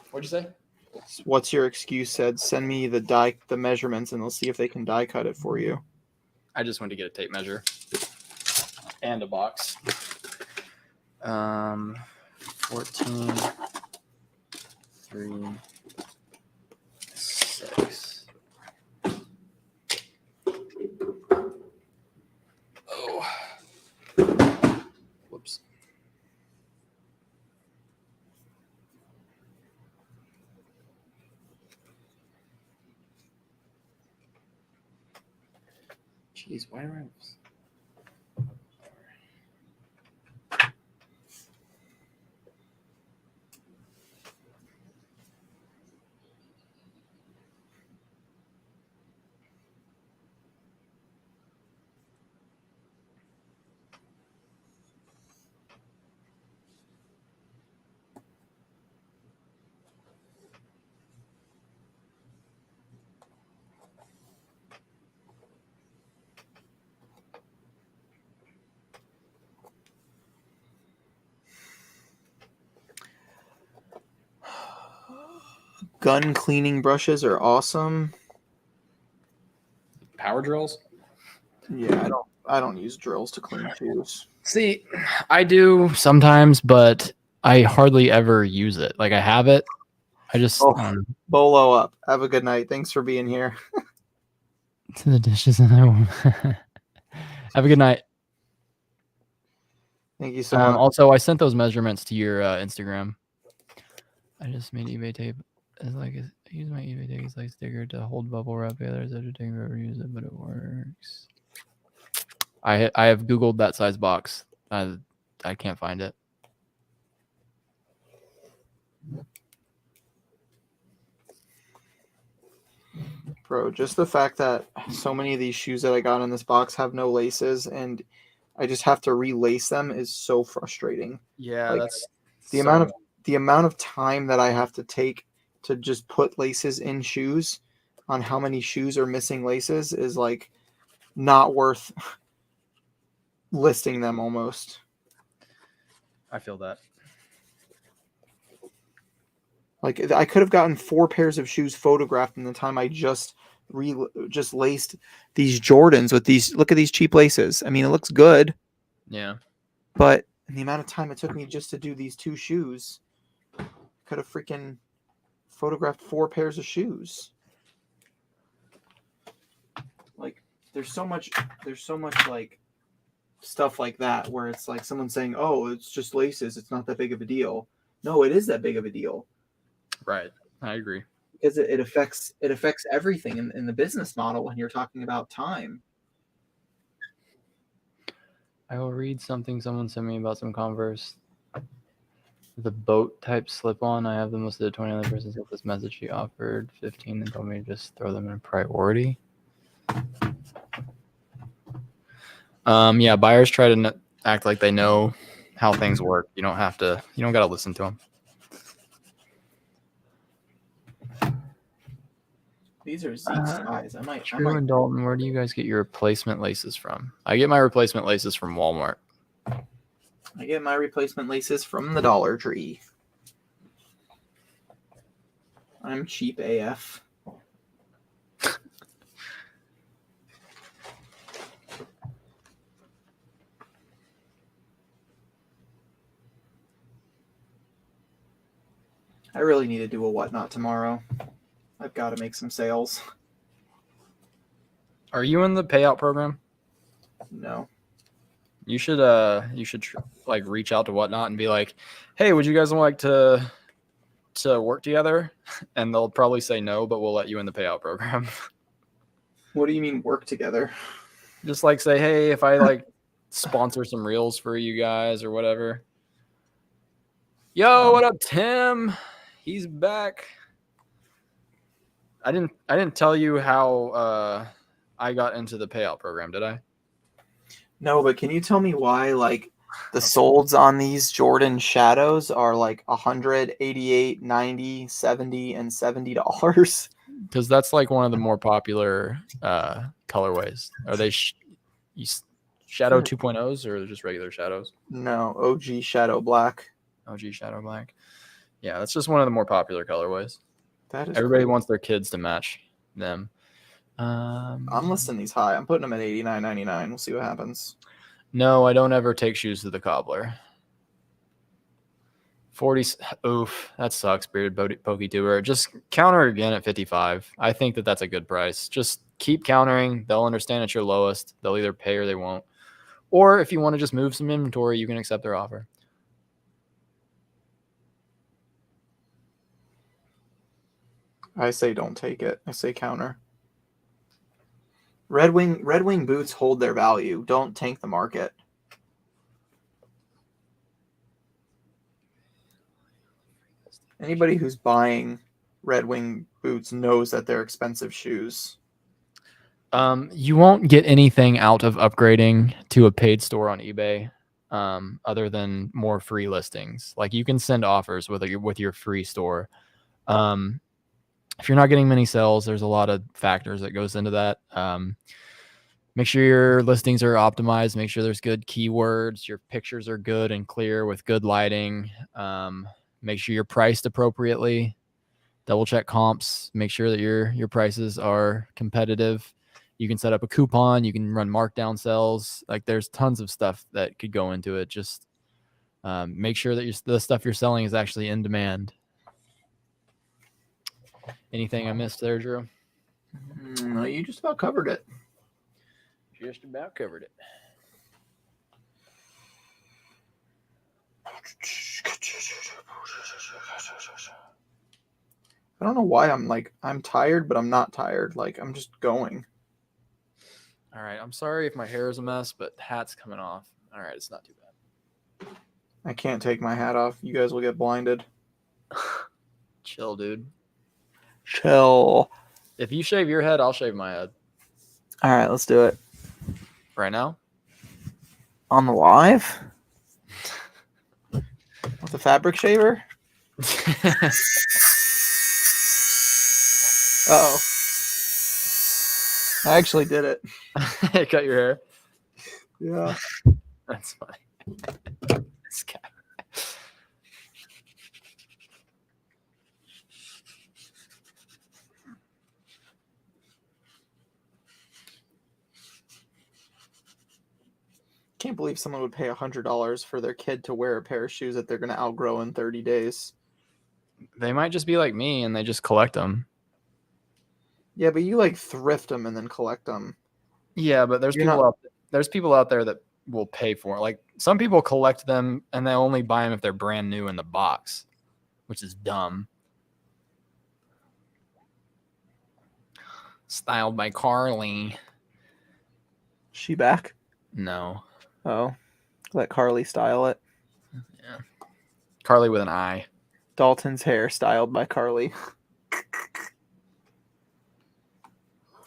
What'd you say? What's your excuse, Sid? Send me the measurements, and they'll see if they can die cut it for you. I just went to get a tape measure and a box. 14, 3, 6. Oh. Whoops. Jeez, why do I... Gun cleaning brushes are awesome. Power drills? Yeah, I don't use drills to clean shoes. See, I do sometimes, but I hardly ever use it. Like I have it. I just Bolo up. Have a good night. Thanks for being here. to the dishes in my room. Have a good night. Thank you so much. Also, I sent those measurements to your Instagram. I just made eBay tape. It's like I use my eBay tape as like sticker to hold bubble wrap together. As I never use it, but it works. I have Googled that size box. I can't find it. Bro, just the fact that so many of these shoes that I got in this box have no laces and I just have to relace them is so frustrating. Yeah, Like, that's the amount of time that I have to take to just put laces in shoes on how many shoes are missing laces is like not worth listing them almost. I feel that. Like I could have gotten 4 pairs of shoes photographed in the time I just laced these Jordans with these. Look at these cheap laces. I mean, it looks good. Yeah. But in the amount of time it took me just to do these 2 shoes, I could have freaking photographed 4 pairs of shoes. Like there's so much like stuff like that where it's like someone saying, "Oh, it's just laces. It's not that big of a deal." No, it is that big of a deal. Right. I agree. Because it affects everything in the business model when you're talking about time. I will read something someone sent me about some Converse. The boat type slip on. I have them listed at 20 other persons with this message. She offered 15 and told me to just throw them in priority. Yeah, buyers try to act like they know how things work. You don't got to listen to them. These are Zeke's size. True and Dalton, where do you guys get your replacement laces from? I get my replacement laces from Walmart. I get my replacement laces from the Dollar Tree. I'm cheap AF. I really need to do a whatnot tomorrow. I've got to make some sales. Are you in the payout program? No. You should like reach out to Whatnot and be like, hey, would you guys like to work together? And they'll probably say no, but we'll let you in the payout program. What do you mean work together? Just like say, hey, if I like sponsor some reels for you guys or whatever. Yo, what up, Tim? He's back. I didn't tell you how I got into the payout program, did I? No, but can you tell me why like the solds on these Jordan Shadows are like $100, $88, $90, $70, and $70? Because that's like one of the more popular colorways. Are they Shadow 2.0s or just regular shadows? No, OG Shadow Black. OG Shadow Black. Yeah, that's just one of the more popular colorways. That is Everybody crazy. wants their kids to match them. I'm listing these high. I'm putting them at $89.99. We'll see what happens. No, I don't ever take shoes to the cobbler. 40. Oof, that sucks, bearded PokeTuber. Just counter again at 55. I think that's a good price. Just keep countering. They'll understand it's your lowest. They'll either pay or they won't. Or if you want to just move some inventory, you can accept their offer. I say don't take it. I say counter. Red Wing boots hold their value. Don't tank the market. Anybody who's buying Red Wing boots knows that they're expensive shoes. You won't get anything out of upgrading to a paid store on eBay, other than more free listings. Like you can send offers with your free store. If you're not getting many sales, there's a lot of factors that goes into that. Make sure your listings are optimized. Make sure there's good keywords. Your pictures are good and clear with good lighting. Make sure you're priced appropriately. Double check comps. Make sure that your prices are competitive. You can set up a coupon. You can run markdown sales. Like there's tons of stuff that could go into it. Just make sure that the stuff you're selling is actually in demand. Anything I missed there, Drew? No, you just about covered it. Just about covered it. I don't know why I'm tired, but I'm not tired. Like I'm just going. All right. I'm sorry if my hair is a mess, but hat's coming off. All right. It's not too bad. I can't take my hat off. You guys will get blinded. Chill, dude. Chill. If you shave your head, I'll shave my head. All right, let's do it. Right now? On the live? With the fabric shaver? Uh-oh. I actually did it. Cut your hair. Yeah. That's funny. This guy. Can't believe someone would pay $100 for their kid to wear a pair of shoes that they're going to outgrow in 30 days. They might just be like me and they just collect them. Yeah, but you like thrift them and then collect them. Yeah, but there's people out there that will pay for it. Like some people collect them and they only buy them if they're brand new in the box, which is dumb. Styled by Carly. She back? No. Oh, let Carly style it. Yeah. Carly with an I. Dalton's hair styled by Carly.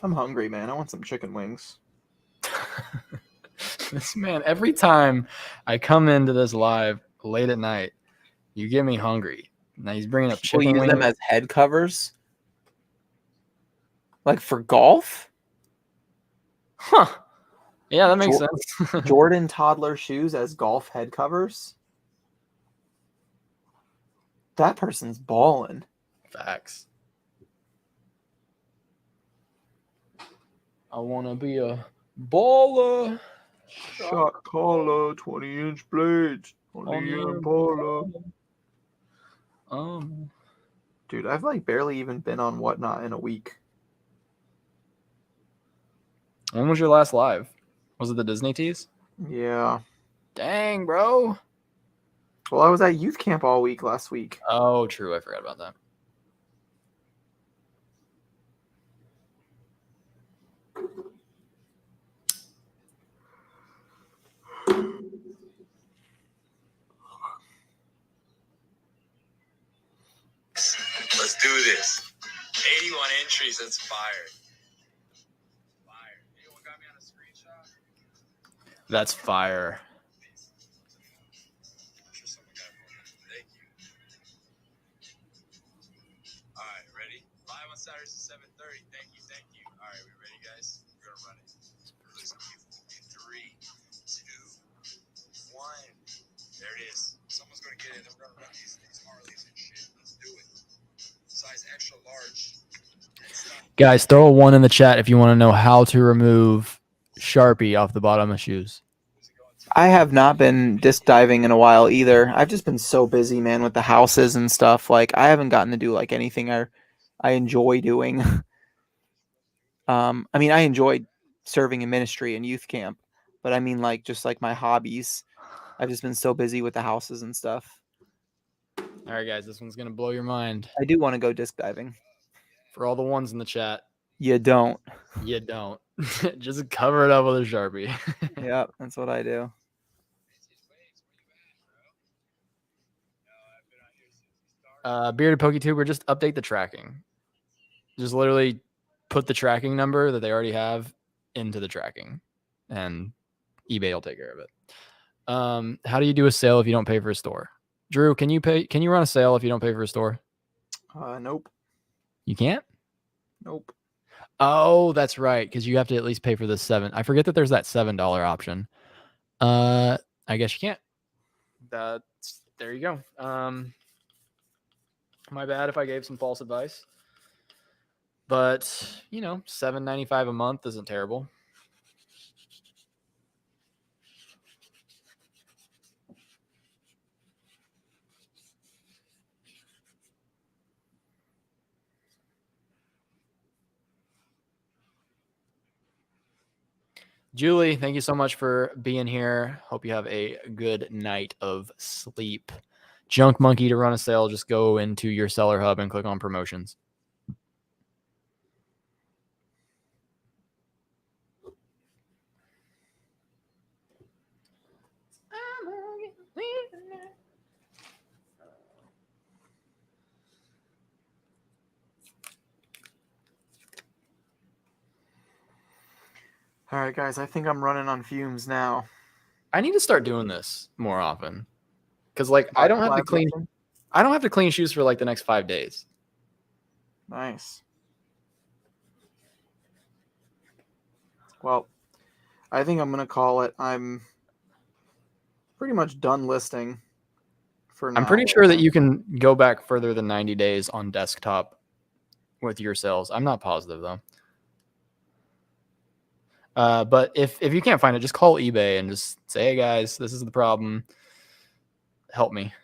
I'm hungry, man. I want some chicken wings. This man, every time I come into this live late at night, you get me hungry. Now he's bringing up People chicken use wings. them as head covers? Like for golf? Huh. Yeah, that makes sense. Jordan toddler shoes as golf head covers? That person's balling. Facts. I want to be a baller. Shot caller, 20-inch blades. Only Impala. Dude, I've like barely even been on Whatnot in a week. When was your last live? Was it the Disney tease? Yeah. Dang, bro. Well, I was at youth camp all week last week. Oh, true. I forgot about that. Let's do this. 81 entries. That's fire. Fire. Anyone got me on a screenshot? That's fire. I'm sure someone got it. Thank you. All right, ready? Live on Saturdays at 7:30. Thank you. Thank you. All right, we ready, guys? We're gonna run it. Listen to you. 3, 2, 1. There it is. Someone's gonna get it. Then we're gonna run these Harleys and shit. Let's do it. Size extra large. Guys, throw a 1 in the chat if you want to know how to remove Sharpie off the bottom of shoes. I have not been disc diving in a while either. I've just been so busy, man, with the houses and stuff. Like I haven't gotten to do like anything I enjoy doing. I mean, I enjoyed serving in ministry and youth camp, but I mean like just like my hobbies. I've just been so busy with the houses and stuff. All right, guys, this one's going to blow your mind. I do want to go disc diving. For all the ones in the chat, You don't. you don't. Just cover it up with a Sharpie. Yeah, that's what I do. Bearded PokeTuber, just update the tracking. Just literally put the tracking number that they already have into the tracking, and eBay will take care of it. How do you do a sale if you don't pay for a store? Drew, can you run a sale if you don't pay for a store? Nope. You can't? Nope. Oh, that's right, because you have to at least pay for the 7. I forget that there's that $7 option. I guess you can't. There you go. My bad if I gave some false advice. But, $7.95 a month isn't terrible. Julie, thank you so much for being here. Hope you have a good night of sleep. Junk Monkey, to run a sale, just go into your seller hub and click on promotions. All right, guys, I think I'm running on fumes now. I need to start doing this more often. Because I don't have to clean shoes for the next 5 days. Nice. Well, I think I'm gonna call it. I'm pretty much done listing for now. I'm pretty sure that you can go back further than 90 days on desktop with your sales. I'm not positive though. But if you can't find it, just call eBay and just say, hey guys, this is the problem. Help me.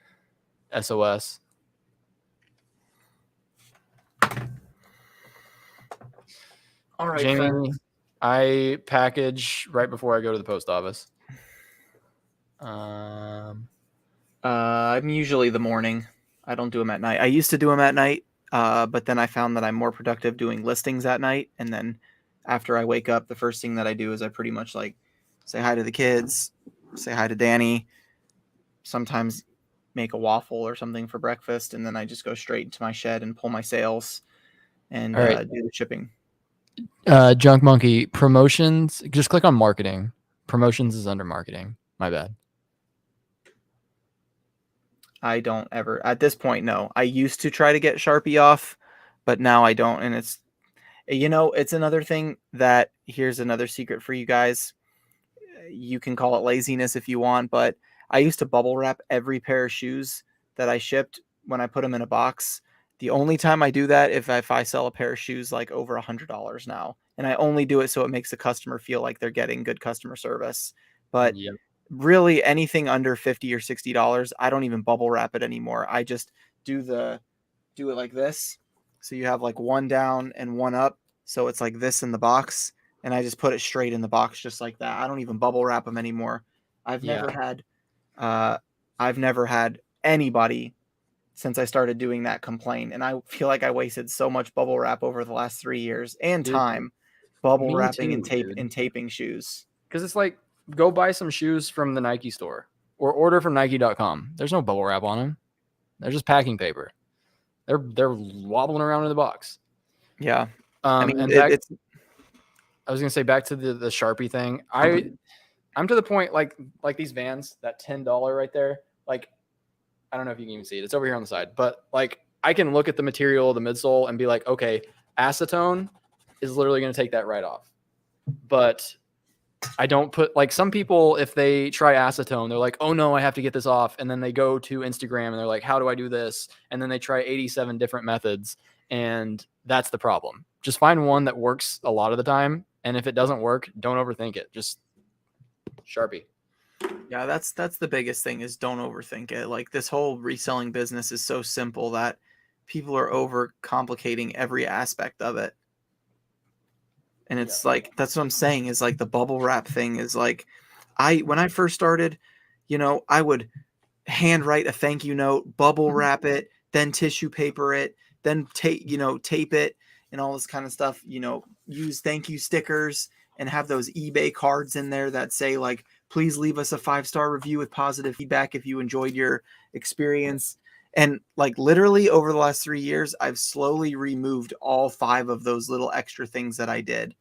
SOS. All right, Jamie, friends. I package right before I go to the post office. I'm usually the morning. I don't do them at night. I used to do them at night, but then I found that I'm more productive doing listings at night. And then after I wake up, the first thing that I do is I pretty much say hi to the kids, say hi to Danny, sometimes make a waffle or something for breakfast, and then I just go straight into my shed and pull my sales and All right. do the shipping. Junk Monkey, promotions, just click on marketing. Promotions is under marketing. My bad. I don't ever, at this point, no. I used to try to get Sharpie off, but now I don't. And it's, it's another thing that, here's another secret for you guys. You can call it laziness if you want, but I used to bubble wrap every pair of shoes that I shipped when I put them in a box. The only time I do that if I sell a pair of shoes over $100 now, and I only do it so it makes the customer feel like they're getting good customer service. But Yep. Really anything under $50 or $60, I don't even bubble wrap it anymore. I just do the do it like this. So you have like one down and one up. So it's like this in the box. And I just put it straight in the box just like that. I don't even bubble wrap them anymore. I've Yeah. I've never had anybody since I started doing that complain. And I feel like I wasted so much bubble wrap over the last 3 years and Dude, time bubble me wrapping and too, dude. taping shoes. Because it's like, go buy some shoes from the Nike store or order from Nike.com. There's no bubble wrap on them. They're just packing paper. They're wobbling around in the box. Yeah. I was gonna say back to the Sharpie thing. I'm to the point like these Vans, that $10 right there. Like, I don't know if you can even see it. It's over here on the side, but like I can look at the material, the midsole, and be like, okay, acetone is literally gonna take that right off. But I don't put, like, some people, if they try acetone, they're like, oh no, I have to get this off. And then they go to Instagram and they're like, how do I do this? And then they try 87 different methods. And that's the problem. Just find one that works a lot of the time. And if it doesn't work, don't overthink it. Just Sharpie. Yeah, that's the biggest thing is don't overthink it. Like this whole reselling business is so simple that people are over complicating every aspect of it. And it's like, that's what I'm saying is like the bubble wrap thing is like, when I first started, I would handwrite a thank you note, bubble wrap it, then tissue paper it, then tape it and all this kind of stuff, use thank you stickers and have those eBay cards in there that say like, please leave us a 5-star review with positive feedback if you enjoyed your experience. And like literally over the last 3 years, I've slowly removed all 5 of those little extra things that I did.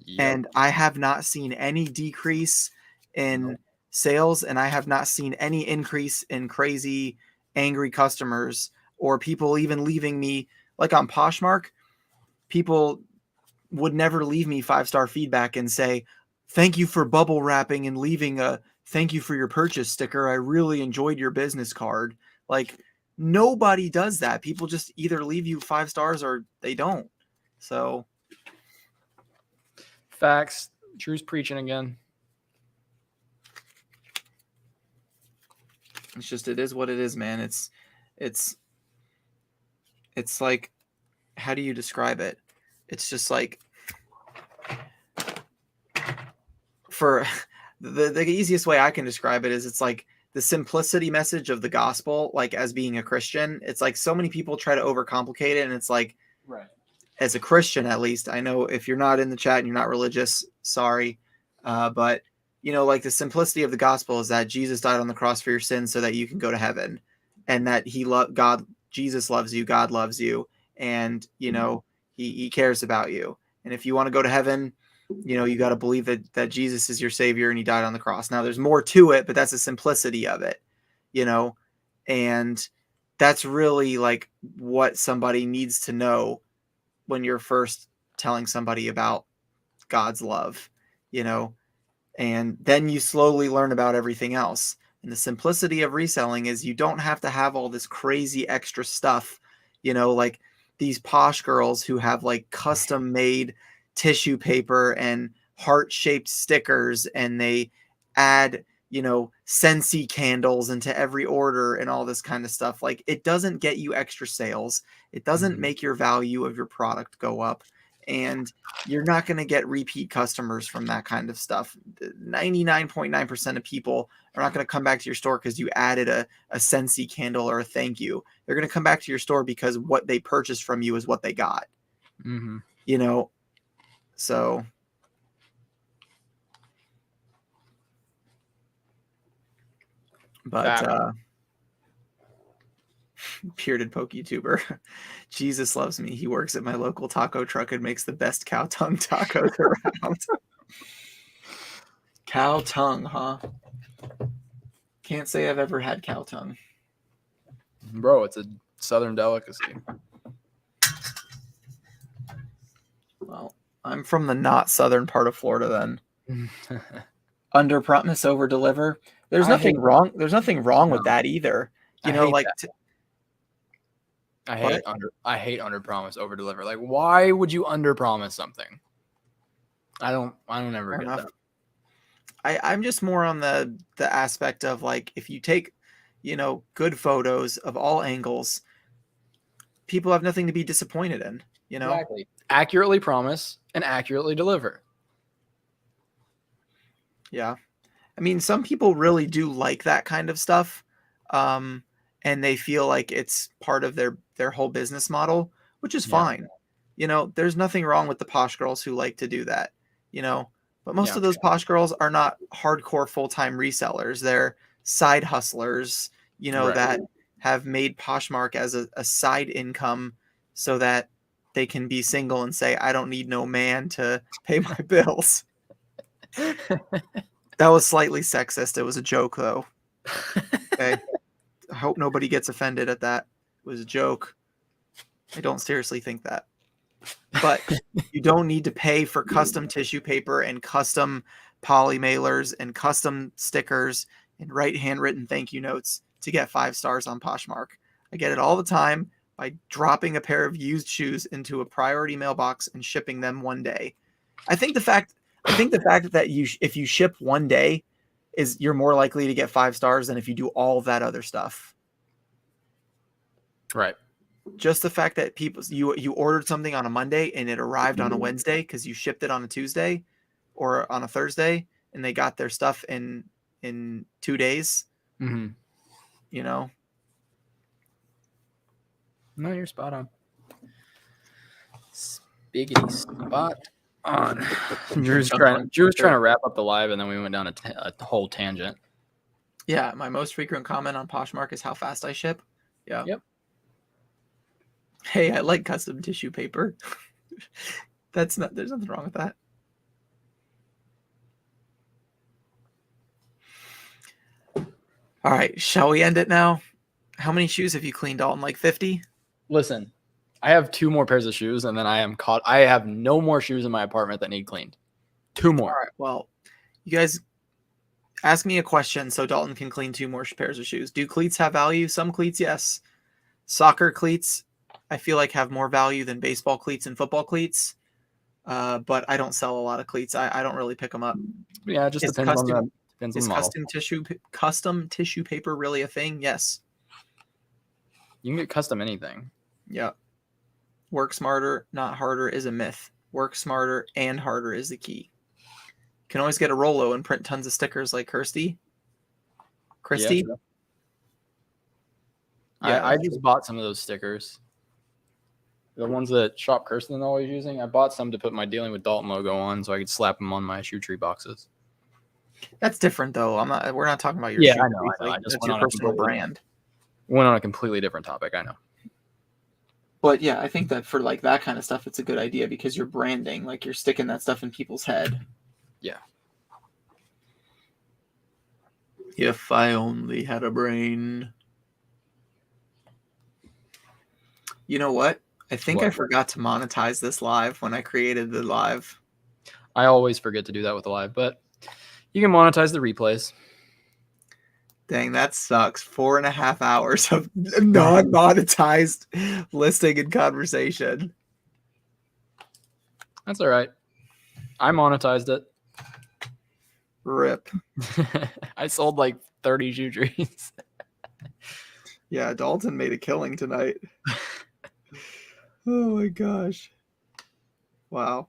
Yep. And I have not seen any decrease in sales, and I have not seen any increase in crazy, angry customers or people even leaving me, like on Poshmark, people would never leave me 5-star feedback and say, thank you for bubble wrapping and leaving a thank you for your purchase sticker. I really enjoyed your business card. Like nobody does that. People just either leave you 5 stars or they don't. So facts. Drew's preaching again. It's just, it is what it is, man. It's like, how do you describe it? It's just like, for the easiest way I can describe it is it's like the simplicity message of the gospel, like as being a Christian. It's like so many people try to overcomplicate it. And it's like, right. As a Christian, at least, I know if you're not in the chat and you're not religious, sorry. But like the simplicity of the gospel is that Jesus died on the cross for your sins so that you can go to heaven, and that Jesus loves you, God loves you. And, he cares about you. And if you want to go to heaven, you got to believe that Jesus is your savior and he died on the cross. Now there's more to it, but that's the simplicity of it, and that's really like what somebody needs to know when you're first telling somebody about God's love, and then you slowly learn about everything else. And the simplicity of reselling is you don't have to have all this crazy extra stuff, like these posh girls who have like custom made tissue paper and heart-shaped stickers, and they add Scentsy candles into every order and all this kind of stuff. Like it doesn't get you extra sales. It doesn't make your value of your product go up, and you're not going to get repeat customers from that kind of stuff. 99.9% of people are not going to come back to your store because you added a Scentsy candle or a thank you. They're going to come back to your store because what they purchased from you is what they got. So but bearded poke YouTuber, Jesus loves me. He works at my local taco truck and makes the best cow tongue tacos around. Cow tongue, huh? Can't say I've ever had cow tongue. Bro, it's a southern delicacy. Well, I'm from the not southern part of Florida then. Under promise, over deliver. There's nothing wrong with that either. I hate under promise, over deliver. Like, why would you under promise something? I don't ever get that. I'm just more on the aspect of like, if you take, good photos of all angles, people have nothing to be disappointed in, you know? Exactly. Accurately promise and accurately deliver. Yeah. I mean, some people really do like that kind of stuff. And they feel like it's part of their whole business model, which is Yeah. fine. You know, there's nothing wrong with the posh girls who like to do that, you know. But most Yeah. of those posh girls are not hardcore full-time resellers. They're side hustlers, you know, Right. that have made Poshmark as a side income so that they can be single and say, I don't need no man to pay my bills. That was slightly sexist. It was a joke, though. Okay. I hope nobody gets offended at that. It was a joke. I don't seriously think that. But you don't need to pay for custom tissue paper and custom poly mailers and custom stickers and write handwritten thank you notes to get 5 stars on Poshmark. I get it all the time by dropping a pair of used shoes into a priority mailbox and shipping them one day. I think the fact that if you ship one day is you're more likely to get 5 stars than if you do all of that other stuff. Right. Just the fact that you ordered something on a Monday and it arrived on a Wednesday because you shipped it on a Tuesday or on a Thursday and they got their stuff in 2 days. Mm-hmm. You know. No, you're spot on. Biggity spot on. Drew's trying to wrap up the live, and then we went down a whole tangent. Yeah, my most frequent comment on Poshmark is how fast I ship. Yeah. Yep. Hey, I like custom tissue paper. There's nothing wrong with that. All right, shall we end it now? How many shoes have you cleaned, Dalton? Like 50? Listen, I have 2 more pairs of shoes, and then I have no more shoes in my apartment that need cleaned. 2 more. All right, well, you guys ask me a question so Dalton can clean 2 more pairs of shoes. Do cleats have value? Some cleats, yes. Soccer cleats, I feel like have more value than baseball cleats and football cleats. But I don't sell a lot of cleats. I don't really pick them up. Yeah, it just Is depends on the model. Custom tissue paper really a thing? Yes. You can get custom anything. Yeah. Work smarter, not harder is a myth. Work smarter and harder is the key. You can always get a Rolo and print tons of stickers like Kirsty. Yeah, I just bought some of those stickers. The ones that Shop Kirsten always using. I bought some to put my Dealing with Dalton logo on so I could slap them on my shoe tree boxes. That's different though. We're not talking about your Yeah, shoe I know. trees. I Like, just that's went your on a personal completely- brand. Went on a completely different topic. I know. But yeah, I think that for like that kind of stuff, it's a good idea because you're branding, like you're sticking that stuff in people's head. Yeah. If I only had a brain. You know what? I think I What? forgot to monetize this live when I created the live. I always forget to do that with the live, but you can monetize the replays. Dang, that sucks. 4.5 hours of non-monetized listing and conversation. That's all right. I monetized it. Rip. I sold like 30 shoe trees. Yeah, Dalton made a killing tonight. Oh my gosh. Wow.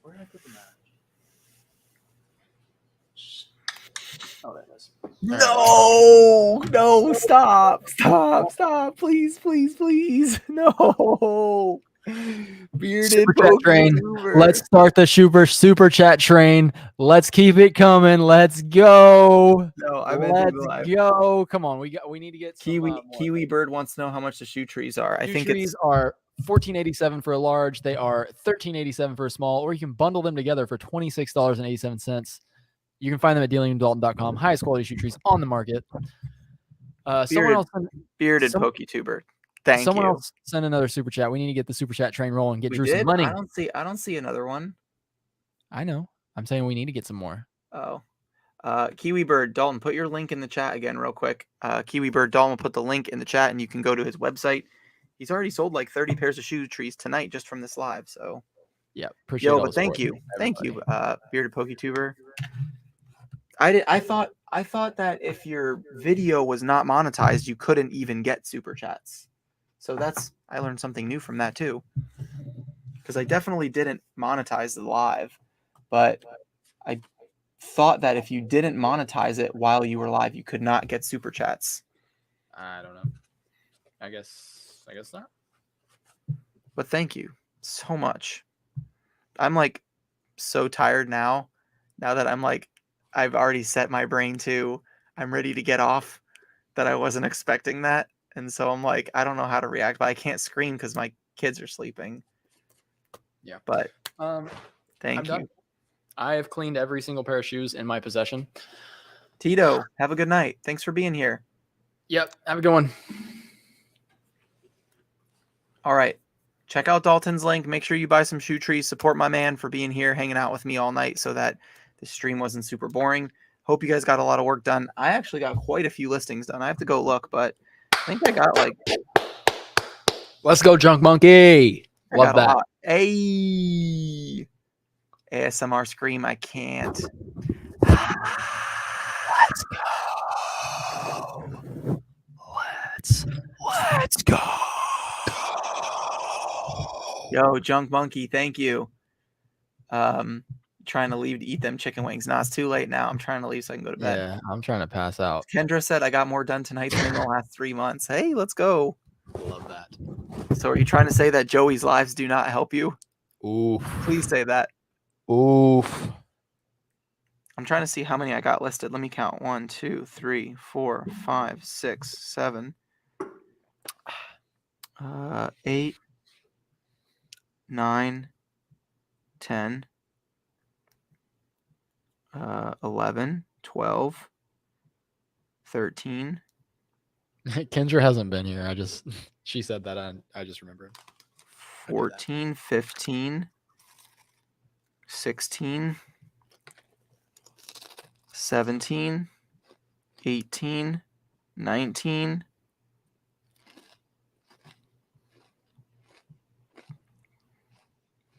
Where did I put the match? Oh, that is. No, stop, please. No. Bearded Super chat train. YouTuber. Let's start the super chat train. Let's keep it coming. Let's go. No, I meant Let's to live. go. Come on, we need to get some, Kiwi Bird wants to know how much the shoe trees are. I shoe think trees are $14.87 for a large. They are $13.87 for a small, or you can bundle them together for $26.87. You can find them at dealingwithdalton.com. Highest quality shoe trees on the market. Someone else, bearded PokeTuber. Thank someone you. else send another super chat. We need to get the super chat train rolling. Get We Drew did? some money. I don't see another one. I know. I'm saying we need to get some more. Oh. Kiwi Bird, Dalton, put your link in the chat again real quick. Kiwi Bird, Dalton will put the link in the chat and you can go to his website. He's already sold like 30 pairs of shoe trees tonight just from this live. So Yeah, appreciate it. but thank you. Thank you, bearded PokeTuber. I thought that if your video was not monetized, you couldn't even get super chats. So I learned something new from that too. Because I definitely didn't monetize the live, but I thought that if you didn't monetize it while you were live, you could not get super chats. I don't know. I guess not. But thank you so much. I'm like so tired now that I'm like I've already set my brain to I'm ready to get off, that I wasn't expecting that. And so I'm like, I don't know how to react, but I can't scream because my kids are sleeping. Yeah. But I'm thank you. done. I have cleaned every single pair of shoes in my possession. Tito, have a good night. Thanks for being here. Yep. Have a good one. All right. Check out Dalton's link. Make sure you buy some shoe trees. Support my man for being here, hanging out with me all night so that the stream wasn't super boring. Hope you guys got a lot of work done. I actually got quite a few listings done. I have to go look, but I think I got like... Let's go, Junk Monkey. Love that. Hey, ASMR scream. I can't. Let's go. Let's go. Yo, Junk Monkey, thank you. Trying to leave to eat them chicken wings. No, it's too late now. I'm trying to leave so I can go to bed. Yeah, I'm trying to pass out. Kendra said I got more done tonight than in the last 3 months. Hey, let's go. Love that. So are you trying to say that Joey's lives do not help you? Oof. Please say that. Oof. I'm trying to see how many I got listed. Let me count. 1, 2, 3, 4, 5, 6, 7, 8, 9, 10, 11, 12, 13. Kendra hasn't been here. She said that. I just remembered. 14, 15, 16, 17, 18, 19,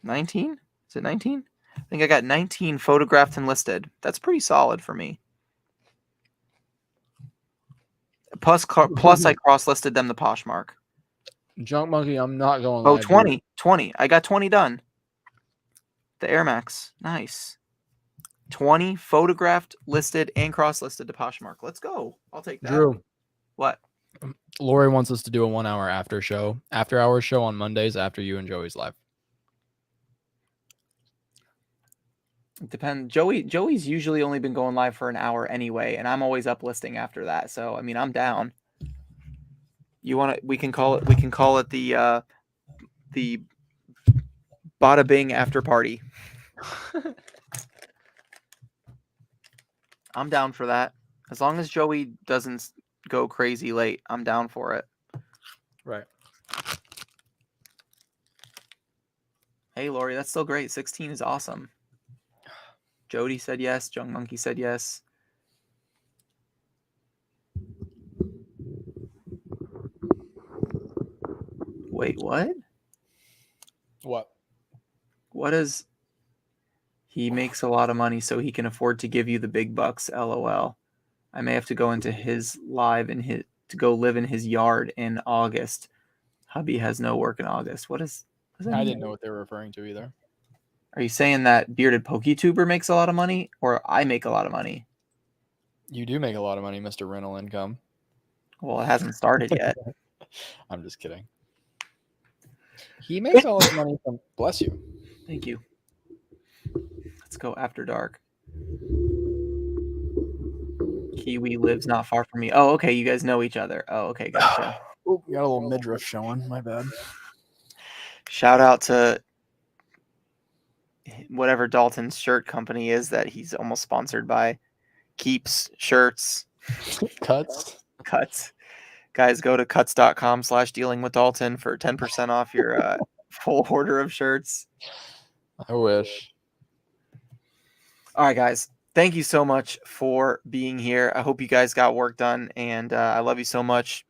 19? Is it 19? I think I got 19 photographed and listed. That's pretty solid for me. Plus I cross-listed them to Poshmark. Junk Monkey, I'm not going Oh, live. 20. 20. I got 20 done. The Air Max. Nice. 20 photographed, listed, and cross-listed to Poshmark. Let's go. I'll take that. Drew. What? Lori wants us to do a 1 hour after hours show on Mondays after you and Joey's live. It depends. Joey's usually only been going live for an hour anyway, and I'm always up listing after that. So I mean, I'm down. You want to? We can call it the Bada Bing after party. I'm down for that. As long as Joey doesn't go crazy late, I'm down for it. Right. Hey, Lori, that's still great. 16 is awesome. Jody said yes. Junk Monkey said yes. Wait, what? What? What is... He makes a lot of money, so he can afford to give you the big bucks. LOL. I may have to go into his live to go live in his yard in August. Hubby has no work in August. What does that mean? I didn't know what they were referring to either. Are you saying that Bearded PokeTuber makes a lot of money, or I make a lot of money? You do make a lot of money, Mr. Rental Income. Well, it hasn't started yet. I'm just kidding. He makes all his money from... Bless you. Thank you. Let's go after dark. Kiwi lives not far from me. Oh, okay. You guys know each other. Oh, okay. Gotcha. Oh, got a little midriff showing. My bad. Shout out to whatever Dalton's shirt company is that he's almost sponsored by. Keeps shirts. Cuts. Guys, go to cuts.com/dealing with Dalton for 10% off your full order of shirts. I wish. All right, guys. Thank you so much for being here. I hope you guys got work done, and I love you so much.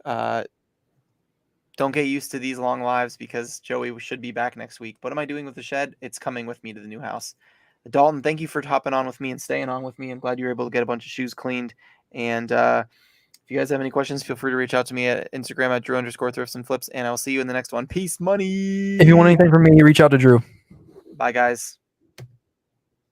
Don't get used to these long lives because Joey should be back next week. What am I doing with the shed? It's coming with me to the new house. Dalton, thank you for hopping on with me and staying on with me. I'm glad you were able to get a bunch of shoes cleaned. And if you guys have any questions, feel free to reach out to me at Instagram at Drew_thrifts and flips. And I'll see you in the next one. Peace, money. If you want anything from me, reach out to Drew. Bye, guys.